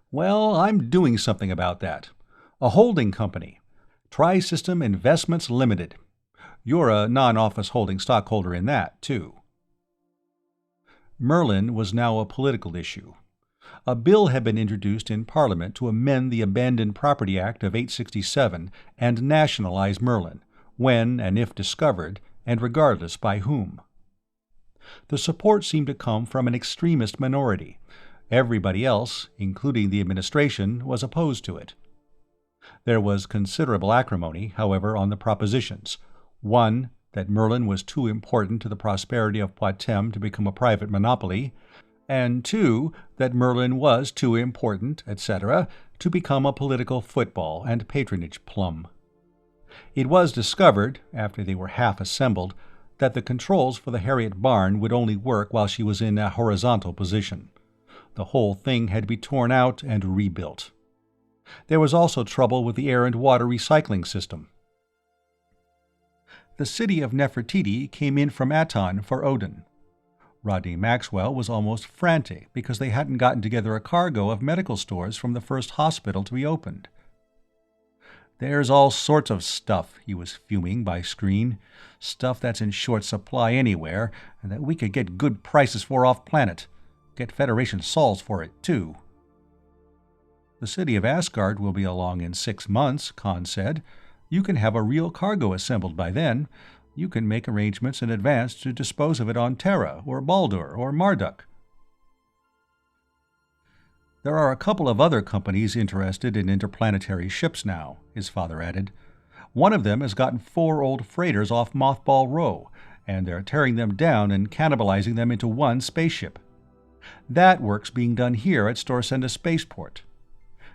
"Well, I'm doing something about that. A holding company. Tri-System Investments Limited. You're a non-office holding stockholder in that, too." Merlin was now a political issue. A bill had been introduced in Parliament to amend the Abandoned Property Act of 867 and nationalize Merlin, when and if discovered, and regardless by whom. The support seemed to come from an extremist minority. Everybody else, including the administration, was opposed to it. There was considerable acrimony, however, on the propositions. One, that Merlin was too important to the prosperity of Patm to become a private monopoly, and two, that Merlin was too important, etc., to become a political football and patronage plum. It was discovered, after they were half assembled, that the controls for the Harriet barn would only work while she was in a horizontal position. The whole thing had to be torn out and rebuilt. There was also trouble with the air and water recycling system. The city of Nefertiti came in from Aton for Odin. Rodney Maxwell was almost frantic because they hadn't gotten together a cargo of medical stores from the first hospital to be opened. "There's all sorts of stuff," he was fuming by screen. "Stuff that's in short supply anywhere, and that we could get good prices for off-planet. Get Federation sols for it, too." "The city of Asgard will be along in 6 months," Conn said. "You can have a real cargo assembled by then. You can make arrangements in advance to dispose of it on Terra, or Baldur, or Marduk." "There are a couple of other companies interested in interplanetary ships now," his father added. "One of them has gotten 4 old freighters off Mothball Row, and they're tearing them down and cannibalizing them into one spaceship. That work's being done here at Storsenda Spaceport.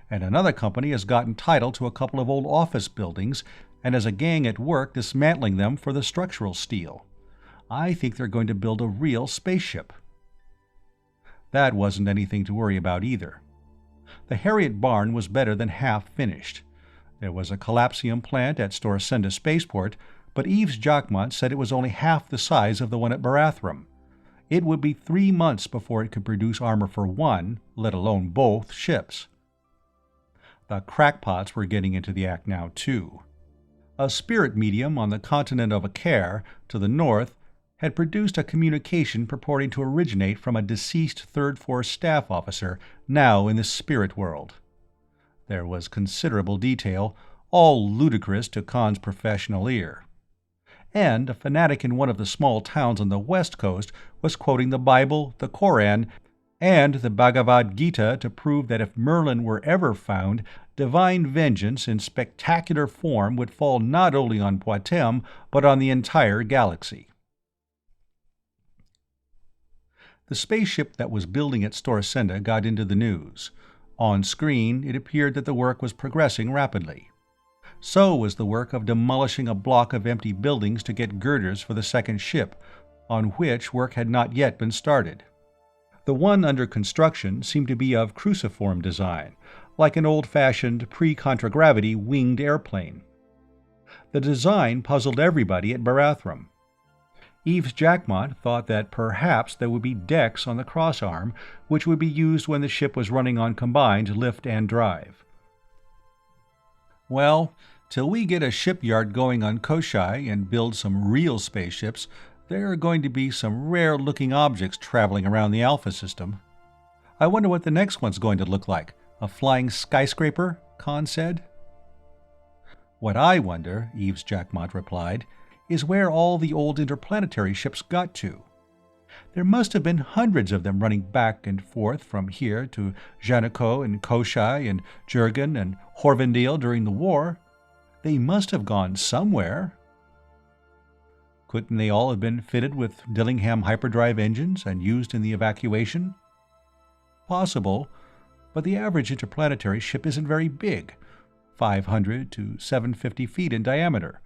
And another company has gotten title to a couple of old office buildings and has a gang at work dismantling them for the structural steel. I think they're going to build a real spaceship." That wasn't anything to worry about either. The Harriet barn was better than half finished. There was a collapsium plant at Storsenda Spaceport, but Yves Jackmont said it was only half the size of the one at Barathrum. It would be 3 months before it could produce armor for one, let alone both, ships. The crackpots were getting into the act now, too. A spirit medium on the continent of Akar, to the north, had produced a communication purporting to originate from a deceased Third Force staff officer now in the spirit world. There was considerable detail, all ludicrous to Conn's professional ear. And a fanatic in one of the small towns on the west coast was quoting the Bible, the Koran, and the Bhagavad Gita to prove that if Merlin were ever found, divine vengeance in spectacular form would fall not only on Patm, but on the entire galaxy. The spaceship that was building at Storsenda got into the news. On screen, it appeared that the work was progressing rapidly. So was the work of demolishing a block of empty buildings to get girders for the second ship, on which work had not yet been started. The one under construction seemed to be of cruciform design, like an old-fashioned pre-contragravity winged airplane. The design puzzled everybody at Barathrum. Eves Jackmont thought that perhaps there would be decks on the crossarm, which would be used when the ship was running on combined lift and drive. Well, till we get a shipyard going on Koshai and build some real spaceships, there are going to be some rare-looking objects traveling around the Alpha system. I wonder what the next one's going to look like. A flying skyscraper? Conn said. What I wonder, Eves Jackmont replied, is where all the old interplanetary ships got to. There must have been hundreds of them running back and forth from here to Janiko and Koshai and Jurgen and Horvendil during the war. They must have gone somewhere. Couldn't they all have been fitted with Dillingham hyperdrive engines and used in the evacuation? Possible, but the average interplanetary ship isn't very big, 500 to 750 feet in diameter.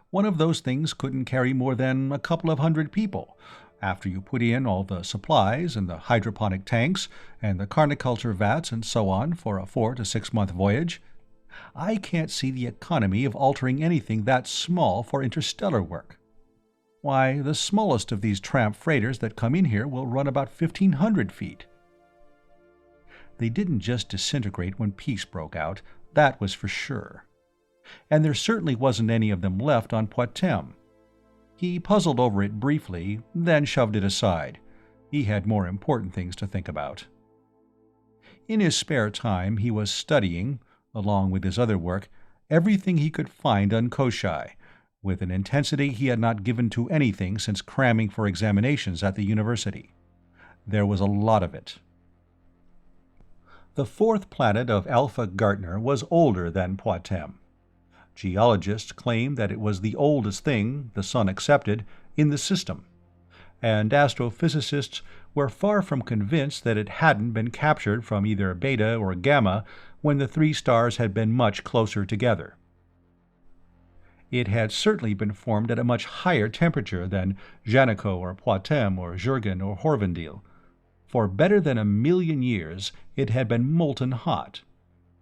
One of those things couldn't carry more than a couple of hundred people, after you put in all the supplies and the hydroponic tanks and the carniculture vats and so on for a 4 to 6 month voyage. I can't see the economy of altering anything that small for interstellar work. Why, the smallest of these tramp freighters that come in here will run about 1,500 feet. They didn't just disintegrate when peace broke out, that was for sure. And there certainly wasn't any of them left on Patm. He puzzled over it briefly, then shoved it aside. He had more important things to think about. In his spare time, he was studying, along with his other work, everything he could find on Koshai, with an intensity he had not given to anything since cramming for examinations at the university. There was a lot of it. The fourth planet of Alpha Gartner was older than Patm. Geologists claimed that it was the oldest thing, the Sun accepted, in the system, and astrophysicists were far from convinced that it hadn't been captured from either Beta or Gamma when the three stars had been much closer together. It had certainly been formed at a much higher temperature than Janiko or Patm or Jurgen or Horvendil. For better than 1,000,000 years it had been molten hot,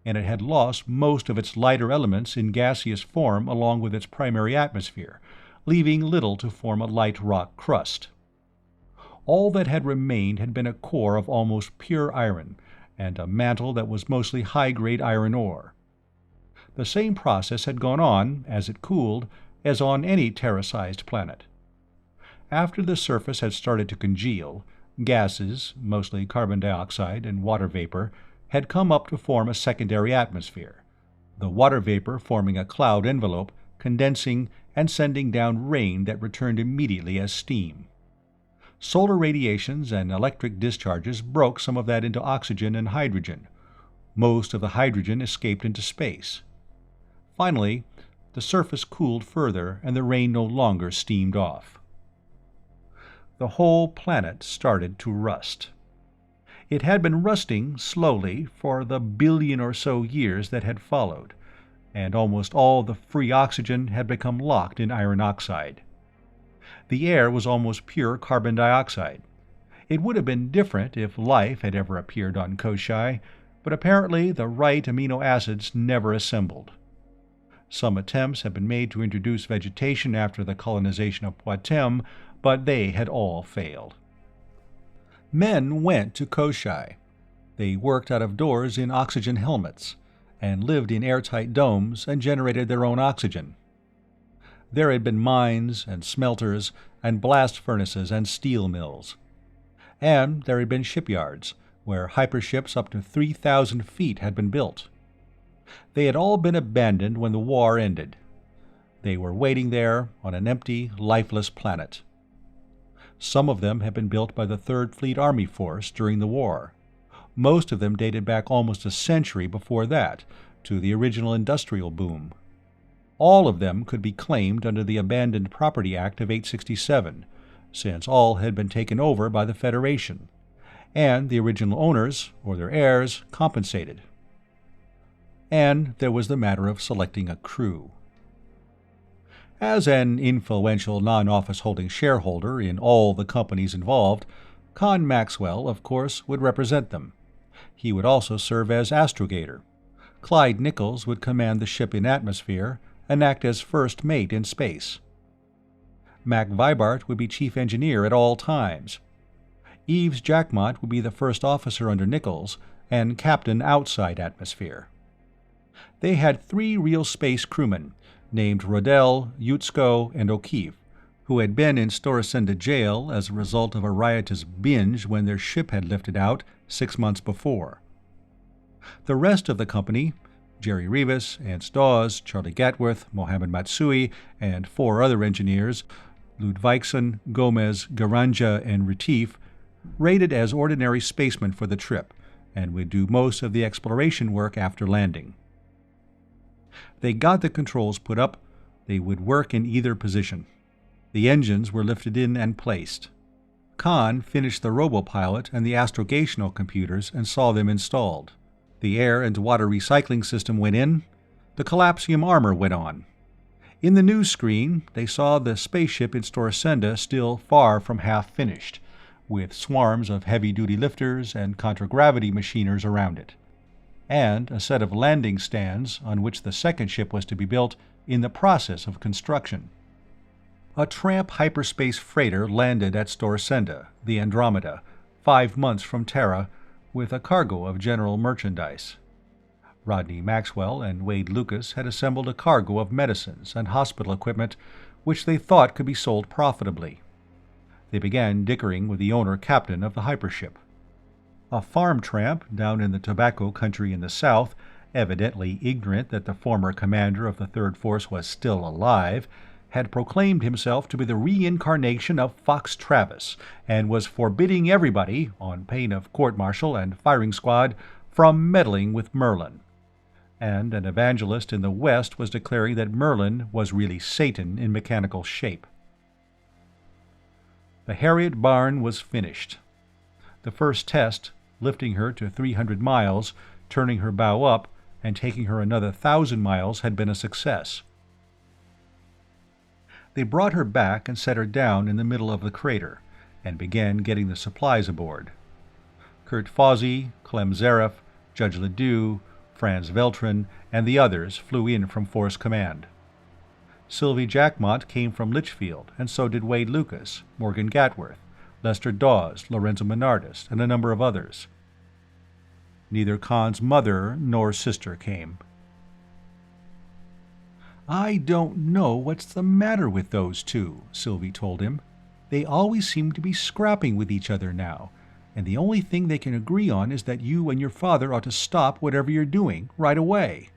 and it had lost most of its lighter elements in gaseous form along with its primary atmosphere, leaving little to form a light rock crust. All that had remained had been a core of almost pure iron, and a mantle that was mostly high-grade iron ore. The same process had gone on, as it cooled, as on any Terra-sized planet. After the surface had started to congeal, gases, mostly carbon dioxide and water vapor, had come up to form a secondary atmosphere, the water vapor forming a cloud envelope, condensing and sending down rain that returned immediately as steam. Solar radiations and electric discharges broke some of that into oxygen and hydrogen. Most of the hydrogen escaped into space. Finally, the surface cooled further and the rain no longer steamed off. The whole planet started to rust. It had been rusting slowly for the 1,000,000,000 or so years that had followed, and almost all the free oxygen had become locked in iron oxide. The air was almost pure carbon dioxide. It would have been different if life had ever appeared on Koshai, but apparently the right amino acids never assembled. Some attempts had been made to introduce vegetation after the colonization of Patm, but they had all failed. Men went to Koshai. They worked out of doors in oxygen helmets, and lived in airtight domes and generated their own oxygen. There had been mines and smelters and blast furnaces and steel mills. And there had been shipyards, where hyperships up to 3,000 feet had been built. They had all been abandoned when the war ended. They were waiting there on an empty, lifeless planet. Some of them had been built by the Third Fleet Army Force during the war. Most of them dated back almost a century before that, to the original industrial boom. All of them could be claimed under the Abandoned Property Act of 867, since all had been taken over by the Federation, and the original owners, or their heirs, compensated. And there was the matter of selecting a crew. As an influential non-office-holding shareholder in all the companies involved, Conn Maxwell, of course, would represent them. He would also serve as astrogator. Clyde Nichols would command the ship in atmosphere and act as first mate in space. Mac Vibart would be chief engineer at all times. Eves Jackmont would be the first officer under Nichols and captain outside atmosphere. They had 3 real space crewmen, named Rodell, Yutzko, and O'Keefe, who had been in Storasenda jail as a result of a riotous binge when their ship had lifted out 6 months before. The rest of the company, Jerry Rivas, Ance Dawes, Charlie Gatworth, Mohammed Matsui, and 4 other engineers, Ludvigsen, Gomez, Garanja, and Retief, rated as ordinary spacemen for the trip, and would do most of the exploration work after landing. They got the controls put up. They would work in either position. The engines were lifted in and placed. Conn finished the robopilot and the astrogational computers and saw them installed. The air and water recycling system went in. The collapsium armor went on. In the news screen, they saw the spaceship in Storasenda still far from half finished, with swarms of heavy-duty lifters and contragravity machiners around it, and a set of landing stands on which the second ship was to be built in the process of construction. A tramp hyperspace freighter landed at Storasenda, the Andromeda, 5 months from Terra, with a cargo of general merchandise. Rodney Maxwell and Wade Lucas had assembled a cargo of medicines and hospital equipment which they thought could be sold profitably. They began dickering with the owner-captain of the hypership. A farm tramp down in the tobacco country in the south, evidently ignorant that the former commander of the Third Force was still alive, had proclaimed himself to be the reincarnation of Fox Travis and was forbidding everybody, on pain of court-martial and firing squad, from meddling with Merlin. And an evangelist in the West was declaring that Merlin was really Satan in mechanical shape. The Harriet Barn was finished. The first test, lifting her to 300 miles, turning her bow up, and taking her another 1,000 miles, had been a success. They brought her back and set her down in the middle of the crater, and began getting the supplies aboard. Kurt Fawsey, Clem Zaref, Judge Ledoux, Franz Veltrin, and the others flew in from Force Command. Sylvie Jackmont came from Litchfield, and so did Wade Lucas, Morgan Gatworth, Lester Dawes, Lorenzo Menardis, and a number of others. Neither Conn's mother nor sister came. "I don't know what's the matter with those two," Sylvie told him. "They always seem to be scrapping with each other now, and the only thing they can agree on is that you and your father ought to stop whatever you're doing right away.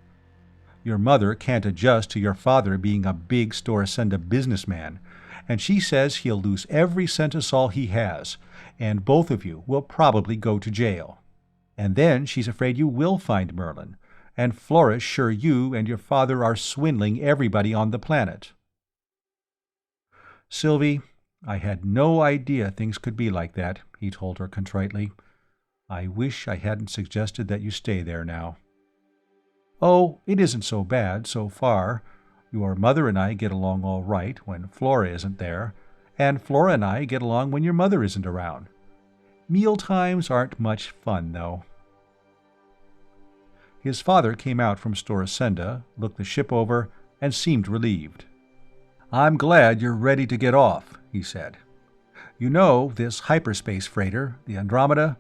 Your mother can't adjust to your father being a big Storasenda businessman, and she says he'll lose every centisol he has, and both of you will probably go to jail. And then she's afraid you will find Merlin, and Flora's sure you and your father are swindling everybody on the planet." "Sylvie, I had no idea things could be like that," he told her contritely. "I wish I hadn't suggested that you stay there now." "Oh, it isn't so bad, so far. Your mother and I get along all right when Flora isn't there, and Flora and I get along when your mother isn't around. Meal times aren't much fun, though." His father came out from Storasenda, looked the ship over, and seemed relieved. "I'm glad you're ready to get off," he said. "You know, this hyperspace freighter, the Andromeda,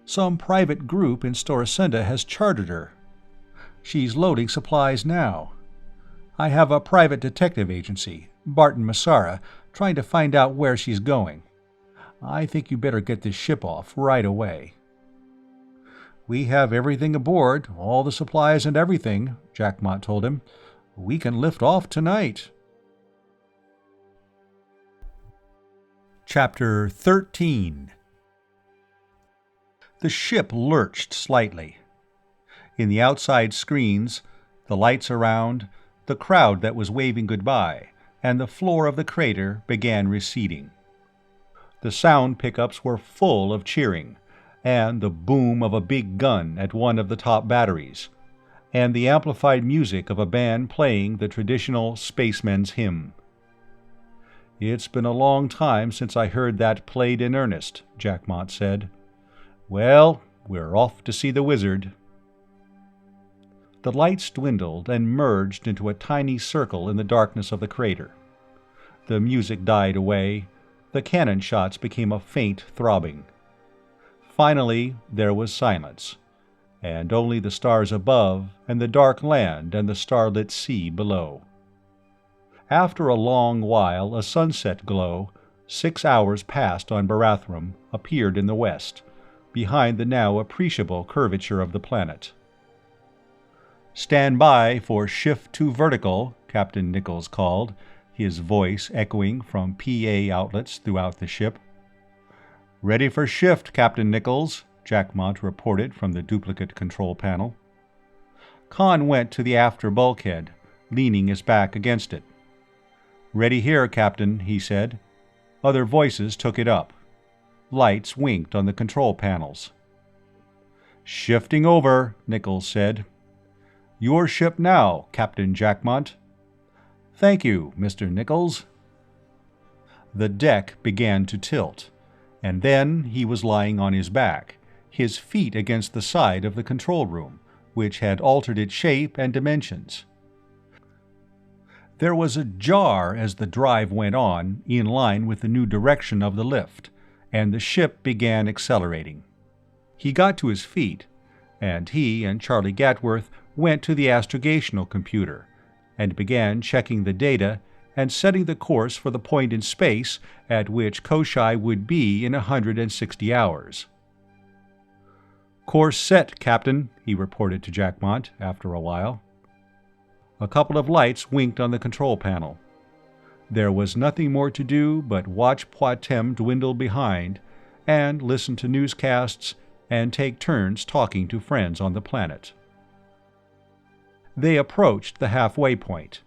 some private group in Storasenda has chartered her. She's loading supplies now. I have a private detective agency, Barton Massara, trying to find out where she's going. I think you better get this ship off right away." "We have everything aboard, all the supplies and everything," Jackmont told him. "We can lift off tonight." Chapter 13. The ship lurched slightly. In the outside screens, the lights around, the crowd that was waving goodbye, and the floor of the crater began receding. The sound pickups were full of cheering, and the boom of a big gun at one of the top batteries, and the amplified music of a band playing the traditional spaceman's hymn. "It's been a long time since I heard that played in earnest," Jackmont said. "Well, we're off to see the wizard." The lights dwindled and merged into a tiny circle in the darkness of the crater. The music died away. The cannon shots became a faint throbbing. Finally, there was silence, and only the stars above and the dark land and the starlit sea below. After a long while, a sunset glow, 6 hours past on Barathrum, appeared in the west, behind the now appreciable curvature of the planet. "Stand by for shift to vertical," Captain Nichols called, his voice echoing from PA outlets throughout the ship. "Ready for shift, Captain Nichols," Jackmont reported from the duplicate control panel. Conn went to the after bulkhead, leaning his back against it. "Ready here, Captain," he said. Other voices took it up. Lights winked on the control panels. "Shifting over," Nichols said. "Your ship now, Captain Jackmont." "Thank you, Mr. Nichols." The deck began to tilt, and then he was lying on his back, his feet against the side of the control room, which had altered its shape and dimensions. There was a jar as the drive went on, in line with the new direction of the lift, and the ship began accelerating. He got to his feet, and he and Charlie Gatworth went to the astrogational computer and began checking the data and setting the course for the point in space at which Koshai would be in 160 hours. "Course set, Captain," he reported to Jackmont after a while. A couple of lights winked on the control panel. There was nothing more to do but watch Patm dwindle behind, and listen to newscasts, and take turns talking to friends on the planet. They approached the halfway point.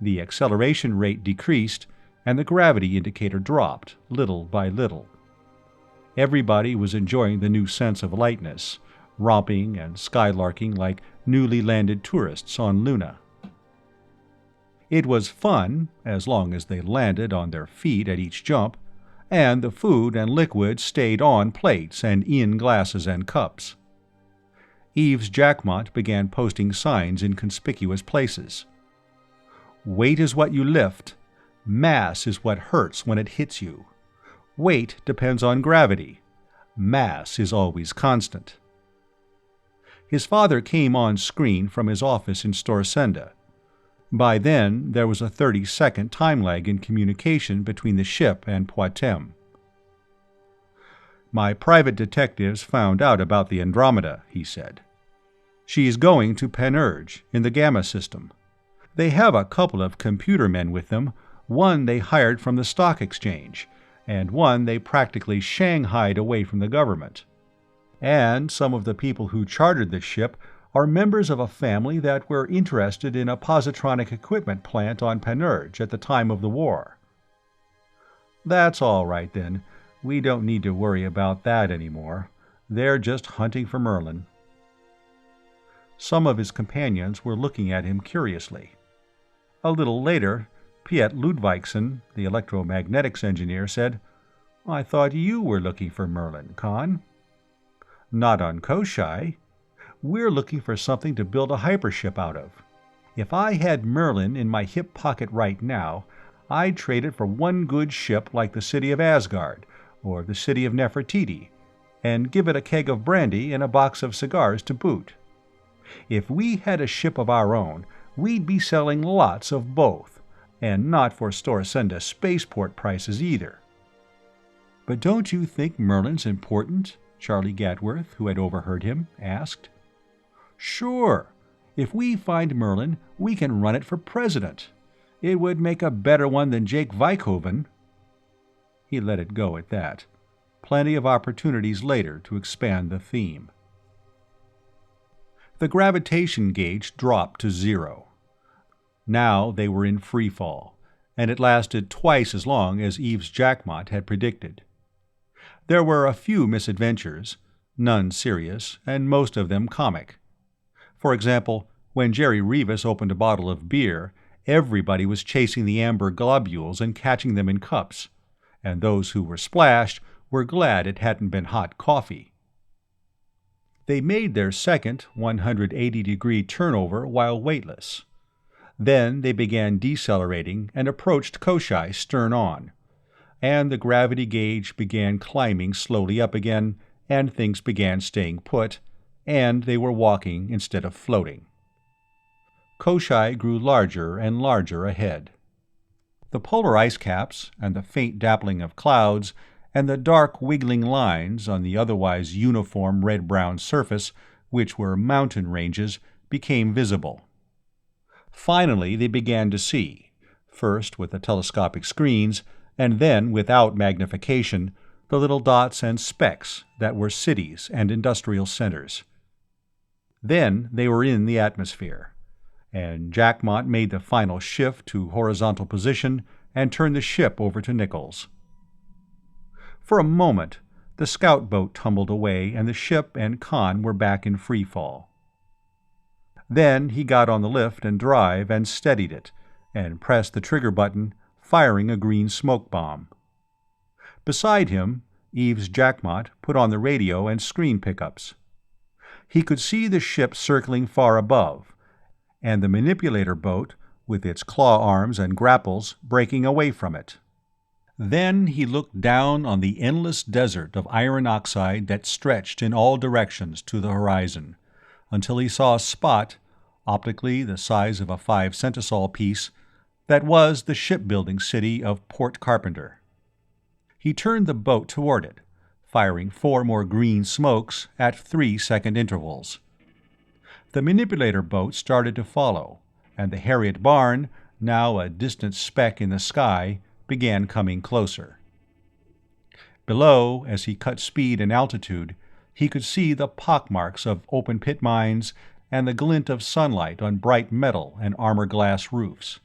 The acceleration rate decreased, and the gravity indicator dropped, little by little. Everybody was enjoying the new sense of lightness, romping and skylarking like newly landed tourists on Luna. It was fun, as long as they landed on their feet at each jump, and the food and liquid stayed on plates and in glasses and cups. Eves Jackmont began posting signs in conspicuous places. "Weight is what you lift. Mass is what hurts when it hits you. Weight depends on gravity. Mass is always constant." His father came on screen from his office in Storsenda. By then, there was a 30-second time lag in communication between the ship and Patm. "My private detectives found out about the Andromeda," he said. "She's going to Panurge, in the Gamma system. They have a couple of computer men with them, one they hired from the stock exchange, and one they practically shanghaied away from the government. And some of the people who chartered the ship are members of a family that were interested in a positronic equipment plant on Panurge at the time of the war." "That's all right, then. We don't need to worry about that anymore. They're just hunting for Merlin." Some of his companions were looking at him curiously. A little later, Piet Ludvigsen, the electromagnetics engineer, said, "I thought you were looking for Merlin, Conn." "Not on Koshai. We're looking for something to build a hypership out of. If I had Merlin in my hip pocket right now, I'd trade it for one good ship like the city of Asgard, or the city of Nefertiti, and give it a keg of brandy and a box of cigars to boot. If we had a ship of our own, we'd be selling lots of both, and not for Storsenda spaceport prices either." "But don't you think Merlin's important?" Charlie Gatworth, who had overheard him, asked. "Sure. If we find Merlin, we can run it for president. It would make a better one than Jake Vykoven." He let it go at that. Plenty of opportunities later to expand the theme. The gravitation gauge dropped to 0. Now they were in free fall, and it lasted twice as long as Yves Jacquemont had predicted. There were a few misadventures, none serious, and most of them comic. For example, when Jerry Rivas opened a bottle of beer, everybody was chasing the amber globules and catching them in cups, and those who were splashed were glad it hadn't been hot coffee. They made their second 180-degree turnover while weightless. Then they began decelerating and approached Koshai stern on, and the gravity gauge began climbing slowly up again, and things began staying put, and they were walking instead of floating. Koshai grew larger and larger ahead. The polar ice caps, and the faint dappling of clouds, and the dark wiggling lines on the otherwise uniform red-brown surface, which were mountain ranges, became visible. Finally they began to see, first with the telescopic screens, and then without magnification, the little dots and specks that were cities and industrial centers. Then they were in the atmosphere, and Jacquemont made the final shift to horizontal position and turned the ship over to Nichols. For a moment, the scout boat tumbled away and the ship and Conn were back in free fall. Then he got on the lift and drive and steadied it, and pressed the trigger button, firing a green smoke bomb. Beside him, Yves Jacquemont put on the radio and screen pickups. He could see the ship circling far above, and the manipulator boat, with its claw arms and grapples, breaking away from it. Then he looked down on the endless desert of iron oxide that stretched in all directions to the horizon, until he saw a spot, optically the size of a 5-centisol piece, that was the shipbuilding city of Port Carpenter. He turned the boat toward it, firing 4 more green smokes at 3-second intervals. The manipulator boat started to follow, and the Harriet barn, now a distant speck in the sky, began coming closer. Below, as he cut speed and altitude, he could see the pockmarks of open-pit mines and the glint of sunlight on bright metal and armor-glass roofs,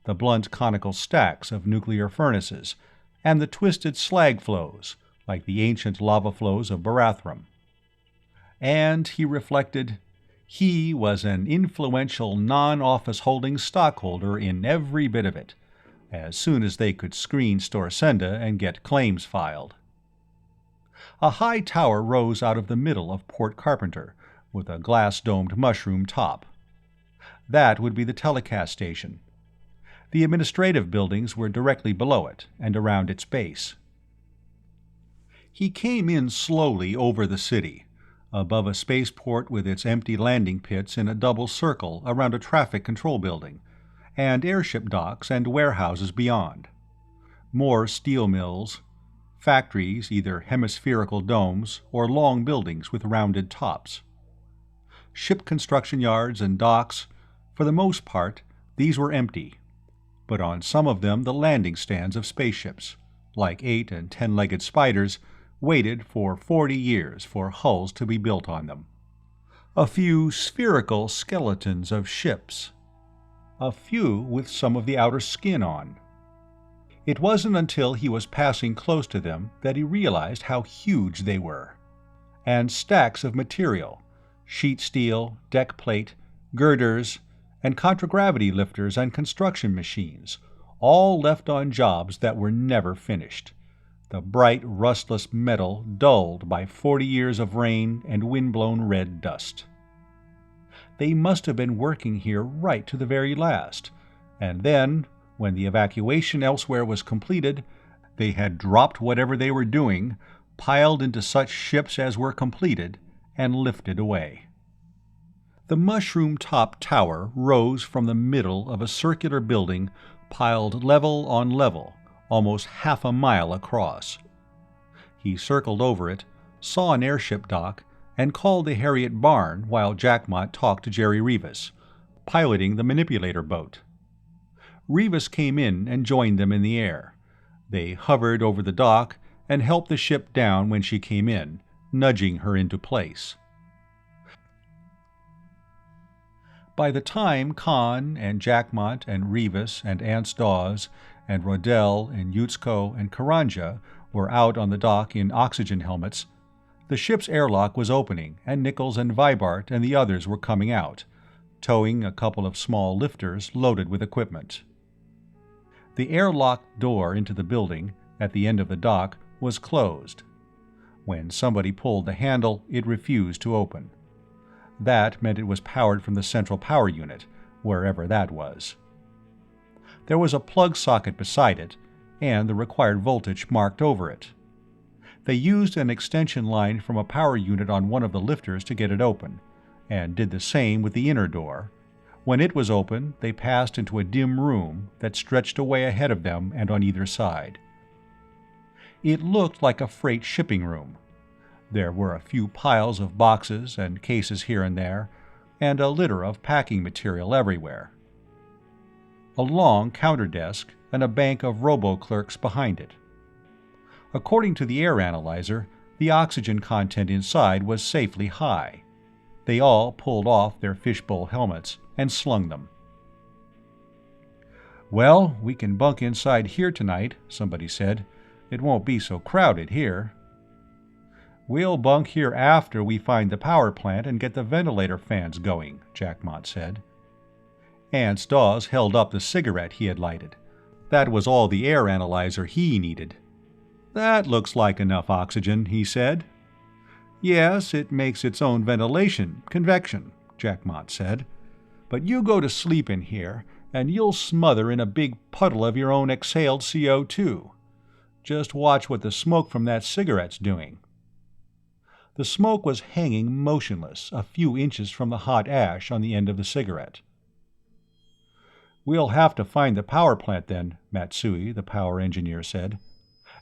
the blunt conical stacks of nuclear furnaces, and the twisted slag flows, like the ancient lava flows of Barathrum. And, he reflected, he was an influential non-office-holding stockholder in every bit of it, as soon as they could screen Storsenda and get claims filed. A high tower rose out of the middle of Port Carpenter, with a glass-domed mushroom top. That would be the telecast station. The administrative buildings were directly below it and around its base. He came in slowly over the city, above a spaceport with its empty landing pits in a double circle around a traffic control building, and airship docks and warehouses beyond. More steel mills, factories, either hemispherical domes or long buildings with rounded tops. Ship construction yards and docks, for the most part, these were empty, but on some of them the landing stands of spaceships, like 8- and 10-legged spiders, waited for 40 years for hulls to be built on them. A few spherical skeletons of ships, a few with some of the outer skin on. It wasn't until he was passing close to them that he realized how huge they were. And stacks of material, sheet steel, deck plate, girders, and contragravity lifters and construction machines, all left on jobs that were never finished, the bright, rustless metal dulled by 40 years of rain and wind-blown red dust. They must have been working here right to the very last, and then, when the evacuation elsewhere was completed, they had dropped whatever they were doing, piled into such ships as were completed, and lifted away. The mushroom-topped tower rose from the middle of a circular building piled level on level, almost half a mile across. He circled over it, saw an airship dock, and called the Harriet barn while Jackmot talked to Jerry Rivas, piloting the manipulator boat. Rivas came in and joined them in the air. They hovered over the dock and helped the ship down when she came in, nudging her into place. By the time Conn and Jackmot and Rivas and Ance Dawes and Rodell and Yutzko and Karanja were out on the dock in oxygen helmets, the ship's airlock was opening and Nichols and Vibart and the others were coming out, towing a couple of small lifters loaded with equipment. The airlock door into the building, at the end of the dock, was closed. When somebody pulled the handle, it refused to open. That meant it was powered from the central power unit, wherever that was. There was a plug socket beside it, and the required voltage marked over it. They used an extension line from a power unit on one of the lifters to get it open, and did the same with the inner door. When it was open, they passed into a dim room that stretched away ahead of them and on either side. It looked like a freight shipping room. There were a few piles of boxes and cases here and there, and a litter of packing material everywhere. A long counter desk and a bank of robo-clerks behind it. According to the air analyzer, the oxygen content inside was safely high. They all pulled off their fishbowl helmets and slung them. "Well, we can bunk inside here tonight," somebody said. "It won't be so crowded here." "We'll bunk here after we find the power plant and get the ventilator fans going," Jackmot said. Ance Dawes held up the cigarette he had lighted. That was all the air analyzer he needed. "That looks like enough oxygen," he said. "Yes, it makes its own ventilation, convection," Jackmot said. "But you go to sleep in here, and you'll smother in a big puddle of your own exhaled CO2. Just watch what the smoke from that cigarette's doing." The smoke was hanging motionless a few inches from the hot ash on the end of the cigarette. "We'll have to find the power plant then," Matsui, the power engineer, said.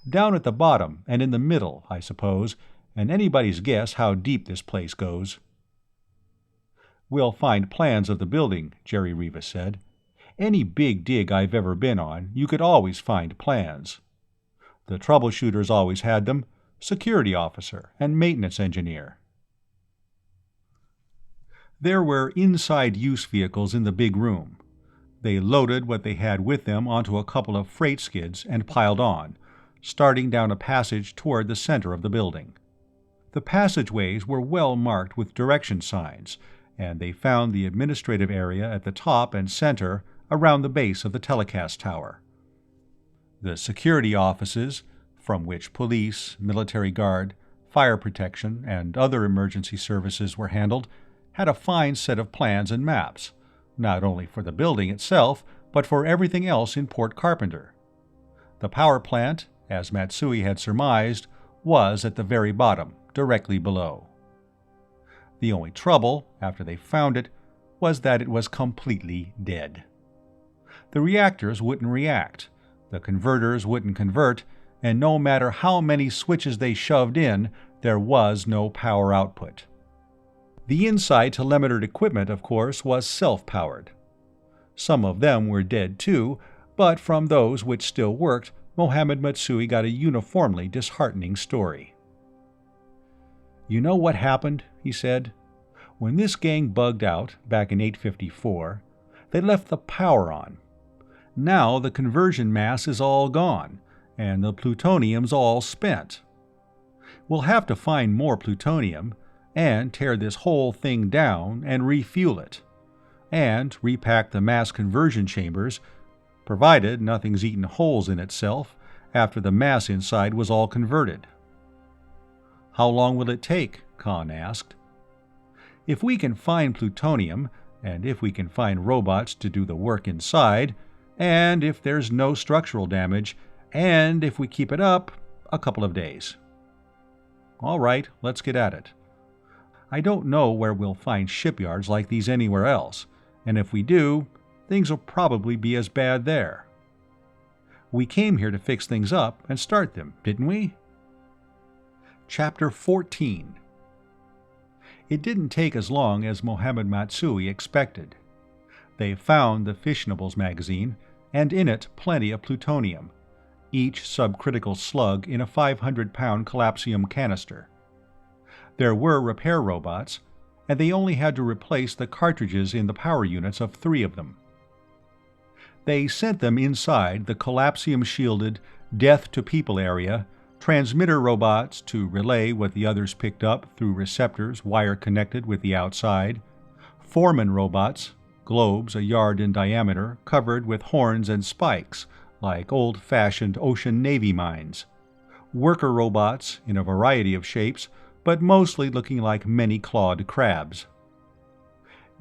"Down at the bottom and in the middle, I suppose, and anybody's guess how deep this place goes." "We'll find plans of the building," Jerry Rivas said. "Any big dig I've ever been on, you could always find plans. The troubleshooters always had them, security officer and maintenance engineer." There were inside use vehicles in the big room. They loaded what they had with them onto a couple of freight skids and piled on, starting down a passage toward the center of the building. The passageways were well marked with direction signs, and they found the administrative area at the top and center around the base of the telecast tower. The security offices, from which police, military guard, fire protection, and other emergency services were handled, had a fine set of plans and maps, not only for the building itself, but for everything else in Port Carpenter. The power plant, as Matsui had surmised, was at the very bottom, directly below. The only trouble, after they found it, was that it was completely dead. The reactors wouldn't react, the converters wouldn't convert, and no matter how many switches they shoved in, there was no power output. The inside telemetered equipment, of course, was self-powered. Some of them were dead too, but from those which still worked, Mohammed Matsui got a uniformly disheartening story. "You know what happened?" he said. "When this gang bugged out, back in 854, they left the power on. Now the conversion mass is all gone, and the plutonium's all spent. We'll have to find more plutonium, and tear this whole thing down and refuel it, and repack the mass conversion chambers, provided nothing's eaten holes in itself after the mass inside was all converted." "How long will it take?" Conn asked. "If we can find plutonium, and if we can find robots to do the work inside, and if there's no structural damage, and if we keep it up, a couple of days." "All right, let's get at it. I don't know where we'll find shipyards like these anywhere else, and if we do, things will probably be as bad there. We came here to fix things up and start them, didn't we? Chapter 14. It didn't take as long as Mohammed Matsui expected. They found the Fissionables magazine, and in it plenty of plutonium, each subcritical slug in a 500-pound collapsium canister. There were repair robots, and they only had to replace the cartridges in the power units of 3 of them. They sent them inside the collapsium-shielded, death-to-people area, transmitter robots to relay what the others picked up through receptors wire-connected with the outside, foreman robots, globes a yard in diameter covered with horns and spikes like old-fashioned ocean navy mines, worker robots in a variety of shapes, but mostly looking like many-clawed crabs.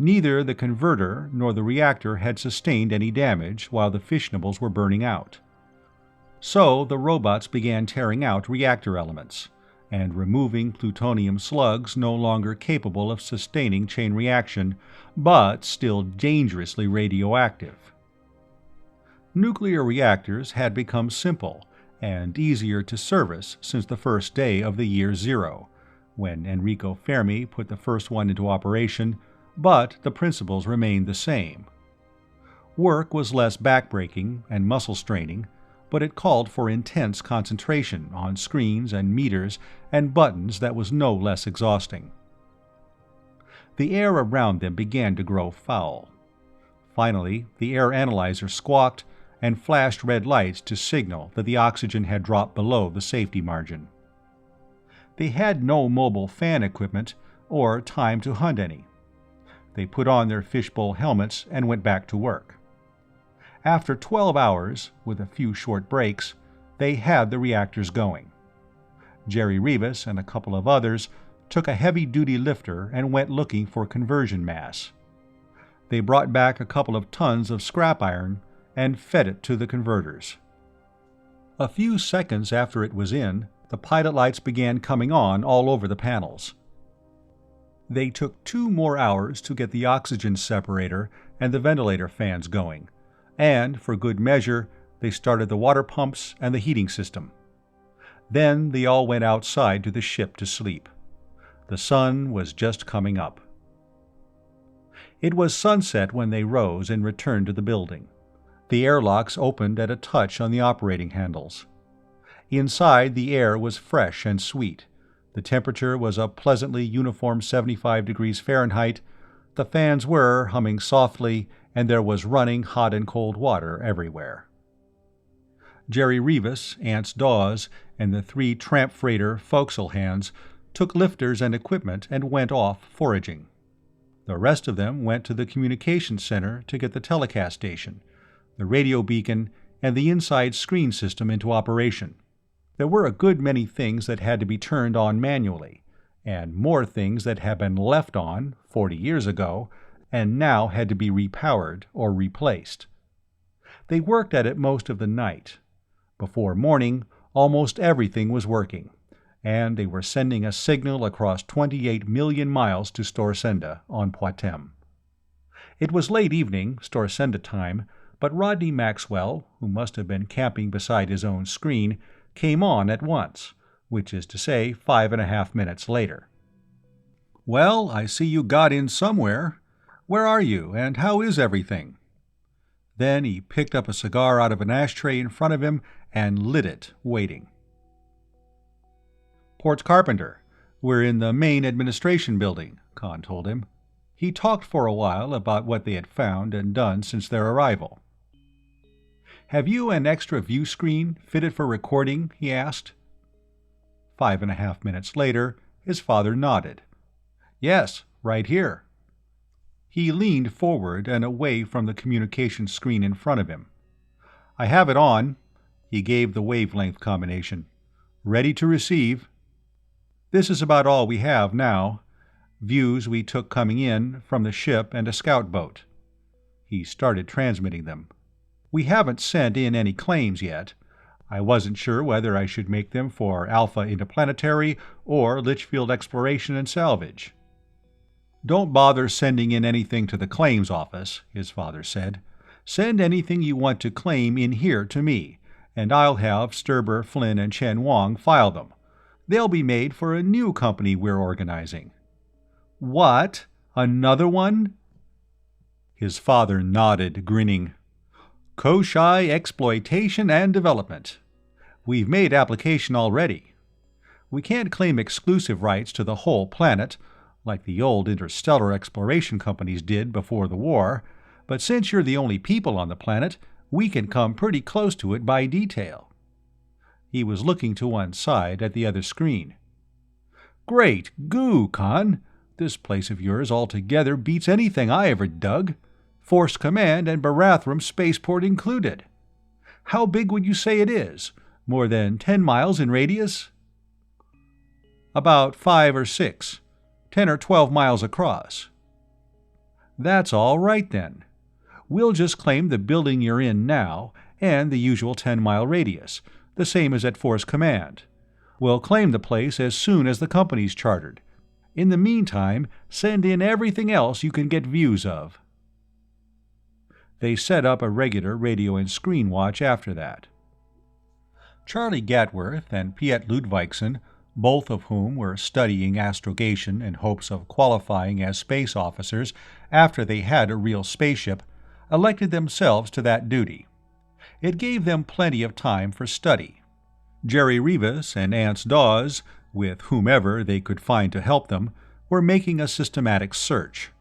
Neither the converter nor the reactor had sustained any damage while the fissionables were burning out. So the robots began tearing out reactor elements, and removing plutonium slugs no longer capable of sustaining chain reaction, but still dangerously radioactive. Nuclear reactors had become simple and easier to service since the first day of the year 0, when Enrico Fermi put the first one into operation, but the principles remained the same. Work was less backbreaking and muscle-straining, but it called for intense concentration on screens and meters and buttons that was no less exhausting. The air around them began to grow foul. Finally, the air analyzer squawked and flashed red lights to signal that the oxygen had dropped below the safety margin. They had no mobile fan equipment or time to hunt any. They put on their fishbowl helmets and went back to work. After 12 hours, with a few short breaks, they had the reactors going. Jerry Rivas and a couple of others took a heavy-duty lifter and went looking for conversion mass. They brought back a couple of tons of scrap iron and fed it to the converters. A few seconds after it was in, the pilot lights began coming on all over the panels. They took 2 more hours to get the oxygen separator and the ventilator fans going, and, for good measure, they started the water pumps and the heating system. Then they all went outside to the ship to sleep. The sun was just coming up. It was sunset when they rose and returned to the building. The airlocks opened at a touch on the operating handles. Inside, the air was fresh and sweet. The temperature was a pleasantly uniform 75 degrees Fahrenheit. The fans were humming softly, and there was running hot and cold water everywhere. Jerry Rivas, Ance Dawes, and the 3 tramp freighter forecastle hands took lifters and equipment and went off foraging. The rest of them went to the communications center to get the telecast station, the radio beacon, and the inside screen system into operation. There were a good many things that had to be turned on manually, and more things that had been left on 40 years ago and now had to be repowered or replaced. They worked at it most of the night. Before morning, almost everything was working, and they were sending a signal across 28 million miles to Storsenda on Patm. It was late evening, Storsenda time, but Rodney Maxwell, who must have been camping beside his own screen, came on at once, which is to say 5.5 minutes later. "Well, I see you got in somewhere. Where are you, and how is everything?" Then he picked up a cigar out of an ashtray in front of him and lit it, waiting. "Port's Carpenter. We're in the main administration building," Conn told him. He talked for a while about what they had found and done since their arrival. "Have you an extra view screen fitted for recording?" he asked. 5.5 minutes later, his father nodded. "Yes, right here." He leaned forward and away from the communication screen in front of him. "I have it on." He gave the wavelength combination. "Ready to receive." "This is about all we have now. Views we took coming in from the ship and a scout boat." He started transmitting them. "We haven't sent in any claims yet. I wasn't sure whether I should make them for Alpha Interplanetary or Litchfield Exploration and Salvage. "Don't bother sending in anything to the claims office," his father said. "Send anything you want to claim in here to me, and I'll have Sturber, Flynn, and Chen Wang file them. They'll be made for a new company we're organizing." "What? Another one?" His father nodded, grinning. "Koshai Exploitation and Development. We've made application already. We can't claim exclusive rights to the whole planet, like the old interstellar exploration companies did before the war, but since you're the only people on the planet, we can come pretty close to it by detail." He was looking to one side at the other screen. "Great goo, Conn! This place of yours altogether beats anything I ever dug. Force Command and Barathrum Spaceport included. How big would you say it is? More than 10 miles in radius?" "About 5 or 6. 10 or 12 miles across." "That's all right, then. We'll just claim the building you're in now, and the usual 10-mile radius, the same as at Force Command. We'll claim the place as soon as the company's chartered. In the meantime, send in everything else you can get views of." They set up a regular radio and screen watch after that. Charlie Gatworth and Piet Ludvigsen, both of whom were studying astrogation in hopes of qualifying as space officers after they had a real spaceship, elected themselves to that duty. It gave them plenty of time for study. Jerry Rivas and Ance Dawes, with whomever they could find to help them, were making a systematic search.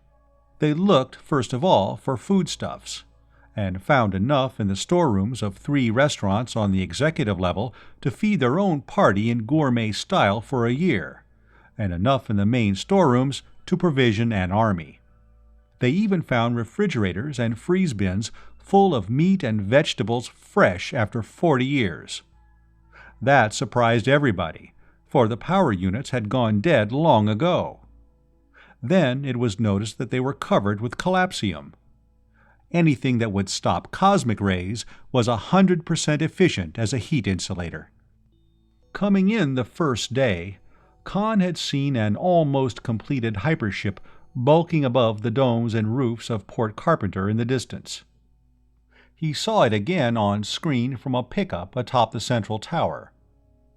They looked, first of all, for foodstuffs, and found enough in the storerooms of 3 restaurants on the executive level to feed their own party in gourmet style for a year, and enough in the main storerooms to provision an army. They even found refrigerators and freeze bins full of meat and vegetables fresh after 40 years. That surprised everybody, for the power units had gone dead long ago. Then it was noticed that they were covered with collapsium. Anything that would stop cosmic rays was 100% efficient as a heat insulator. Coming in the first day, Conn had seen an almost completed hypership bulking above the domes and roofs of Port Carpenter in the distance. He saw it again on screen from a pickup atop the central tower.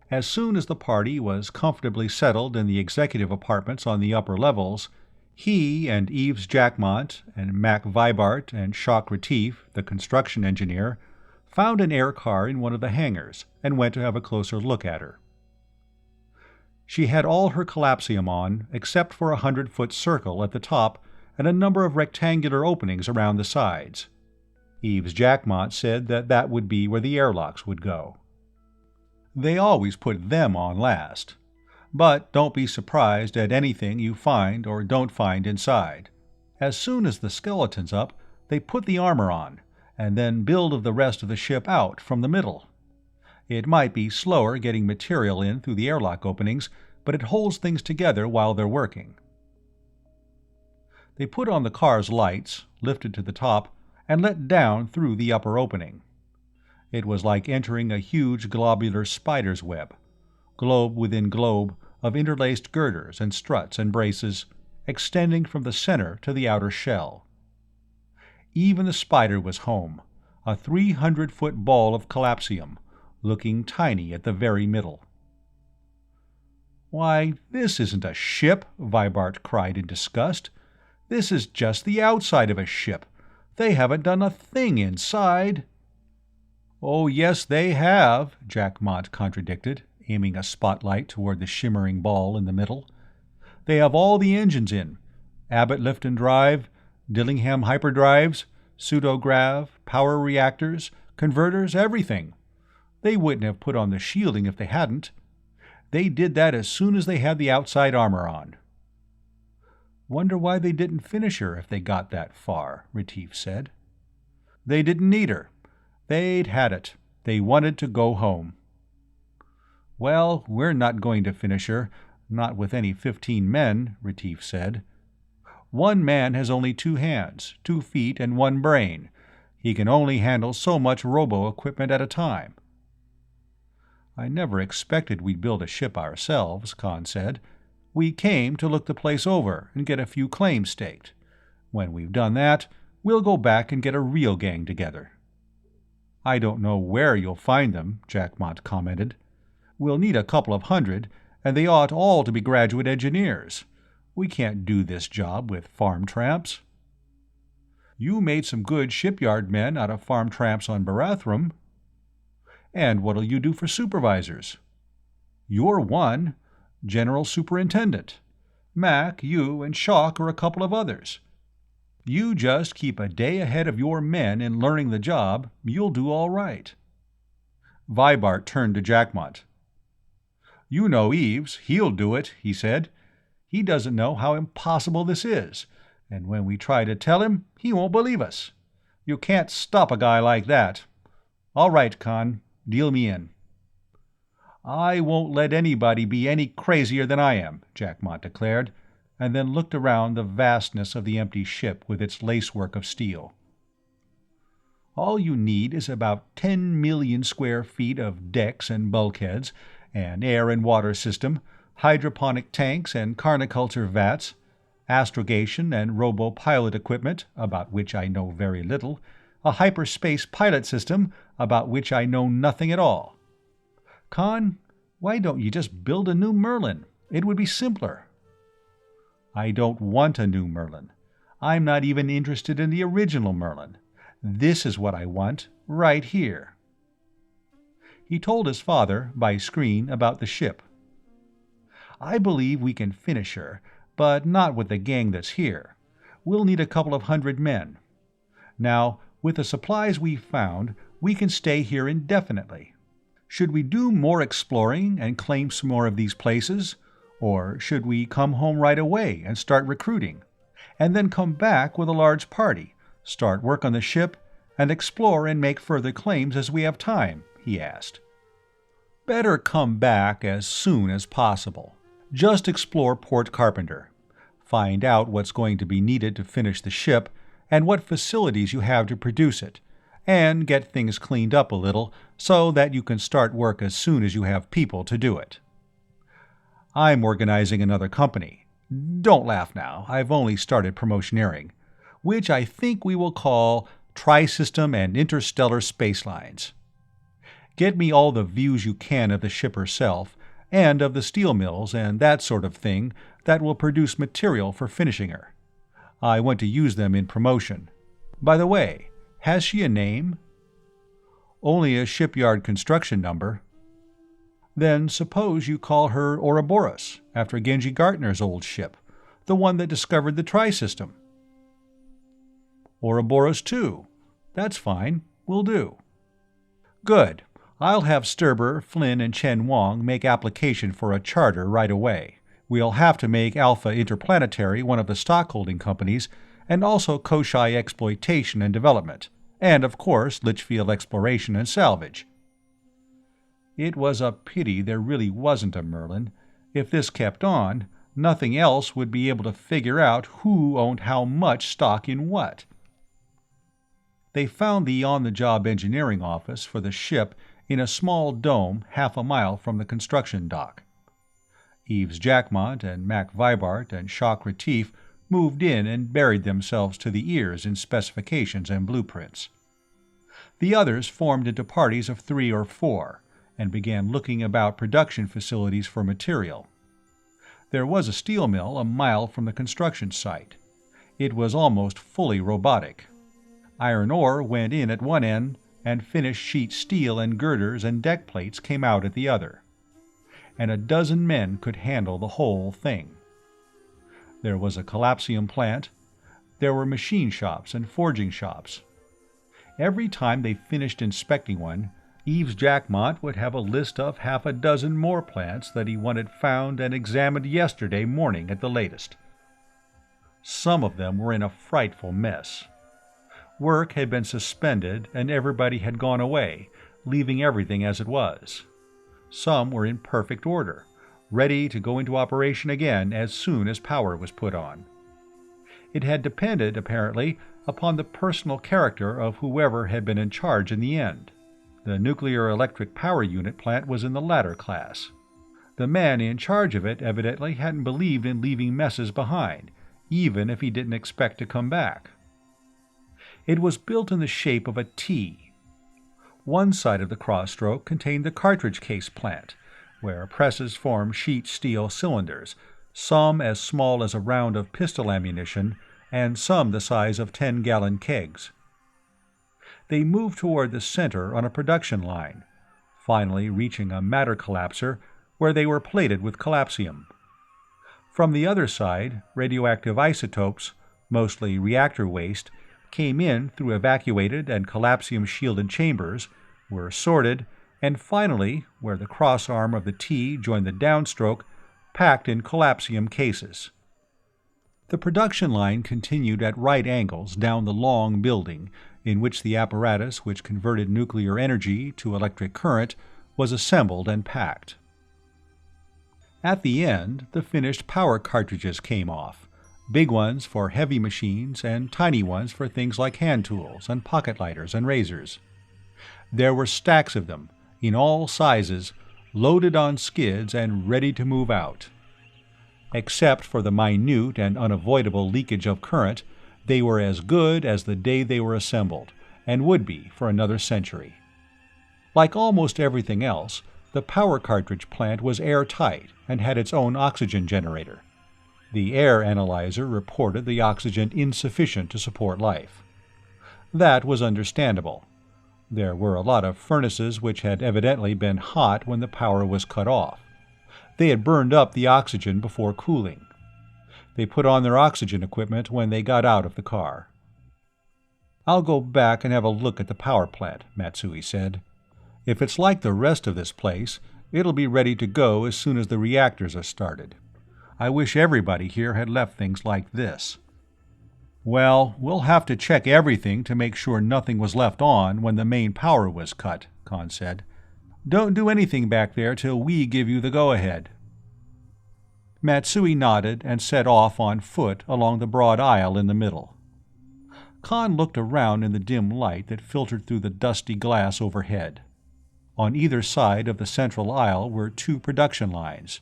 As soon as the party was comfortably settled in the executive apartments on the upper levels, he and Yves Jackmont and Mac Vibart and Jacques Retief, the construction engineer, found an air car in one of the hangars and went to have a closer look at her. She had all her collapsium on, except for a 100-foot circle at the top and a number of rectangular openings around the sides. Yves Jackmont said that would be where the airlocks would go. They always put them on last. But don't be surprised at anything you find or don't find inside. As soon as the skeleton's up, they put the armor on, and then build the rest of the ship out from the middle. It might be slower getting material in through the airlock openings, but it holds things together while they're working. They put on the car's lights, lifted to the top, and let down through the upper opening. It was like entering a huge globular spider's web, globe within globe of interlaced girders and struts and braces, extending from the center to the outer shell. Even the spider was home, a 300-foot ball of collapsium, looking tiny at the very middle. "Why, this isn't a ship," Vibart cried in disgust. "This is just the outside of a ship. They haven't done a thing inside." "Oh, yes, they have," Jackmont contradicted, aiming a spotlight toward the shimmering ball in the middle. "They have all the engines in. Abbott lift and drive, Dillingham hyperdrives, pseudograv, power reactors, converters, everything. They wouldn't have put on the shielding if they hadn't. They did that as soon as they had the outside armor on." "Wonder why they didn't finish her if they got that far," Retief said. "They didn't need her. They'd had it. They wanted to go home." "Well, we're not going to finish her, not with any 15 men," Retief said. "One man has only 2 hands, 2 feet, and 1 brain. He can only handle so much robo-equipment at a time." "I never expected we'd build a ship ourselves," Conn said. We came to look the place over and get a few claims staked. When we've done that, we'll go back and get a real gang together." "I don't know where you'll find them," Jackmont commented. "We'll need a couple of hundred, and they ought all to be graduate engineers. We can't do this job with farm tramps." "You made some good shipyard men out of farm tramps on Barathrum." "And what'll you do for supervisors?" "You're one. General Superintendent. Mac, you, and Shock are a couple of others. You just keep a day ahead of your men in learning the job, you'll do all right." Vibart turned to Jackmont. "You know Eves, he'll do it," he said. "He doesn't know how impossible this is, and when we try to tell him, he won't believe us. You can't stop a guy like that. All right, Conn, deal me in." "I won't let anybody be any crazier than I am," Jackmont declared, and then looked around the vastness of the empty ship with its lacework of steel. "All you need is about 10 million square feet of decks and bulkheads, an air and water system, hydroponic tanks and carniculture vats, astrogation and robo-pilot equipment, about which I know very little, a hyperspace pilot system, about which I know nothing at all. Conn, why don't you just build a new Merlin? It would be simpler." "I don't want a new Merlin. I'm not even interested in the original Merlin. This is what I want, right here." He told his father, by screen, about the ship. "I believe we can finish her, but not with the gang that's here. We'll need a couple of hundred men. Now, with the supplies we've found, we can stay here indefinitely. Should we do more exploring and claim some more of these places? Or should we come home right away and start recruiting? And then come back with a large party, start work on the ship, and explore and make further claims as we have time?" he asked. "Better come back as soon as possible. Just explore Port Carpenter. Find out what's going to be needed to finish the ship, and what facilities you have to produce it, and get things cleaned up a little so that you can start work as soon as you have people to do it. I'm organizing another company. Don't laugh now, I've only started promotioneering, which I think we will call Tri-System and Interstellar Spacelines. Get me all the views you can of the ship herself, and of the steel mills and that sort of thing that will produce material for finishing her. I want to use them in promotion. By the way, has she a name?" "Only a shipyard construction number." "Then suppose you call her Ouroboros, after Genji Gartner's old ship, the one that discovered the Tri-System." "Ouroboros 2. That's fine. Will do." "Good. I'll have Sturber, Flynn, and Chen Wang make application for a charter right away. We'll have to make Alpha Interplanetary one of the stockholding companies, and also Koshai Exploitation and Development, and of course Litchfield Exploration and Salvage." It was a pity there really wasn't a Merlin. If this kept on, nothing else would be able to figure out who owned how much stock in what. They found the on-the-job engineering office for the ship in a small dome half a mile from the construction dock. Eves Jackmont and Mac Vibart and Shock Retief moved in and buried themselves to the ears in specifications and blueprints. The others formed into parties of 3 or 4, and began looking about production facilities for material. There was a steel mill a mile from the construction site. It was almost fully robotic. Iron ore went in at one end, and finished sheet steel and girders and deck plates came out at the other. And a dozen men could handle the whole thing. There was a collapsium plant. There were machine shops and forging shops. Every time they finished inspecting one, Eves Jackmont would have a list of half a dozen more plants that he wanted found and examined yesterday morning at the latest. Some of them were in a frightful mess. Work had been suspended and everybody had gone away, leaving everything as it was. Some were in perfect order, ready to go into operation again as soon as power was put on. It had depended, apparently, upon the personal character of whoever had been in charge in the end. The nuclear electric power unit plant was in the latter class. The man in charge of it evidently hadn't believed in leaving messes behind, even if he didn't expect to come back. It was built in the shape of a T. One side of the cross-stroke contained the cartridge case plant, where presses formed sheet steel cylinders, some as small as a round of pistol ammunition and some the size of 10-gallon kegs. They moved toward the center on a production line, finally reaching a matter collapser where they were plated with collapsium. From the other side, radioactive isotopes, mostly reactor waste, came in through evacuated and collapsium-shielded chambers, were sorted, and finally, where the cross arm of the T joined the downstroke, packed in collapsium cases. The production line continued at right angles down the long building, in which the apparatus which converted nuclear energy to electric current was assembled and packed. At the end, the finished power cartridges came off, big ones for heavy machines and tiny ones for things like hand tools and pocket lighters and razors. There were stacks of them, in all sizes, loaded on skids and ready to move out. Except for the minute and unavoidable leakage of current, they were as good as the day they were assembled, and would be for another century. Like almost everything else, the power cartridge plant was airtight and had its own oxygen generator. The air analyzer reported the oxygen insufficient to support life. That was understandable. There were a lot of furnaces which had evidently been hot when the power was cut off. They had burned up the oxygen before cooling. They put on their oxygen equipment when they got out of the car. "I'll go back and have a look at the power plant," Matsui said. "If it's like the rest of this place, it'll be ready to go as soon as the reactors are started. I wish everybody here had left things like this." "Well, we'll have to check everything to make sure nothing was left on when the main power was cut," Conn said. "Don't do anything back there till we give you the go-ahead." Matsui nodded and set off on foot along the broad aisle in the middle. Conn looked around in the dim light that filtered through the dusty glass overhead. On either side of the central aisle were two production lines.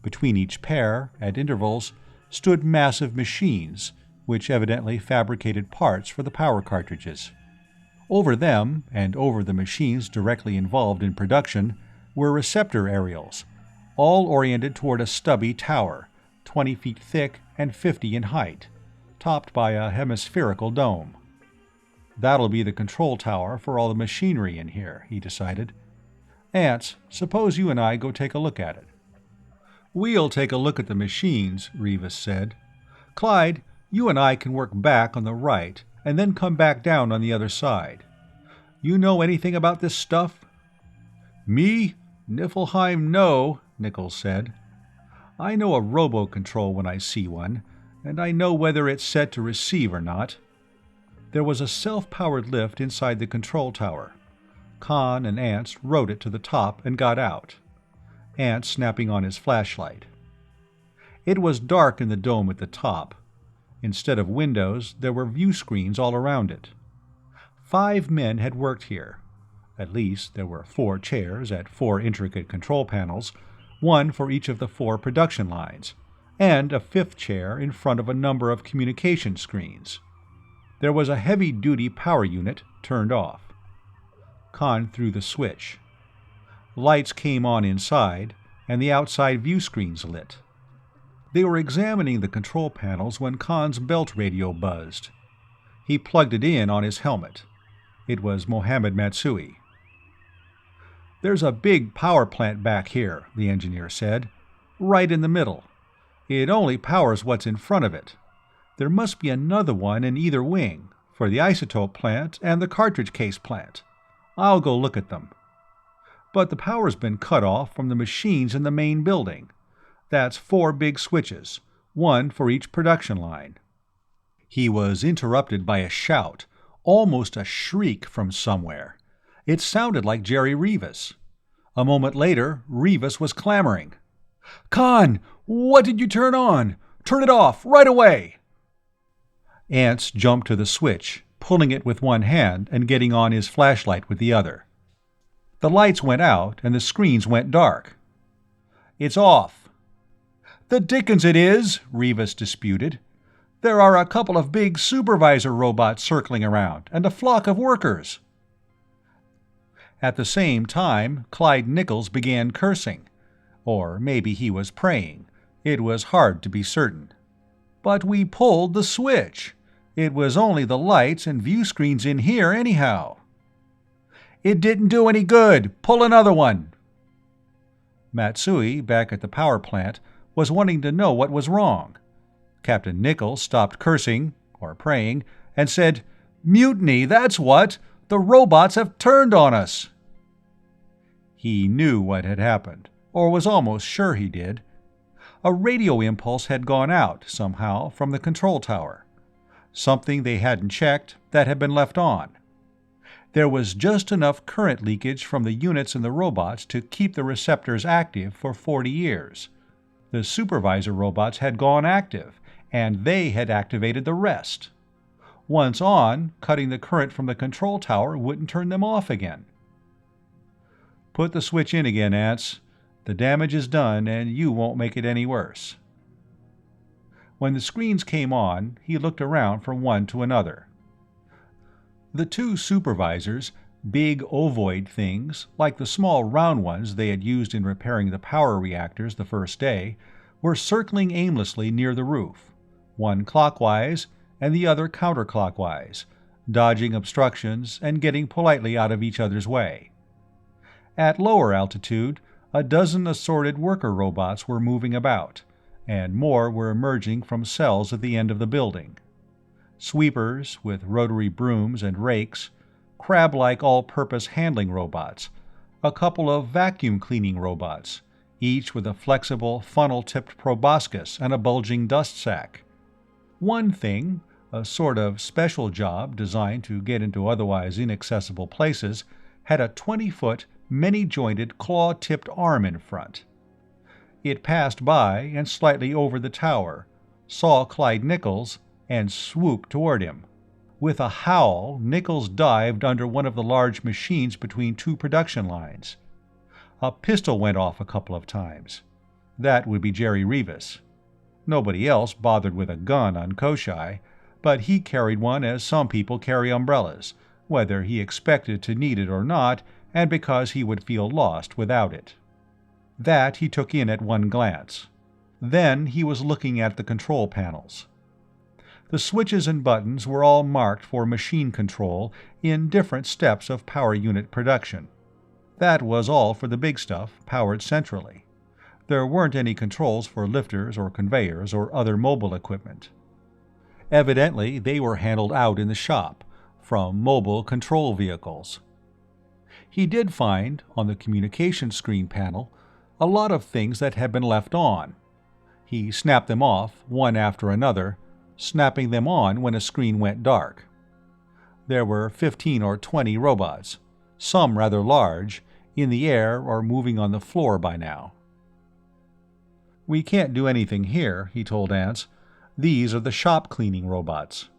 Between each pair, at intervals, stood massive machines, which evidently fabricated parts for the power cartridges. Over them, and over the machines directly involved in production, were receptor aerials, all oriented toward a stubby tower, 20 feet thick and 50 in height, topped by a hemispherical dome. "That'll be the control tower for all the machinery in here," he decided. "Ants, suppose you and I go take a look at it." "We'll take a look at the machines," Rivas said. "Clyde, you and I can work back on the right, and then come back down on the other side. You know anything about this stuff?" "Me? Niflheim, no," Nichols said. "I know a robo-control when I see one, and I know whether it's set to receive or not." There was a self-powered lift inside the control tower. Conn and Ants rode it to the top and got out, Ants snapping on his flashlight. It was dark in the dome at the top. Instead of windows, there were view screens all around it. 5 men had worked here. At least there were 4 chairs at 4 intricate control panels, one for each of the 4 production lines, and a 5th chair in front of a number of communication screens. There was a heavy-duty power unit turned off. Conn threw the switch. Lights came on inside, and the outside view screens lit. They were examining the control panels when Conn's belt radio buzzed. He plugged it in on his helmet. It was Mohammed Matsui. "There's a big power plant back here," the engineer said. "Right in the middle. It only powers what's in front of it. There must be another one in either wing, for the isotope plant and the cartridge case plant. I'll go look at them. But the power's been cut off from the machines in the main building. That's 4 big switches, one for each production line." He was interrupted by a shout, almost a shriek from somewhere. It sounded like Jerry Rivas. A moment later, Rivas was clamoring. "Conn, what did you turn on? Turn it off, right away!" Ants jumped to the switch, pulling it with one hand and getting on his flashlight with the other. The lights went out and the screens went dark. It's off." "The dickens it is," Rivas disputed. "There are a couple of big supervisor robots circling around, and a flock of workers." At the same time, Clyde Nichols began cursing. Or maybe he was praying. It was hard to be certain. "But we pulled the switch. It was only the lights and view screens in here anyhow." "It didn't do any good. Pull another one." Matsui, back at the power plant, was wanting to know what was wrong. Captain Nichols stopped cursing, or praying, and said, "Mutiny, that's what! The robots have turned on us!" He knew what had happened, or was almost sure he did. A radio impulse had gone out, somehow, from the control tower. Something they hadn't checked that had been left on. There was just enough current leakage from the units in the robots to keep the receptors active for 40 years. The supervisor robots had gone active, and they had activated the rest. Once on, cutting the current from the control tower wouldn't turn them off again. "Put the switch in again, Ants. The damage is done, and you won't make it any worse." When the screens came on, he looked around from one to another. The two supervisors, big ovoid things, like the small round ones they had used in repairing the power reactors the first day, were circling aimlessly near the roof, one clockwise and the other counterclockwise, dodging obstructions and getting politely out of each other's way. At lower altitude, a dozen assorted worker robots were moving about, and more were emerging from cells at the end of the building. Sweepers, with rotary brooms and rakes, crab-like all-purpose handling robots, a couple of vacuum-cleaning robots, each with a flexible, funnel-tipped proboscis and a bulging dust sack. One thing, a sort of special job designed to get into otherwise inaccessible places, had a 20-foot, many-jointed, claw-tipped arm in front. It passed by and slightly over the tower, saw Clyde Nichols, and swooped toward him. With a howl, Nichols dived under one of the large machines between two production lines. A pistol went off a couple of times. That would be Jerry Rivas. Nobody else bothered with a gun on Koshai, but he carried one as some people carry umbrellas, whether he expected to need it or not, and because he would feel lost without it. That he took in at one glance. Then he was looking at the control panels. The switches and buttons were all marked for machine control in different steps of power unit production. That was all for the big stuff, powered centrally. There weren't any controls for lifters or conveyors or other mobile equipment. Evidently, they were handled out in the shop, from mobile control vehicles. He did find, on the communication screen panel, a lot of things that had been left on. He snapped them off, one after another, snapping them on when a screen went dark. There were 15 or 20 robots, some rather large, in the air or moving on the floor by now. "We can't do anything here," he told Ants. "These are the shop cleaning robots.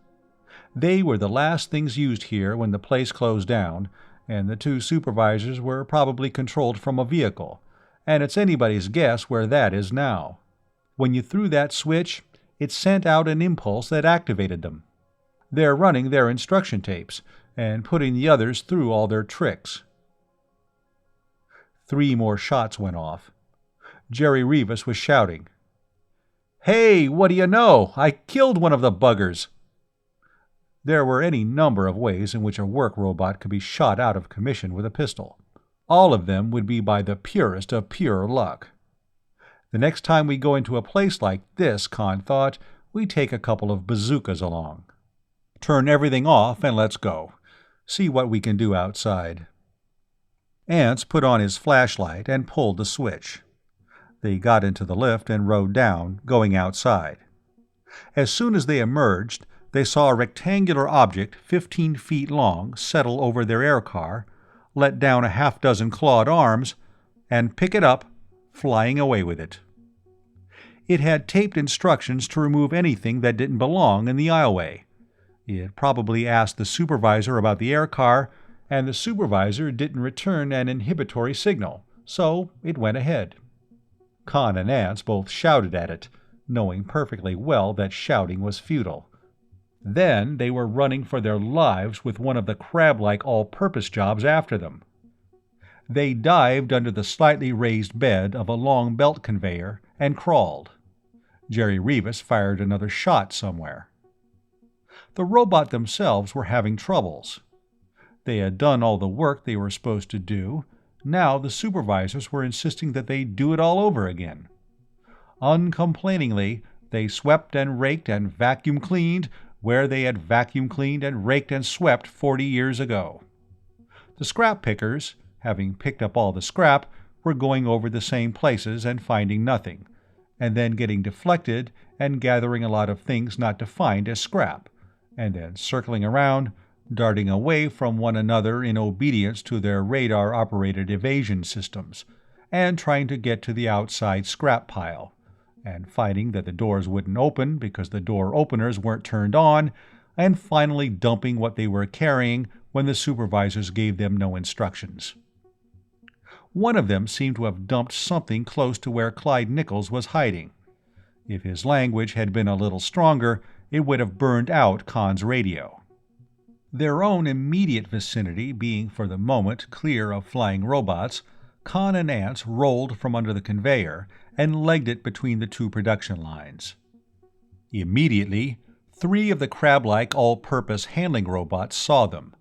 They were the last things used here when the place closed down, and the two supervisors were probably controlled from a vehicle, and it's anybody's guess where that is now. When you threw that switch, it sent out an impulse that activated them. They're running their instruction tapes, and putting the others through all their tricks." 3 more shots went off. Jerry Rivas was shouting, "Hey, what do you know? I killed one of the buggers!" There were any number of ways in which a work robot could be shot out of commission with a pistol. All of them would be by the purest of pure luck. The next time we go into a place like this, Conn thought, we take a couple of bazookas along. Turn everything off and let's go. See what we can do outside. Ants put on his flashlight and pulled the switch. They got into the lift and rode down, going outside. As soon as they emerged, they saw a rectangular object 15 feet long settle over their air car, let down a half-dozen clawed arms, and pick it up, flying away with it. It had taped instructions to remove anything that didn't belong in the aisleway. It probably asked the supervisor about the air car, and the supervisor didn't return an inhibitory signal, so it went ahead. Conn and Ants both shouted at it, knowing perfectly well that shouting was futile. Then they were running for their lives with one of the crab-like all-purpose jobs after them. They dived under the slightly raised bed of a long belt conveyor and crawled. Jerry Revis fired another shot somewhere. The robot themselves were having troubles. They had done all the work they were supposed to do. Now the supervisors were insisting that they do it all over again. Uncomplainingly, they swept and raked and vacuum cleaned where they had vacuum cleaned and raked and swept 40 years ago. The scrap pickers, having picked up all the scrap, were going over the same places and finding nothing, and then getting deflected and gathering a lot of things not defined as scrap, and then circling around, darting away from one another in obedience to their radar-operated evasion systems, and trying to get to the outside scrap pile, and finding that the doors wouldn't open because the door openers weren't turned on, and finally dumping what they were carrying when the supervisors gave them no instructions. One of them seemed to have dumped something close to where Clyde Nichols was hiding. If his language had been a little stronger, it would have burned out Conn's radio. Their own immediate vicinity being for the moment clear of flying robots, Conn and Ants rolled from under the conveyor and legged it between the two production lines. Immediately, 3 of the crab-like all-purpose handling robots saw them,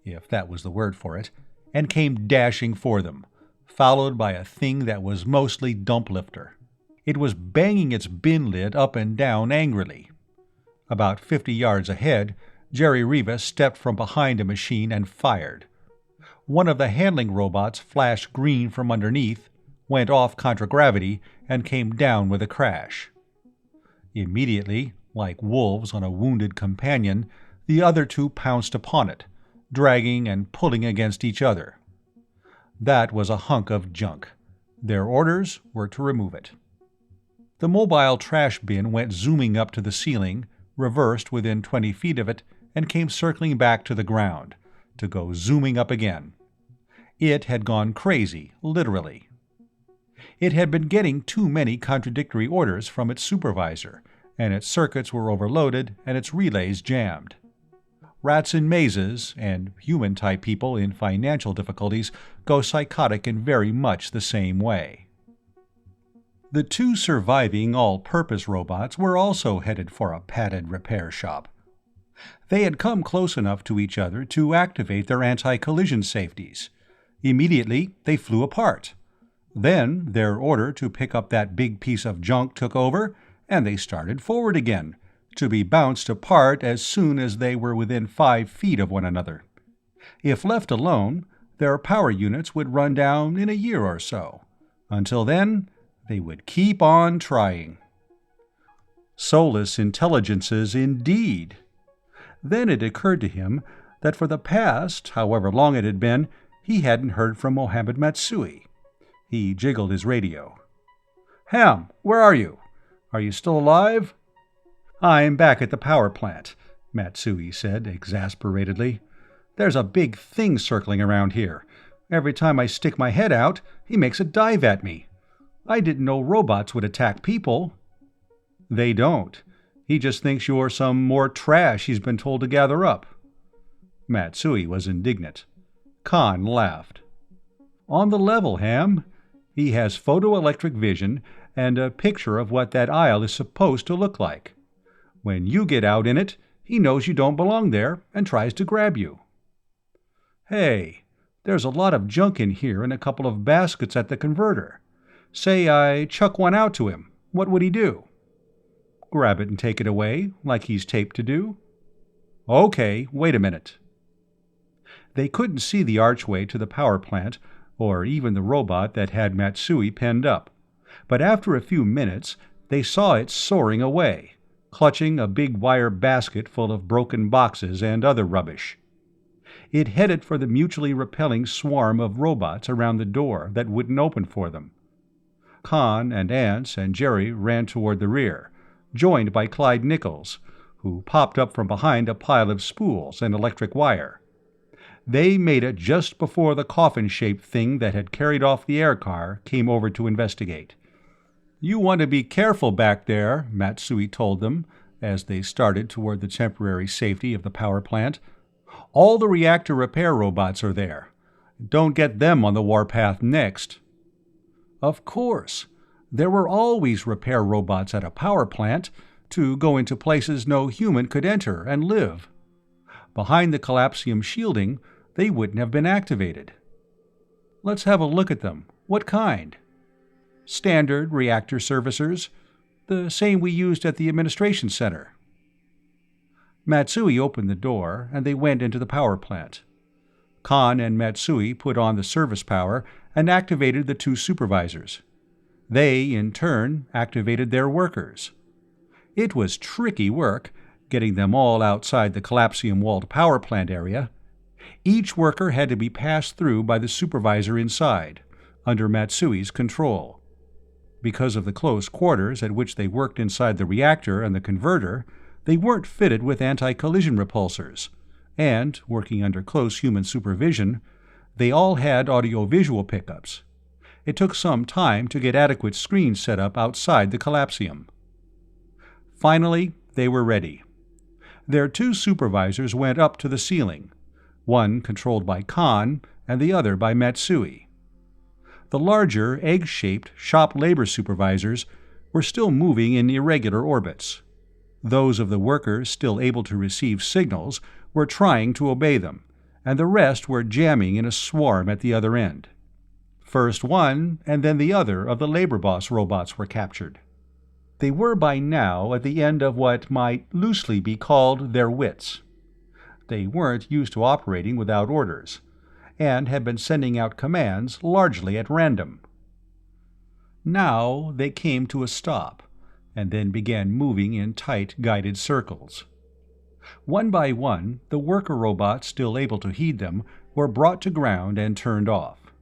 if that was the word for it, and came dashing for them, followed by a thing that was mostly dump-lifter. It was banging its bin lid up and down angrily. About 50 yards ahead, Jerry Revis stepped from behind a machine and fired. One of the handling robots flashed green from underneath, went off contragravity, and came down with a crash. Immediately, like wolves on a wounded companion, the other 2 pounced upon it, dragging and pulling against each other. That was a hunk of junk. Their orders were to remove it. The mobile trash bin went zooming up to the ceiling, reversed within 20 feet of it, and came circling back to the ground, to go zooming up again. It had gone crazy, literally. It had been getting too many contradictory orders from its supervisor, and its circuits were overloaded and its relays jammed. Rats in mazes, and human-type people in financial difficulties, go psychotic in very much the same way. The 2 surviving all-purpose robots were also headed for a padded repair shop. They had come close enough to each other to activate their anti-collision safeties. Immediately, they flew apart. Then their order to pick up that big piece of junk took over, and they started forward again, to be bounced apart as soon as they were within 5 feet of one another. If left alone, their power units would run down in a year or so. Until then, they would keep on trying. Soulless intelligences indeed. Then it occurred to him that for the past, however long it had been, he hadn't heard from Mohammed Matsui. He jiggled his radio. "Ham, where are you? Are you still alive?" "I'm back at the power plant," Matsui said exasperatedly. "There's a big thing circling around here. Every time I stick my head out, he makes a dive at me. I didn't know robots would attack people." "They don't. He just thinks you're some more trash he's been told to gather up." Matsui was indignant. Conn laughed. "On the level, Ham. He has photoelectric vision and a picture of what that aisle is supposed to look like. When you get out in it, he knows you don't belong there and tries to grab you." "Hey, there's a lot of junk in here and a couple of baskets at the converter. Say I chuck one out to him, what would he do?" "Grab it and take it away, like he's taped to do." "Okay, wait a minute." They couldn't see the archway to the power plant, or even the robot that had Matsui penned up, but after a few minutes they saw it soaring away, clutching a big wire basket full of broken boxes and other rubbish. It headed for the mutually repelling swarm of robots around the door that wouldn't open for them. Conn and Ants and Jerry ran toward the rear, joined by Clyde Nichols, who popped up from behind a pile of spools and electric wire. They made it just before the coffin-shaped thing that had carried off the air car came over to investigate. "You want to be careful back there," Matsui told them, as they started toward the temporary safety of the power plant. "All the reactor repair robots are there. Don't get them on the warpath next." Of course. There were always repair robots at a power plant, to go into places no human could enter and live. Behind the collapsium shielding, they wouldn't have been activated. "Let's have a look at them. What kind?" "Standard reactor servicers, the same we used at the administration center." Matsui opened the door, and they went into the power plant. Conn and Matsui put on the service power and activated the two supervisors. They, in turn, activated their workers. It was tricky work, getting them all outside the collapsium-walled power plant area. Each worker had to be passed through by the supervisor inside, under Matsui's control. Because of the close quarters at which they worked inside the reactor and the converter, they weren't fitted with anti-collision repulsors, and, working under close human supervision, they all had audio-visual pickups. It took some time to get adequate screens set up outside the collapsium. Finally, they were ready. Their two supervisors went up to the ceiling, one controlled by Conn and the other by Matsui. The larger, egg-shaped shop labor supervisors were still moving in irregular orbits. Those of the workers still able to receive signals were trying to obey them, and the rest were jamming in a swarm at the other end. First one, and then the other of the labor boss robots were captured. They were by now at the end of what might loosely be called their wits. They weren't used to operating without orders, and had been sending out commands largely at random. Now they came to a stop, and then began moving in tight, guided circles. One by one, the worker robots still able to heed them were brought to ground and turned off.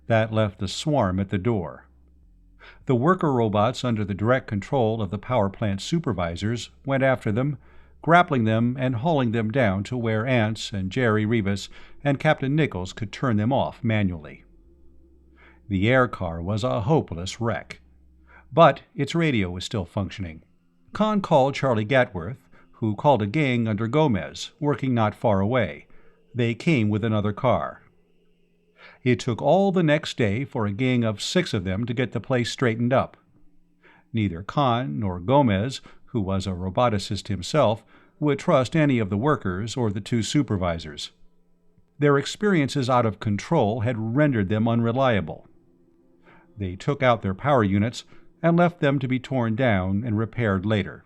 That left the swarm at the door. The worker robots under the direct control of the power plant supervisors went after them, grappling them and hauling them down to where Ants and Jerry Rivas and Captain Nichols could turn them off manually. The air car was a hopeless wreck, but its radio was still functioning. Conn called Charlie Gatworth, who called a gang under Gomez, working not far away. They came with another car. It took all the next day for a gang of 6 of them to get the place straightened up. Neither Conn nor Gomez, who was a roboticist himself, would trust any of the workers or the 2 supervisors. Their experiences out of control had rendered them unreliable. They took out their power units and left them to be torn down and repaired later.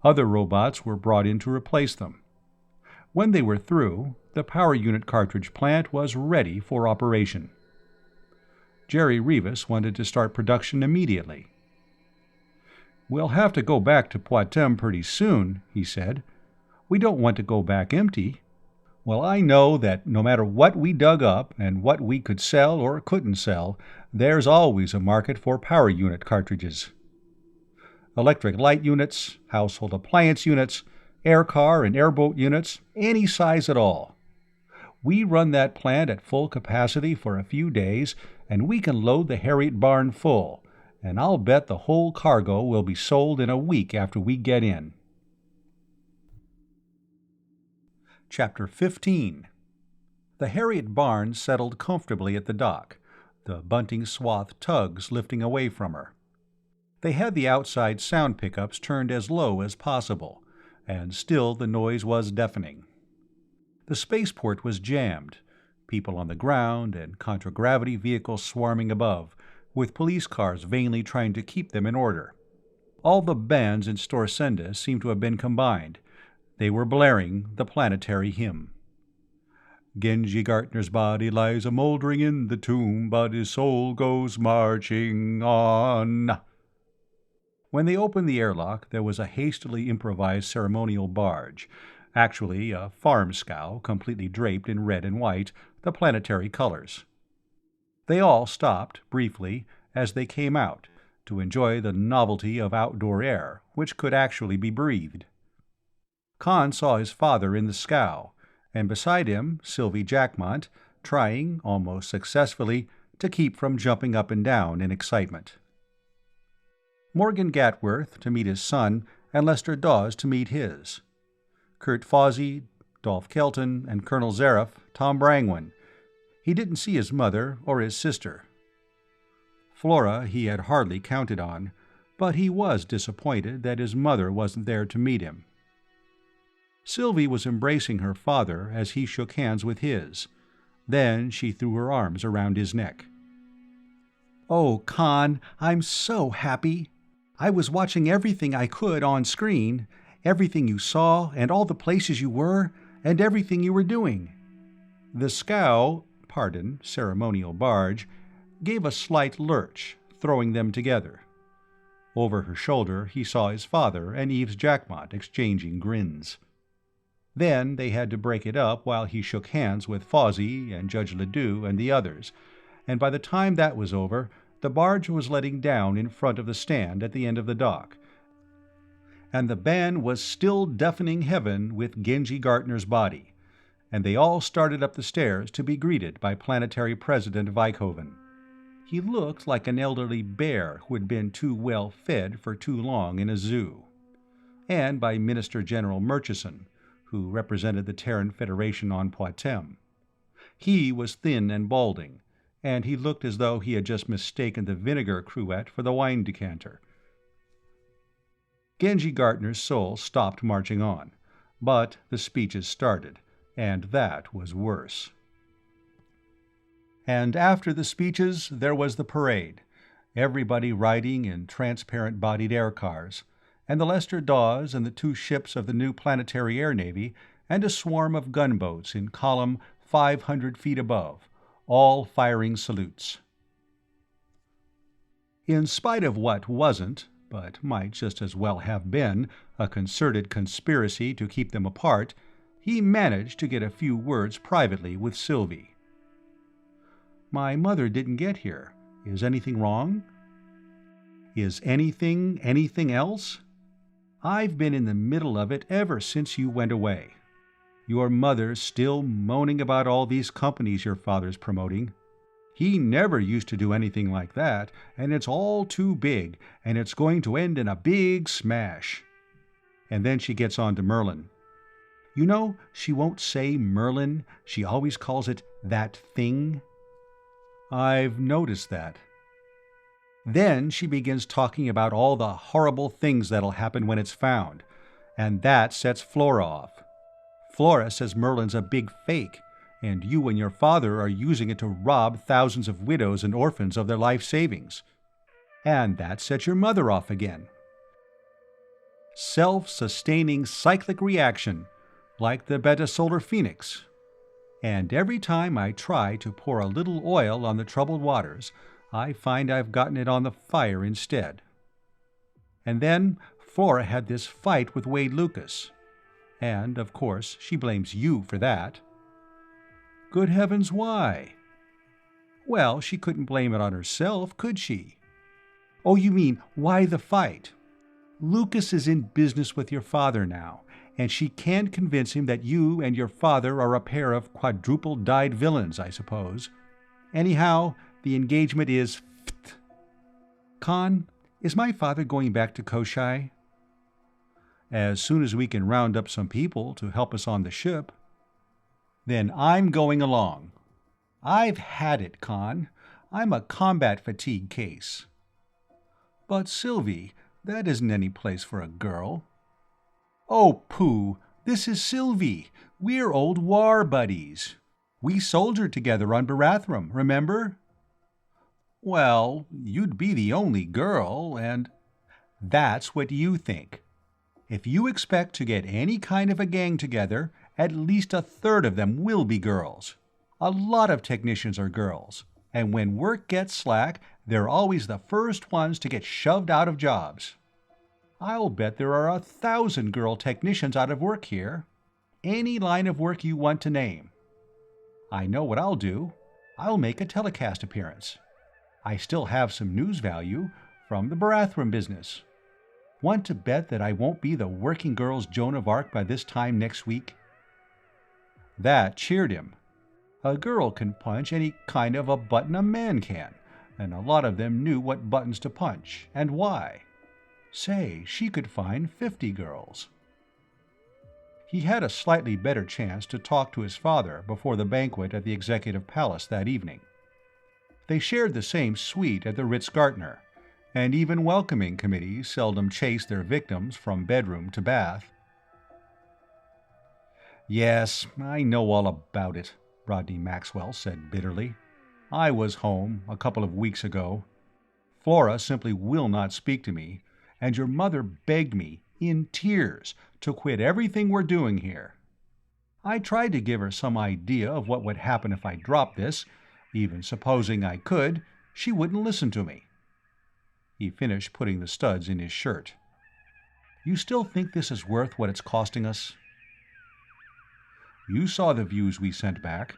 Other robots were brought in to replace them. When they were through, the power unit cartridge plant was ready for operation. Jerry Rivas wanted to start production immediately. "We'll have to go back to Patm pretty soon," he said. "We don't want to go back empty." "Well, I know that no matter what we dug up and what we could sell or couldn't sell, there's always a market for power unit cartridges. Electric light units, household appliance units, air car and airboat units, any size at all. We run that plant at full capacity for a few days, and we can load the Harriet barn full, and I'll bet the whole cargo will be sold in a week after we get in." Chapter 15. The Harriet barn settled comfortably at the dock, the bunting-swathed tugs lifting away from her. They had the outside sound pickups turned as low as possible, and still the noise was deafening. The spaceport was jammed, people on the ground and contragravity vehicles swarming above, with police cars vainly trying to keep them in order. All the bands in Storsenda seemed to have been combined. They were blaring the planetary hymn. "Genji Gartner's body lies a-mouldering in the tomb, but his soul goes marching on." When they opened the airlock, there was a hastily improvised ceremonial barge, actually a farm scow completely draped in red and white, the planetary colors. They all stopped, briefly, as they came out, to enjoy the novelty of outdoor air, which could actually be breathed. Conn saw his father in the scow, and beside him Sylvie Jackmont, trying, almost successfully, to keep from jumping up and down in excitement. Morgan Gatworth to meet his son, and Lester Dawes to meet his. Kurt Fawsey, Dolph Kelton, and Colonel Zareff, Tom Brangwyn. He didn't see his mother or his sister. Flora he had hardly counted on, but he was disappointed that his mother wasn't there to meet him. Sylvie was embracing her father as he shook hands with his. Then she threw her arms around his neck. "Oh, Conn, I'm so happy. I was watching everything I could on screen, everything you saw and all the places you were, and everything you were doing." The scow, ceremonial barge, gave a slight lurch, throwing them together. Over her shoulder he saw his father and Eves Jackmont exchanging grins. Then they had to break it up while he shook hands with Fawsey and Judge Ledoux and the others, and by the time that was over, the barge was letting down in front of the stand at the end of the dock, and the band was still deafening heaven with Genji Gartner's body, and they all started up the stairs to be greeted by Planetary President Vikhoven. He looked like an elderly bear who had been too well fed for too long in a zoo, and by Minister General Murchison, who represented the Terran Federation on Poictesme. He was thin and balding, and he looked as though he had just mistaken the vinegar cruet for the wine decanter. Genji Gartner's soul stopped marching on, but the speeches started, and that was worse. And after the speeches there was the parade, everybody riding in transparent-bodied air cars, and the Lester Dawes and the 2 ships of the new Planetary Air Navy, and a swarm of gunboats in column 500 feet above, all firing salutes. In spite of what wasn't, but might just as well have been, a concerted conspiracy to keep them apart, he managed to get a few words privately with Sylvie. "My mother didn't get here. Is anything wrong?" "Is anything else? I've been in the middle of it ever since you went away. Your mother's still moaning about all these companies your father's promoting. He never used to do anything like that, and it's all too big, and it's going to end in a big smash." And then she gets on to Merlin. You know, she won't say Merlin, she always calls it that thing. "I've noticed that." Then she begins talking about all the horrible things that'll happen when it's found, and that sets Flora off. Flora says Merlin's a big fake, and you and your father are using it to rob thousands of widows and orphans of their life savings. And that sets your mother off again. Self-sustaining cyclic reaction, like the beta-solar phoenix. And every time I try to pour a little oil on the troubled waters, I find I've gotten it on the fire instead. And then Flora had this fight with Wade Lucas. And, of course, she blames you for that. Good heavens, why? Well, she couldn't blame it on herself, could she? Oh, you mean, why the fight? Lucas is in business with your father now, and she can't convince him that you and your father are a pair of quadruple-dyed villains, I suppose. Anyhow, the engagement is f't. Conn, is my father going back to Koshai? As soon as we can round up some people to help us on the ship. Then I'm going along. I've had it, Conn. I'm a combat fatigue case. But Sylvie, that isn't any place for a girl. Oh, pooh, this is Sylvie. We're old war buddies. We soldiered together on Barathrum, remember? Well, you'd be the only girl, and... That's what you think. If you expect to get any kind of a gang together, at least a third of them will be girls. A lot of technicians are girls, and when work gets slack, they're always the first ones to get shoved out of jobs. I'll bet there are 1,000 girl technicians out of work here. Any line of work you want to name. I know what I'll do. I'll make a telecast appearance. I still have some news value from the Barathrum business. Want to bet that I won't be the working girl's Joan of Arc by this time next week? That cheered him. A girl can punch any kind of a button a man can, and a lot of them knew what buttons to punch, and why. Say, she could find 50 girls. He had a slightly better chance to talk to his father before the banquet at the Executive Palace that evening. They shared the same suite at the Ritz-Gartner, and even welcoming committees seldom chased their victims from bedroom to bath. "Yes, I know all about it," Rodney Maxwell said bitterly. "I was home a couple of weeks ago. Flora simply will not speak to me, and your mother begged me, in tears, to quit everything we're doing here. I tried to give her some idea of what would happen if I dropped this. Even supposing I could, she wouldn't listen to me." He finished putting the studs in his shirt. "You still think this is worth what it's costing us?" "You saw the views we sent back.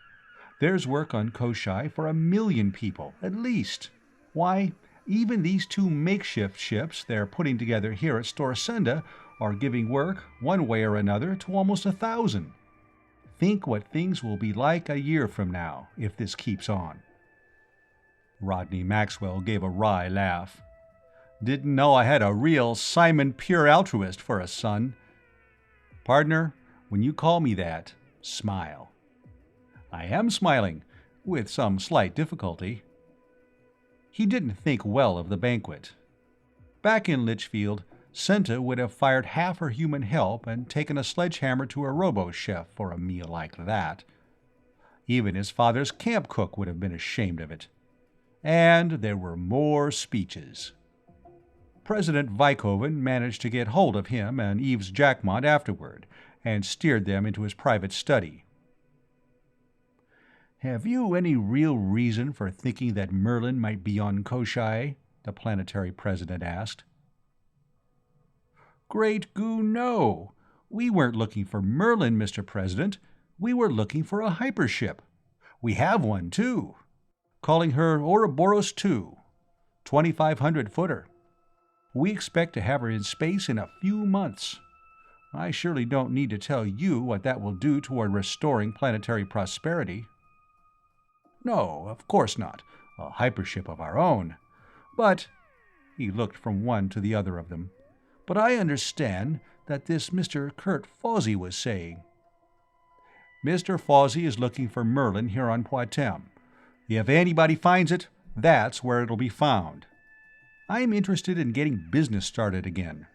There's work on Koshai for 1,000,000 people, at least. Why, even these 2 makeshift ships they're putting together here at Storsenda are giving work, one way or another, to almost 1,000. Think what things will be like a year from now, if this keeps on." Rodney Maxwell gave a wry laugh. "Didn't know I had a real Simon Pure altruist for a son. Partner, when you call me that, smile." "I am smiling, with some slight difficulty." He didn't think well of the banquet. Back in Litchfield, Senta would have fired half her human help and taken a sledgehammer to her robo-chef for a meal like that. Even his father's camp cook would have been ashamed of it. And there were more speeches. President Vikhoven managed to get hold of him and Eves Jackmont afterward, and steered them into his private study. "Have you any real reason for thinking that Merlin might be on Koshai?" the planetary president asked. "Great goo, no. We weren't looking for Merlin, Mr. President. We were looking for a hypership. We have one, too. Calling her Ouroboros II, 2,500-footer. We expect to have her in space in a few months. I surely don't need to tell you what that will do toward restoring planetary prosperity." "No, of course not. A hypership of our own. But—" he looked from one to the other of them. "But I understand that this Mr. Kurt Fawsey was saying—" "Mr. Fawsey is looking for Merlin here on Patm. If anybody finds it, that's where it'll be found. I'm interested in getting business started again.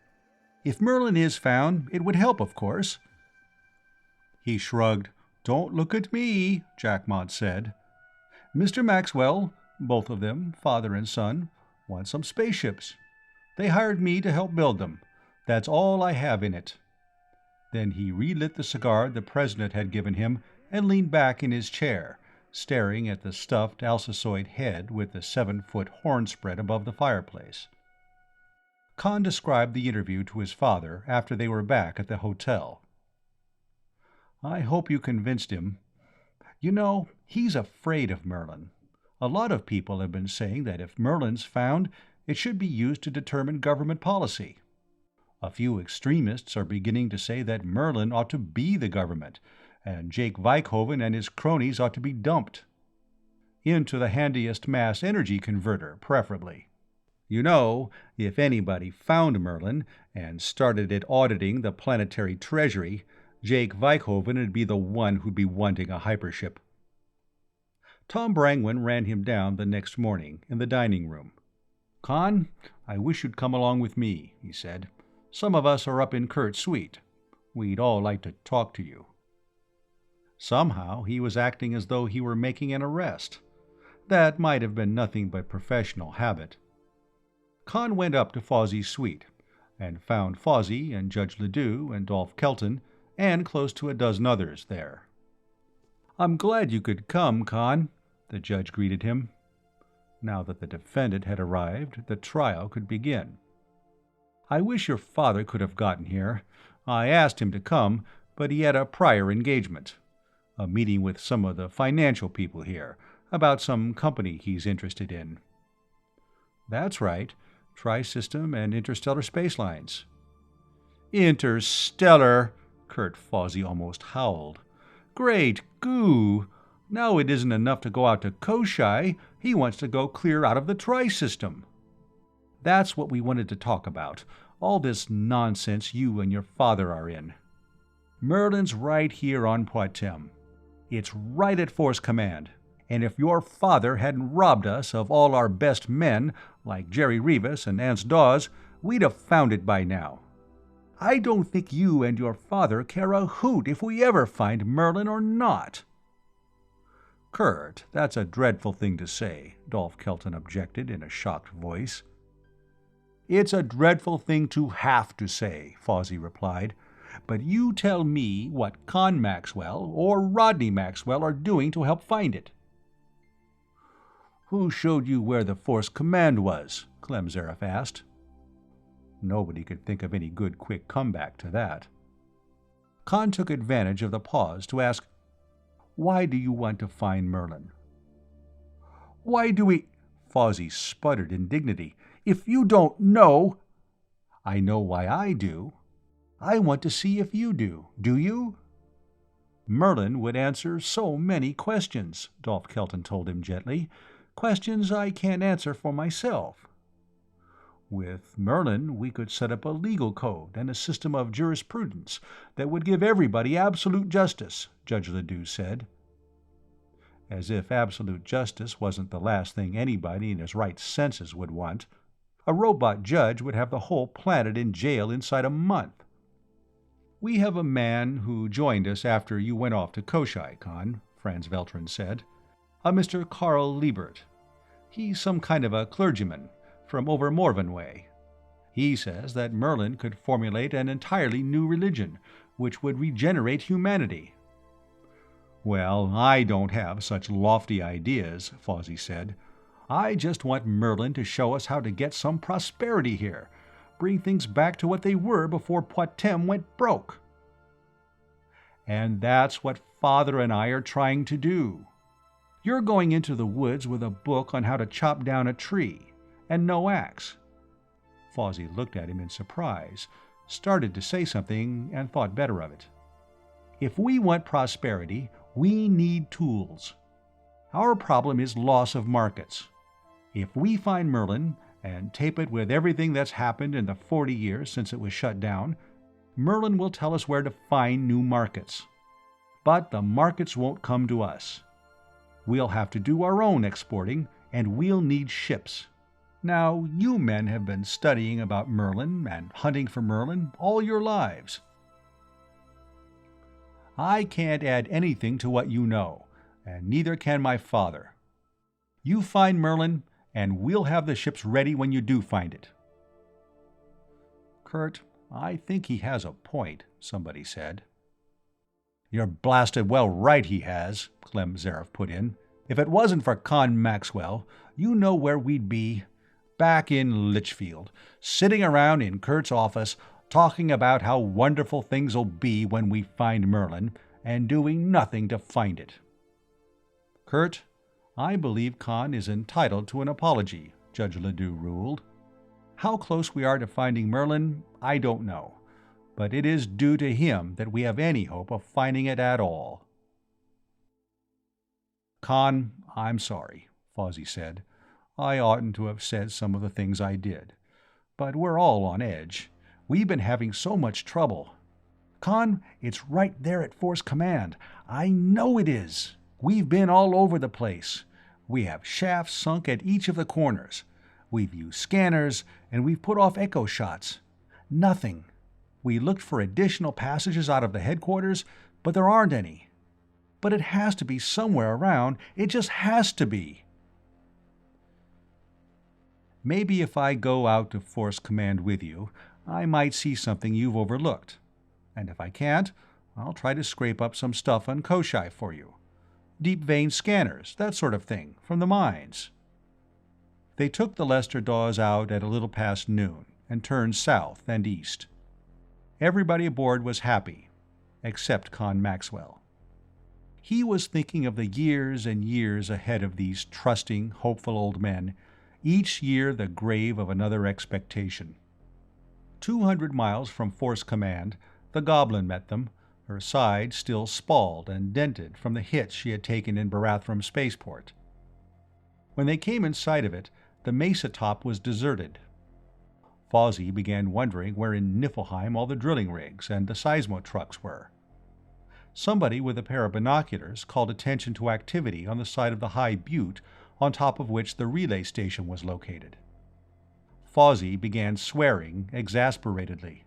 If Merlin is found, it would help, of course." He shrugged. "Don't look at me," Jackmont said. "Mr. Maxwell, both of them, father and son, want some spaceships. They hired me to help build them. That's all I have in it." Then he relit the cigar the president had given him and leaned back in his chair, staring at the stuffed Alsacoid head with the 7-foot horn spread above the fireplace. Conn described the interview to his father after they were back at the hotel. "I hope you convinced him. You know, he's afraid of Merlin. A lot of people have been saying that if Merlin's found, it should be used to determine government policy. A few extremists are beginning to say that Merlin ought to be the government, and Jake Vikhoven and his cronies ought to be dumped. Into the handiest mass energy converter, preferably. You know, if anybody found Merlin and started it auditing the planetary treasury, Jake Vikhoven would be the one who'd be wanting a hypership." Tom Brangwyn ran him down the next morning in the dining room. "Conn, I wish you'd come along with me," he said. "Some of us are up in Kurt's suite. We'd all like to talk to you." Somehow he was acting as though he were making an arrest. That might have been nothing but professional habit. Conn went up to Fawsey's suite, and found Fawsey and Judge Ledoux and Dolph Kelton, and close to a dozen others there. "I'm glad you could come, Conn," the judge greeted him. Now that the defendant had arrived, the trial could begin. "I wish your father could have gotten here. I asked him to come, but he had a prior engagement. A meeting with some of the financial people here, about some company he's interested in." "That's right. Tri-System and Interstellar Spacelines." "Interstellar!" Kurt Fawsey almost howled. "Great goo! Now it isn't enough to go out to Koshai, he wants to go clear out of the Tri-System. That's what we wanted to talk about, all this nonsense you and your father are in. Merlin's right here on Poictesme. It's right at Force Command, and if your father hadn't robbed us of all our best men, like Jerry Rivas and Ance Dawes, we'd have found it by now. I don't think you and your father care a hoot if we ever find Merlin or not." "Kurt, that's a dreadful thing to say," Dolph Kelton objected in a shocked voice. "It's a dreadful thing to have to say," Fawsey replied. "But you tell me what Conn Maxwell or Rodney Maxwell are doing to help find it." "Who showed you where the Force Command was?" Clem Zareth asked. Nobody could think of any good quick comeback to that. Conn took advantage of the pause to ask, "Why do you want to find Merlin?" "Why do we—" Fawsey sputtered in dignity. "If you don't know—" "I know why I do. I want to see if you do. Do you?" "Merlin would answer so many questions," Dolph Kelton told him gently. "Questions I can't answer for myself. With Merlin, we could set up a legal code and a system of jurisprudence that would give everybody absolute justice," Judge Ledoux said. As if absolute justice wasn't the last thing anybody in his right senses would want. A robot judge would have the whole planet in jail inside a month. "We have a man who joined us after you went off to Koshai, Conn," Franz Veltrin said. "A Mr. Carl Liebert. He's some kind of a clergyman, from over Morven way. He says that Merlin could formulate an entirely new religion, which would regenerate humanity." "Well, I don't have such lofty ideas," Fawsey said. "I just want Merlin to show us how to get some prosperity here, bring things back to what they were before Poictesme went broke." "And that's what Father and I are trying to do. You're going into the woods with a book on how to chop down a tree, and no axe." Fawsey looked at him in surprise, started to say something, and thought better of it. "If we want prosperity, we need tools. Our problem is loss of markets. If we find Merlin, and tape it with everything that's happened in the 40 years since it was shut down, Merlin will tell us where to find new markets. But the markets won't come to us. We'll have to do our own exporting, and we'll need ships. Now, you men have been studying about Merlin and hunting for Merlin all your lives. I can't add anything to what you know, and neither can my father. You find Merlin, and we'll have the ships ready when you do find it." "Kurt, I think he has a point," somebody said. "You're blasted well right he has," Clem Zareth put in. "If it wasn't for Conn Maxwell, you know where we'd be. Back in Litchfield, sitting around in Kurt's office, talking about how wonderful things'll be when we find Merlin, and doing nothing to find it." "Kurt, I believe Conn is entitled to an apology," Judge Ledoux ruled. "How close we are to finding Merlin, I don't know, but it is due to him that we have any hope of finding it at all." "Conn, I'm sorry," Fawsey said. "I oughtn't to have said some of the things I did. But we're all on edge. We've been having so much trouble. Conn, it's right there at Force Command. I know it is. We've been all over the place. We have shafts sunk at each of the corners. We've used scanners, and we've put off echo shots. Nothing. We looked for additional passages out of the headquarters, but there aren't any. But it has to be somewhere around. It just has to be. Maybe if I go out to Force Command with you, I might see something you've overlooked. And if I can't, I'll try to scrape up some stuff on Koshai for you. Deep vein scanners, that sort of thing, from the mines." They took the Lester Dawes out at a little past noon and turned south and east. Everybody aboard was happy, except Conn Maxwell. He was thinking of the years and years ahead of these trusting, hopeful old men, each year the grave of another expectation. 200 miles from Force Command, the Goblin met them, her side still spalled and dented from the hits she had taken in Barathrum spaceport. When they came in sight of it, the mesa top was deserted. Fawsey began wondering where in Niflheim all the drilling rigs and the seismo trucks were. Somebody with a pair of binoculars called attention to activity on the side of the high butte on top of which the relay station was located. Fawsey began swearing exasperatedly.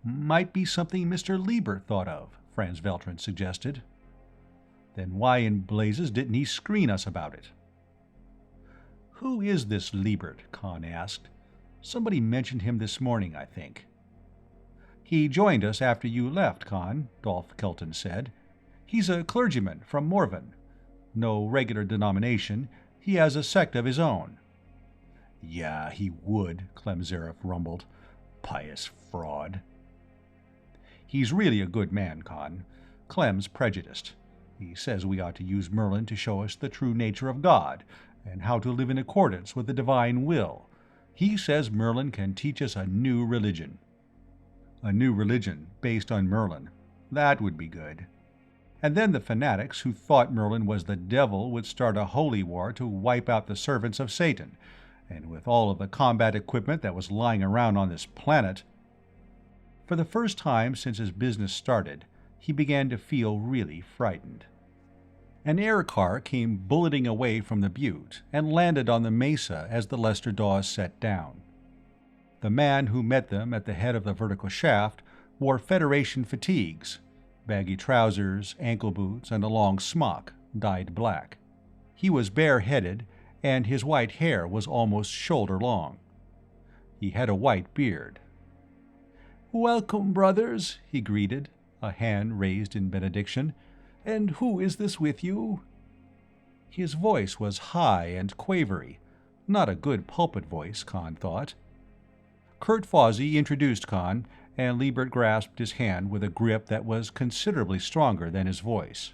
"Might be something Mr. Liebert thought of," Franz Veltrin suggested. "Then why in blazes didn't he screen us about it?" "Who is this Liebert?" Conn asked. "Somebody mentioned him this morning, I think." "He joined us after you left, Conn," Dolph Kelton said. "He's a clergyman from Morven. No regular denomination. He has a sect of his own." "Yeah, he would," Clem Zareth rumbled. "Pious fraud." "He's really a good man, Conn. Clem's prejudiced. He says we ought to use Merlin to show us the true nature of God, and how to live in accordance with the divine will. He says Merlin can teach us a new religion." "A new religion based on Merlin. That would be good. And then the fanatics who thought Merlin was the devil would start a holy war to wipe out the servants of Satan, and with all of the combat equipment that was lying around on this planet—" For the first time since his business started, he began to feel really frightened. An air car came bulleting away from the butte and landed on the mesa as the Lester Dawes set down. The man who met them at the head of the vertical shaft wore Federation fatigues, baggy trousers, ankle boots, and a long smock, dyed black. He was bare-headed, and his white hair was almost shoulder-long. He had a white beard. "Welcome, brothers," he greeted, a hand raised in benediction. "And who is this with you?" His voice was high and quavery, not a good pulpit voice, Conn thought. Kurt Fawsey introduced Conn, and Liebert grasped his hand with a grip that was considerably stronger than his voice.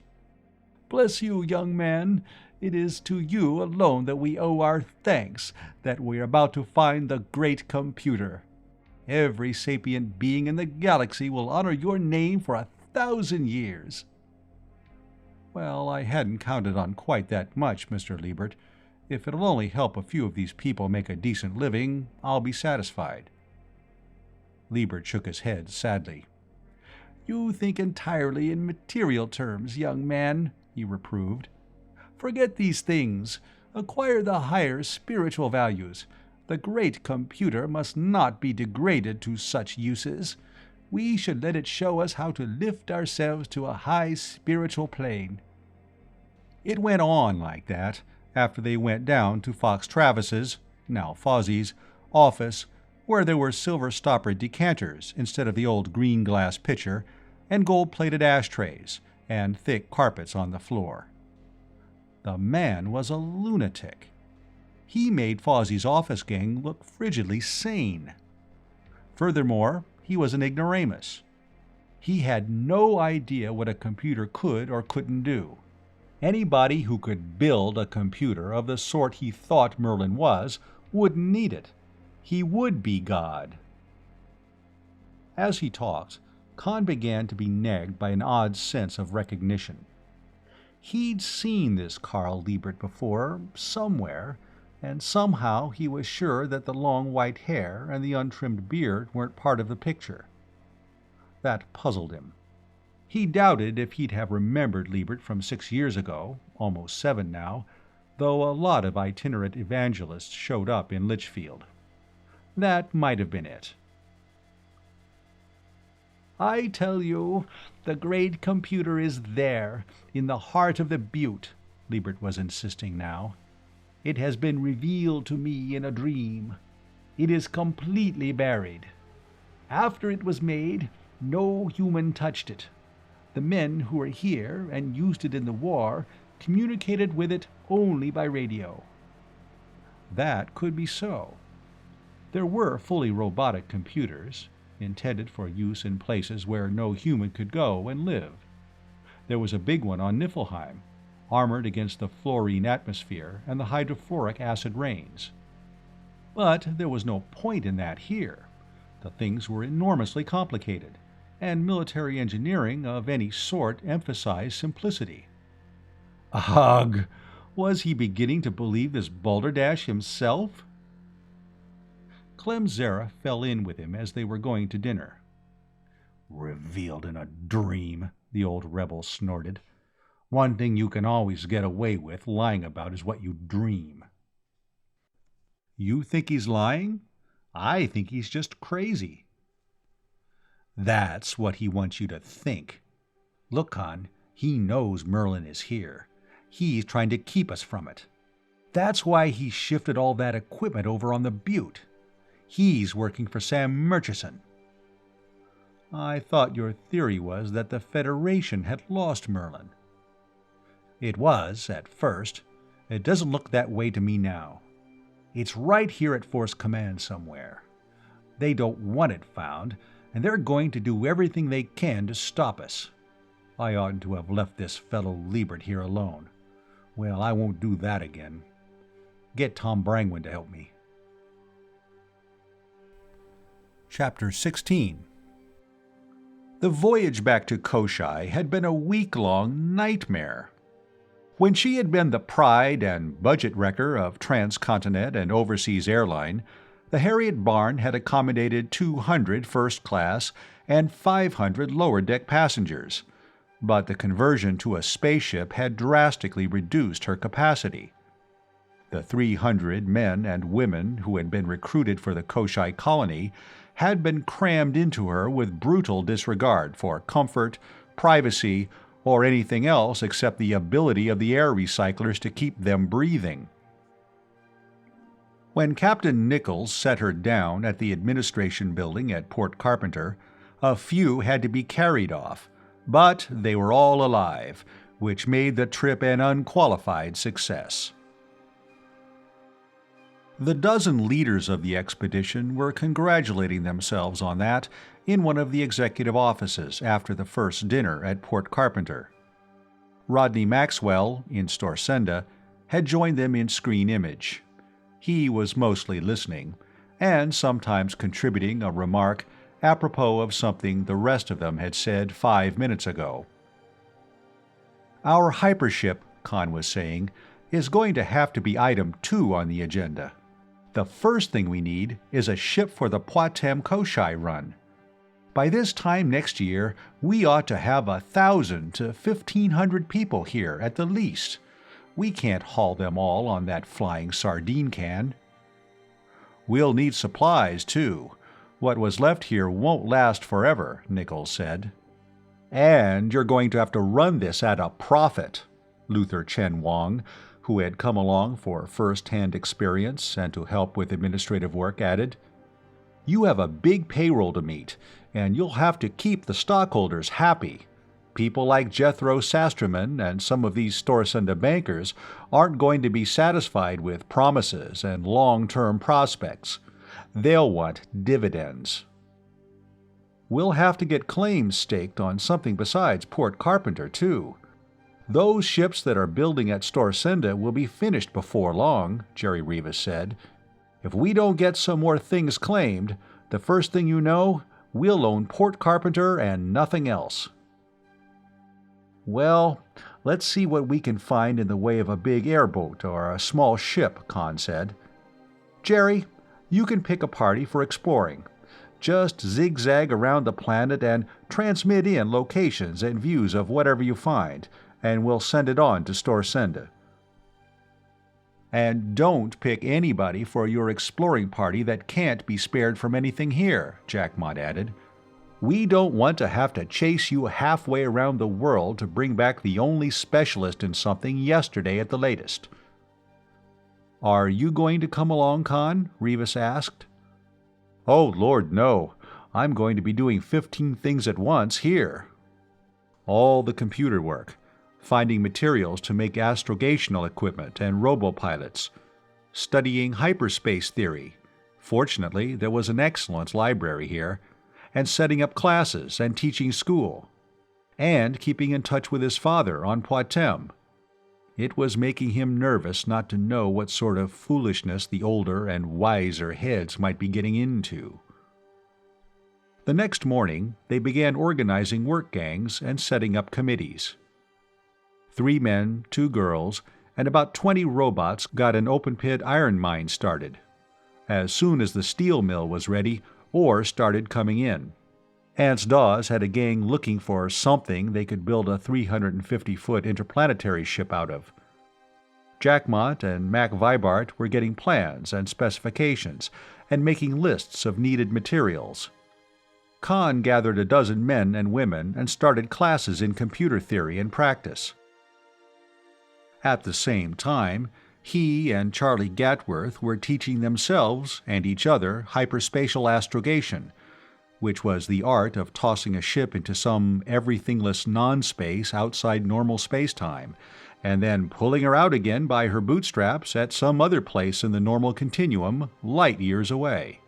"Bless you, young man. It is to you alone that we owe our thanks that we are about to find the great computer. Every sapient being in the galaxy will honor your name for 1,000 years." "Well, I hadn't counted on quite that much, Mr. Liebert. If it'll only help a few of these people make a decent living, I'll be satisfied." Liebert shook his head sadly. "You think entirely in material terms, young man," he reproved. "Forget these things. Acquire the higher spiritual values. The great computer must not be degraded to such uses. We should let it show us how to lift ourselves to a high spiritual plane." It went on like that after they went down to Fox Travis's, now Fawsey's, office, where there were silver-stoppered decanters instead of the old green glass pitcher, and gold-plated ashtrays, and thick carpets on the floor. The man was a lunatic. He made Fawsey's office gang look frigidly sane. Furthermore, he was an ignoramus. He had no idea what a computer could or couldn't do. Anybody who could build a computer of the sort he thought Merlin was wouldn't need it. He would be God. As he talked, Conn began to be nagged by an odd sense of recognition. He'd seen this Carl Liebert before, somewhere, and somehow he was sure that the long white hair and the untrimmed beard weren't part of the picture. That puzzled him. He doubted if he'd have remembered Liebert from 6 years ago, almost 7 now, though a lot of itinerant evangelists showed up in Litchfield. That might have been it. "I tell you, the great computer is there, in the heart of the butte," Liebert was insisting now. "It has been revealed to me in a dream. It is completely buried. After it was made, no human touched it. The men who were here and used it in the war communicated with it only by radio." That could be so. There were fully robotic computers, intended for use in places where no human could go and live. There was a big one on Niflheim, armored against the fluorine atmosphere and the hydrofluoric acid rains. But there was no point in that here. The things were enormously complicated, and military engineering of any sort emphasize simplicity. Ugh! Was he beginning to believe this balderdash himself? Clem Zera fell in with him as they were going to dinner. "Revealed in a dream," the old rebel snorted. "One thing you can always get away with lying about is what you dream." "You think he's lying? I think he's just crazy." "That's what he wants you to think. Look, Conn, he knows Merlin is here. He's trying to keep us from it. That's why he shifted all that equipment over on the Butte. He's working for Sam Murchison." "I thought your theory was that the Federation had lost Merlin." "It was, at first. It doesn't look that way to me now. It's right here at Force Command somewhere. They don't want it found, and they're going to do everything they can to stop us. I oughtn't to have left this fellow Liebert here alone. Well, I won't do that again. Get Tom Brangwyn to help me." Chapter 16. The voyage back to Koshai had been a week-long nightmare. When she had been the pride and budget wrecker of transcontinent and overseas airline, the Harriet Barn had accommodated 200 first-class and 500 lower-deck passengers, but the conversion to a spaceship had drastically reduced her capacity. The 300 men and women who had been recruited for the Koshai colony had been crammed into her with brutal disregard for comfort, privacy, or anything else except the ability of the air recyclers to keep them breathing. When Captain Nichols set her down at the administration building at Port Carpenter, a few had to be carried off, but they were all alive, which made the trip an unqualified success. The dozen leaders of the expedition were congratulating themselves on that in one of the executive offices after the first dinner at Port Carpenter. Rodney Maxwell, in Storsenda, had joined them in screen image. He was mostly listening, and sometimes contributing a remark apropos of something the rest of them had said 5 minutes ago. "Our hypership," Conn was saying, "is going to have to be item 2 on the agenda. The first thing we need is a ship for the Patm Koshai run. By this time next year, we ought to have 1,000 to 1,500 people here at the least. We can't haul them all on that flying sardine can." "We'll need supplies, too. What was left here won't last forever," Nichols said. "And you're going to have to run this at a profit," Luther Chen Wong, who had come along for first-hand experience and to help with administrative work, added. "You have a big payroll to meet, and you'll have to keep the stockholders happy. People like Jethro Sasterman and some of these Storsenda bankers aren't going to be satisfied with promises and long-term prospects. They'll want dividends." "We'll have to get claims staked on something besides Port Carpenter, too. Those ships that are building at Storsenda will be finished before long," Jerry Rivas said. "If we don't get some more things claimed, the first thing you know, we'll own Port Carpenter and nothing else." "Well, let's see what we can find in the way of a big airboat or a small ship," Conn said. "Jerry, you can pick a party for exploring. Just zigzag around the planet and transmit in locations and views of whatever you find, and we'll send it on to Storsenda. And don't pick anybody for your exploring party that can't be spared from anything here," Jackmont added. "We don't want to have to chase you halfway around the world to bring back the only specialist in something yesterday at the latest." "Are you going to come along, Conn?" Rivas asked. "Oh, Lord, no. I'm going to be doing 15 things at once here. All the computer work, finding materials to make astrogational equipment and robopilots, studying hyperspace theory — fortunately there was an excellent library here — and setting up classes and teaching school, and keeping in touch with his father on Patm. It was making him nervous not to know what sort of foolishness the older and wiser heads might be getting into." The next morning, they began organizing work gangs and setting up committees. 3 men, 2 girls, and about 20 robots got an open-pit iron mine started. As soon as the steel mill was ready, ore started coming in. Ants Dawes had a gang looking for something they could build a 350-foot interplanetary ship out of. Jackmont and Mac Vibart were getting plans and specifications and making lists of needed materials. Conn gathered a dozen men and women and started classes in computer theory and practice. At the same time, he and Charlie Gatworth were teaching themselves and each other hyperspatial astrogation, which was the art of tossing a ship into some everythingless non-space outside normal space-time, and then pulling her out again by her bootstraps at some other place in the normal continuum light years away.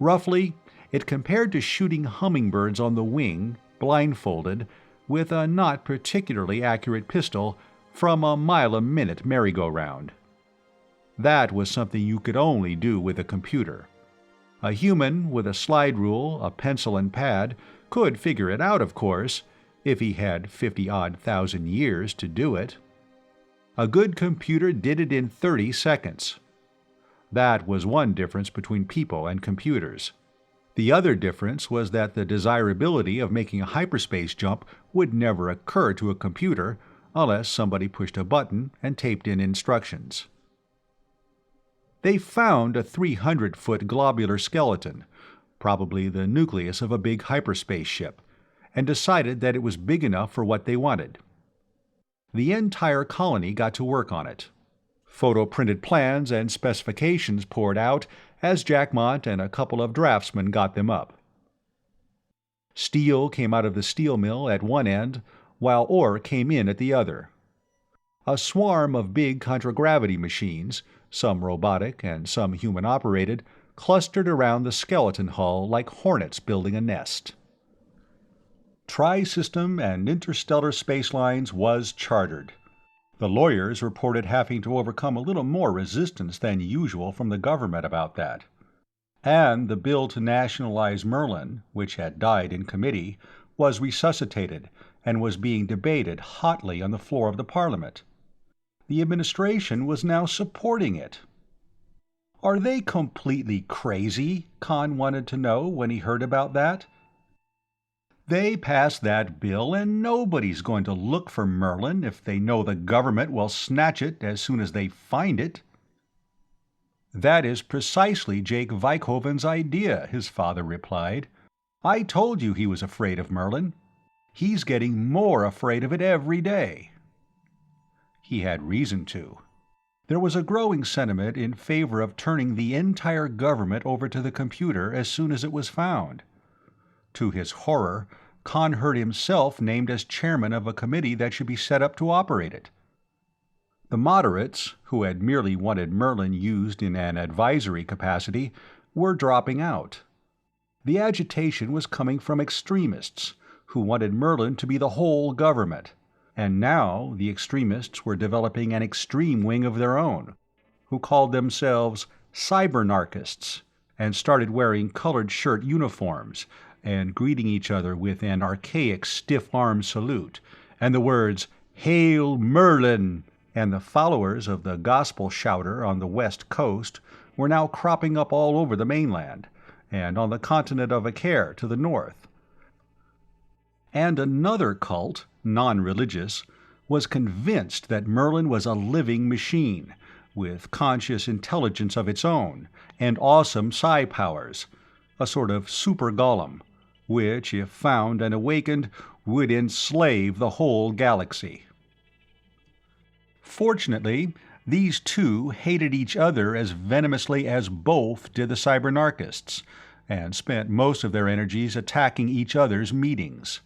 Roughly, it compared to shooting hummingbirds on the wing, blindfolded, with a not particularly accurate pistol from a mile-a-minute merry-go-round. That was something you could only do with a computer. A human with a slide rule, a pencil and pad could figure it out, of course, if he had 50-odd thousand years to do it. A good computer did it in 30 seconds. That was one difference between people and computers. The other difference was that the desirability of making a hyperspace jump would never occur to a computer unless somebody pushed a button and taped in instructions. They found a 300-foot globular skeleton, probably the nucleus of a big hyperspace ship, and decided that it was big enough for what they wanted. The entire colony got to work on it. Photo-printed plans and specifications poured out as Jackmont and a couple of draftsmen got them up. Steel came out of the steel mill at one end, while ore came in at the other. A swarm of big contragravity machines, some robotic and some human-operated, clustered around the skeleton hull like hornets building a nest. Tri-system and interstellar space lines was chartered. The lawyers reported having to overcome a little more resistance than usual from the government about that. And the bill to nationalize Merlin, which had died in committee, was resuscitated and was being debated hotly on the floor of the Parliament. The administration was now supporting it. Are they completely crazy? Conn wanted to know when he heard about that. They passed that bill, and nobody's going to look for Merlin if they know the government will snatch it as soon as they find it. That is precisely Jake Vikhoven's idea, his father replied. I told you he was afraid of Merlin. He's getting more afraid of it every day. He had reason to. There was a growing sentiment in favor of turning the entire government over to the computer as soon as it was found. To his horror, Conn heard himself named as chairman of a committee that should be set up to operate it. The moderates, who had merely wanted Merlin used in an advisory capacity, were dropping out. The agitation was coming from extremists, who wanted Merlin to be the whole government. And now the extremists were developing an extreme wing of their own, who called themselves cybernarchists, and started wearing colored shirt uniforms and greeting each other with an archaic stiff-arm salute, and the words, "Hail Merlin!" And the followers of the gospel shouter on the west coast were now cropping up all over the mainland, and on the continent of Aker to the north. And another cult, non-religious, was convinced that Merlin was a living machine, with conscious intelligence of its own, and awesome psi powers, a sort of super golem, which, if found and awakened, would enslave the whole galaxy. Fortunately, these two hated each other as venomously as both did the cybernarchists, and spent most of their energies attacking each other's meetings.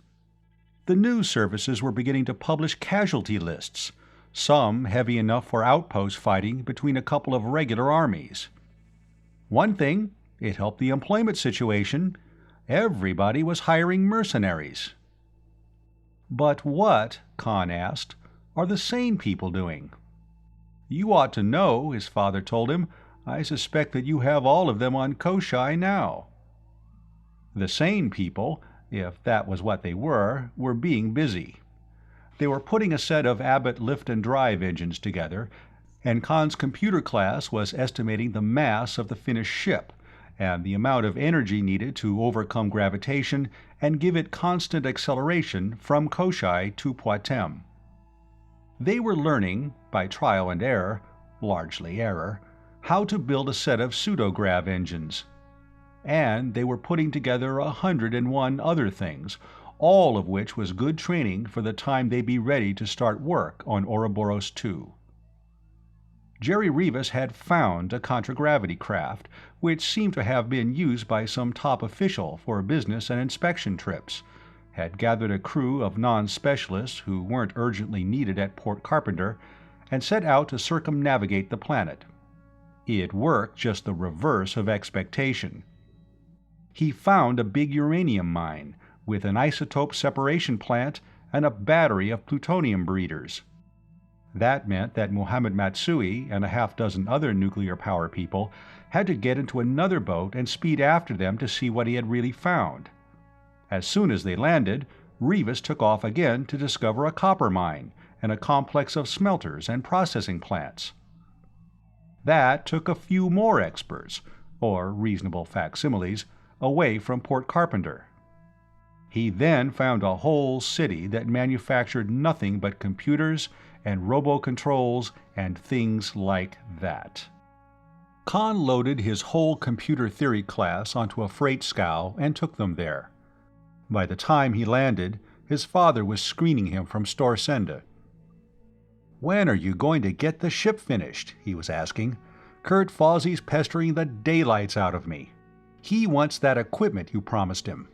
The news services were beginning to publish casualty lists, some heavy enough for outpost fighting between a couple of regular armies. One thing, it helped the employment situation. Everybody was hiring mercenaries. But what, Conn asked, are the sane people doing? You ought to know, his father told him. I suspect that you have all of them on Koshai now. The sane people, if that was what they were being busy. They were putting a set of Abbott lift and drive engines together, and Conn's computer class was estimating the mass of the finished ship, and the amount of energy needed to overcome gravitation and give it constant acceleration from Koshai to Patm. They were learning, by trial and error, largely error, how to build a set of pseudograv engines. And they were putting together 101 other things, all of which was good training for the time they'd be ready to start work on Ouroboros II. Jerry Rivas had found a contragravity craft, which seemed to have been used by some top official for business and inspection trips, had gathered a crew of non-specialists who weren't urgently needed at Port Carpenter, and set out to circumnavigate the planet. It worked just the reverse of expectation. He found a big uranium mine, with an isotope separation plant and a battery of plutonium breeders. That meant that Mohammed Matsui and a half-dozen other nuclear power people had to get into another boat and speed after them to see what he had really found. As soon as they landed, Rivas took off again to discover a copper mine and a complex of smelters and processing plants. That took a few more experts, or reasonable facsimiles, away from Port Carpenter. He then found a whole city that manufactured nothing but computers and robo-controls and things like that. Conn loaded his whole computer theory class onto a freight scow and took them there. By the time he landed, his father was screening him from Storsenda. "When are you going to get the ship finished?" he was asking. "Kurt Fozzie's pestering the daylights out of me. He wants that equipment you promised him."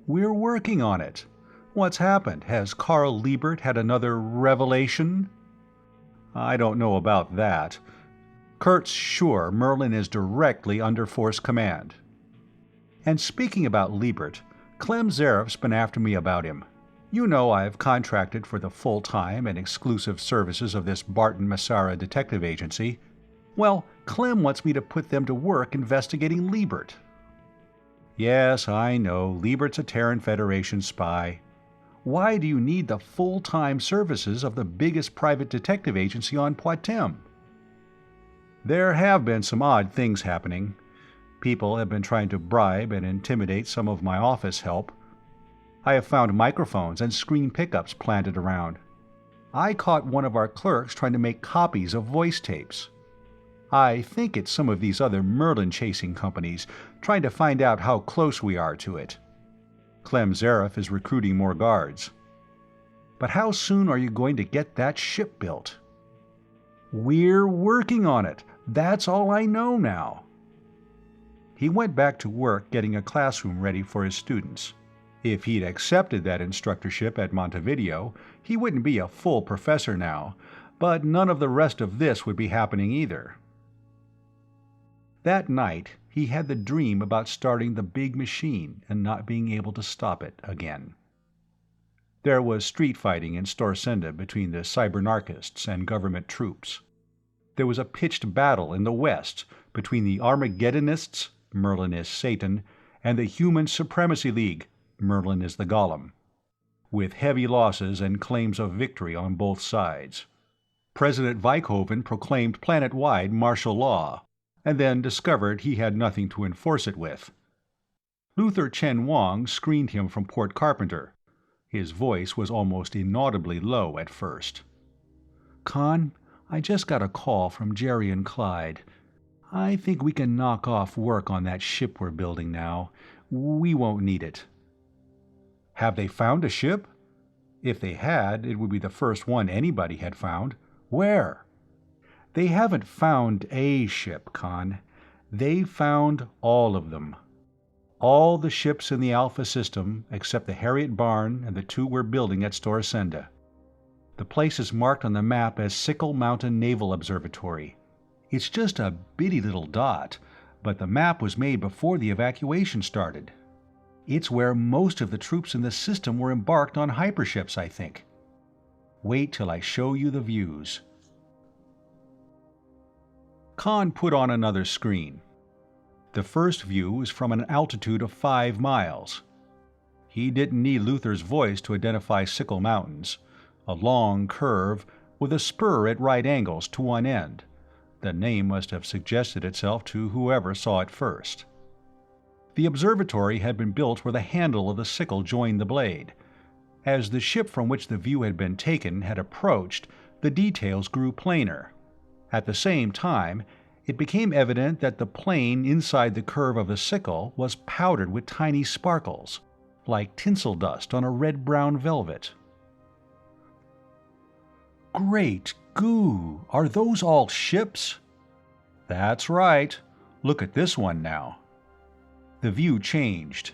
"We're working on it. What's happened? Has Carl Liebert had another revelation?" "I don't know about that. Kurt's sure Merlin is directly under Force command. And speaking about Liebert, Clem Zareff's been after me about him. You know I've contracted for the full-time and exclusive services of this Barton Massara detective agency. Well, Clem wants me to put them to work investigating Liebert." "Yes, I know. Liebert's a Terran Federation spy. Why do you need the full-time services of the biggest private detective agency on Patm?" "There have been some odd things happening. People have been trying to bribe and intimidate some of my office help. I have found microphones and screen pickups planted around. I caught one of our clerks trying to make copies of voice tapes. I think it's some of these other Merlin chasing companies trying to find out how close we are to it. Clem Zareff is recruiting more guards. But how soon are you going to get that ship built?" "We're working on it. That's all I know now." He went back to work getting a classroom ready for his students. If he'd accepted that instructorship at Montevideo, he wouldn't be a full professor now, but none of the rest of this would be happening either. That night, he had the dream about starting the big machine and not being able to stop it again. There was street fighting in Storsenda between the cybernarchists and government troops. There was a pitched battle in the west between the Armageddonists, Merlin is Satan, and the Human Supremacy League, Merlin is the Golem, with heavy losses and claims of victory on both sides. President Weichhoven proclaimed planet-wide martial law, and then discovered he had nothing to enforce it with. Luther Chen Wang screened him from Port Carpenter. His voice was almost inaudibly low at first. "Conn, I just got a call from Jerry and Clyde. I think we can knock off work on that ship we're building now. We won't need it." "Have they found a ship?" "If they had, it would be the first one anybody had found." "Where?" "They haven't found a ship, Conn. They found all of them. All the ships in the Alpha system except the Harriet Barn and the two we're building at Storsenda. The place is marked on the map as Sickle Mountain Naval Observatory. It's just a bitty little dot, but the map was made before the evacuation started. It's where most of the troops in the system were embarked on hyperships, I think. Wait till I show you the views." Conn put on another screen. The first view was from an altitude of 5 miles. He didn't need Luther's voice to identify Sickle Mountains, a long curve with a spur at right angles to one end. The name must have suggested itself to whoever saw it first. The observatory had been built where the handle of the sickle joined the blade. As the ship from which the view had been taken had approached, the details grew plainer. At the same time, it became evident that the plane inside the curve of the sickle was powdered with tiny sparkles, like tinsel dust on a red-brown velvet. Great goo! Are those all ships? That's right. Look at this one now. The view changed.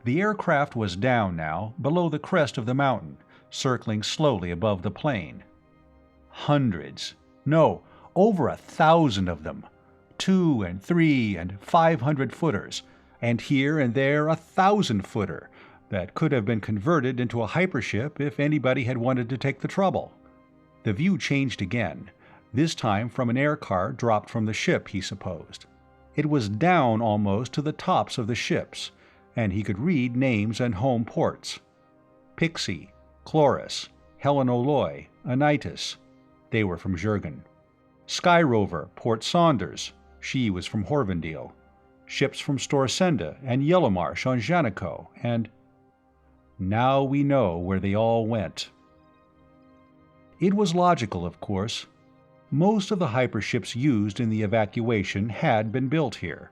The aircraft was down now, below the crest of the mountain, circling slowly above the plain. Hundreds, no, over 1,000 of them, 2 and 3 and 500-footers, and here and there 1,000-footer that could have been converted into a hypership if anybody had wanted to take the trouble. The view changed again, this time from an air car dropped from the ship, he supposed. It was down almost to the tops of the ships, and he could read names and home ports. Pixie, Chloris, Helen O'Loy, Anitis. They were from Juergen. Sky Rover, Port Saunders. She was from Horvendeel. Ships from Storsenda and Yellowmarsh on Janico, and... Now we know where they all went. It was logical, of course. Most of the hyperships used in the evacuation had been built here.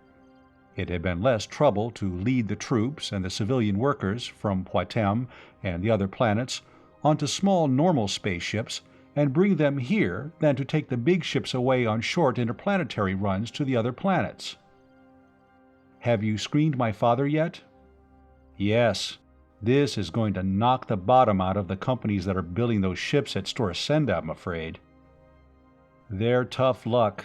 It had been less trouble to lead the troops and the civilian workers from Patm and the other planets onto small normal spaceships and bring them here than to take the big ships away on short interplanetary runs to the other planets. Have you screened my father yet? Yes. This is going to knock the bottom out of the companies that are building those ships at Storsenda, I'm afraid. They're tough luck.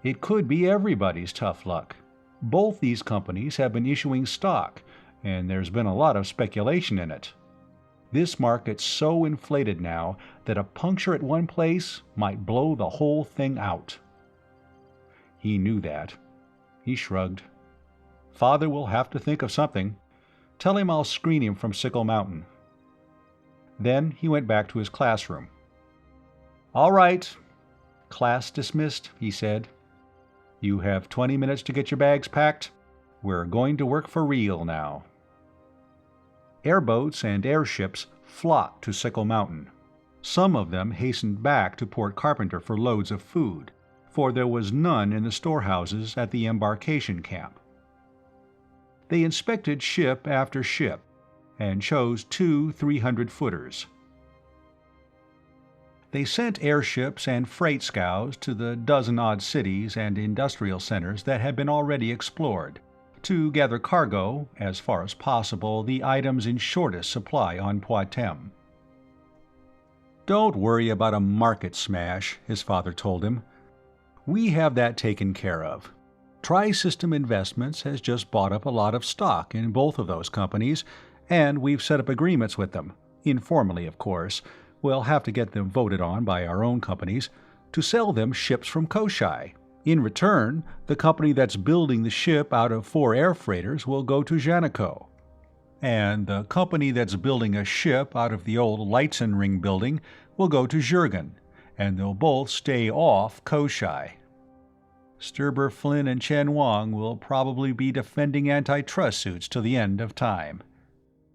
It could be everybody's tough luck. Both these companies have been issuing stock, and there's been a lot of speculation in it. This market's so inflated now that a puncture at one place might blow the whole thing out. He knew that. He shrugged. Father will have to think of something. Tell him I'll screen him from Sickle Mountain. Then he went back to his classroom. All right. Class dismissed, he said. You have 20 minutes to get your bags packed. We're going to work for real now. Airboats and airships flocked to Sickle Mountain. Some of them hastened back to Port Carpenter for loads of food, for there was none in the storehouses at the embarkation camp. They inspected ship after ship, and chose 2 300-footers. They sent airships and freight scows to the dozen-odd cities and industrial centers that had been already explored, to gather cargo, as far as possible, the items in shortest supply on Patm. Don't worry about a market smash, his father told him. We have that taken care of. Tri-System Investments has just bought up a lot of stock in both of those companies, and we've set up agreements with them, informally of course. We'll have to get them voted on by our own companies, to sell them ships from Koshai. In return, the company that's building the ship out of 4 air freighters will go to Janico. And the company that's building a ship out of the old Lightsenring building will go to Juergen, and they'll both stay off Koshai. Sturber Flynn and Chen Wang will probably be defending antitrust suits till the end of time.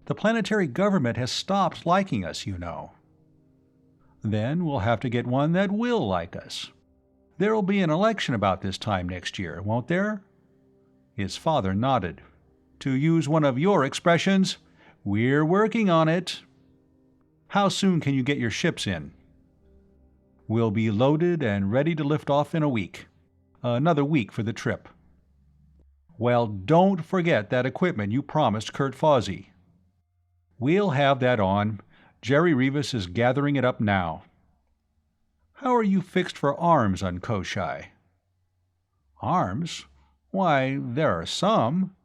The planetary government has stopped liking us, you know. Then we'll have to get one that will like us. There'll be an election about this time next year, won't there? His father nodded. To use one of your expressions, we're working on it. How soon can you get your ships in? We'll be loaded and ready to lift off in a week. Another week for the trip. Well, don't forget that equipment you promised Kurt Fawsey. We'll have that on. Jerry Rivas is gathering it up now. How are you fixed for arms on Koshai? Arms? Why, there are some.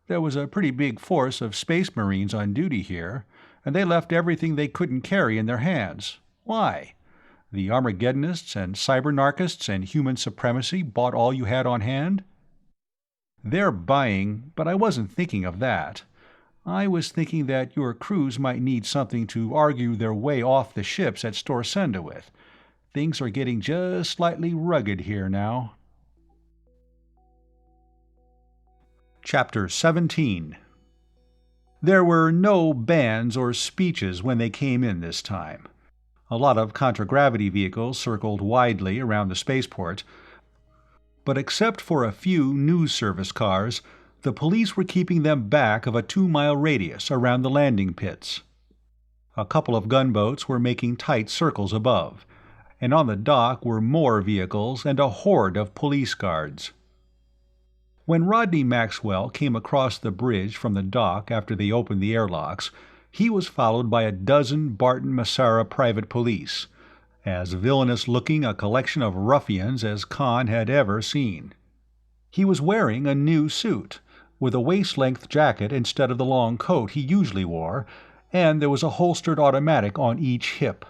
There was a pretty big force of Space Marines on duty here, and they left everything they couldn't carry in their hands. Why? The Armageddonists and Cybernarchists and Human Supremacy bought all you had on hand? They're buying, but I wasn't thinking of that. I was thinking that your crews might need something to argue their way off the ships at Storsenda with. Things are getting just slightly rugged here now. Chapter 17. There were no bands or speeches when they came in this time. A lot of contragravity vehicles circled widely around the spaceport, but except for a few news service cars, the police were keeping them back of a 2-mile radius around the landing pits. A couple of gunboats were making tight circles above, and on the dock were more vehicles and a horde of police guards. When Rodney Maxwell came across the bridge from the dock after they opened the airlocks, he was followed by a dozen Barton Massara private police, as villainous-looking a collection of ruffians as Conn had ever seen. He was wearing a new suit, with a waist-length jacket instead of the long coat he usually wore, and there was a holstered automatic on each hip.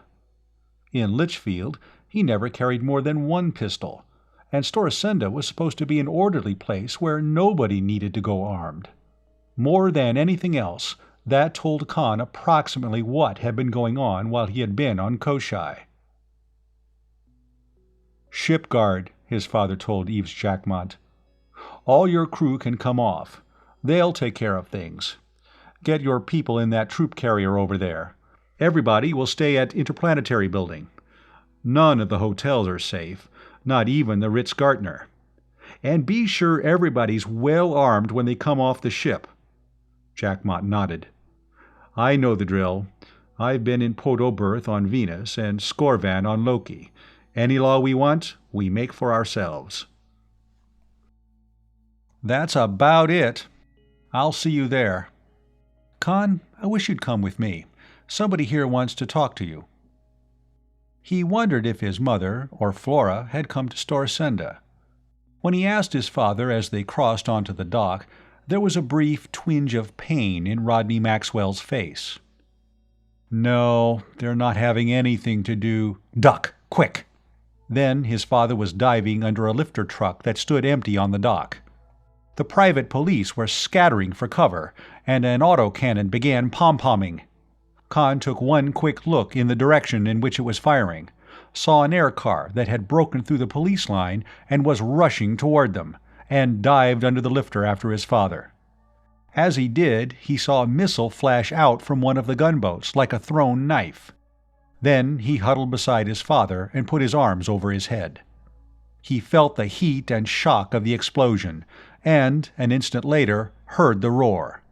In Litchfield, he never carried more than one pistol, and Storsenda was supposed to be an orderly place where nobody needed to go armed. More than anything else, that told Conn approximately what had been going on while he had been on Koshai. "Ship guard," his father told Eves Jackmont. "All your crew can come off. They'll take care of things. Get your people in that troop carrier over there. Everybody will stay at Interplanetary Building. None of the hotels are safe, not even the Ritz-Gartner. And be sure everybody's well armed when they come off the ship." Jackmont nodded. "I know the drill. I've been in Podo-Berth on Venus and Skorvan on Loki. Any law we want, we make for ourselves." "That's about it. I'll see you there. Conn, I wish you'd come with me. Somebody here wants to talk to you." He wondered if his mother, or Flora, had come to Storsenda. When he asked his father as they crossed onto the dock, there was a brief twinge of pain in Rodney Maxwell's face. "No, they're not having anything to do—" "Duck, quick!" Then his father was diving under a lifter truck that stood empty on the dock. The private police were scattering for cover, and an autocannon began pom-pomming. Conn took one quick look in the direction in which it was firing, saw an air car that had broken through the police line and was rushing toward them, and dived under the lifter after his father. As he did, he saw a missile flash out from one of the gunboats like a thrown knife. Then he huddled beside his father and put his arms over his head. He felt the heat and shock of the explosion, and, an instant later, heard the roar.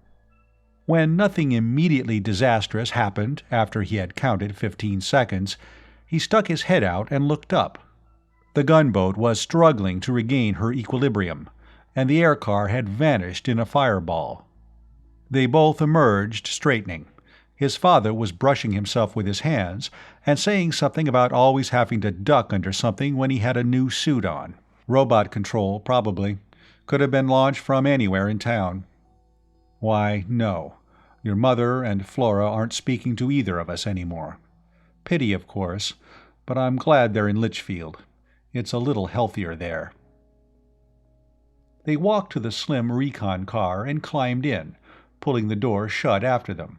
When nothing immediately disastrous happened after he had counted 15 seconds, he stuck his head out and looked up. The gunboat was struggling to regain her equilibrium, and the aircar had vanished in a fireball. They both emerged, straightening. His father was brushing himself with his hands and saying something about always having to duck under something when he had a new suit on. Robot control, probably. Could have been launched from anywhere in town. "Why, no. Your mother and Flora aren't speaking to either of us anymore. Pity, of course, but I'm glad they're in Litchfield. It's a little healthier there." They walked to the slim recon car and climbed in, pulling the door shut after them.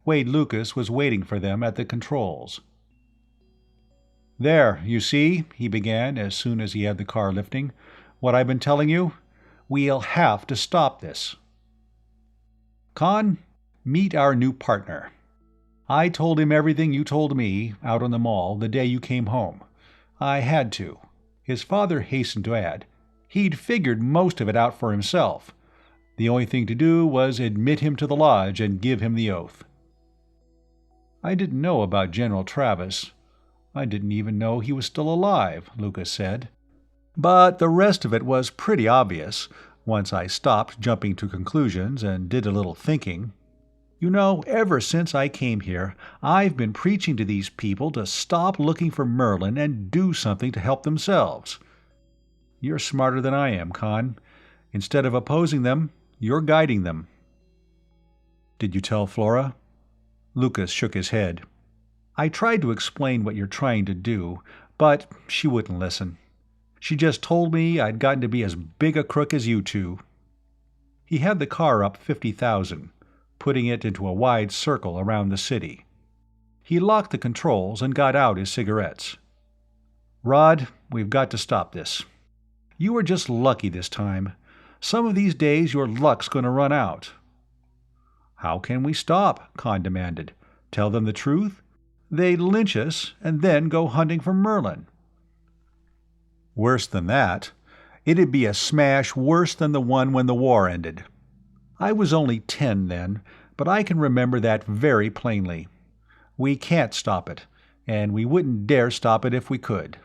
Wade Lucas was waiting for them at the controls. "There, you see," he began as soon as he had the car lifting. "What I've been telling you? We'll have to stop this. Conn, meet our new partner. I told him everything you told me out on the mall the day you came home. I had to." His father hastened to add, "He'd figured most of it out for himself. The only thing to do was admit him to the lodge and give him the oath." "I didn't know about General Travis. I didn't even know he was still alive," Lucas said. "But the rest of it was pretty obvious, once I stopped jumping to conclusions and did a little thinking. You know, ever since I came here, I've been preaching to these people to stop looking for Merlin and do something to help themselves. You're smarter than I am, Conn. Instead of opposing them, you're guiding them." "Did you tell Flora?" Lucas shook his head. "I tried to explain what you're trying to do, but she wouldn't listen. She just told me I'd gotten to be as big a crook as you two, He had the car up 50,000, putting it into a wide circle around the city. He locked the controls and got out his cigarettes. "Rod, we've got to stop this. You were just lucky this time. Some of these days your luck's going to run out." "How can we stop?" Conn demanded. "Tell them the truth? They'd lynch us and then go hunting for Merlin." "Worse than that. It'd be a smash worse than the one when the war ended. I was only 10 then, but I can remember that very plainly. We can't stop it, and we wouldn't dare stop it if we could."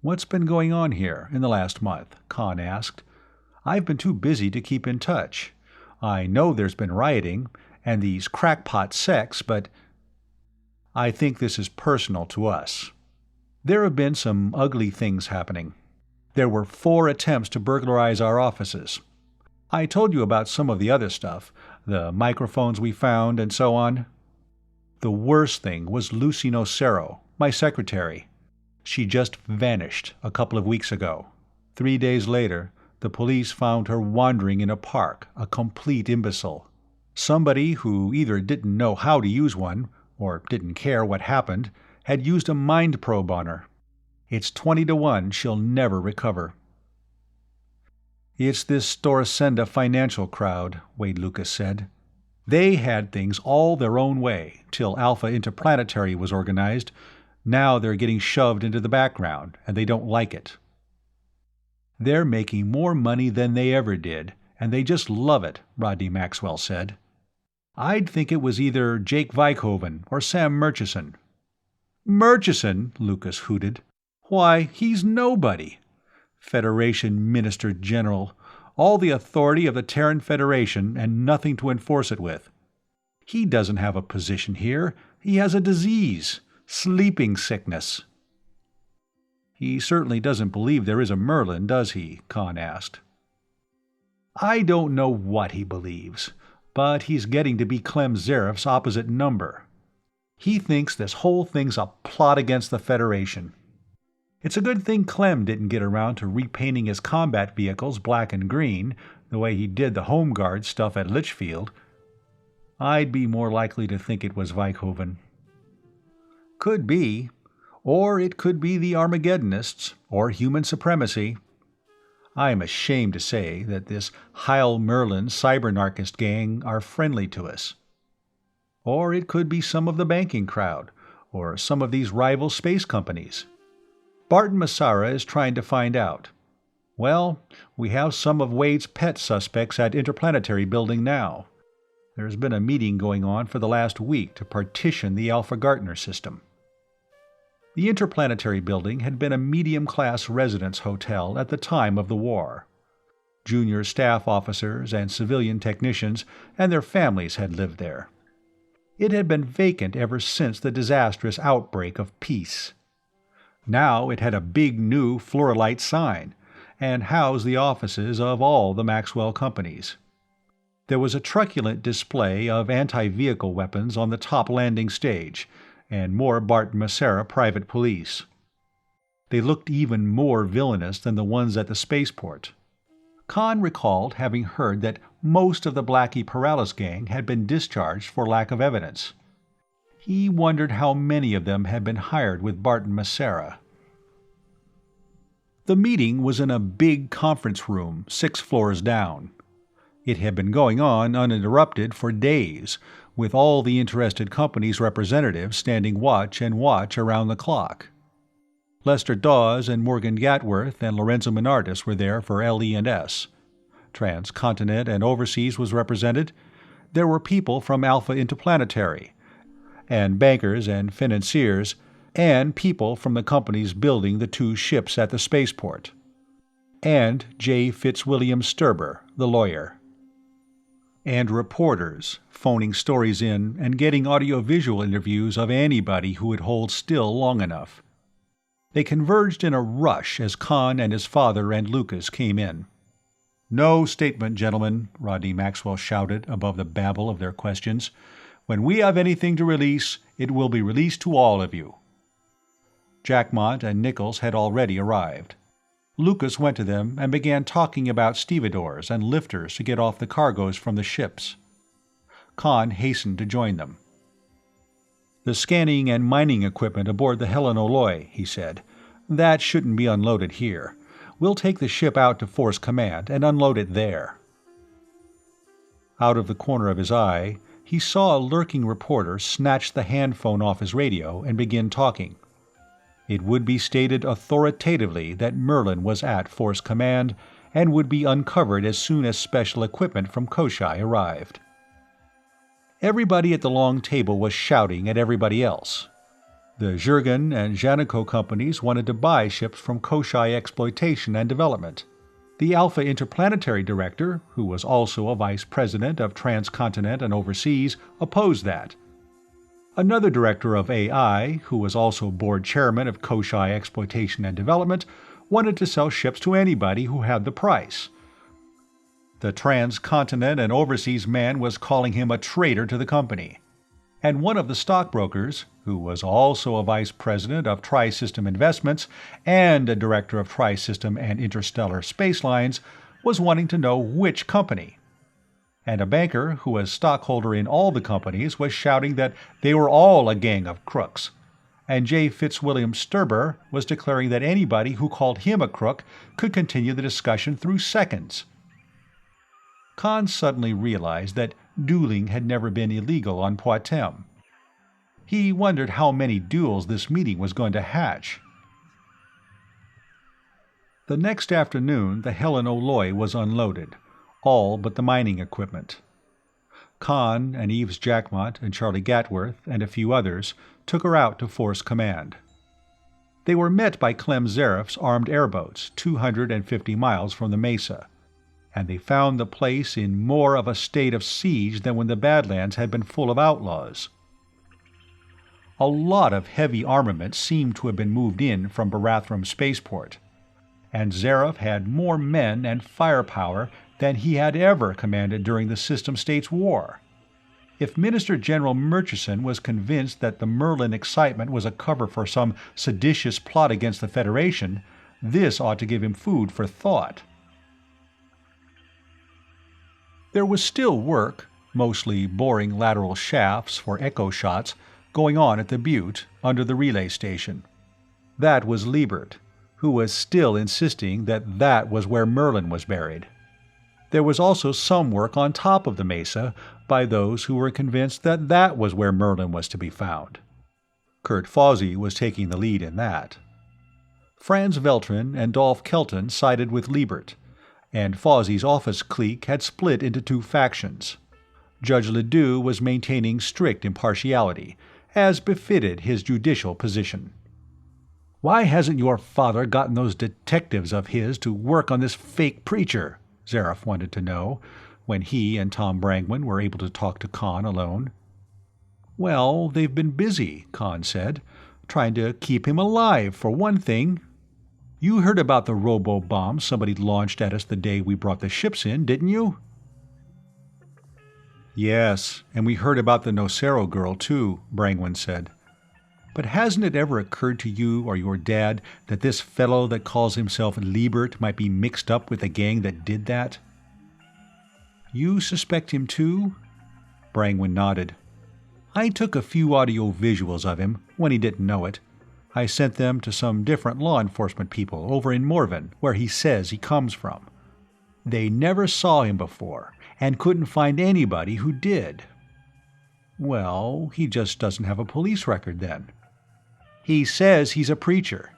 "What's been going on here in the last month?" Conn asked. "I've been too busy to keep in touch. I know there's been rioting, and these crackpot sects, but—" "I think this is personal to us. There have been some ugly things happening. There were 4 attempts to burglarize our offices. I told you about some of the other stuff, the microphones we found and so on. The worst thing was Lucy Nocero, my secretary. She just vanished a couple of weeks ago. 3 days later, the police found her wandering in a park, a complete imbecile. Somebody who either didn't know how to use one, or didn't care what happened, had used a mind probe on her. It's 20 to 1 she'll never recover." "It's this Storasenda financial crowd," Wade Lucas said. "They had things all their own way, till Alpha Interplanetary was organized. Now they're getting shoved into the background, and they don't like it." "They're making more money than they ever did, and they just love it," Rodney Maxwell said. "I'd think it was either Jake Vikhoven or Sam Murchison." "Murchison?" Lucas hooted. "Why, he's nobody. Federation Minister General, all the authority of the Terran Federation and nothing to enforce it with. He doesn't have a position here. He has a disease. Sleeping sickness." "He certainly doesn't believe there is a Merlin, does he?" Conn asked. "I don't know what he believes, but he's getting to be Clem Zareff's opposite number. He thinks this whole thing's a plot against the Federation. It's a good thing Clem didn't get around to repainting his combat vehicles black and green, the way he did the Home Guard stuff at Litchfield. I'd be more likely to think it was Vikhoven." "Could be. Or it could be the Armageddonists, or human supremacy. I'm ashamed to say that this Heil Merlin cybernarchist gang are friendly to us. Or it could be some of the banking crowd, or some of these rival space companies. Barton Massara is trying to find out. Well, we have some of Wade's pet suspects at Interplanetary Building now. There's been a meeting going on for the last week to partition the Alpha Gartner system." The Interplanetary Building had been a medium-class residence hotel at the time of the war. Junior staff officers and civilian technicians and their families had lived there. It had been vacant ever since the disastrous outbreak of peace. Now it had a big new fluorolite sign, and housed the offices of all the Maxwell companies. There was a truculent display of anti-vehicle weapons on the top landing stage, and more Barton Massara private police. They looked even more villainous than the ones at the spaceport. Conn recalled having heard that most of the Blackie Paralis gang had been discharged for lack of evidence. He wondered how many of them had been hired with Barton Massara. The meeting was in a big conference room 6 floors down. It had been going on uninterrupted for days, with all the interested companies' representatives standing watch and watch around the clock. Lester Dawes and Morgan Gatworth and Lorenzo Menardis were there for LE&S. Transcontinent and Overseas was represented. There were people from Alpha Interplanetary, and bankers and financiers, and people from the companies building the 2 ships at the spaceport. And J. Fitzwilliam Sturber, the lawyer. And reporters, phoning stories in and getting audiovisual interviews of anybody who would hold still long enough. They converged in a rush as Conn and his father and Lucas came in. "No statement, gentlemen," Rodney Maxwell shouted above the babble of their questions. "When we have anything to release, it will be released to all of you." Jackmont and Nichols had already arrived. Lucas went to them and began talking about stevedores and lifters to get off the cargoes from the ships. Conn hastened to join them. "The scanning and mining equipment aboard the Helen O'Loy," he said. "That shouldn't be unloaded here. We'll take the ship out to Force Command and unload it there." Out of the corner of his eye, he saw a lurking reporter snatch the handphone off his radio and begin talking. It would be stated authoritatively that Merlin was at Force Command and would be uncovered as soon as special equipment from Koshai arrived. Everybody at the long table was shouting at everybody else. The Juergen and Janico companies wanted to buy ships from Koshai Exploitation and Development. The Alpha Interplanetary Director, who was also a vice president of Transcontinent and Overseas, opposed that. Another director of AI, who was also board chairman of Koshai Exploitation and Development, wanted to sell ships to anybody who had the price. The Transcontinent and Overseas man was calling him a traitor to the company. And one of the stockbrokers, who was also a vice president of Tri-System Investments and a director of Tri-System and Interstellar Space Lines, was wanting to know which company. And a banker who was stockholder in all the companies was shouting that they were all a gang of crooks. And J. Fitzwilliam Sturber was declaring that anybody who called him a crook could continue the discussion through seconds. Conn suddenly realized that dueling had never been illegal on Patm. He wondered how many duels this meeting was going to hatch. The next afternoon, the Helen O'Loy was unloaded, all but the mining equipment. Conn and Eves Jackmont and Charlie Gatworth and a few others took her out to Force Command. They were met by Clem Zareff's armed airboats 250 miles from the mesa, and they found the place in more of a state of siege than when the Badlands had been full of outlaws. A lot of heavy armament seemed to have been moved in from Barathrum Spaceport, and Zareff had more men and firepower than he had ever commanded during the System States War. If Minister General Murchison was convinced that the Merlin excitement was a cover for some seditious plot against the Federation, this ought to give him food for thought. There was still work, mostly boring lateral shafts for echo shots, going on at the Butte, under the relay station. That was Liebert, who was still insisting that that was where Merlin was buried. There was also some work on top of the mesa by those who were convinced that that was where Merlin was to be found. Kurt Fawsey was taking the lead in that. Franz Veltrin and Dolph Kelton sided with Liebert, and Fawsey's office clique had split into two factions. Judge Ledoux was maintaining strict impartiality, as befitted his judicial position. "Why hasn't your father gotten those detectives of his to work on this fake preacher?" Zareff wanted to know, when he and Tom Brangwyn were able to talk to Conn alone. "Well, they've been busy," Conn said, "trying to keep him alive, for one thing. You heard about the robo-bomb somebody launched at us the day we brought the ships in, didn't you?" "Yes, and we heard about the Nocero girl, too," Brangwyn said. "But hasn't it ever occurred to you or your dad that this fellow that calls himself Liebert might be mixed up with the gang that did that?" "You suspect him, too?" Brangwyn nodded. "I took a few audio visuals of him, when he didn't know it. I sent them to some different law enforcement people over in Morven, where he says he comes from. They never saw him before, and couldn't find anybody who did." "Well, he just doesn't have a police record, then." "He says he's a preacher.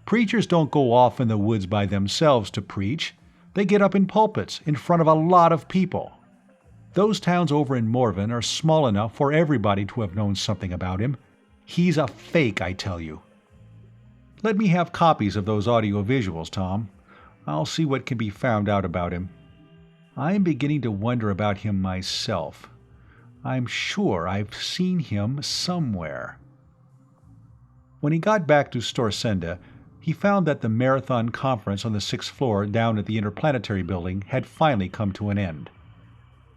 Preachers don't go off in the woods by themselves to preach. They get up in pulpits in front of a lot of people. Those towns over in Morven are small enough for everybody to have known something about him. He's a fake, I tell you. Let me have copies of those audio visuals, Tom. I'll see what can be found out about him. I'm beginning to wonder about him myself. I'm sure I've seen him somewhere." When he got back to Storsenda, he found that the marathon conference on the 6th floor down at the Interplanetary Building had finally come to an end.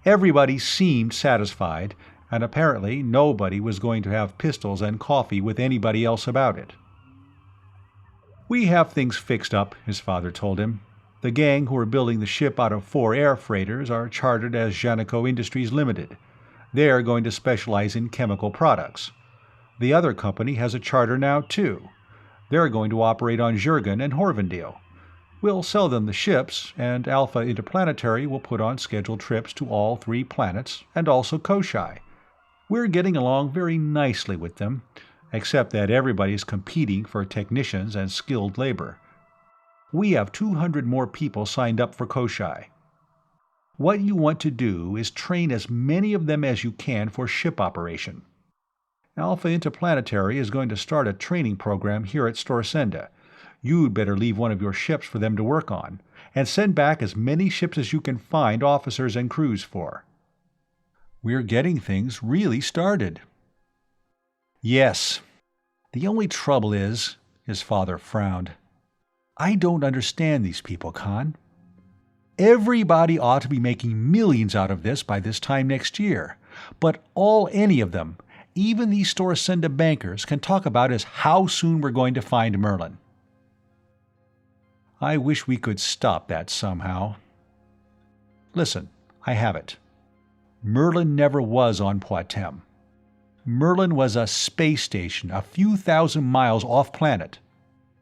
Everybody seemed satisfied, and apparently nobody was going to have pistols and coffee with anybody else about it. "We have things fixed up," his father told him. "The gang who are building the ship out of 4 air freighters are chartered as Janico Industries Limited. They're going to specialize in chemical products. The other company has a charter now, too. They're going to operate on Juergen and Horvendale. We'll sell them the ships, and Alpha Interplanetary will put on scheduled trips to all 3 planets, and also Koshai. We're getting along very nicely with them, except that everybody's competing for technicians and skilled labor. We have 200 more people signed up for Koshai. What you want to do is train as many of them as you can for ship operation. Alpha Interplanetary is going to start a training program here at Storsenda. You'd better leave one of your ships for them to work on, and send back as many ships as you can find officers and crews for. We're getting things really started." "Yes. The only trouble is," his father frowned, "I don't understand these people, Conn. Everybody ought to be making millions out of this by this time next year, but all any of them, even these Storsenda bankers, can talk about is how soon we're going to find Merlin. I wish we could stop that somehow. Listen, I have it. Merlin never was on Patm. Merlin was a space station a few thousand miles off-planet.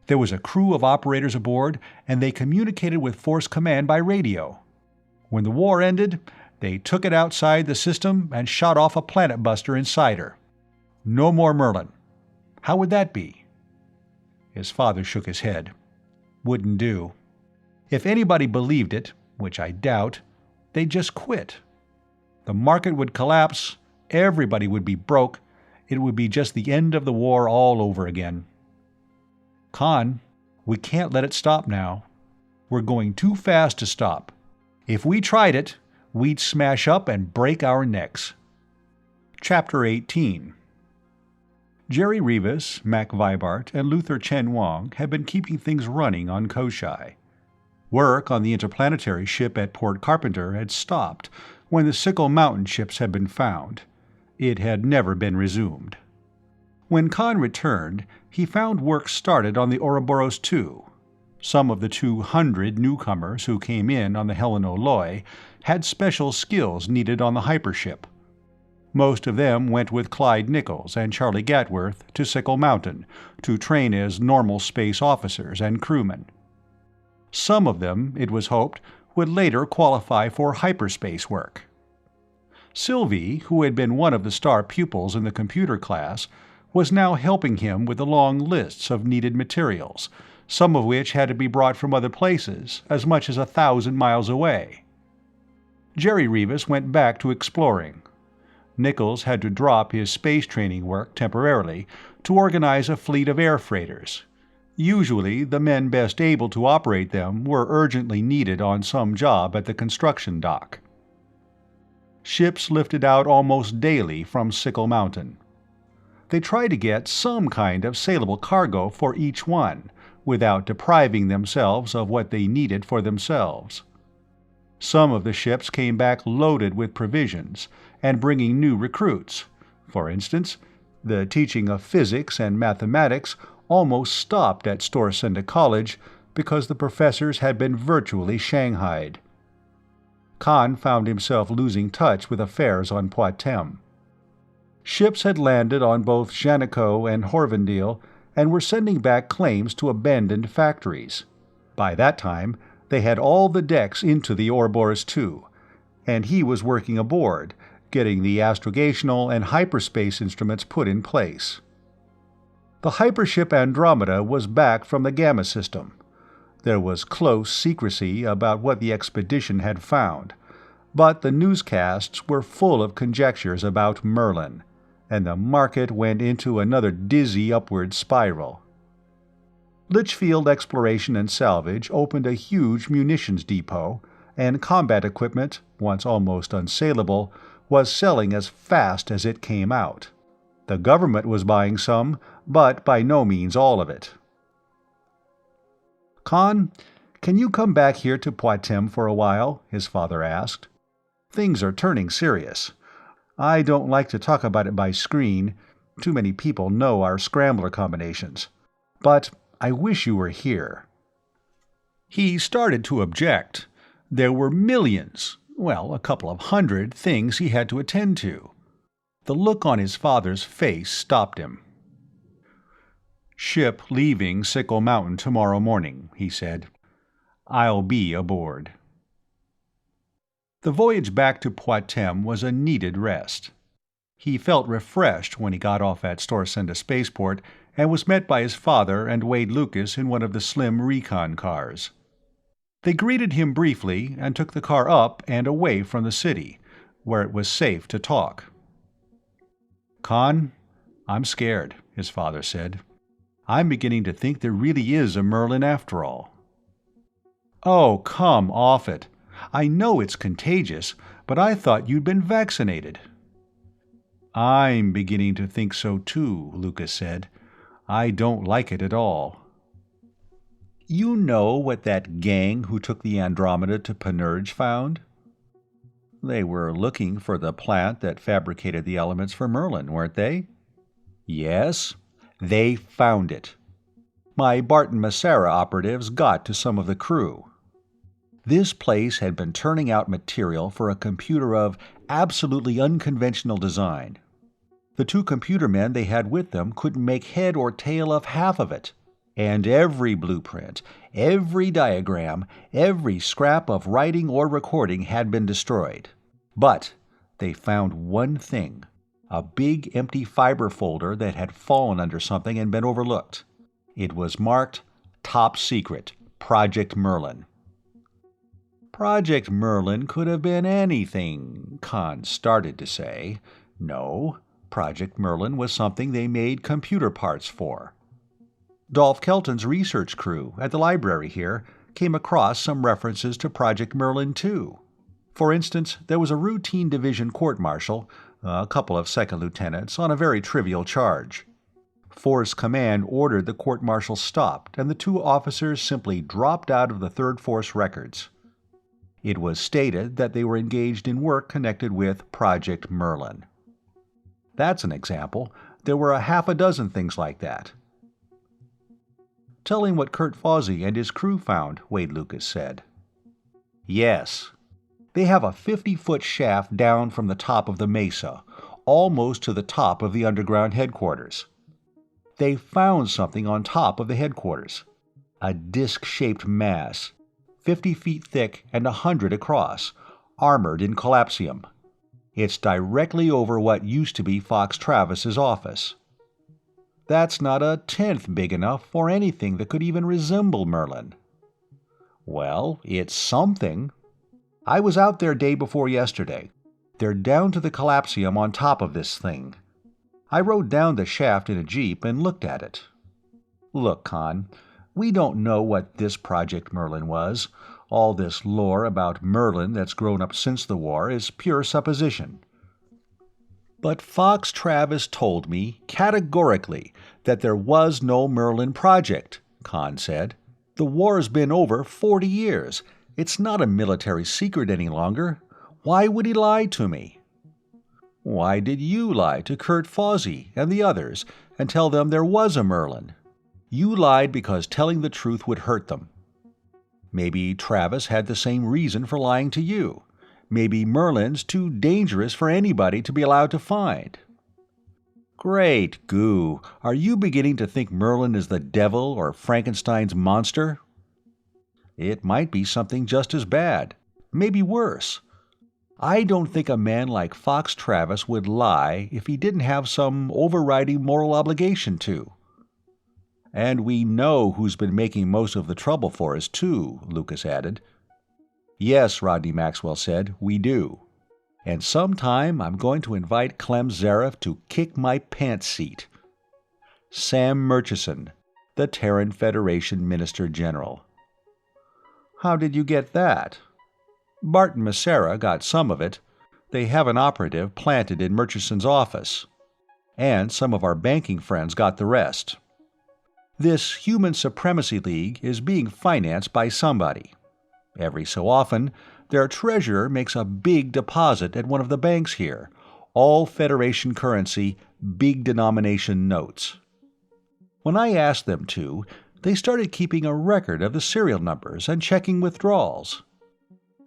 There was a crew of operators aboard, and they communicated with Force Command by radio. When the war ended, they took it outside the system and shot off a planet buster inside her. No more Merlin. How would that be?" His father shook his head. "Wouldn't do. If anybody believed it, which I doubt, they'd just quit. The market would collapse, everybody would be broke, it would be just the end of the war all over again. Conn, we can't let it stop now. We're going too fast to stop. If we tried it, we'd smash up and break our necks." Chapter 18. Jerry Rivas, Mac Vibart, and Luther Chen Wang had been keeping things running on Koshai. Work on the interplanetary ship at Port Carpenter had stopped when the Sickle Mountain ships had been found. It had never been resumed. When Conn returned, he found work started on the Ouroboros II. Some of the 200 newcomers who came in on the Helen O'Loy had special skills needed on the hypership. Most of them went with Clyde Nichols and Charlie Gatworth to Sickle Mountain to train as normal space officers and crewmen. Some of them, it was hoped, would later qualify for hyperspace work. Sylvie, who had been one of the star pupils in the computer class, was now helping him with the long lists of needed materials, some of which had to be brought from other places, as much as 1,000 miles away. Jerry Rivas went back to exploring. Nichols had to drop his space training work temporarily to organize a fleet of air freighters. Usually, the men best able to operate them were urgently needed on some job at the construction dock. Ships lifted out almost daily from Sickle Mountain. They tried to get some kind of saleable cargo for each one, without depriving themselves of what they needed for themselves. Some of the ships came back loaded with provisions and bringing new recruits. For instance, the teaching of physics and mathematics almost stopped at Storsenda College because the professors had been virtually shanghaied. Conn found himself losing touch with affairs on Patm. Ships had landed on both Janico and Horvendale and were sending back claims to abandoned factories. By that time, they had all the decks into the Ouroboros II, and he was working aboard, getting the astrogational and hyperspace instruments put in place. The hypership Andromeda was back from the Gamma system. There was close secrecy about what the expedition had found, but the newscasts were full of conjectures about Merlin, and the market went into another dizzy upward spiral. Litchfield Exploration and Salvage opened a huge munitions depot, and combat equipment, once almost unsaleable, was selling as fast as it came out. The government was buying some, but by no means all of it. "Conn, can you come back here to Patm for a while?" his father asked. "Things are turning serious. I don't like to talk about it by screen. Too many people know our scrambler combinations. But I wish you were here." He started to object. There were millions, well, a couple of hundred things he had to attend to. The look on his father's face stopped him. "Ship leaving Sickle Mountain tomorrow morning," he said. "I'll be aboard." The voyage back to Patm was a needed rest. He felt refreshed when he got off at Storsenda spaceport and was met by his father and Wade Lucas in one of the slim recon cars. They greeted him briefly and took the car up and away from the city, where it was safe to talk. "Conn, I'm scared," his father said. "I'm beginning to think there really is a Merlin after all." "Oh, come off it. I know it's contagious, but I thought you'd been vaccinated." "I'm beginning to think so too," Lucas said. "I don't like it at all." "You know what that gang who took the Andromeda to Panurge found?" "They were looking for the plant that fabricated the elements for Merlin, weren't they?" "Yes, they found it. My Barton Massara operatives got to some of the crew. This place had been turning out material for a computer of absolutely unconventional design. The two computer men they had with them couldn't make head or tail of half of it. And every blueprint, every diagram, every scrap of writing or recording had been destroyed. But they found one thing, a big empty fiber folder that had fallen under something and been overlooked. It was marked Top Secret, Project Merlin." "Project Merlin could have been anything," Conn started to say. No, Project Merlin was something they made computer parts for. Dolph Kelton's research crew at the library here came across some references to Project Merlin too. For instance, there was a routine division court-martial, a couple of second lieutenants, on a very trivial charge. Force Command ordered the court-martial stopped, and the two officers simply dropped out of the Third Force records. It was stated that they were engaged in work connected with Project Merlin. That's an example. There were a half a dozen things like that. "Tell him what Kurt Fawsey and his crew found," Wade Lucas said. "Yes. They have a 50-foot shaft down from the top of the mesa, almost to the top of the underground headquarters. They found something on top of the headquarters. A disc-shaped mass, 50 feet thick and 100 across, armored in collapsium. It's directly over what used to be Fox Travis's office. That's not a tenth big enough for anything that could even resemble Merlin. Well, it's something. I was out there day before yesterday. They're down to the collapsium on top of this thing. I rode down the shaft in a jeep and looked at it. Look, Conn, we don't know what this Project Merlin was. All this lore about Merlin that's grown up since the war is pure supposition. But Fox Travis told me, categorically, that there was no Merlin project, Conn said. The war's been over 40 years. It's not a military secret any longer. Why would he lie to me? Why did you lie to Kurt Fawsey and the others and tell them there was a Merlin? You lied because telling the truth would hurt them. Maybe Travis had the same reason for lying to you. Maybe Merlin's too dangerous for anybody to be allowed to find. Great goo! Are you beginning to think Merlin is the devil or Frankenstein's monster? It might be something just as bad, maybe worse. I don't think a man like Fox Travis would lie if he didn't have some overriding moral obligation to. And we know who's been making most of the trouble for us, too, Lucas added. Yes, Rodney Maxwell said, we do. And sometime I'm going to invite Clem Zaref to kick my pants seat. Sam Murchison, the Terran Federation Minister General. How did you get that? Barton Massara got some of it. They have an operative planted in Murchison's office. And some of our banking friends got the rest. This Human Supremacy League is being financed by somebody. Every so often, their treasurer makes a big deposit at one of the banks here, all Federation currency, big denomination notes. When I ask them to, They started keeping a record of the serial numbers and checking withdrawals.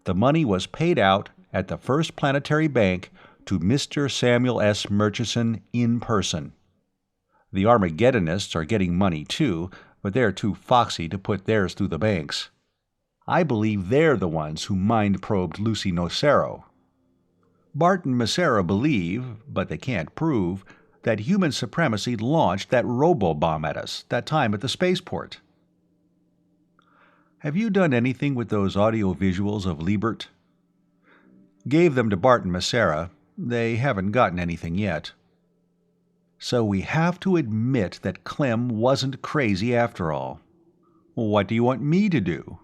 The money was paid out at the First Planetary Bank to Mr. Samuel S. Murchison in person. The Armageddonists are getting money too, but they're too foxy to put theirs through the banks. I believe they're the ones who mind-probed Lucy Nocero. Bart and Macera believe, but they can't prove, that human supremacy launched that robo-bomb at us that time at the spaceport. Have you done anything with those audio visuals of Liebert? Gave them to Bart and Macera. They haven't gotten anything yet. So we have to admit that Clem wasn't crazy after all. What do you want me to do?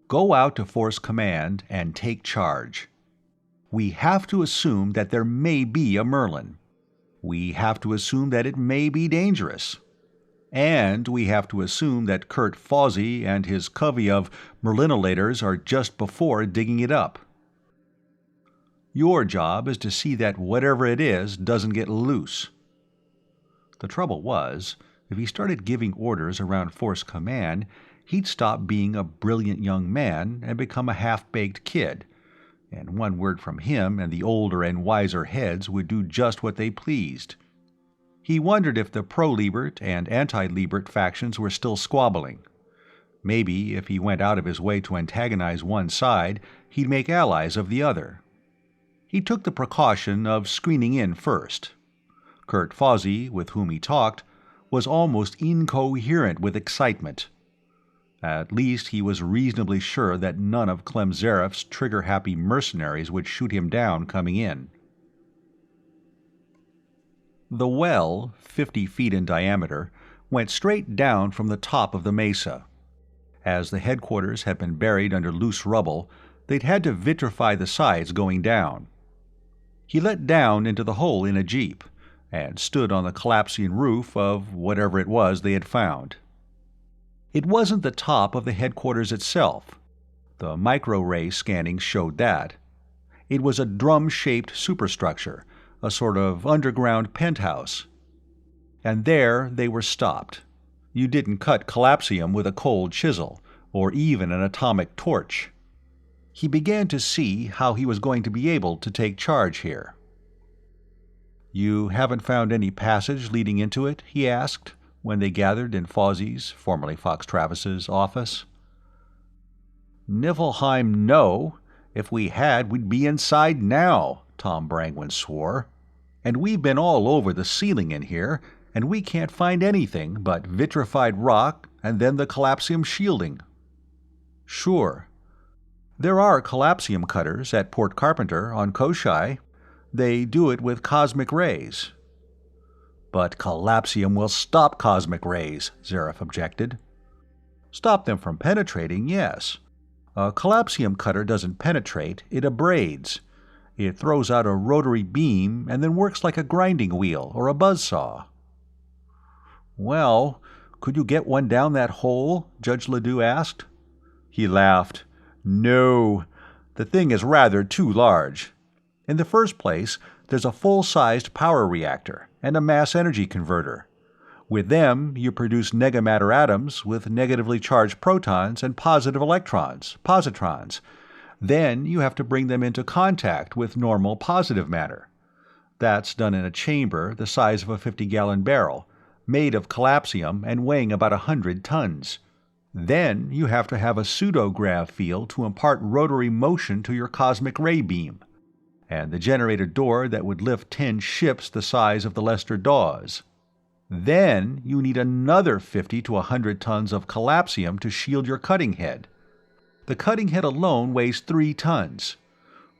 Go out to Force Command and take charge. We have to assume that there may be a Merlin. We have to assume that it may be dangerous. And we have to assume that Kurt Fawsey and his covey of Merlinolators are just before digging it up. Your job is to see that whatever it is doesn't get loose. The trouble was, if he started giving orders around Force Command, he'd stop being a brilliant young man and become a half-baked kid, and one word from him and the older and wiser heads would do just what they pleased. He wondered if the pro-Liebert and anti-Liebert factions were still squabbling. Maybe if he went out of his way to antagonize one side, he'd make allies of the other. He took the precaution of screening in first. Kurt Fawsey, with whom he talked, was almost incoherent with excitement. At least he was reasonably sure that none of Clem Zareff's trigger-happy mercenaries would shoot him down coming in. The well, 50 feet in diameter, went straight down from the top of the mesa. As the headquarters had been buried under loose rubble, they'd had to vitrify the sides going down. He let down into the hole in a jeep, and stood on the collapsing roof of whatever it was they had found. It wasn't the top of the headquarters itself. The micro-ray scanning showed that. It was a drum-shaped superstructure, a sort of underground penthouse. And there they were stopped. You didn't cut collapsium with a cold chisel, or even an atomic torch. He began to see how he was going to be able to take charge here. "You haven't found any passage leading into it?" he asked, when they gathered in Fawsey's, formerly Fox Travis's, office. "Niflheim, no. If we had, we'd be inside now," Tom Brangwyn swore. "And we've been all over the ceiling in here, and we can't find anything but vitrified rock and then the collapsium shielding." "Sure. There are collapsium cutters at Port Carpenter on Koshai. They do it with cosmic rays." "But collapsium will stop cosmic rays," Zareff objected. "Stop them from penetrating, yes. A collapsium cutter doesn't penetrate, it abrades. It throws out a rotary beam and then works like a grinding wheel or a buzzsaw." "Well, could you get one down that hole?" Judge Ledoux asked. He laughed. "No. The thing is rather too large. In the first place, there's a full-sized power reactor and a mass-energy converter. With them, you produce negamatter atoms with negatively charged protons and positive electrons, positrons. Then you have to bring them into contact with normal positive matter. That's done in a chamber the size of a 50-gallon barrel, made of collapsium and weighing about 100 tons. Then you have to have a pseudograv field to impart rotary motion to your cosmic ray beam, and the generator door that would lift 10 ships the size of the Lester Dawes. Then you need another 50 to 100 tons of collapsium to shield your cutting head. The cutting head alone weighs 3 tons.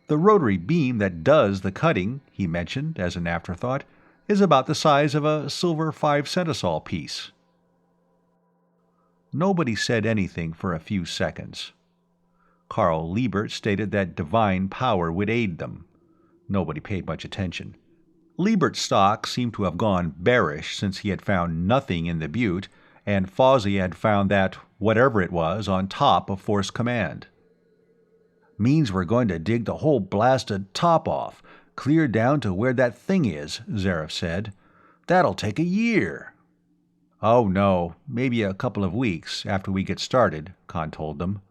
The rotary beam that does the cutting, he mentioned as an afterthought, is about the size of a silver 5-centisol piece. Nobody said anything for a few seconds. Carl Liebert stated that divine power would aid them. Nobody paid much attention. Liebert's stock seemed to have gone bearish since he had found nothing in the butte, and Fawsey had found that, whatever it was, on top of Force Command. "Means we're going to dig the whole blasted top off, clear down to where that thing is," Zareff said. "That'll take a year." "Oh no, maybe a couple of weeks after we get started," Conn told them.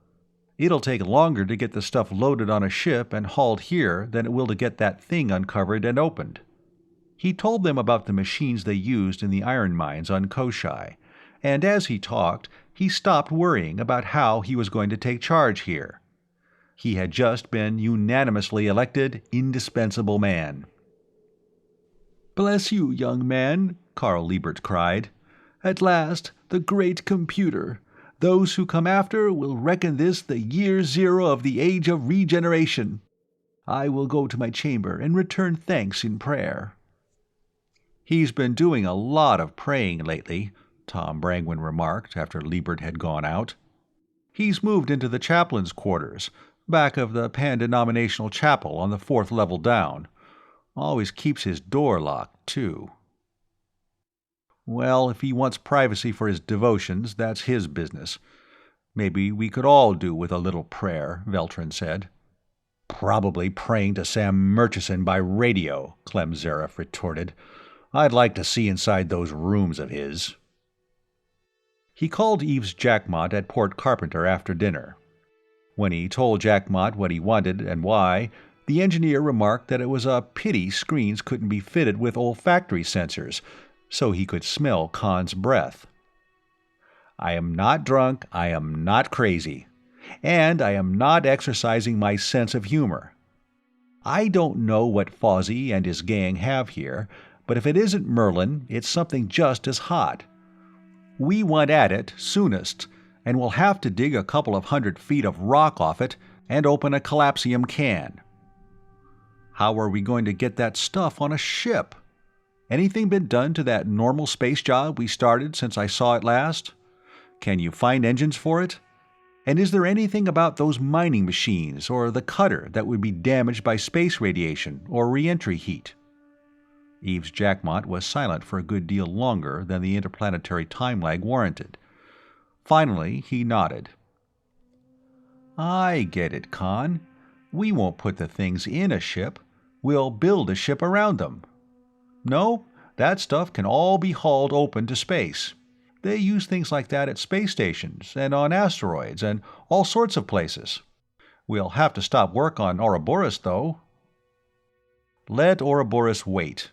"It'll take longer to get the stuff loaded on a ship and hauled here than it will to get that thing uncovered and opened." He told them about the machines they used in the iron mines on Koshai, and as he talked, he stopped worrying about how he was going to take charge here. He had just been unanimously elected indispensable man. "Bless you, young man," Carl Liebert cried. "At last, the great computer. Those who come after will reckon this the year zero of the age of regeneration. I will go to my chamber and return thanks in prayer." "He's been doing a lot of praying lately," Tom Brangwyn remarked after Liebert had gone out. "He's moved into the chaplain's quarters, back of the pan-denominational chapel on the 4th level down. Always keeps his door locked, too." "Well, if he wants privacy for his devotions, that's his business. Maybe we could all do with a little prayer," Veltrin said. "Probably praying to Sam Murchison by radio," Clem Zaref retorted. "I'd like to see inside those rooms of his." He called Eves Jackmott at Port Carpenter after dinner. When he told Jackmott what he wanted and why, the engineer remarked that it was a pity screens couldn't be fitted with olfactory sensors, so he could smell Conn's breath. "I am not drunk, I am not crazy, and I am not exercising my sense of humor. I don't know what Fawsey and his gang have here, but if it isn't Merlin, it's something just as hot. We want at it soonest, and we'll have to dig a couple of 100 feet of rock off it and open a collapsium can." "How are we going to get that stuff on a ship? Anything been done to that normal space job we started since I saw it last? Can you find engines for it? And is there anything about those mining machines or the cutter that would be damaged by space radiation or re-entry heat?" Eves Jackmott was silent for a good deal longer than the interplanetary time lag warranted. Finally, he nodded. "I get it, Conn. We won't put the things in a ship. We'll build a ship around them. No, that stuff can all be hauled open to space. They use things like that at space stations and on asteroids and all sorts of places. We'll have to stop work on Ouroboros, though." "Let Ouroboros wait.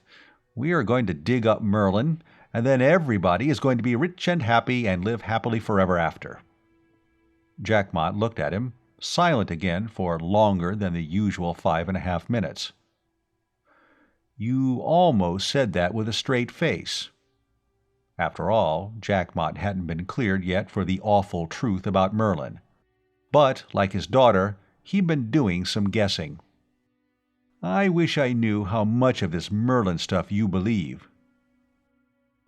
We are going to dig up Merlin, and then everybody is going to be rich and happy and live happily forever after." Jackmott looked at him, silent again for longer than the usual 5.5 minutes. "You almost said that with a straight face." After all, Jackmott hadn't been cleared yet for the awful truth about Merlin. But, like his daughter, he'd been doing some guessing. "I wish I knew how much of this Merlin stuff you believe."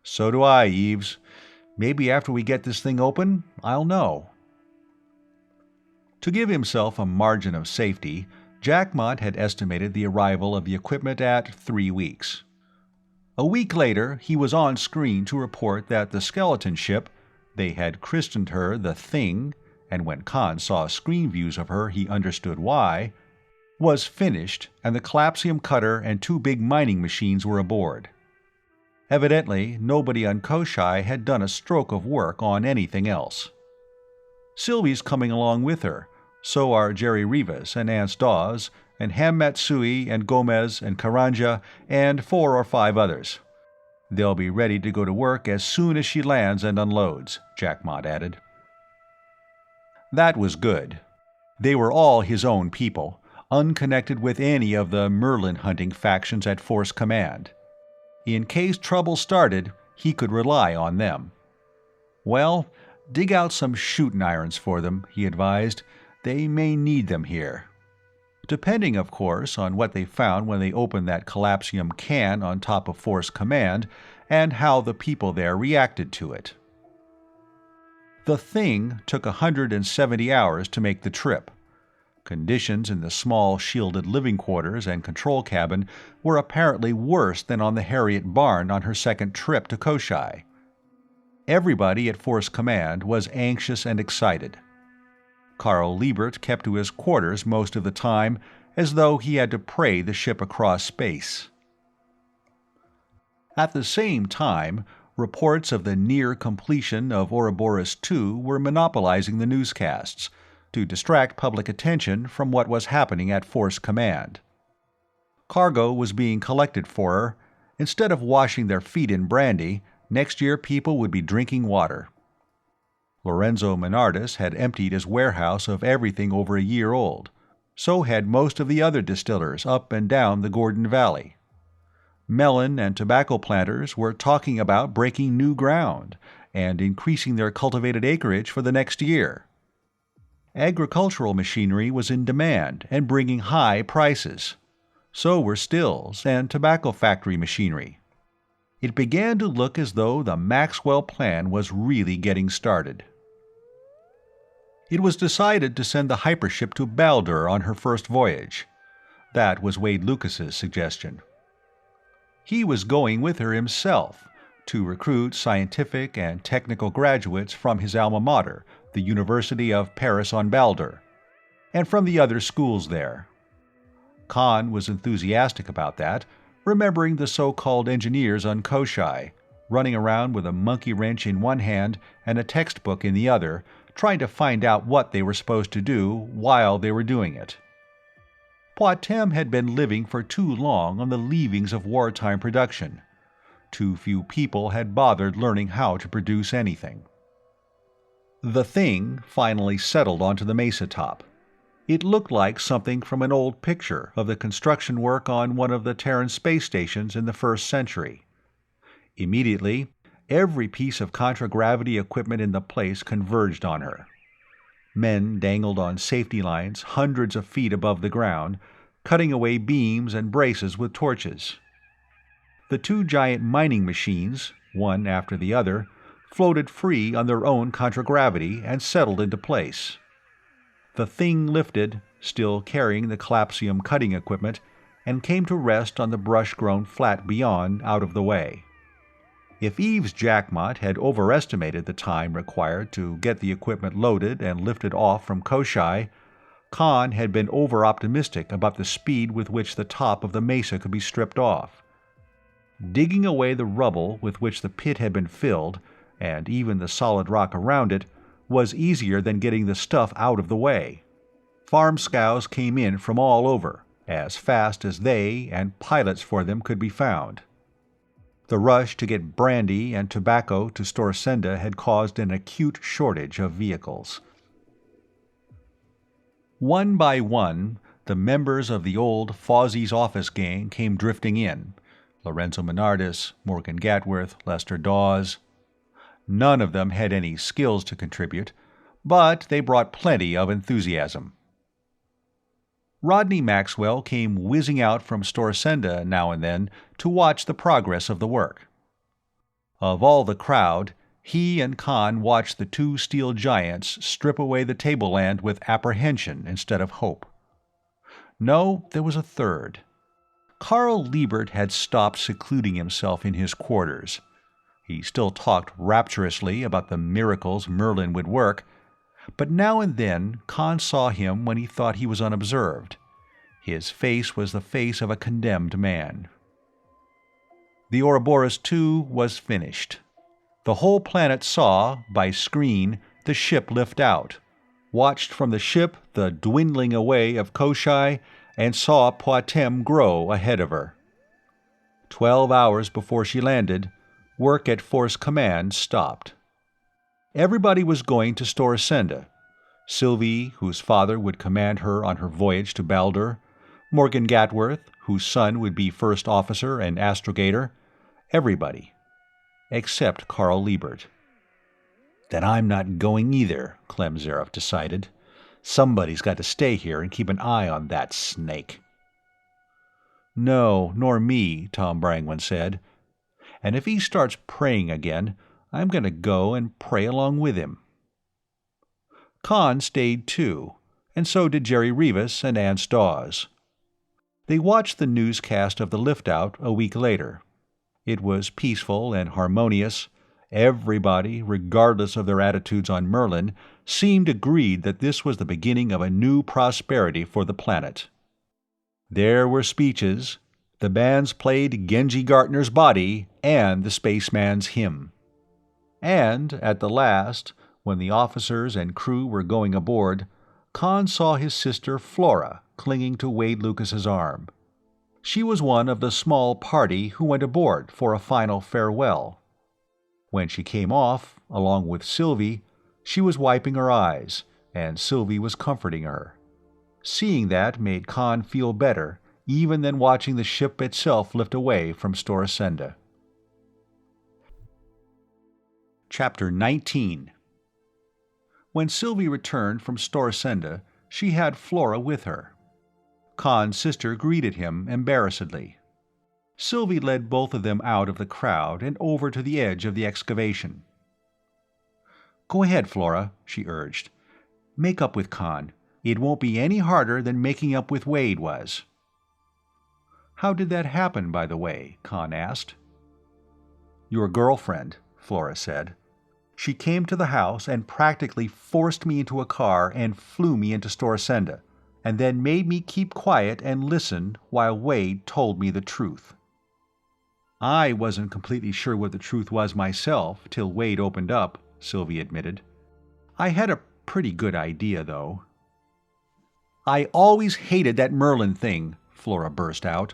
"So do I, Eves. Maybe after we get this thing open, I'll know." To give himself a margin of safety, Jackmott had estimated the arrival of the equipment at 3 weeks. A week later, he was on screen to report that the skeleton ship, they had christened her the Thing, and when Conn saw screen views of her he understood why, was finished, and the collapsium cutter and 2 big mining machines were aboard. Evidently, nobody on Koshai had done a stroke of work on anything else. Sylvie's coming along with her, so are Jerry Rivas and Ance Dawes, and Ham Matsui and Gomez and Karanja and 4 or 5 others. They'll be ready to go to work as soon as she lands and unloads, Jackmott added. That was good. They were all his own people, unconnected with any of the Merlin-hunting factions at Force Command. In case trouble started, he could rely on them. "Well, dig out some shooting irons for them," he advised. "They may need them here." Depending, of course, on what they found when they opened that collapsium can on top of Force Command, and how the people there reacted to it. The Thing took 170 hours to make the trip. Conditions in the small shielded living quarters and control cabin were apparently worse than on the Harriet barn on her second trip to Koshai. Everybody at Force Command was anxious and excited. Carl Liebert kept to his quarters most of the time, as though he had to pray the ship across space. At the same time, Reports of the near completion of Ouroboros II were monopolizing the newscasts to distract public attention from what was happening at Force Command. Cargo was being collected for her. Instead of washing their feet in brandy, next year people would be drinking water. Lorenzo Menardis had emptied his warehouse of everything over a year old. So had most of the other distillers up and down the Gordon Valley. Melon and tobacco planters were talking about breaking new ground and increasing their cultivated acreage for the next year. Agricultural machinery was in demand and bringing high prices. So were stills and tobacco factory machinery. It began to look as though the Maxwell plan was really getting started. It was decided to send the hypership to Baldur on her first voyage. That was Wade Lucas's suggestion. He was going with her himself to recruit scientific and technical graduates from his alma mater, the University of Paris-on-Baldur, and from the other schools there. Conn was enthusiastic about that, remembering the so-called engineers on Koshai, running around with a monkey wrench in one hand and a textbook in the other, trying to find out what they were supposed to do while they were doing it. Patm had been living for too long on the leavings of wartime production. Too few people had bothered learning how to produce anything. The thing finally settled onto the mesa top. It looked like something from an old picture of the construction work on one of the Terran space stations in the 1st century. Immediately, every piece of contragravity equipment in the place converged on her. Men dangled on safety lines hundreds of feet above the ground, cutting away beams and braces with torches. The two giant mining machines, one after the other, floated free on their own contragravity and settled into place. The thing lifted, still carrying the collapsium cutting equipment, and came to rest on the brush-grown flat beyond, out of the way. If Eve's jackmot had overestimated the time required to get the equipment loaded and lifted off from Koshai, Conn had been over-optimistic about the speed with which the top of the mesa could be stripped off. Digging away the rubble with which the pit had been filled, and even the solid rock around it, was easier than getting the stuff out of the way. Farm scows came in from all over, as fast as they and pilots for them could be found. The rush to get brandy and tobacco to Storsenda had caused an acute shortage of vehicles. One by one, the members of the old Fozzie's office gang came drifting in. Lorenzo Menardis, Morgan Gatworth, Lester Dawes. None of them had any skills to contribute, but they brought plenty of enthusiasm. Rodney Maxwell came whizzing out from Storsenda now and then to watch the progress of the work. Of all the crowd, he and Conn watched the two steel giants strip away the tableland with apprehension instead of hope. No, there was a third. Carl Liebert had stopped secluding himself in his quarters. He still talked rapturously about the miracles Merlin would work, but now and then Conn saw him when he thought he was unobserved. His face was the face of a condemned man. The Ouroboros II was finished. The whole planet saw, by screen, the ship lift out, watched from the ship the dwindling away of Koshai, and saw Patm grow ahead of her. 12 hours before she landed, work at Force Command stopped. Everybody was going to Storsenda. Sylvie, whose father would command her on her voyage to Baldur, Morgan Gatworth, whose son would be first officer and astrogator, everybody. Except Carl Liebert. "Then I'm not going either," Clem Zaroff decided. "Somebody's got to stay here and keep an eye on that snake." "No, nor me," Tom Brangwyn said. "And if he starts praying again, I'm going to go and pray along with him." Conn stayed too, and so did Jerry Rivas and Ann Dawes. They watched the newscast of the lift-out a week later. It was peaceful and harmonious. Everybody, regardless of their attitudes on Merlin, seemed agreed that this was the beginning of a new prosperity for the planet. There were speeches. The bands played Genji Gartner's Body, and the spaceman's hymn. And, at the last, when the officers and crew were going aboard, Conn saw his sister Flora clinging to Wade Lucas's arm. She was one of the small party who went aboard for a final farewell. When she came off, along with Sylvie, she was wiping her eyes, and Sylvie was comforting her. Seeing that made Conn feel better, even than watching the ship itself lift away from Storasenda. Chapter 19. When Sylvie returned from Storasenda, she had Flora with her. Conn's sister greeted him embarrassedly. Sylvie led both of them out of the crowd and over to the edge of the excavation. "Go ahead, Flora," she urged. "Make up with Conn. It won't be any harder than making up with Wade was." "How did that happen, by the way?" Conn asked. "Your girlfriend," Flora said. "She came to the house and practically forced me into a car and flew me into Storasenda, and then made me keep quiet and listen while Wade told me the truth." "I wasn't completely sure what the truth was myself till Wade opened up," Sylvie admitted. "I had a pretty good idea, though." "I always hated that Merlin thing," Flora burst out.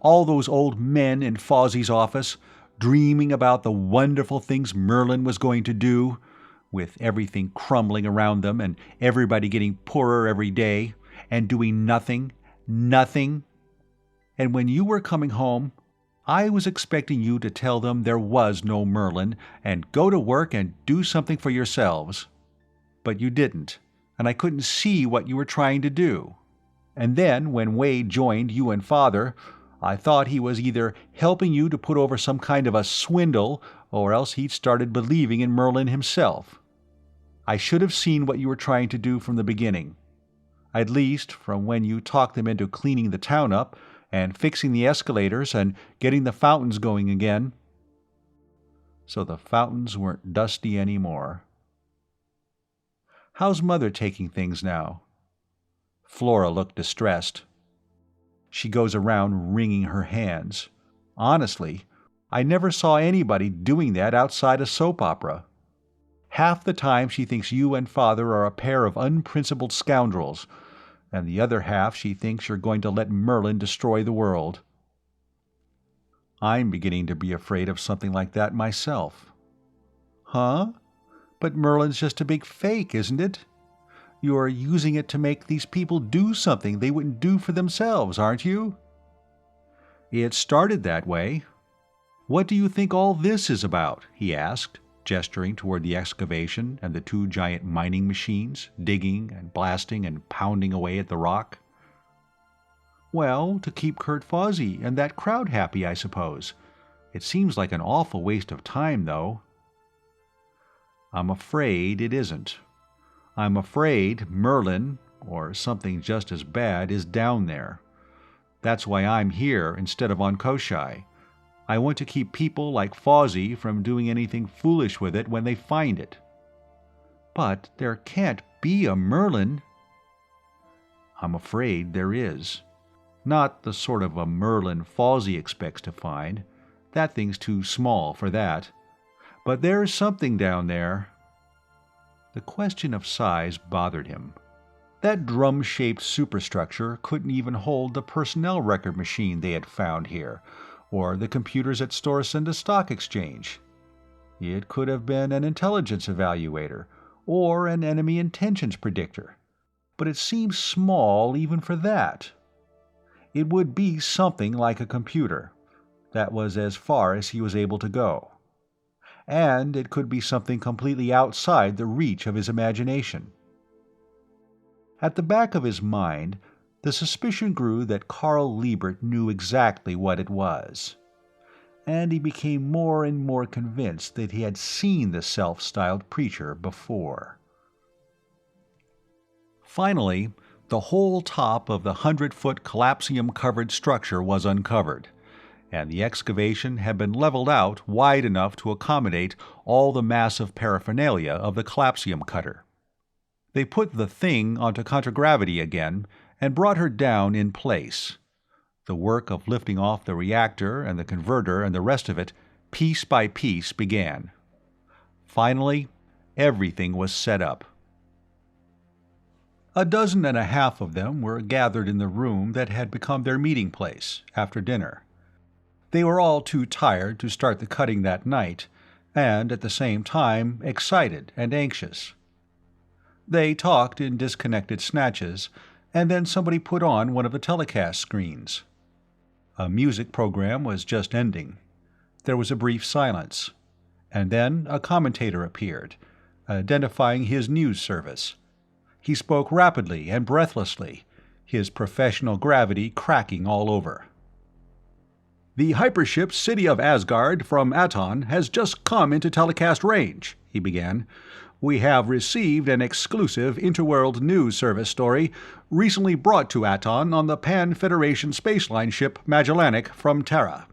"All those old men in Fozzie's office, dreaming about the wonderful things Merlin was going to do, with everything crumbling around them and everybody getting poorer every day, and doing nothing. And when you were coming home, I was expecting you to tell them there was no Merlin and go to work and do something for yourselves. But you didn't, and I couldn't see what you were trying to do. And then when Wade joined you and Father, I thought he was either helping you to put over some kind of a swindle, or else he'd started believing in Merlin himself. I should have seen what you were trying to do from the beginning. At least from when you talked them into cleaning the town up, and fixing the escalators, and getting the fountains going again." So the fountains weren't dusty anymore. "How's Mother taking things now?" Flora looked distressed. "She goes around wringing her hands. Honestly, I never saw anybody doing that outside a soap opera. Half the time she thinks you and Father are a pair of unprincipled scoundrels, and the other half she thinks you're going to let Merlin destroy the world." "I'm beginning to be afraid of something like that myself." "Huh? But Merlin's just a big fake, isn't it? You're using it to make these people do something they wouldn't do for themselves, aren't you?" "It started that way. What do you think all this is about?" he asked, gesturing toward the excavation and the two giant mining machines, digging and blasting and pounding away at the rock. "Well, to keep Kurt Fawzy and that crowd happy, I suppose. It seems like an awful waste of time, though." "I'm afraid it isn't. I'm afraid Merlin, or something just as bad, is down there. That's why I'm here instead of on Koshai. I want to keep people like Fawzy from doing anything foolish with it when they find it." "But there can't be a Merlin." "I'm afraid there is. Not the sort of a Merlin Fawzy expects to find. That thing's too small for that. But there's something down there." The question of size bothered him. That drum-shaped superstructure couldn't even hold the personnel record machine they had found here, or the computers at Storasenda Stock Exchange. It could have been an intelligence evaluator, or an enemy intentions predictor, but it seemed small even for that. It would be something like a computer. That was as far as he was able to go. And it could be something completely outside the reach of his imagination. At the back of his mind, the suspicion grew that Carl Liebert knew exactly what it was. And he became more and more convinced that he had seen the self-styled preacher before. Finally, the whole top of the 100-foot collapsium-covered structure was uncovered, and the excavation had been leveled out wide enough to accommodate all the massive paraphernalia of the collapsium cutter. They put the thing onto contragravity again and brought her down in place. The work of lifting off the reactor and the converter and the rest of it piece by piece, began. Finally, everything was set up. 12 of them were gathered in the room that had become their meeting place after dinner. They were all too tired to start the cutting that night, and at the same time excited and anxious. They talked in disconnected snatches, and then somebody put on one of the telecast screens. A music program was just ending. There was a brief silence, and then a commentator appeared, identifying his news service. He spoke rapidly and breathlessly, his professional gravity cracking all over. "The hypership City of Asgard from Aton has just come into telecast range," he began. "We have received an exclusive interworld news service story recently brought to Aton on the Pan-Federation spaceline ship Magellanic from Terra.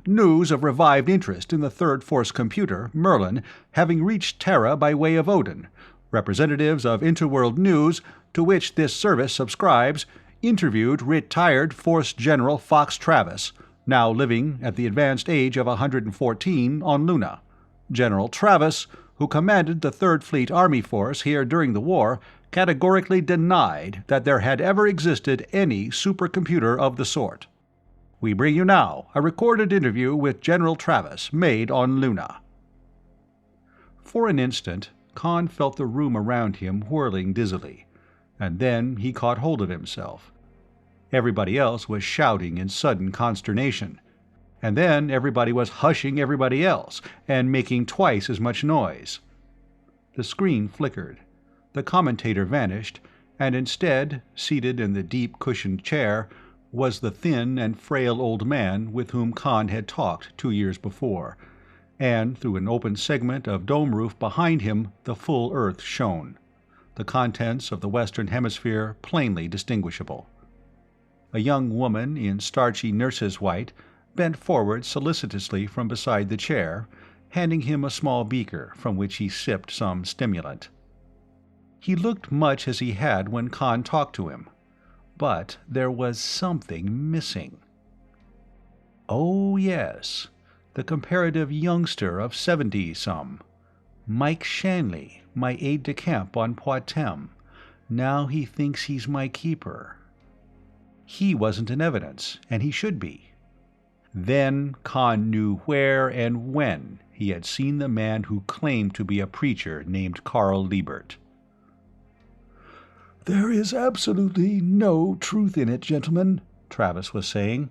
News of revived interest in the third force computer, Merlin, having reached Terra by way of Odin. Representatives of Interworld News, to which this service subscribes, interviewed retired Force General Fox Travis, now living at the advanced age of 114 on Luna. General Travis, who commanded the Third Fleet Army Force here during the war, categorically denied that there had ever existed any supercomputer of the sort. We bring you now a recorded interview with General Travis made on Luna." For an instant, Conn felt the room around him whirling dizzily, and then he caught hold of himself. Everybody else was shouting in sudden consternation, and then everybody was hushing everybody else and making twice as much noise. The screen flickered, the commentator vanished, and instead, seated in the deep cushioned chair, was the thin and frail old man with whom Conn had talked 2 years before, and through an open segment of dome roof behind him the full earth shone, the contents of the Western Hemisphere plainly distinguishable. A young woman in starchy nurse's white bent forward solicitously from beside the chair, handing him a small beaker from which he sipped some stimulant. He looked much as he had when Conn talked to him, but there was something missing. Oh yes, the comparative youngster of 70-some. Mike Shanley, my aide-de-camp on Patm. Now he thinks he's my keeper. He wasn't in evidence, and he should be. Then Conn knew where and when he had seen the man who claimed to be a preacher named Carl Liebert. "There is absolutely no truth in it, gentlemen," Travis was saying.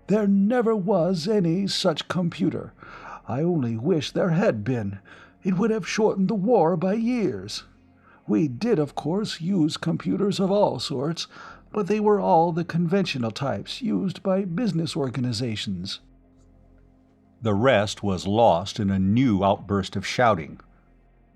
"There never was any such computer. I only wish there had been. It would have shortened the war by years. We did, of course, use computers of all sorts, but they were all the conventional types used by business organizations." The rest was lost in a new outburst of shouting.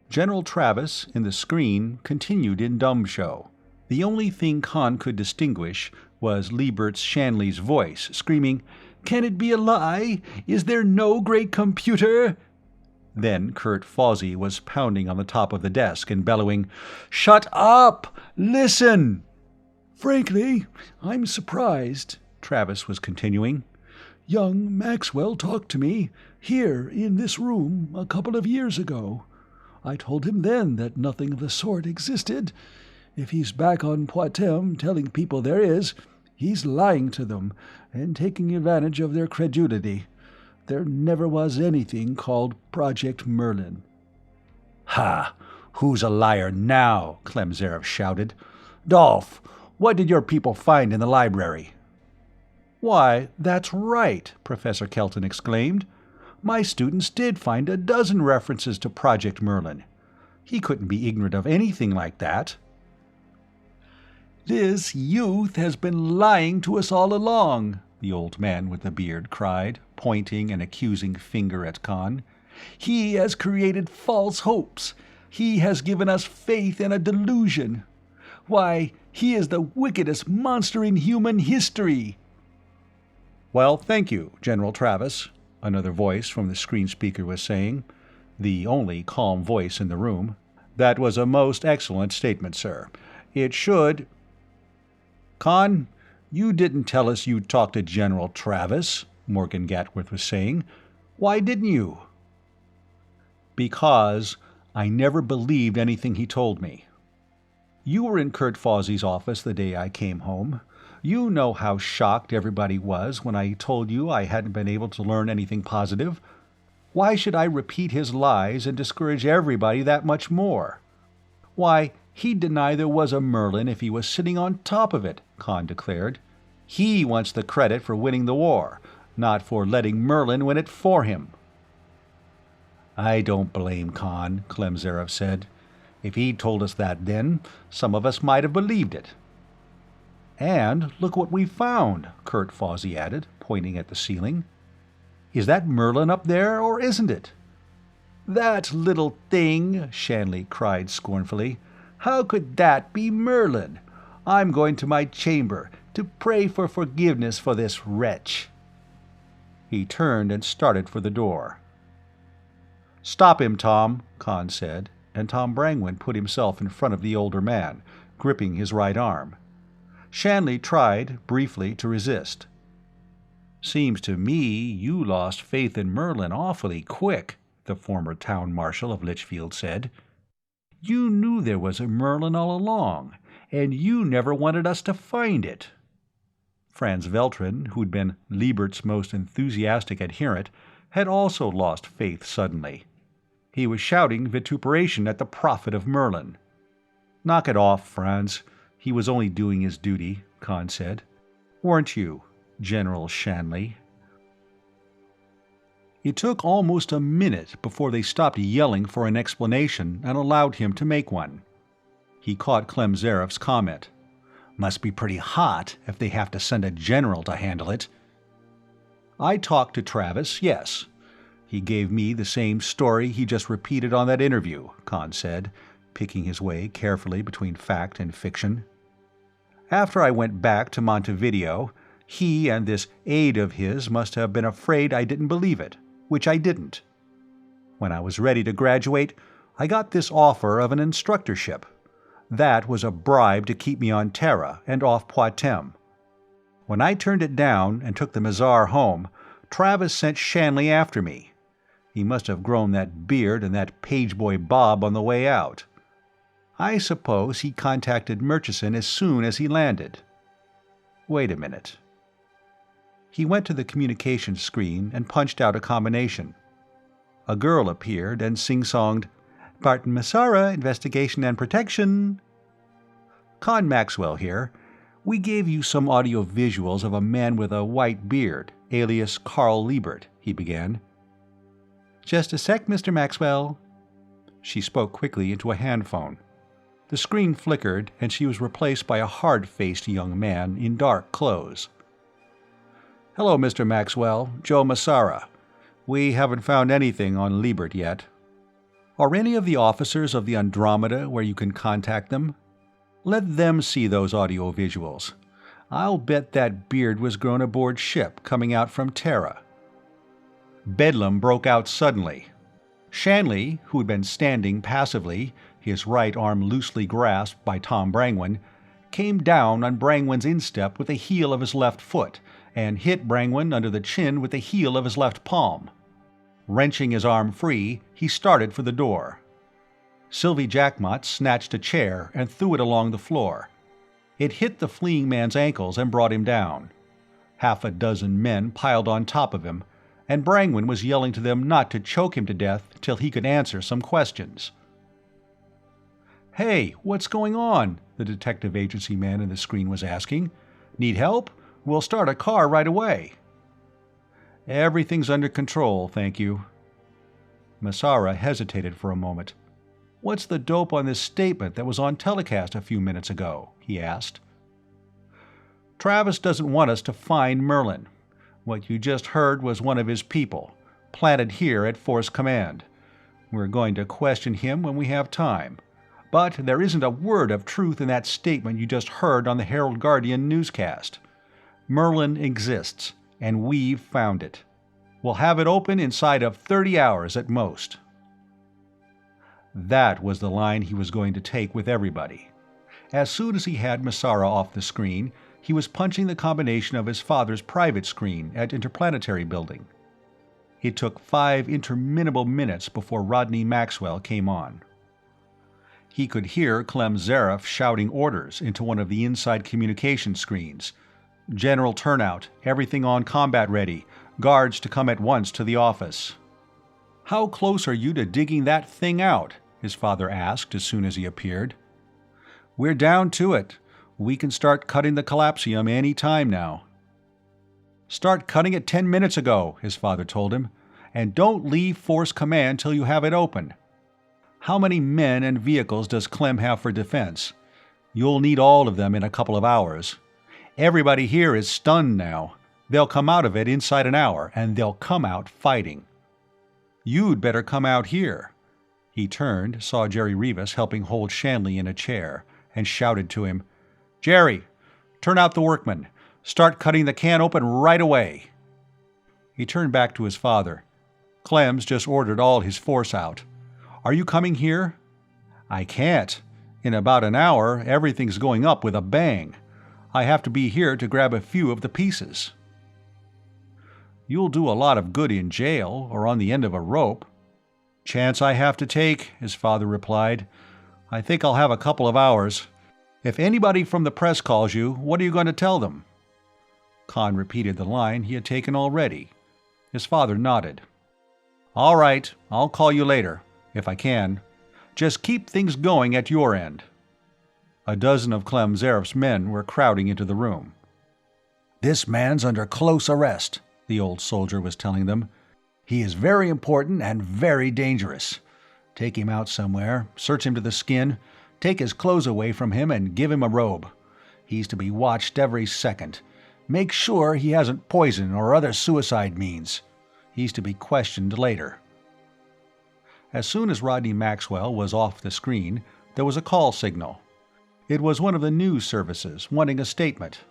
General Travis, in the screen, continued in dumb show. The only thing Conn could distinguish was Liebert's Shanley's voice, screaming, "Can it be a lie? Is there no great computer?" Then Kurt Fawsey was pounding on the top of the desk and bellowing, "Shut up! Listen!" "Frankly, I'm surprised," Travis was continuing. "Young Maxwell talked to me, here in this room, a couple of years ago. I told him then that nothing of the sort existed. If he's back on Patm telling people there is, he's lying to them and taking advantage of their credulity. There never was anything called Project Merlin." "Ha! Who's a liar now?" Klemzerov shouted. "Dolph, what did your people find in the library?" "Why, that's right," Professor Kelton exclaimed. "My students did find a dozen references to Project Merlin. He couldn't be ignorant of anything like that." "This youth has been lying to us all along," the old man with the beard cried, pointing an accusing finger at Conn. "He has created false hopes. He has given us faith in a delusion. Why, he is the wickedest monster in human history." "Well, thank you, General Travis," another voice from the screen speaker was saying, the only calm voice in the room. "That was a most excellent statement, sir. It should—" "Conn, you didn't tell us you talked to General Travis," Morgan Gatworth was saying. Why didn't you?" "Because I never believed anything he told me. You were in Kurt Fawzy's office the day I came home. You know how shocked everybody was when I told you I hadn't been able to learn anything positive. Why should I repeat his lies and discourage everybody that much more? Why, he'd deny there was a Merlin if he was sitting on top of it," Conn declared. "He wants the credit for winning the war, not for letting Merlin win it for him." "I don't blame Conn," Clem Zaref said. "If he'd told us that then, some of us might have believed it." "And look what we found," Kurt Fawzy added, pointing at the ceiling. "Is that Merlin up there, or isn't it?" "That little thing!" Shanley cried scornfully. "How could that be Merlin? I'm going to my chamber to pray for forgiveness for this wretch." He turned and started for the door. "Stop him, Tom," Conn said, and Tom Brangwyn put himself in front of the older man, gripping his right arm. Shanley tried, briefly, to resist. "Seems to me you lost faith in Merlin awfully quick," the former town marshal of Litchfield said. "You knew there was a Merlin all along, and you never wanted us to find it." Franz Veltrin, who'd been Liebert's most enthusiastic adherent, had also lost faith suddenly. He was shouting vituperation at the prophet of Merlin. "Knock it off, Franz. He was only doing his duty," Conn said. "Weren't you, General Shanley?" It took almost a minute before they stopped yelling for an explanation and allowed him to make one. He caught Clem Zaref's comment. "Must be pretty hot if they have to send a general to handle it." "I talked to Travis, yes. He gave me the same story he just repeated on that interview," Conn said, picking his way carefully between fact and fiction. "After I went back to Montevideo, he and this aide of his must have been afraid I didn't believe it, which I didn't. When I was ready to graduate, I got this offer of an instructorship. That was a bribe to keep me on Terra and off Patm. When I turned it down and took the Mazar home, Travis sent Shanley after me. He must have grown that beard and that pageboy bob on the way out. I suppose he contacted Murchison as soon as he landed. Wait a minute." He went to the communications screen and punched out a combination. A girl appeared and sing-songed, "Barton Massara, Investigation and Protection." "Conn Maxwell here. We gave you some audio visuals of a man with a white beard, alias Carl Liebert," he began. "Just a sec, Mr. Maxwell." She spoke quickly into a handphone. The screen flickered, and she was replaced by a hard-faced young man in dark clothes. "Hello, Mr. Maxwell. Joe Massara. We haven't found anything on Liebert yet. Are any of the officers of the Andromeda where you can contact them? Let them see those audio visuals. I'll bet that beard was grown aboard ship coming out from Terra." Bedlam broke out suddenly. Shanley, who had been standing passively, his right arm loosely grasped by Tom Brangwyn, came down on Brangwyn's instep with the heel of his left foot and hit Brangwyn under the chin with the heel of his left palm. Wrenching his arm free, he started for the door. Sylvie Jackmott snatched a chair and threw it along the floor. It hit the fleeing man's ankles and brought him down. Half a dozen men piled on top of him, and Brangwyn was yelling to them not to choke him to death till he could answer some questions. "Hey, what's going on?" the detective agency man in the screen was asking. "Need help? We'll start a car right away." "Everything's under control, thank you." Massara hesitated for a moment. "What's the dope on this statement that was on telecast a few minutes ago?" he asked. "Travis doesn't want us to find Merlin. What you just heard was one of his people, planted here at Force Command. We're going to question him when we have time. But there isn't a word of truth in that statement you just heard on the Herald Guardian newscast. Merlin exists, and we've found it. We'll have it open inside of 30 hours at most." That was the line he was going to take with everybody. As soon as he had Massara off the screen, he was punching the combination of his father's private screen at Interplanetary Building. It took 5 interminable minutes before Rodney Maxwell came on. He could hear Clem Zaref shouting orders into one of the inside communication screens. "General turnout, everything on combat ready, guards to come at once to the office." "How close are you to digging that thing out?" his father asked as soon as he appeared. "We're down to it. We can start cutting the collapsium any time now." "Start cutting it 10 minutes ago," his father told him. "And don't leave Force Command till you have it open. How many men and vehicles does Clem have for defense? You'll need all of them in a couple of hours. Everybody here is stunned now. They'll come out of it inside an hour, and they'll come out fighting. You'd better come out here." He turned, saw Jerry Rivas helping hold Shanley in a chair, and shouted to him, "Jerry, turn out the workmen. Start cutting the can open right away." He turned back to his father. "Clem's just ordered all his force out. Are you coming here?" "I can't. In about an hour, everything's going up with a bang. I have to be here to grab a few of the pieces." "You'll do a lot of good in jail, or on the end of a rope." "Chance I have to take," his father replied. "I think I'll have a couple of hours. If anybody from the press calls you, what are you going to tell them?" Conn repeated the line he had taken already. His father nodded. "All right, I'll call you later, if I can. Just keep things going at your end." A dozen of Clem Zaref's men were crowding into the room. "This man's under close arrest," the old soldier was telling them. "He is very important and very dangerous. Take him out somewhere, search him to the skin, take his clothes away from him and give him a robe. He's to be watched every second. Make sure he hasn't poison or other suicide means. He's to be questioned later." As soon as Rodney Maxwell was off the screen, there was a call signal. It was one of the news services, wanting a statement.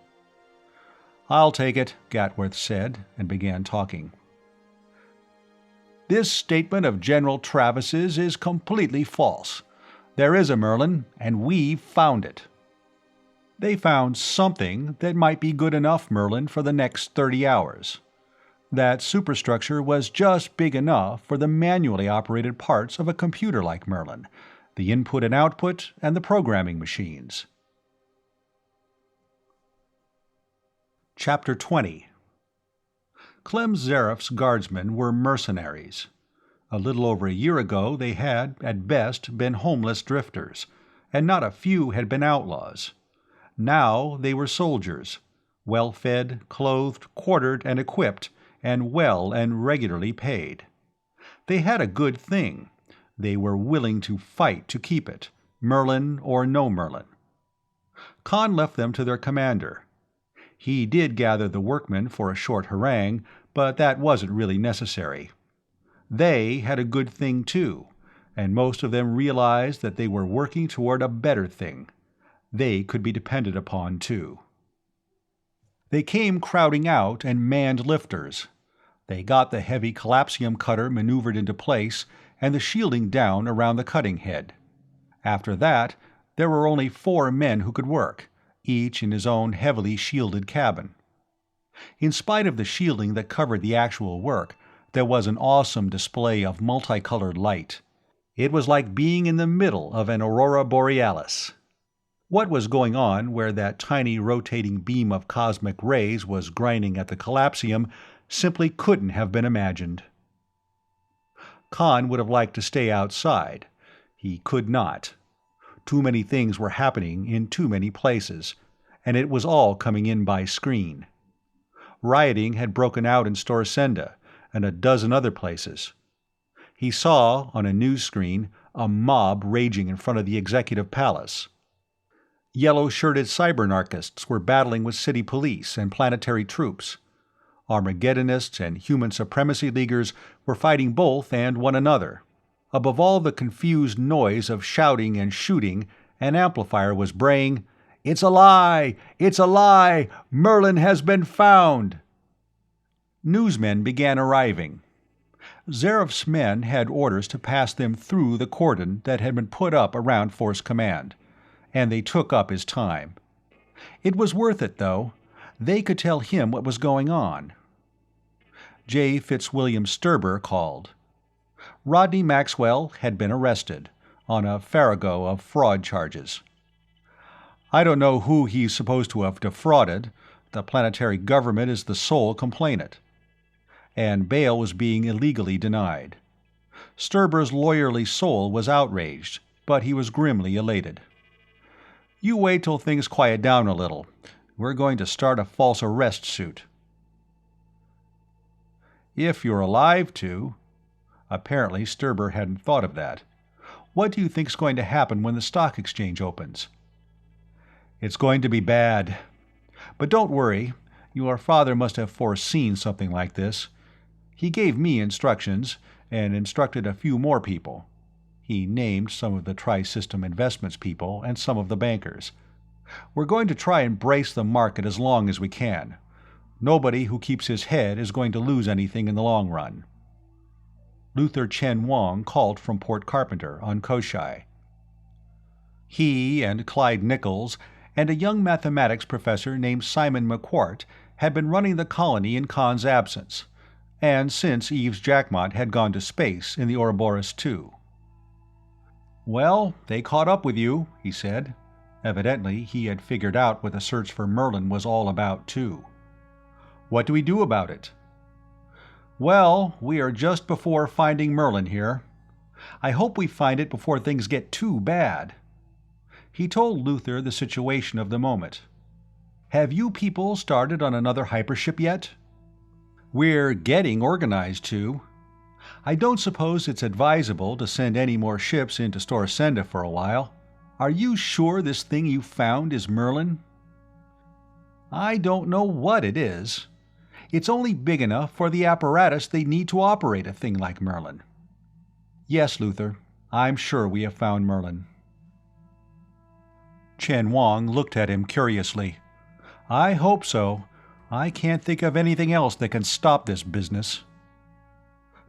"I'll take it," Gatworth said, and began talking. "This statement of General Travis's is completely false. There is a Merlin, and we've found it." They found something that might be good enough Merlin for the next 30 hours. That superstructure was just big enough for the manually operated parts of a computer like Merlin, the input and output, and the programming machines. Chapter 20. Clem Zaref's guardsmen were mercenaries. A little over a year ago they had, at best, been homeless drifters, and not a few had been outlaws. Now they were soldiers, well-fed, clothed, quartered, and equipped, and well and regularly paid. They had a good thing. They were willing to fight to keep it, Merlin or no Merlin. Conn left them to their commander. He did gather the workmen for a short harangue, but that wasn't really necessary. They had a good thing too, and most of them realized that they were working toward a better thing. They could be depended upon too. They came crowding out and manned lifters. They got the heavy collapsium cutter maneuvered into place and the shielding down around the cutting head. After that, there were only 4 men who could work, each in his own heavily shielded cabin. In spite of the shielding that covered the actual work, there was an awesome display of multicolored light. It was like being in the middle of an aurora borealis. What was going on where that tiny rotating beam of cosmic rays was grinding at the collapsium simply couldn't have been imagined. Conn would have liked to stay outside. He could not. Too many things were happening in too many places, and it was all coming in by screen. Rioting had broken out in Storsenda and a dozen other places. He saw, on a news screen, a mob raging in front of the executive palace. Yellow-shirted cybernarchists were battling with city police and planetary troops. Armageddonists and human supremacy leaguers were fighting both and one another. Above all the confused noise of shouting and shooting, an amplifier was braying, "It's a lie! It's a lie! Merlin has been found!" Newsmen began arriving. Zaref's men had orders to pass them through the cordon that had been put up around Force Command, and they took up his time. It was worth it, though. They could tell him what was going on. J. Fitzwilliam Sturber called. Rodney Maxwell had been arrested on a farrago of fraud charges. I don't know who he's supposed to have defrauded. The planetary government is the sole complainant. And bail was being illegally denied. Sturber's lawyerly soul was outraged, but he was grimly elated. You wait till things quiet down a little. We're going to start a false arrest suit. If you're alive to. Apparently Sturber hadn't thought of that. What do you think's going to happen when the stock exchange opens? It's going to be bad. But don't worry, your father must have foreseen something like this. He gave me instructions, and instructed a few more people. He named some of the Tri-System Investments people and some of the bankers. We're going to try and brace the market as long as we can. Nobody who keeps his head is going to lose anything in the long run. Luther Chen Wang called from Port Carpenter on Koshai. He and Clyde Nichols and a young mathematics professor named Simon McQuart had been running the colony in Conn's absence, and since Eves Jackmot had gone to space in the Ouroboros II. "Well, they caught up with you," he said. Evidently he had figured out what the search for Merlin was all about, too. "What do we do about it?" "Well, we are just before finding Merlin here. I hope we find it before things get too bad." He told Luther the situation of the moment. "Have you people started on another hypership yet?" "We're getting organized to. I don't suppose it's advisable to send any more ships into Storsenda for a while. Are you sure this thing you found is Merlin?" "I don't know what it is. It's only big enough for the apparatus they need to operate a thing like Merlin." "Yes, Luther, I'm sure we have found Merlin." Chen Wang looked at him curiously. "I hope so. I can't think of anything else that can stop this business."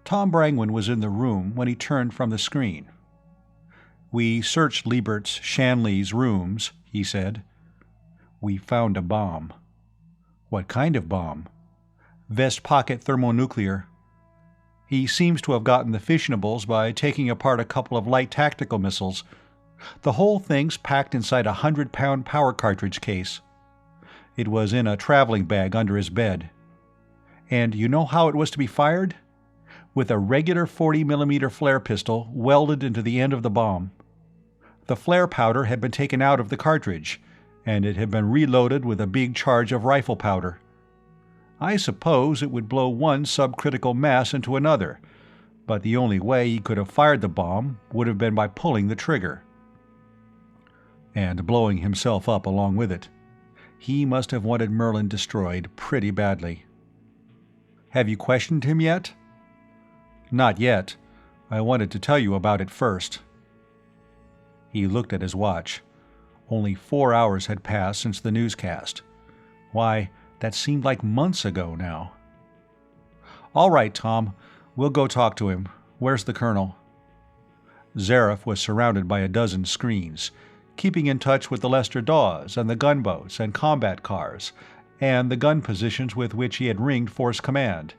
Tom Brangwyn was in the room when he turned from the screen. "We searched Liebert's Shanley's rooms," he said. "We found a bomb." "What kind of bomb?" "Vest pocket thermonuclear. He seems to have gotten the fissionables by taking apart a couple of light tactical missiles. The whole thing's packed inside a 100-pound power cartridge case. It was in a traveling bag under his bed. And you know how it was to be fired? With a regular 40mm flare pistol welded into the end of the bomb. The flare powder had been taken out of the cartridge, and it had been reloaded with a big charge of rifle powder. I suppose it would blow one subcritical mass into another, but the only way he could have fired the bomb would have been by pulling the trigger. And blowing himself up along with it. He must have wanted Merlin destroyed pretty badly." "Have you questioned him yet?" "Not yet. I wanted to tell you about it first." He looked at his watch. Only 4 hours had passed since the newscast. Why, that seemed like months ago now. "All right, Tom. We'll go talk to him. Where's the colonel?" Zareth was surrounded by a dozen screens, keeping in touch with the Lester Dawes and the gunboats and combat cars, and the gun positions with which he had ringed Force Command.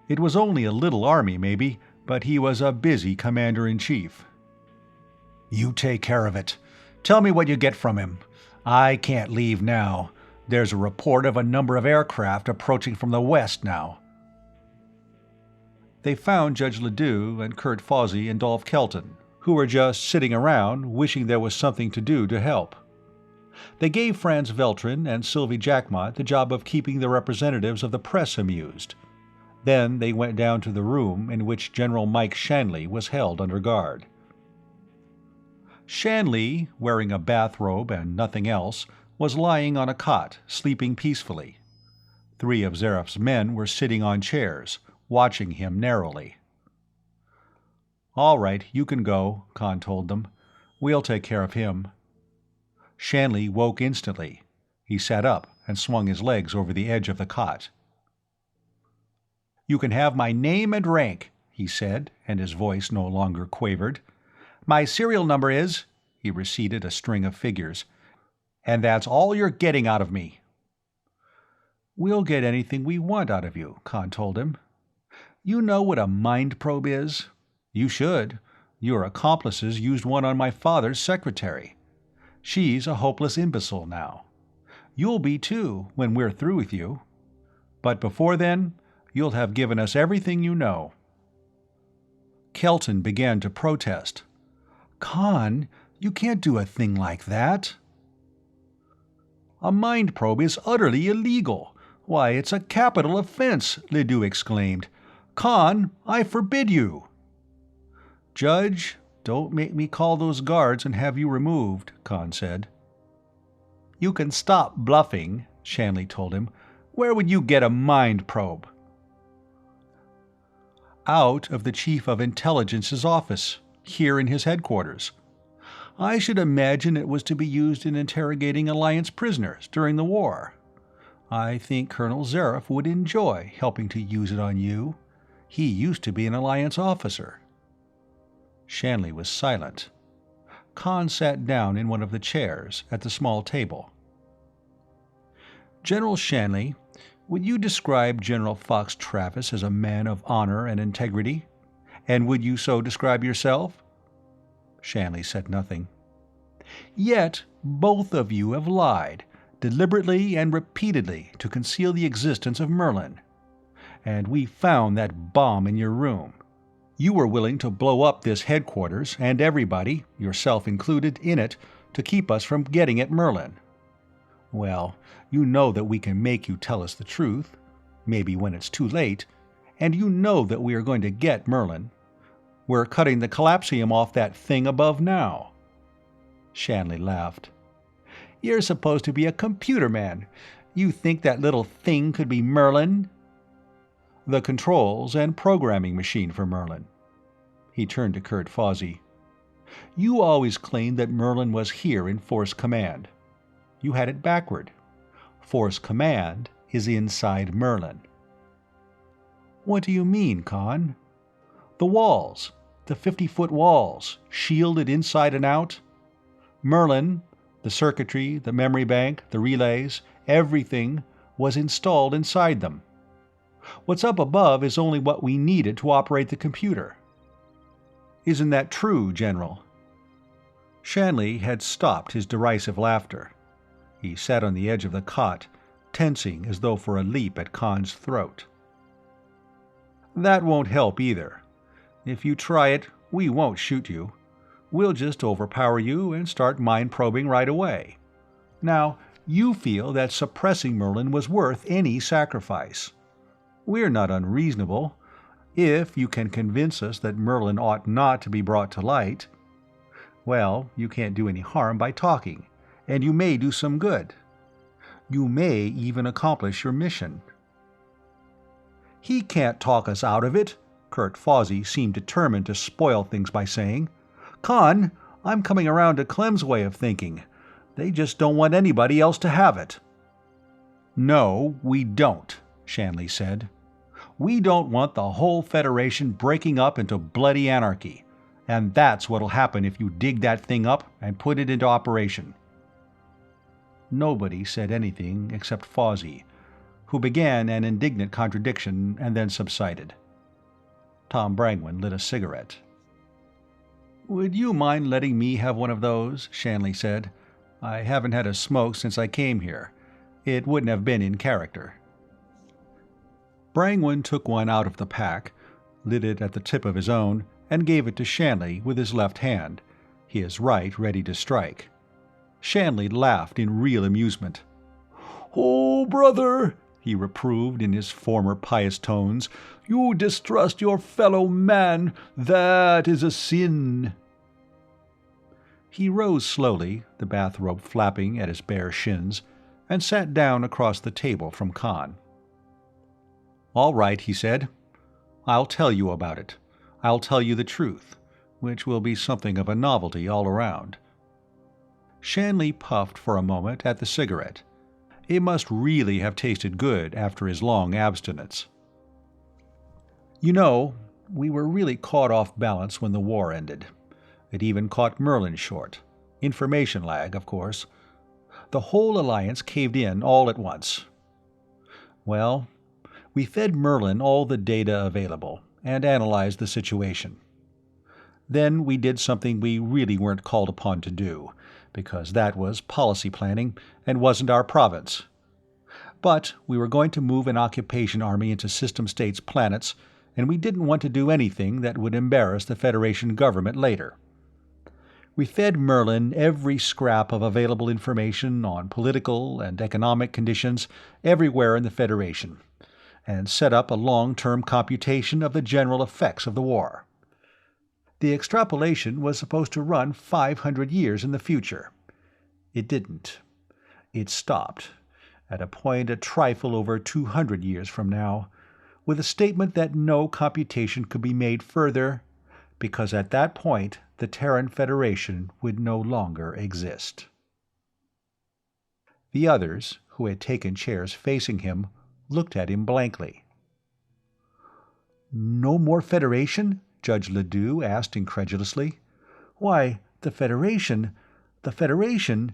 It was only a little army, maybe, but he was a busy commander-in-chief. "You take care of it. Tell me what you get from him. I can't leave now. There's a report of a number of aircraft approaching from the west now." They found Judge Ledoux and Kurt Fawsey and Dolph Kelton, who were just sitting around wishing there was something to do to help. They gave Franz Veltrin and Sylvie Jackmot the job of keeping the representatives of the press amused. Then they went down to the room in which General Mike Shanley was held under guard. Shanley, wearing a bathrobe and nothing else, was lying on a cot, sleeping peacefully. 3 of Zareth's men were sitting on chairs, watching him narrowly. "All right, you can go," Conn told them. "We'll take care of him." Shanley woke instantly. He sat up and swung his legs over the edge of the cot. "You can have my name and rank," he said, and his voice no longer quavered. "My serial number is—" he receded a string of figures. "And that's all you're getting out of me." "We'll get anything we want out of you," Conn told him. "You know what a mind probe is? You should. Your accomplices used one on my father's secretary. She's a hopeless imbecile now. You'll be too, when we're through with you. But before then, you'll have given us everything you know." Kelton began to protest. "Conn, you can't do a thing like that." "A mind probe is utterly illegal. Why, it's a capital offense," Ledoux exclaimed. "Conn, I forbid you." "Judge, don't make me call those guards and have you removed," Conn said. "You can stop bluffing," Shanley told him. "Where would you get a mind probe?" "Out of the Chief of Intelligence's office, here in his headquarters. I should imagine it was to be used in interrogating Alliance prisoners during the war. I think Colonel Zarif would enjoy helping to use it on you. He used to be an Alliance officer." Shanley was silent. Conn sat down in one of the chairs at the small table. "General Shanley, would you describe General Fox Travis as a man of honor and integrity? And would you so describe yourself?" Shanley said nothing. "Yet both of you have lied, deliberately and repeatedly, to conceal the existence of Merlin. And we found that bomb in your room. You were willing to blow up this headquarters and everybody, yourself included, in it to keep us from getting at Merlin. Well, you know that we can make you tell us the truth, maybe when it's too late, and you know that we are going to get Merlin. We're cutting the collapsium off that thing above now." Shanley laughed. "You're supposed to be a computer man. You think that little thing could be Merlin?" "The controls and programming machine for Merlin." He turned to Kurt Fawsey. "You always claimed that Merlin was here in Force Command. You had it backward. Force Command is inside Merlin." "What do you mean, Conn?" "The walls. The 50-foot walls, shielded inside and out. Merlin, the circuitry, the memory bank, the relays, everything was installed inside them. What's up above is only what we needed to operate the computer." "Isn't that true, General?" Shanley had stopped his derisive laughter. He sat on the edge of the cot, tensing as though for a leap at Conn's throat. "That won't help either. If you try it, we won't shoot you. We'll just overpower you and start mind probing right away. Now, you feel that suppressing Merlin was worth any sacrifice. We're not unreasonable, if you can convince us that Merlin ought not to be brought to light. Well, you can't do any harm by talking, and you may do some good. You may even accomplish your mission." "He can't talk us out of it," Kurt Fawsey seemed determined to spoil things by saying. "Conn, I'm coming around to Clem's way of thinking. They just don't want anybody else to have it." "No, we don't," Shanley said. "We don't want the whole Federation breaking up into bloody anarchy, and that's what'll happen if you dig that thing up and put it into operation." Nobody said anything except Fawsey, who began an indignant contradiction and then subsided. Tom Brangwyn lit a cigarette. "Would you mind letting me have one of those?" Shanley said. "I haven't had a smoke since I came here. It wouldn't have been in character." Brangwyn took one out of the pack, lit it at the tip of his own, and gave it to Shanley with his left hand, his right ready to strike. Shanley laughed in real amusement. "Oh, brother," he reproved in his former pious tones, "you distrust your fellow man. That is a sin." He rose slowly, the bathrobe flapping at his bare shins, and sat down across the table from Conn. "All right," he said. "I'll tell you about it. I'll tell you the truth, which will be something of a novelty all around." Shanley puffed for a moment at the cigarette. It must really have tasted good after his long abstinence. "You know, we were really caught off balance when the war ended. It even caught Merlin short. Information lag, of course. The whole Alliance caved in all at once. Well, we fed Merlin all the data available and analyzed the situation. Then we did something we really weren't called upon to do, because that was policy planning and wasn't our province. But we were going to move an occupation army into System States planets, and we didn't want to do anything that would embarrass the Federation government later. We fed Merlin every scrap of available information on political and economic conditions everywhere in the Federation, and set up a long-term computation of the general effects of the war. The extrapolation was supposed to run 500 years in the future. It didn't. It stopped, at a point a trifle over 200 years from now, with a statement that no computation could be made further, because at that point the Terran Federation would no longer exist. The others, who had taken chairs facing him, looked at him blankly. "No more Federation?" Judge Ledoux asked incredulously. "Why, the Federation... The Federation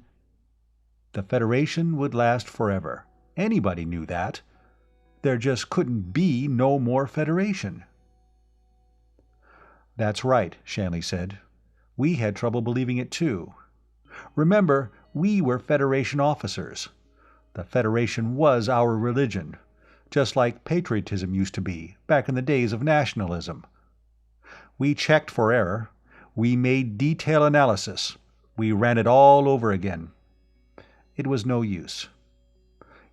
would last forever. Anybody knew that. There just couldn't be no more Federation." "That's right," Shanley said. "We had trouble believing it too. Remember, we were Federation officers. The Federation was our religion, just like patriotism used to be, back in the days of nationalism. We checked for error. We made detail analysis. We ran it all over again. It was no use.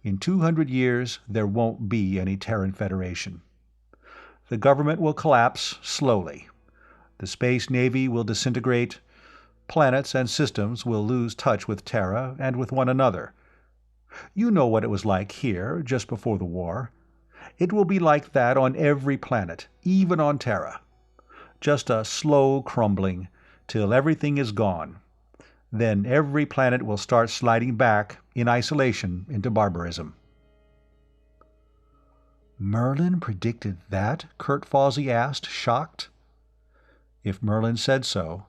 In 200 years, there won't be any Terran Federation. The government will collapse slowly. The Space Navy will disintegrate. Planets and systems will lose touch with Terra and with one another. You know what it was like here just before the war. It will be like that on every planet, even on Terra. Just a slow crumbling, till everything is gone. Then every planet will start sliding back, in isolation, into barbarism." "Merlin predicted that?" Kurt Fawsey asked, shocked. If Merlin said so,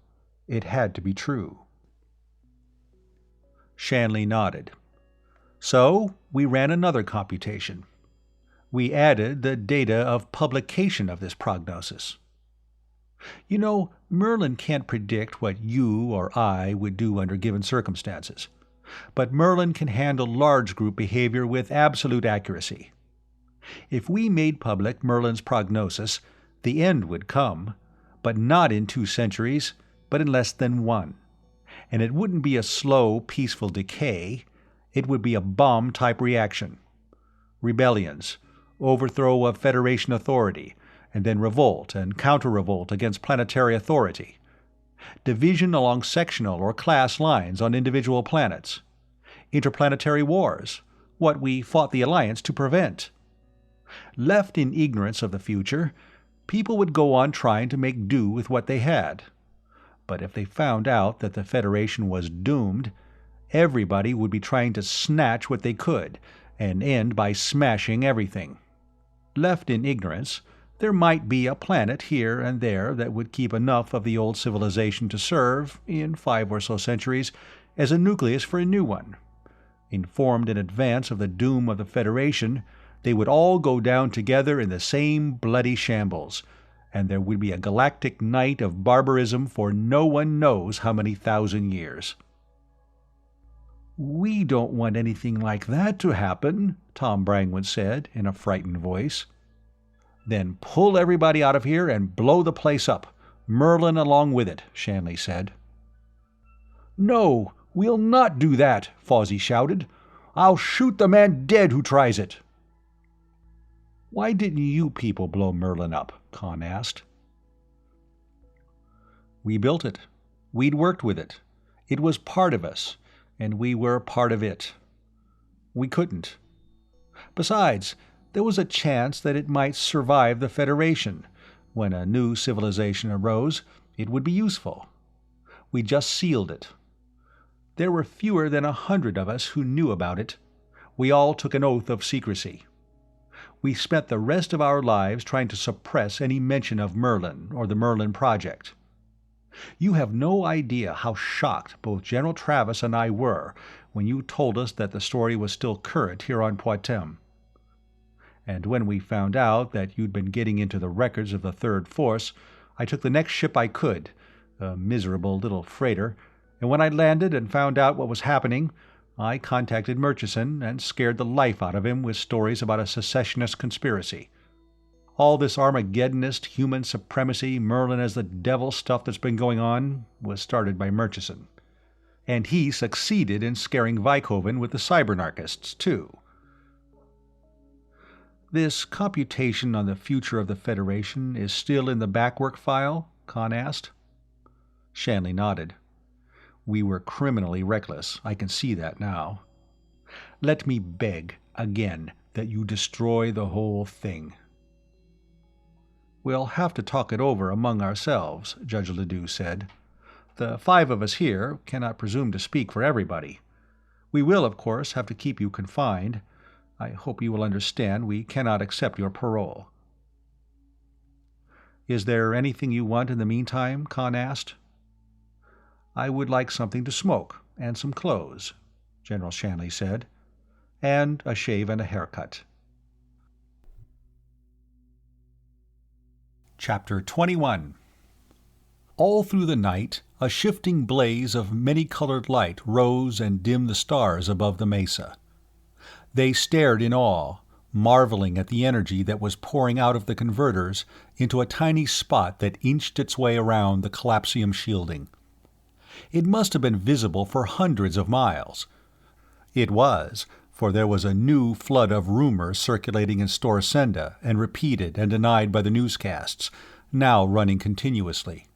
it had to be true. Shanley nodded. "So, we ran another computation. We added the data of publication of this prognosis. You know, Merlin can't predict what you or I would do under given circumstances, but Merlin can handle large group behavior with absolute accuracy. If we made public Merlin's prognosis, the end would come, but not in 2 centuries, but in less than 1. And it wouldn't be a slow, peaceful decay. It would be a bomb-type reaction. Rebellions, overthrow of Federation authority, and then revolt and counter-revolt against planetary authority. Division along sectional or class lines on individual planets. Interplanetary wars, what we fought the Alliance to prevent. Left in ignorance of the future, people would go on trying to make do with what they had. But if they found out that the Federation was doomed, everybody would be trying to snatch what they could, and end by smashing everything. Left in ignorance, there might be a planet here and there that would keep enough of the old civilization to serve, in 5 or so centuries, as a nucleus for a new one. Informed in advance of the doom of the Federation, they would all go down together in the same bloody shambles, and there would be a galactic night of barbarism for no one knows how many thousand years." "We don't want anything like that to happen," Tom Brangwen said in a frightened voice. "Then pull everybody out of here and blow the place up, Merlin along with it," Shanley said. "No, we'll not do that," Fawsey shouted. "I'll shoot the man dead who tries it." "Why didn't you people blow Merlin up?" Conn asked. "We built it. We'd worked with it. It was part of us, and we were part of it. We couldn't. Besides, there was a chance that it might survive the Federation. When a new civilization arose, it would be useful. We just sealed it. There were fewer than 100 of us who knew about it. We all took an oath of secrecy. We spent the rest of our lives trying to suppress any mention of Merlin or the Merlin Project. You have no idea how shocked both General Travis and I were when you told us that the story was still current here on Poictesme. And when we found out that you'd been getting into the records of the Third Force, I took the next ship I could, a miserable little freighter, and when I landed and found out what was happening, I contacted Murchison and scared the life out of him with stories about a secessionist conspiracy. All this Armageddonist human supremacy, Merlin as the devil stuff that's been going on was started by Murchison. And he succeeded in scaring Vykoven with the cybernarchists, too. This computation on the future of the Federation is still in the backwork file? Conn asked. Shanley nodded. We were criminally reckless. I can see that now. Let me beg, again, that you destroy the whole thing. We'll have to talk it over among ourselves, Judge Ledoux said. The 5 of us here cannot presume to speak for everybody. We will, of course, have to keep you confined. I hope you will understand we cannot accept your parole. Is there anything you want in the meantime? Conn asked. I would like something to smoke, and some clothes, General Shanley said, and a shave and a haircut. Chapter 21. All through the night, a shifting blaze of many-colored light rose and dimmed the stars above the mesa. They stared in awe, marveling at the energy that was pouring out of the converters into a tiny spot that inched its way around the collapsium shielding. It must have been visible for hundreds of miles. It was, for there was a new flood of rumors circulating in Storsenda and repeated and denied by the newscasts, now running continuously.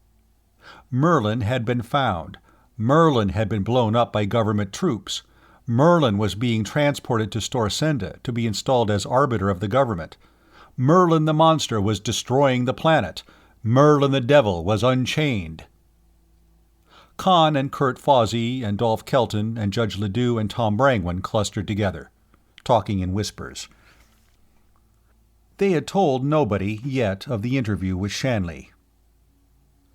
Merlin had been found. Merlin had been blown up by government troops. Merlin was being transported to Storsenda to be installed as arbiter of the government. Merlin the monster was destroying the planet. Merlin the devil was unchained. Conn and Kurt Fawsey and Dolph Kelton and Judge Ledoux and Tom Brangwen clustered together, talking in whispers. They had told nobody yet of the interview with Shanley.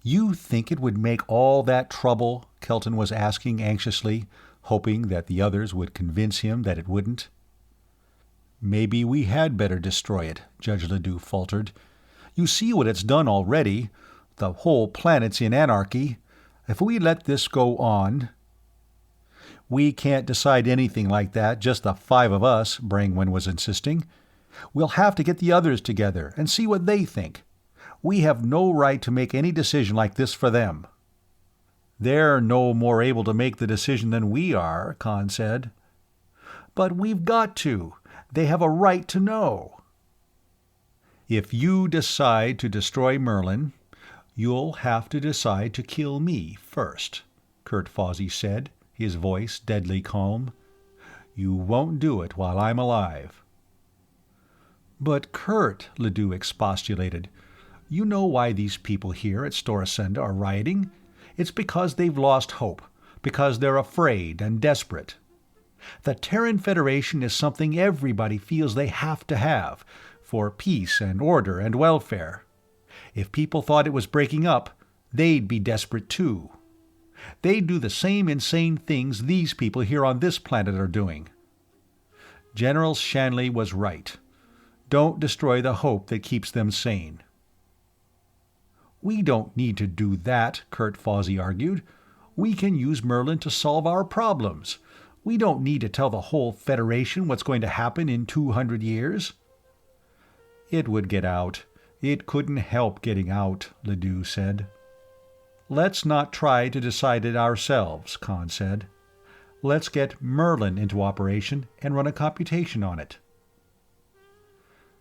"You think it would make all that trouble?" Kelton was asking anxiously, hoping that the others would convince him that it wouldn't. "Maybe we had better destroy it," Judge Ledoux faltered. "You see what it's done already. The whole planet's in anarchy. If we let this go on—" "We can't decide anything like that, just the 5 of us," Brangwen was insisting. "We'll have to get the others together and see what they think. We have no right to make any decision like this for them." "They're no more able to make the decision than we are," Conn said. "But we've got to. They have a right to know." "If you decide to destroy Merlin, you'll have to decide to kill me first," Kurt Fawsey said, his voice deadly calm. "You won't do it while I'm alive." "But Kurt," Ledoux expostulated, "you know why these people here at Storsenda are rioting? It's because they've lost hope, because they're afraid and desperate. The Terran Federation is something everybody feels they have to have, for peace and order and welfare. If people thought it was breaking up, they'd be desperate too. They'd do the same insane things these people here on this planet are doing." General Shanley was right. Don't destroy the hope that keeps them sane. "We don't need to do that," Kurt Fawsey argued. "We can use Merlin to solve our problems. We don't need to tell the whole Federation what's going to happen in 200 years. "It would get out. It couldn't help getting out," Ledoux said. "Let's not try to decide it ourselves," Conn said. "Let's get Merlin into operation and run a computation on it."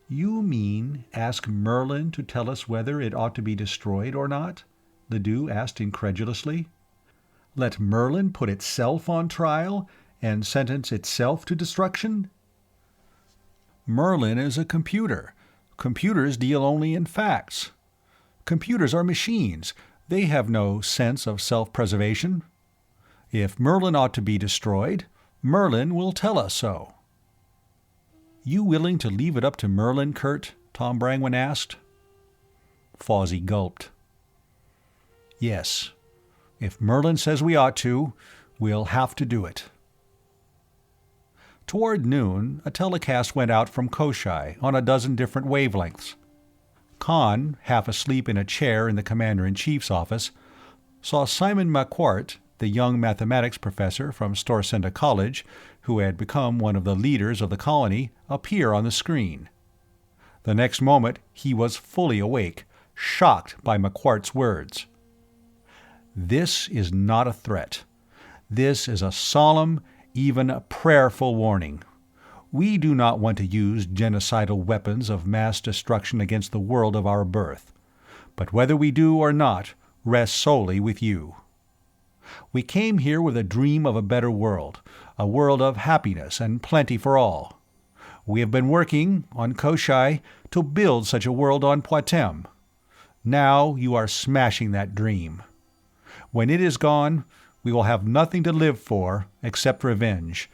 "You mean ask Merlin to tell us whether it ought to be destroyed or not?" Ledoux asked incredulously. "Let Merlin put itself on trial and sentence itself to destruction?" "Merlin is a computer. Computers deal only in facts. Computers are machines. They have no sense of self-preservation. If Merlin ought to be destroyed, Merlin will tell us so." "You willing to leave it up to Merlin, Kurt?" Tom Brangwen asked. Fawsey gulped. "Yes. If Merlin says we ought to, we'll have to do it." Toward noon, a telecast went out from Koshai on a dozen different wavelengths. Conn, half asleep in a chair in the Commander-in-Chief's office, saw Simon McQuart, the young mathematics professor from Storsenda College, who had become one of the leaders of the colony, appear on the screen. The next moment he was fully awake, shocked by McQuart's words. "This is not a threat. This is a solemn, even a prayerful warning. We do not want to use genocidal weapons of mass destruction against the world of our birth. But whether we do or not rests solely with you. We came here with a dream of a better world, a world of happiness and plenty for all. We have been working, on Koshai, to build such a world on Patm. Now you are smashing that dream. When it is gone, we will have nothing to live for except revenge,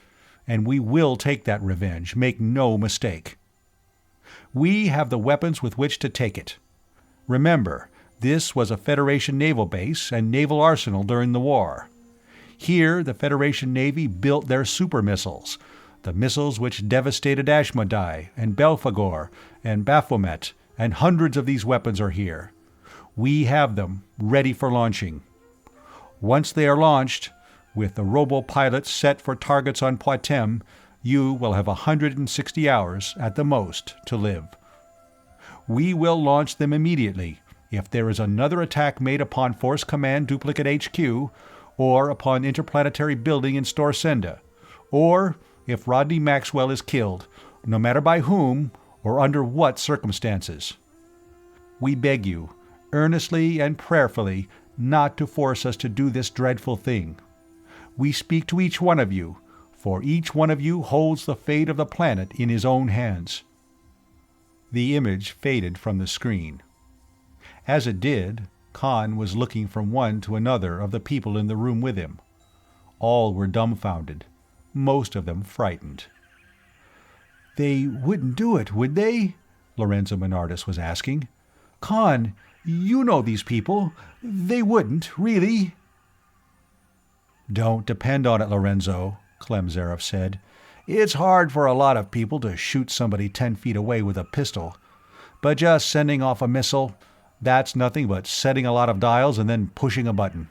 and we will take that revenge, make no mistake. We have the weapons with which to take it. Remember, this was a Federation naval base and naval arsenal during the war. Here the Federation Navy built their super missiles, the missiles which devastated Ashmodai and Belphegor and Baphomet, and hundreds of these weapons are here. We have them, ready for launching. Once they are launched, with the robo-pilots set for targets on Patm, you will have 160 hours, at the most, to live. We will launch them immediately if there is another attack made upon Force Command Duplicate HQ, or upon Interplanetary Building in Storsenda, or if Rodney Maxwell is killed, no matter by whom or under what circumstances. We beg you, earnestly and prayerfully, not to force us to do this dreadful thing. We speak to each one of you, for each one of you holds the fate of the planet in his own hands." The image faded from the screen. As it did, Conn was looking from one to another of the people in the room with him. All were dumbfounded, most of them frightened. "They wouldn't do it, would they?" Lorenzo Ardis was asking. "Conn, you know these people. They wouldn't, really?" "Don't depend on it, Lorenzo," Clem Zaref said. "It's hard for a lot of people to shoot somebody 10 feet away with a pistol. But just sending off a missile, that's nothing but setting a lot of dials and then pushing a button."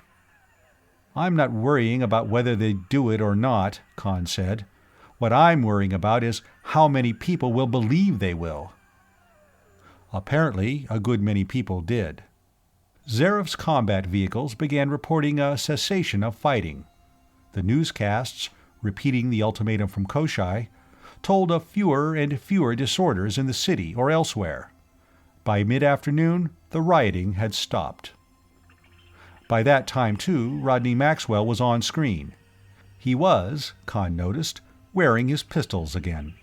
"I'm not worrying about whether they do it or not," Conn said. "What I'm worrying about is how many people will believe they will." Apparently, a good many people did. Zaref's combat vehicles began reporting a cessation of fighting. The newscasts, repeating the ultimatum from Koshai, told of fewer and fewer disorders in the city or elsewhere. By mid-afternoon, the rioting had stopped. By that time, too, Rodney Maxwell was on screen. He was, Conn noticed, wearing his pistols again.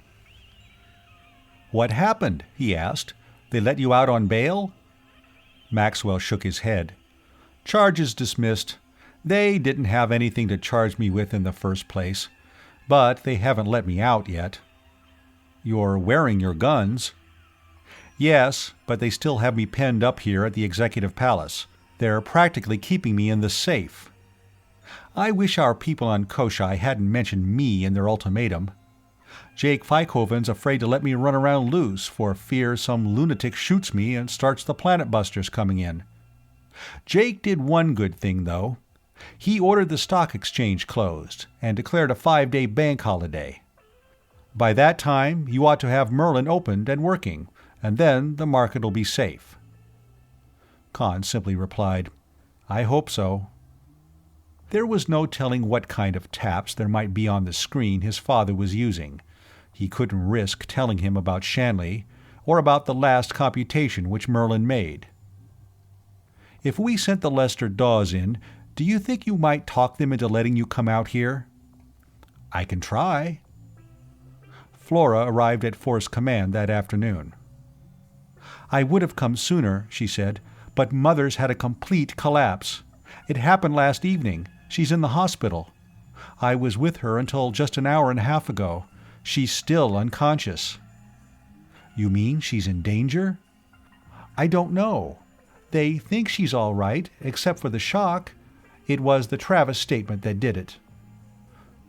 "What happened?" he asked. "They let you out on bail?" Maxwell shook his head. "Charges dismissed. They didn't have anything to charge me with in the first place. But they haven't let me out yet." "You're wearing your guns." "Yes, but they still have me penned up here at the Executive Palace. They're practically keeping me in the safe. I wish our people on Koshai hadn't mentioned me in their ultimatum. Jake Feikoven's afraid to let me run around loose for fear some lunatic shoots me and starts the Planet Busters coming in. Jake did one good thing, though. He ordered the stock exchange closed and declared a 5-day bank holiday. By that time, you ought to have Merlin opened and working, and then the market will be safe." Conn simply replied, "I hope so." There was no telling what kind of taps there might be on the screen his father was using. He couldn't risk telling him about Shanley, or about the last computation which Merlin made. "If we sent the Lester Dawes in, do you think you might talk them into letting you come out here?" "I can try." Flora arrived at Force Command that afternoon. "I would have come sooner," she said, "but Mother's had a complete collapse. It happened last evening. She's in the hospital. I was with her until just an hour and a half ago. She's still unconscious." "You mean she's in danger?" "I don't know. They think she's all right, except for the shock. It was the Travis statement that did it."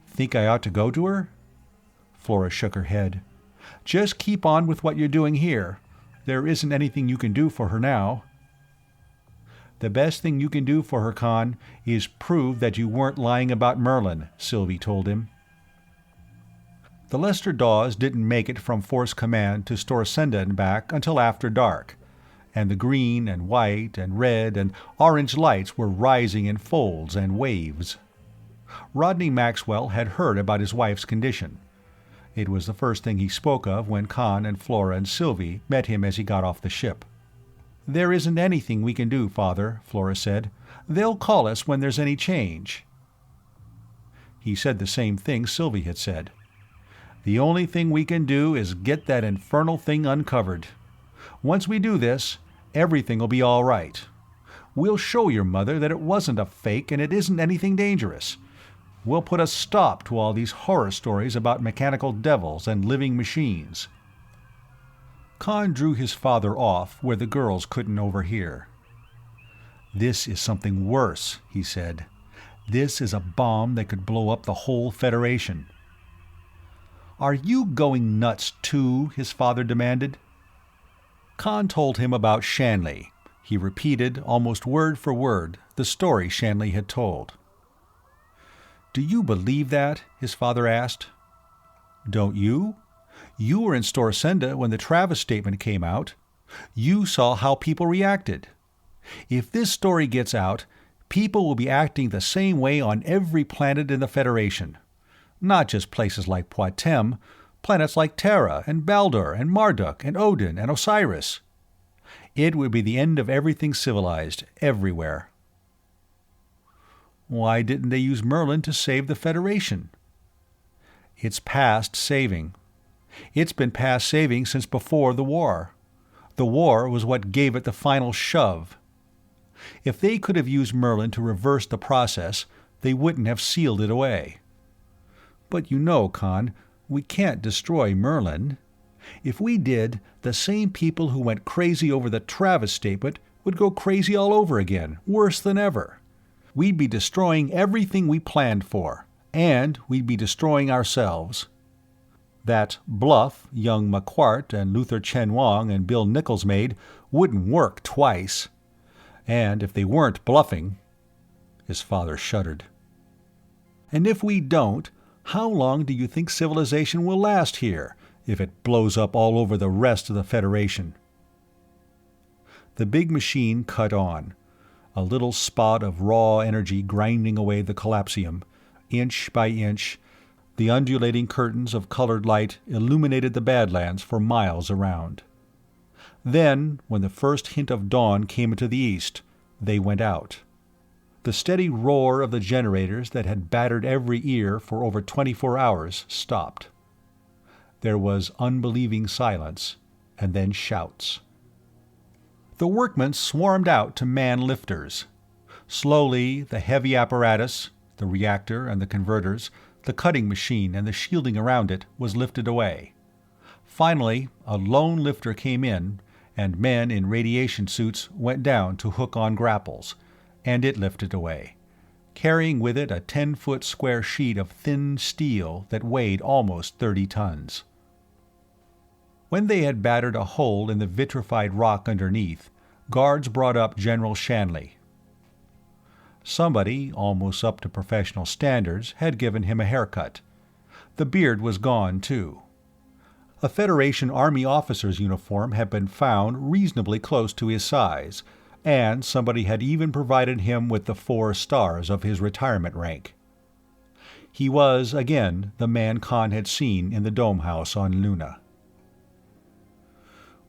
"Think I ought to go to her?" Flora shook her head. "Just keep on with what you're doing here. There isn't anything you can do for her now." "The best thing you can do for her, Conn, is prove that you weren't lying about Merlin," Sylvie told him. The Lester Dawes didn't make it from Force Command to Storsenda and back until after dark, and the green and white and red and orange lights were rising in folds and waves. Rodney Maxwell had heard about his wife's condition. It was the first thing he spoke of when Conn and Flora and Sylvie met him as he got off the ship. "There isn't anything we can do, Father," Flora said. "They'll call us when there's any change." He said the same thing Sylvie had said. "The only thing we can do is get that infernal thing uncovered. Once we do this, everything will be all right. We'll show your mother that it wasn't a fake and it isn't anything dangerous. We'll put a stop to all these horror stories about mechanical devils and living machines." Conn drew his father off where the girls couldn't overhear. "This is something worse," he said. "This is a bomb that could blow up the whole Federation." "Are you going nuts too?" his father demanded. Conn told him about Shanley. He repeated, almost word for word, the story Shanley had told. "Do you believe that?" his father asked. "Don't you? You were in Storsenda when the Travis statement came out. You saw how people reacted. If this story gets out, people will be acting the same way on every planet in the Federation. Not just places like Poictesme, planets like Terra and Baldur and Marduk and Odin and Osiris. It would be the end of everything civilized, everywhere." "Why didn't they use Merlin to save the Federation?" "It's past saving. It's been past saving since before the war. The war was what gave it the final shove. If they could have used Merlin to reverse the process, they wouldn't have sealed it away. But you know, Conn, we can't destroy Merlin. If we did, the same people who went crazy over the Travis statement would go crazy all over again, worse than ever. We'd be destroying everything we planned for, and we'd be destroying ourselves. That bluff young McQuart and Luther Chen Wang and Bill Nichols made wouldn't work twice. And if they weren't bluffing—" His father shuddered. "And if we don't, how long do you think civilization will last here, if it blows up all over the rest of the Federation?" The big machine cut on, a little spot of raw energy grinding away the collapsium, inch by inch. The undulating curtains of colored light illuminated the Badlands for miles around. Then, when the first hint of dawn came into the east, they went out. The steady roar of the generators that had battered every ear for over 24 hours stopped. There was unbelieving silence, and then shouts. The workmen swarmed out to man lifters. Slowly, the heavy apparatus, the reactor and the converters, the cutting machine and the shielding around it, was lifted away. Finally, a lone lifter came in, and men in radiation suits went down to hook on grapples, and it lifted away, carrying with it a 10-foot square sheet of thin steel that weighed almost 30 tons. When they had battered a hole in the vitrified rock underneath, guards brought up General Shanley. Somebody, almost up to professional standards, had given him a haircut. The beard was gone, too. A Federation Army officer's uniform had been found reasonably close to his size, and somebody had even provided him with the 4 stars of his retirement rank. He was, again, the man Conn had seen in the dome house on Luna.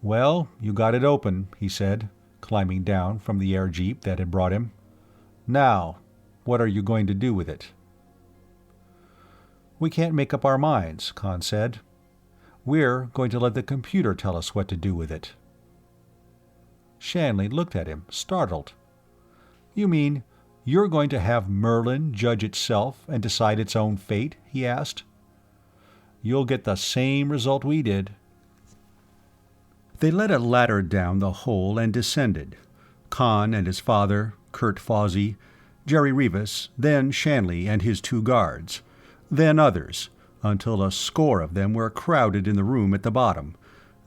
"Well, you got it open," he said, climbing down from the air jeep that had brought him. "Now, what are you going to do with it?" "We can't make up our minds," Conn said. "We're going to let the computer tell us what to do with it." Shanley looked at him, startled. "You mean you're going to have Merlin judge itself and decide its own fate?" he asked. "You'll get the same result we did." They let a ladder down the hole and descended. Conn and his father, Kurt Fawsey, Jerry Rivas, then Shanley and his 2 guards, then others, until a score of them were crowded in the room at the bottom,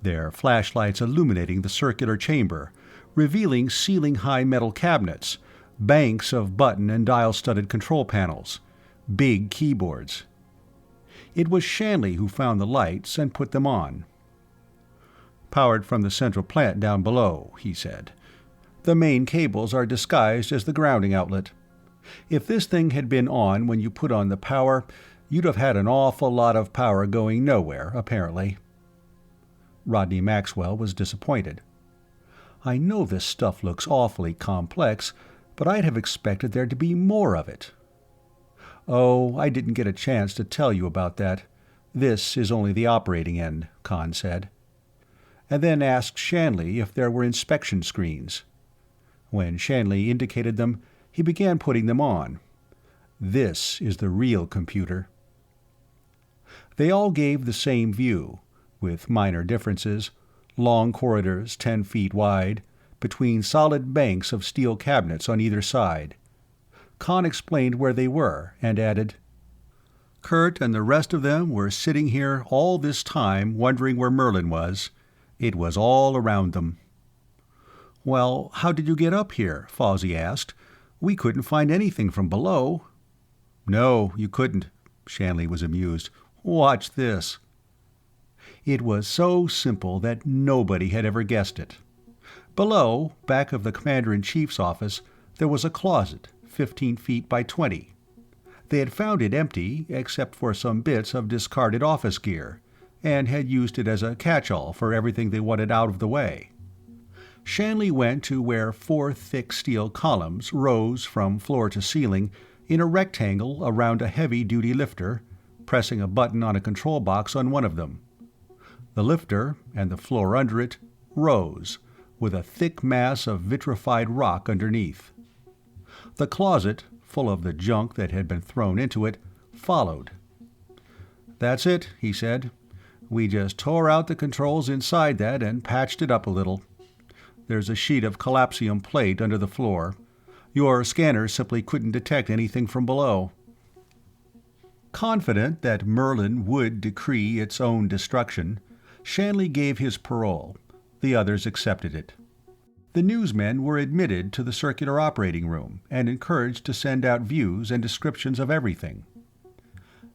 their flashlights illuminating the circular chamber, revealing ceiling-high metal cabinets, banks of button and dial-studded control panels, big keyboards. It was Shanley who found the lights and put them on. "Powered from the central plant down below," he said. "The main cables are disguised as the grounding outlet. If this thing had been on when you put on the power, you'd have had an awful lot of power going nowhere, apparently." Rodney Maxwell was disappointed. "I know this stuff looks awfully complex, but I'd have expected there to be more of it." "Oh, I didn't get a chance to tell you about that. This is only the operating end," Conn said. And then asked Shanley if there were inspection screens. When Shanley indicated them, he began putting them on. "This is the real computer." They all gave the same view, with minor differences: long corridors 10 feet wide, between solid banks of steel cabinets on either side. Conn explained where they were, and added, "Kurt and the rest of them were sitting here all this time wondering where Merlin was. It was all around them." "Well, how did you get up here?" Fawsey asked. "We couldn't find anything from below." "No, you couldn't," Shanley was amused. "Watch this." It was so simple that nobody had ever guessed it. Below, back of the Commander-in-Chief's office, there was a closet, 15 feet by 20. They had found it empty, except for some bits of discarded office gear, and had used it as a catch-all for everything they wanted out of the way. Shanley went to where 4 thick steel columns rose from floor to ceiling in a rectangle around a heavy-duty lifter, pressing a button on a control box on one of them. The lifter, and the floor under it, rose, with a thick mass of vitrified rock underneath. The closet, full of the junk that had been thrown into it, followed. "That's it," he said. "We just tore out the controls inside that and patched it up a little. There's a sheet of collapsium plate under the floor. Your scanner simply couldn't detect anything from below." Confident that Merlin would decree its own destruction, Shanley gave his parole. The others accepted it. The newsmen were admitted to the circular operating room and encouraged to send out views and descriptions of everything.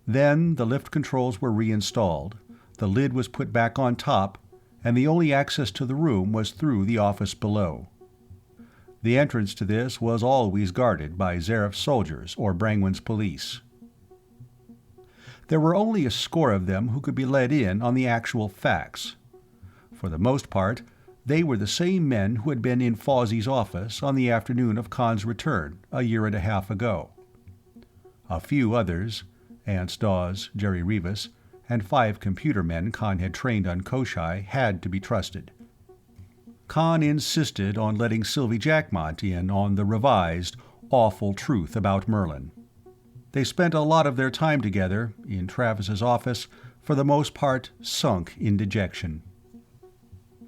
Then the lift controls were reinstalled, the lid was put back on top, and the only access to the room was through the office below. The entrance to this was always guarded by Zarif's soldiers or Brangwen's police. There were only a score of them who could be let in on the actual facts. For the most part, they were the same men who had been in Fawsey's office on the afternoon of Conn's return, a year and a half ago. A few others, Ance Dawes, Jerry Rivas, and 5 computer men Conn had trained on Koshai, had to be trusted. Conn insisted on letting Sylvie Jackmont in on the revised, awful truth about Merlin. They spent a lot of their time together, in Travis's office, for the most part sunk in dejection.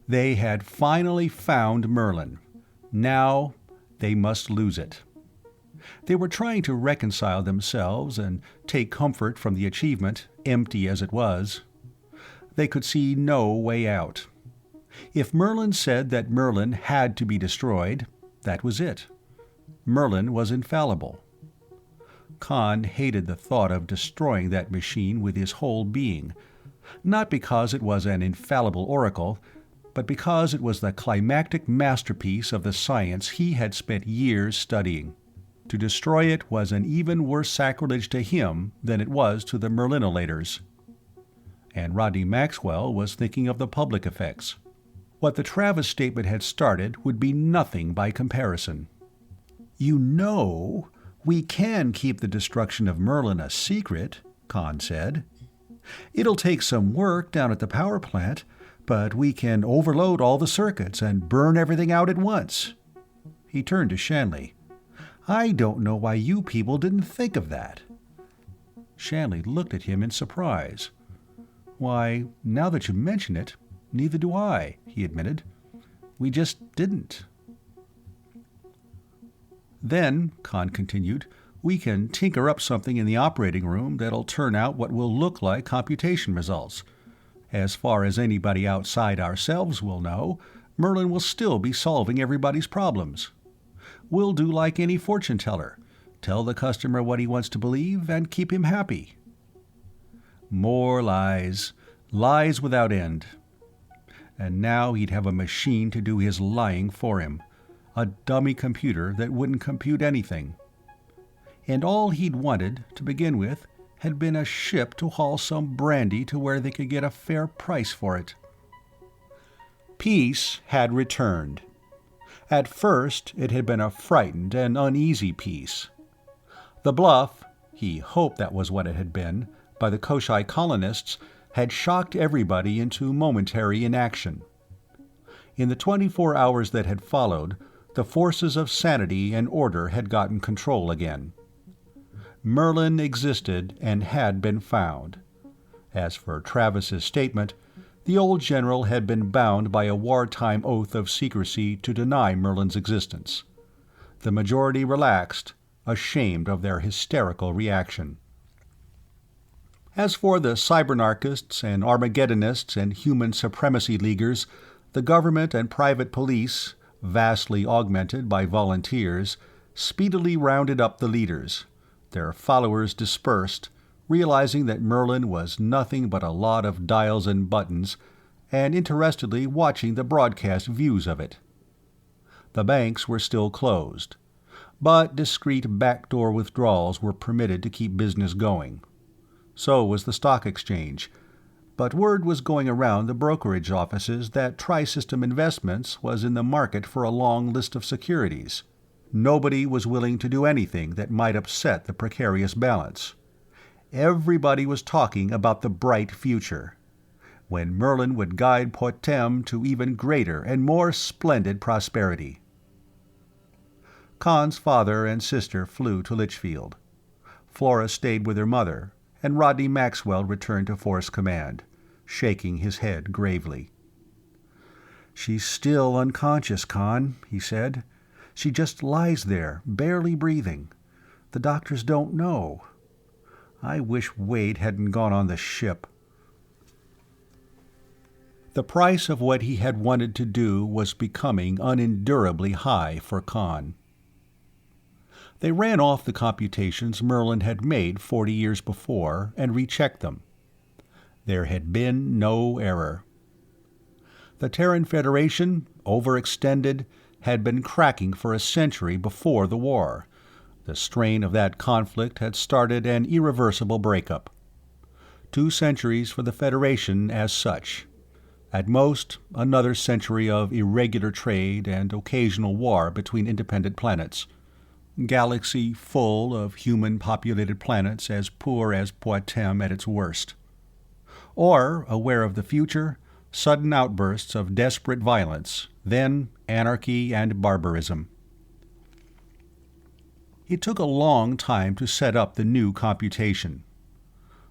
They had finally found Merlin. Now they must lose it. They were trying to reconcile themselves and take comfort from the achievement, empty as it was. They could see no way out. If Merlin said that Merlin had to be destroyed, that was it. Merlin was infallible. Conn hated the thought of destroying that machine with his whole being, not because it was an infallible oracle, but because it was the climactic masterpiece of the science he had spent years studying. To destroy it was an even worse sacrilege to him than it was to the Merlinolators. And Rodney Maxwell was thinking of the public effects. What the Travis statement had started would be nothing by comparison. "You know, we can keep the destruction of Merlin a secret," Conn said. "It'll take some work down at the power plant, but we can overload all the circuits and burn everything out at once." He turned to Shanley. "I don't know why you people didn't think of that." Shanley looked at him in surprise. "Why, now that you mention it, neither do I," he admitted. "We just didn't." "Then," Conn continued, We can tinker up something in the operating room that'll turn out what will look like computation results. As far as anybody outside ourselves will know, Merlin will still be solving everybody's problems. We'll do like any fortune teller. Tell the customer what he wants to believe and keep him happy. More lies. Lies without end. And now he'd have a machine to do his lying for him. A dummy computer that wouldn't compute anything. And all he'd wanted, to begin with, had been a ship to haul some brandy to where they could get a fair price for it. Peace had returned. At first, it had been a frightened and uneasy peace. The bluff, he hoped that was what it had been, by the Koshai colonists had shocked everybody into momentary inaction. In the 24 hours that had followed, the forces of sanity and order had gotten control again. Merlin existed and had been found. As for Travis's statement, the old general had been bound by a wartime oath of secrecy to deny Merlin's existence. The majority relaxed, ashamed of their hysterical reaction. As for the cybernarchists and Armageddonists and human supremacy leaguers, the government and private police, vastly augmented by volunteers, speedily rounded up the leaders. Their followers dispersed, realizing that Merlin was nothing but a lot of dials and buttons, and interestedly watching the broadcast views of it. The banks were still closed, but discreet backdoor withdrawals were permitted to keep business going. So was the stock exchange, but word was going around the brokerage offices that Tri-System Investments was in the market for a long list of securities. Nobody was willing to do anything that might upset the precarious balance. Everybody was talking about the bright future, when Merlin would guide Patm to even greater and more splendid prosperity. Conn's father and sister flew to Litchfield. Flora stayed with her mother, and Rodney Maxwell returned to Force Command, shaking his head gravely. "She's still unconscious, Conn," he said. "She just lies there, barely breathing. The doctors don't know. I wish Wade hadn't gone on the ship." The price of what he had wanted to do was becoming unendurably high for Conn. They ran off the computations Merlin had made 40 years before and rechecked them. There had been no error. The Terran Federation, overextended, had been cracking for a century before the war. The strain of that conflict had started an irreversible breakup. 2 centuries for the Federation as such. At most, another century of irregular trade and occasional war between independent planets. Galaxy full of human-populated planets as poor as Poictesme at its worst. Or, aware of the future, sudden outbursts of desperate violence, then anarchy and barbarism. It took a long time to set up the new computation.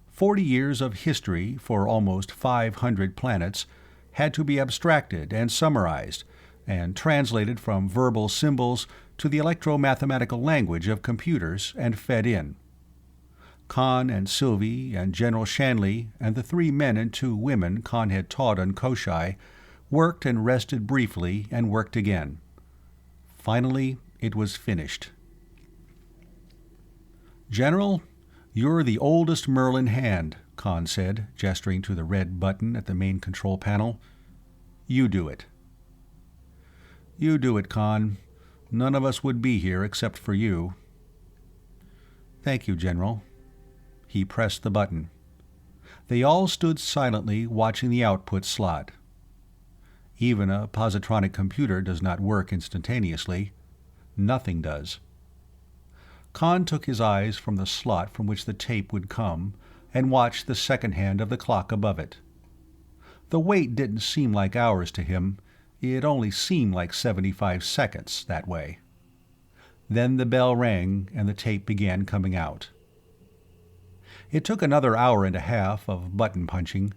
40 years of history for almost 500 planets had to be abstracted and summarized, and translated from verbal symbols to the electromathematical language of computers and fed in. Conn and Sylvie and General Shanley and the 3 men and 2 women Conn had taught on Koshai worked and rested briefly and worked again. Finally, it was finished. "General, you're the oldest Merlin hand," Conn said, gesturing to the red button at the main control panel. "You do it." "You do it, Conn. None of us would be here except for you." "Thank you, General." He pressed the button. They all stood silently watching the output slot. Even a positronic computer does not work instantaneously. Nothing does. Conn took his eyes from the slot from which the tape would come and watched the second hand of the clock above it. The wait didn't seem like hours to him. It only seemed like 75 seconds that way. Then the bell rang and the tape began coming out. It took another hour and a half of button punching.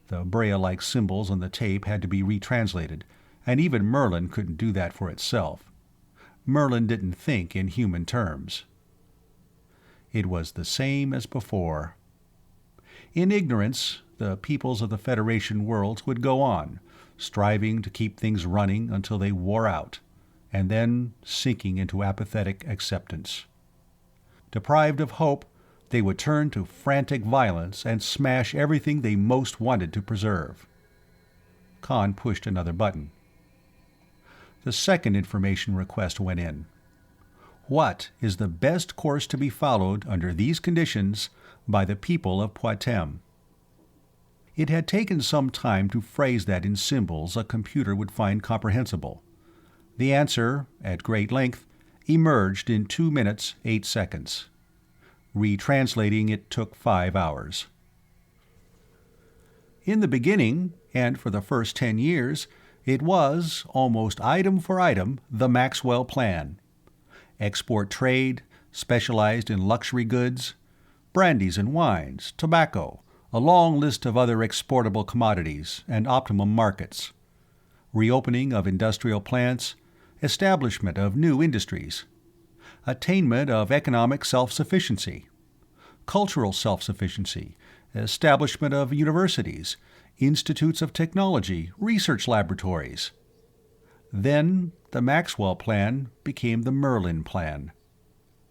The Braille-like symbols on the tape had to be retranslated, and even Merlin couldn't do that for itself. Merlin didn't think in human terms. It was the same as before. In ignorance, the peoples of the Federation worlds would go on, striving to keep things running until they wore out, and then sinking into apathetic acceptance. Deprived of hope, they would turn to frantic violence and smash everything they most wanted to preserve. Conn pushed another button. The second information request went in. What is the best course to be followed under these conditions by the people of Patm? It had taken some time to phrase that in symbols a computer would find comprehensible. The answer, at great length, emerged in 2 minutes, 8 seconds. Retranslating it took 5 hours. In the beginning, and for the first 10 years, it was, almost item for item, the Maxwell Plan. Export trade, specialized in luxury goods, brandies and wines, tobacco, a long list of other exportable commodities, and optimum markets. Reopening of industrial plants, establishment of new industries, attainment of economic self-sufficiency, cultural self-sufficiency, establishment of universities, institutes of technology, research laboratories. Then the Maxwell Plan became the Merlin Plan.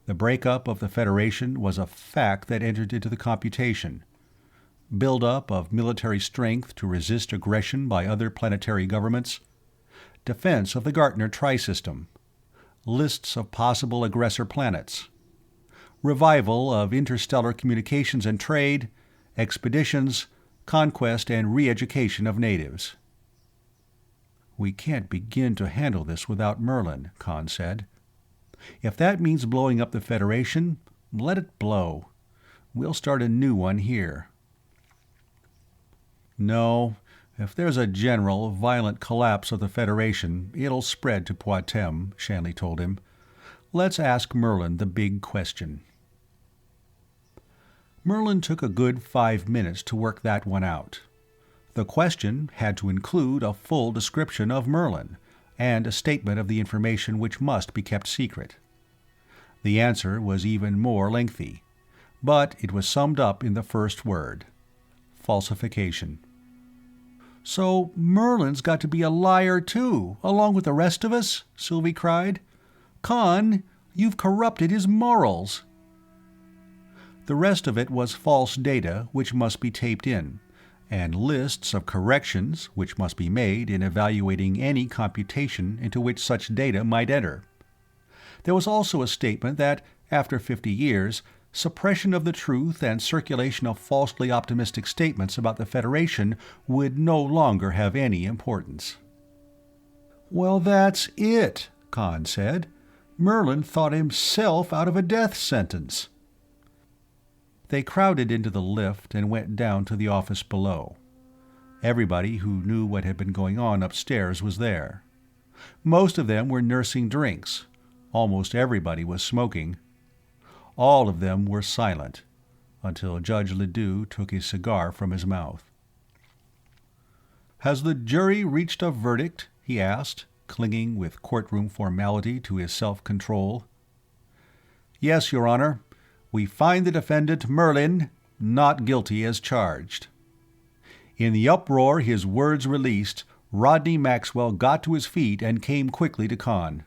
The breakup of the Federation was a fact that entered into the computation. Build-up of military strength to resist aggression by other planetary governments, defense of the Gartner Tri-System, lists of possible aggressor planets, revival of interstellar communications and trade, expeditions, conquest and re-education of natives. "We can't begin to handle this without Merlin," Conn said. "If that means blowing up the Federation, let it blow. We'll start a new one here." "No, if there's a general, violent collapse of the Federation, it'll spread to Patm," Shanley told him. "Let's ask Merlin the big question." Merlin took a good 5 minutes to work that one out. The question had to include a full description of Merlin, and a statement of the information which must be kept secret. The answer was even more lengthy, but it was summed up in the first word: falsification. "So Merlin's got to be a liar too, along with the rest of us?" Sylvie cried. "Conn, you've corrupted his morals." The rest of it was false data which must be taped in, and lists of corrections which must be made in evaluating any computation into which such data might enter. There was also a statement that, after 50 years, suppression of the truth and circulation of falsely optimistic statements about the Federation would no longer have any importance. "Well, that's it," Conn said. "Merlin thought himself out of a death sentence." They crowded into the lift and went down to the office below. Everybody who knew what had been going on upstairs was there. Most of them were nursing drinks. Almost everybody was smoking. All of them were silent, until Judge Ledoux took his cigar from his mouth. "Has the jury reached a verdict?" he asked, clinging with courtroom formality to his self-control. "Yes, Your Honor. We find the defendant, Merlin, not guilty as charged." In the uproar his words released, Rodney Maxwell got to his feet and came quickly to Conn.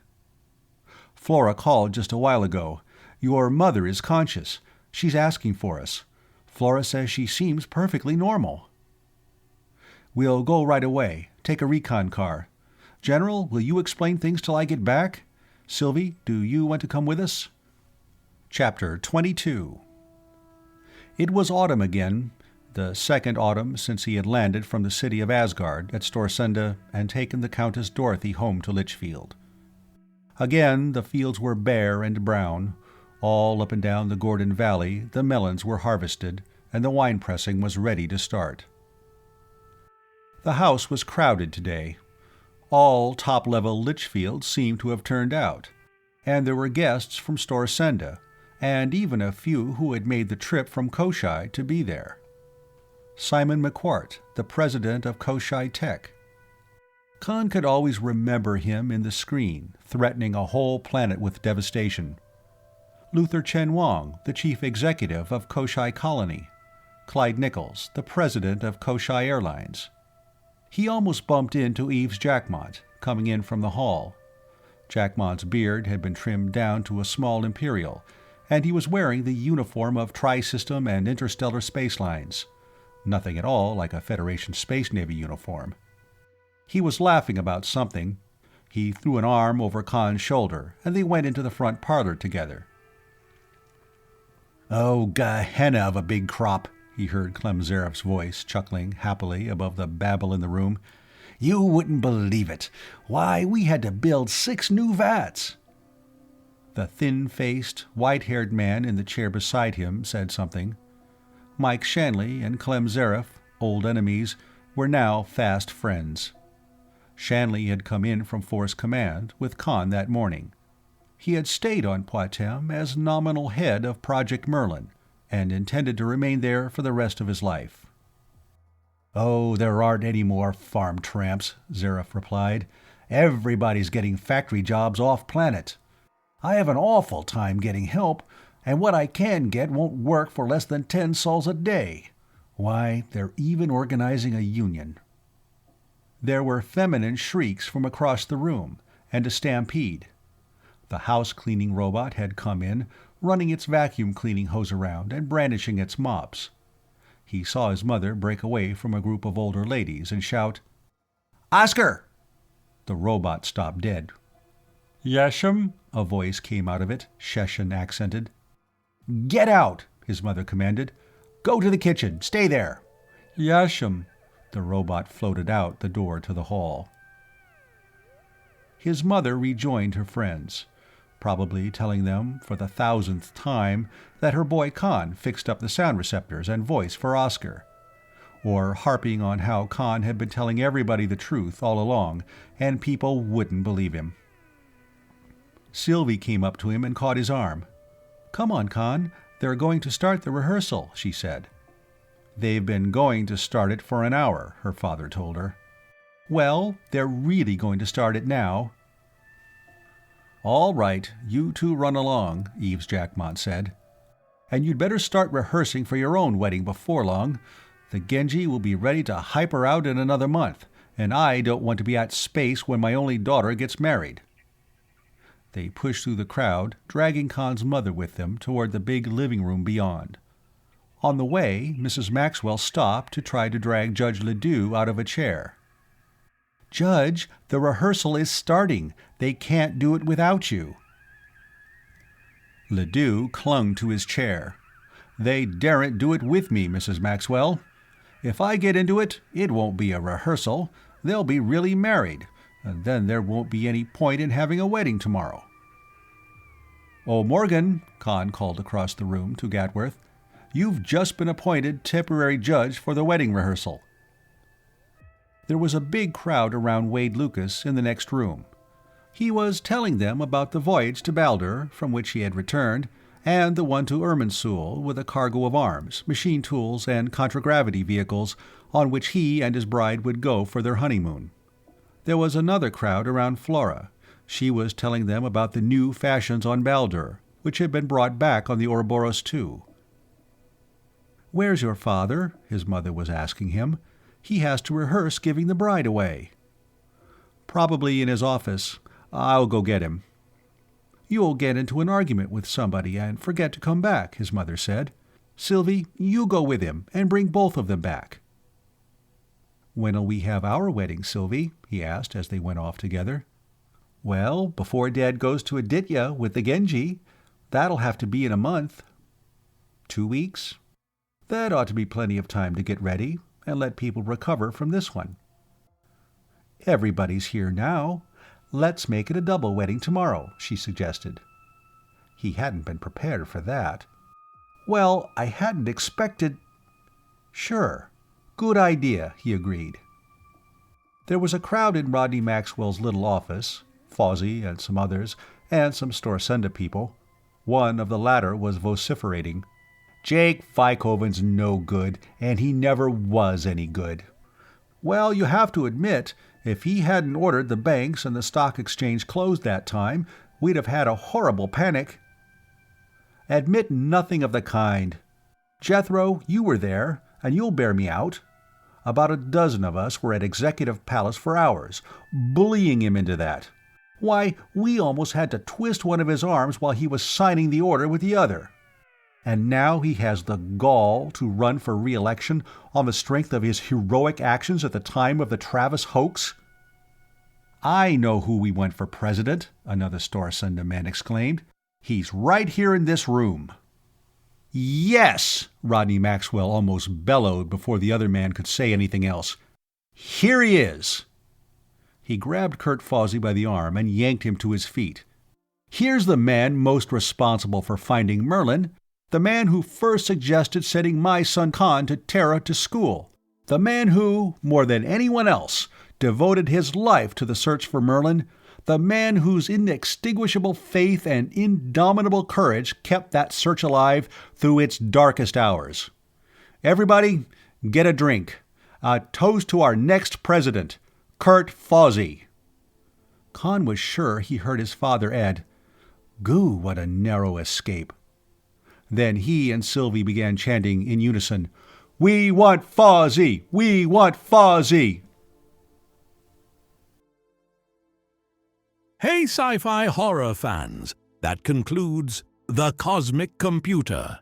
"Flora called just a while ago. Your mother is conscious. She's asking for us. Flora says she seems perfectly normal." "We'll go right away. Take a recon car. General, will you explain things till I get back? Sylvie, do you want to come with us?" Chapter 22. It was autumn again, the second autumn since he had landed from the city of Asgard at Storsenda and taken the Countess Dorothy home to Litchfield. Again the fields were bare and brown. All up and down the Gordon Valley the melons were harvested, and the wine pressing was ready to start. The house was crowded today. All top-level Litchfield seemed to have turned out, and there were guests from Storsenda, and even a few who had made the trip from Koshai to be there. Simon McQuart, the president of Koshai Tech. Conn could always remember him in the screen, threatening a whole planet with devastation. Luther Chen Wang, the chief executive of Koshai Colony, Clyde Nichols, the president of Koshai Airlines. He almost bumped into Yves Jacquemont, coming in from the hall. Jacquemont's beard had been trimmed down to a small imperial, and he was wearing the uniform of Tri-System and Interstellar Space Lines. Nothing at all like a Federation Space Navy uniform. He was laughing about something. He threw an arm over Conn's shoulder, and they went into the front parlor together. "Oh, Gehenna of a big crop," he heard Clem Zareff's voice chuckling happily above the babble in the room. "You wouldn't believe it. Why, we had to build 6 new vats." The thin-faced, white-haired man in the chair beside him said something. Mike Shanley and Clem Zareff, old enemies, were now fast friends. Shanley had come in from Force Command with Conn that morning. He had stayed on Patm as nominal head of Project Merlin, and intended to remain there for the rest of his life. "Oh, there aren't any more farm tramps," Zareff replied. "Everybody's getting factory jobs off-planet. I have an awful time getting help, and what I can get won't work for less than 10 sols a day. Why, they're even organizing a union." There were feminine shrieks from across the room, and a stampede. The house-cleaning robot had come in, running its vacuum-cleaning hose around and brandishing its mops. He saw his mother break away from a group of older ladies and shout, "Oscar!" The robot stopped dead. "Yes'm?" a voice came out of it, Sheshan accented. "Get out!" his mother commanded. "Go to the kitchen. Stay there." "Yes'm." The robot floated out the door to the hall. His mother rejoined her friends, probably telling them for the 1000th time that her boy Conn fixed up the sound receptors and voice for Oscar, or harping on how Conn had been telling everybody the truth all along, and people wouldn't believe him. Sylvie came up to him and caught his arm. "Come on, Conn, they're going to start the rehearsal," she said. "They've been going to start it for an hour," her father told her. "Well, they're really going to start it now." "All right, you two run along," Yves Jacquemont said. "And you'd better start rehearsing for your own wedding before long. The Genji will be ready to hyper out in another month, and I don't want to be at space when my only daughter gets married." They pushed through the crowd, dragging Conn's mother with them toward the big living room beyond. On the way, Mrs. Maxwell stopped to try to drag Judge Ledoux out of a chair. "Judge, the rehearsal is starting. They can't do it without you." Ledoux clung to his chair. "They daren't do it with me, Mrs. Maxwell. If I get into it, it won't be a rehearsal. They'll be really married, and then there won't be any point in having a wedding tomorrow." "Oh, Morgan," Conn called across the room to Gatworth, "you've just been appointed temporary judge for the wedding rehearsal." There was a big crowd around Wade Lucas in the next room. He was telling them about the voyage to Baldur, from which he had returned, and the one to Irminsul with a cargo of arms, machine tools, and contragravity vehicles on which he and his bride would go for their honeymoon. There was another crowd around Flora. She was telling them about the new fashions on Baldur, which had been brought back on the Ouroboros too. "Where's your father?" his mother was asking him. "He has to rehearse giving the bride away." "Probably in his office. I'll go get him." "You'll get into an argument with somebody and forget to come back," his mother said. "Sylvie, you go with him and bring both of them back." "When'll we have our wedding, Sylvie?" he asked as they went off together. "Well, before Dad goes to Aditya with the Genji. That'll have to be in a month." 2 weeks? That ought to be plenty of time to get ready and let people recover from this one. "Everybody's here now. Let's make it a double wedding tomorrow," she suggested. He hadn't been prepared for that. "Well, I hadn't expected—" "Sure. Good idea," he agreed. There was a crowd in Rodney Maxwell's little office, Fawsey and some others, and some Storsenda people. One of the latter was vociferating, "Jake Ficoven's no good, and he never was any good. Well, you have to admit, if he hadn't ordered the banks and the stock exchange closed that time, we'd have had a horrible panic." Admit nothing of the kind. Jethro, you were there, and you'll bear me out. About a dozen of us were at Executive Palace for hours, bullying him into that. Why, we almost had to twist one of his arms while he was signing the order with the other. And now he has the gall to run for re-election on the strength of his heroic actions at the time of the Travis hoax? "I know who we want for president," another Star Sunda man exclaimed. "He's right here in this room." "Yes!" Rodney Maxwell almost bellowed before the other man could say anything else. "Here he is!" He grabbed Kurt Fawsey by the arm and yanked him to his feet. "Here's the man most responsible for finding Merlin, the man who first suggested sending my son Conn to Terra to school, the man who, more than anyone else, devoted his life to the search for Merlin, the man whose inextinguishable faith and indomitable courage kept that search alive through its darkest hours. Everybody, get a drink. A toast to our next president, Kurt Fawsey." Conn was sure he heard his father add, "Goo, what a narrow escape." Then he and Sylvie began chanting in unison, "We want Fawsey! We want Fawsey!" Hey sci-fi horror fans, that concludes The Cosmic Computer.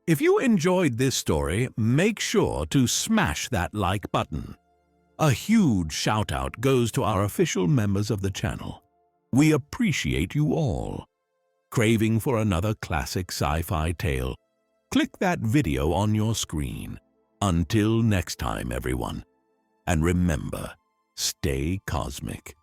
If you enjoyed this story, make sure to smash that like button. A huge shout-out goes to our official members of the channel. We appreciate you all. Craving for another classic sci-fi tale? Click that video on your screen. Until next time, everyone. And remember, stay cosmic.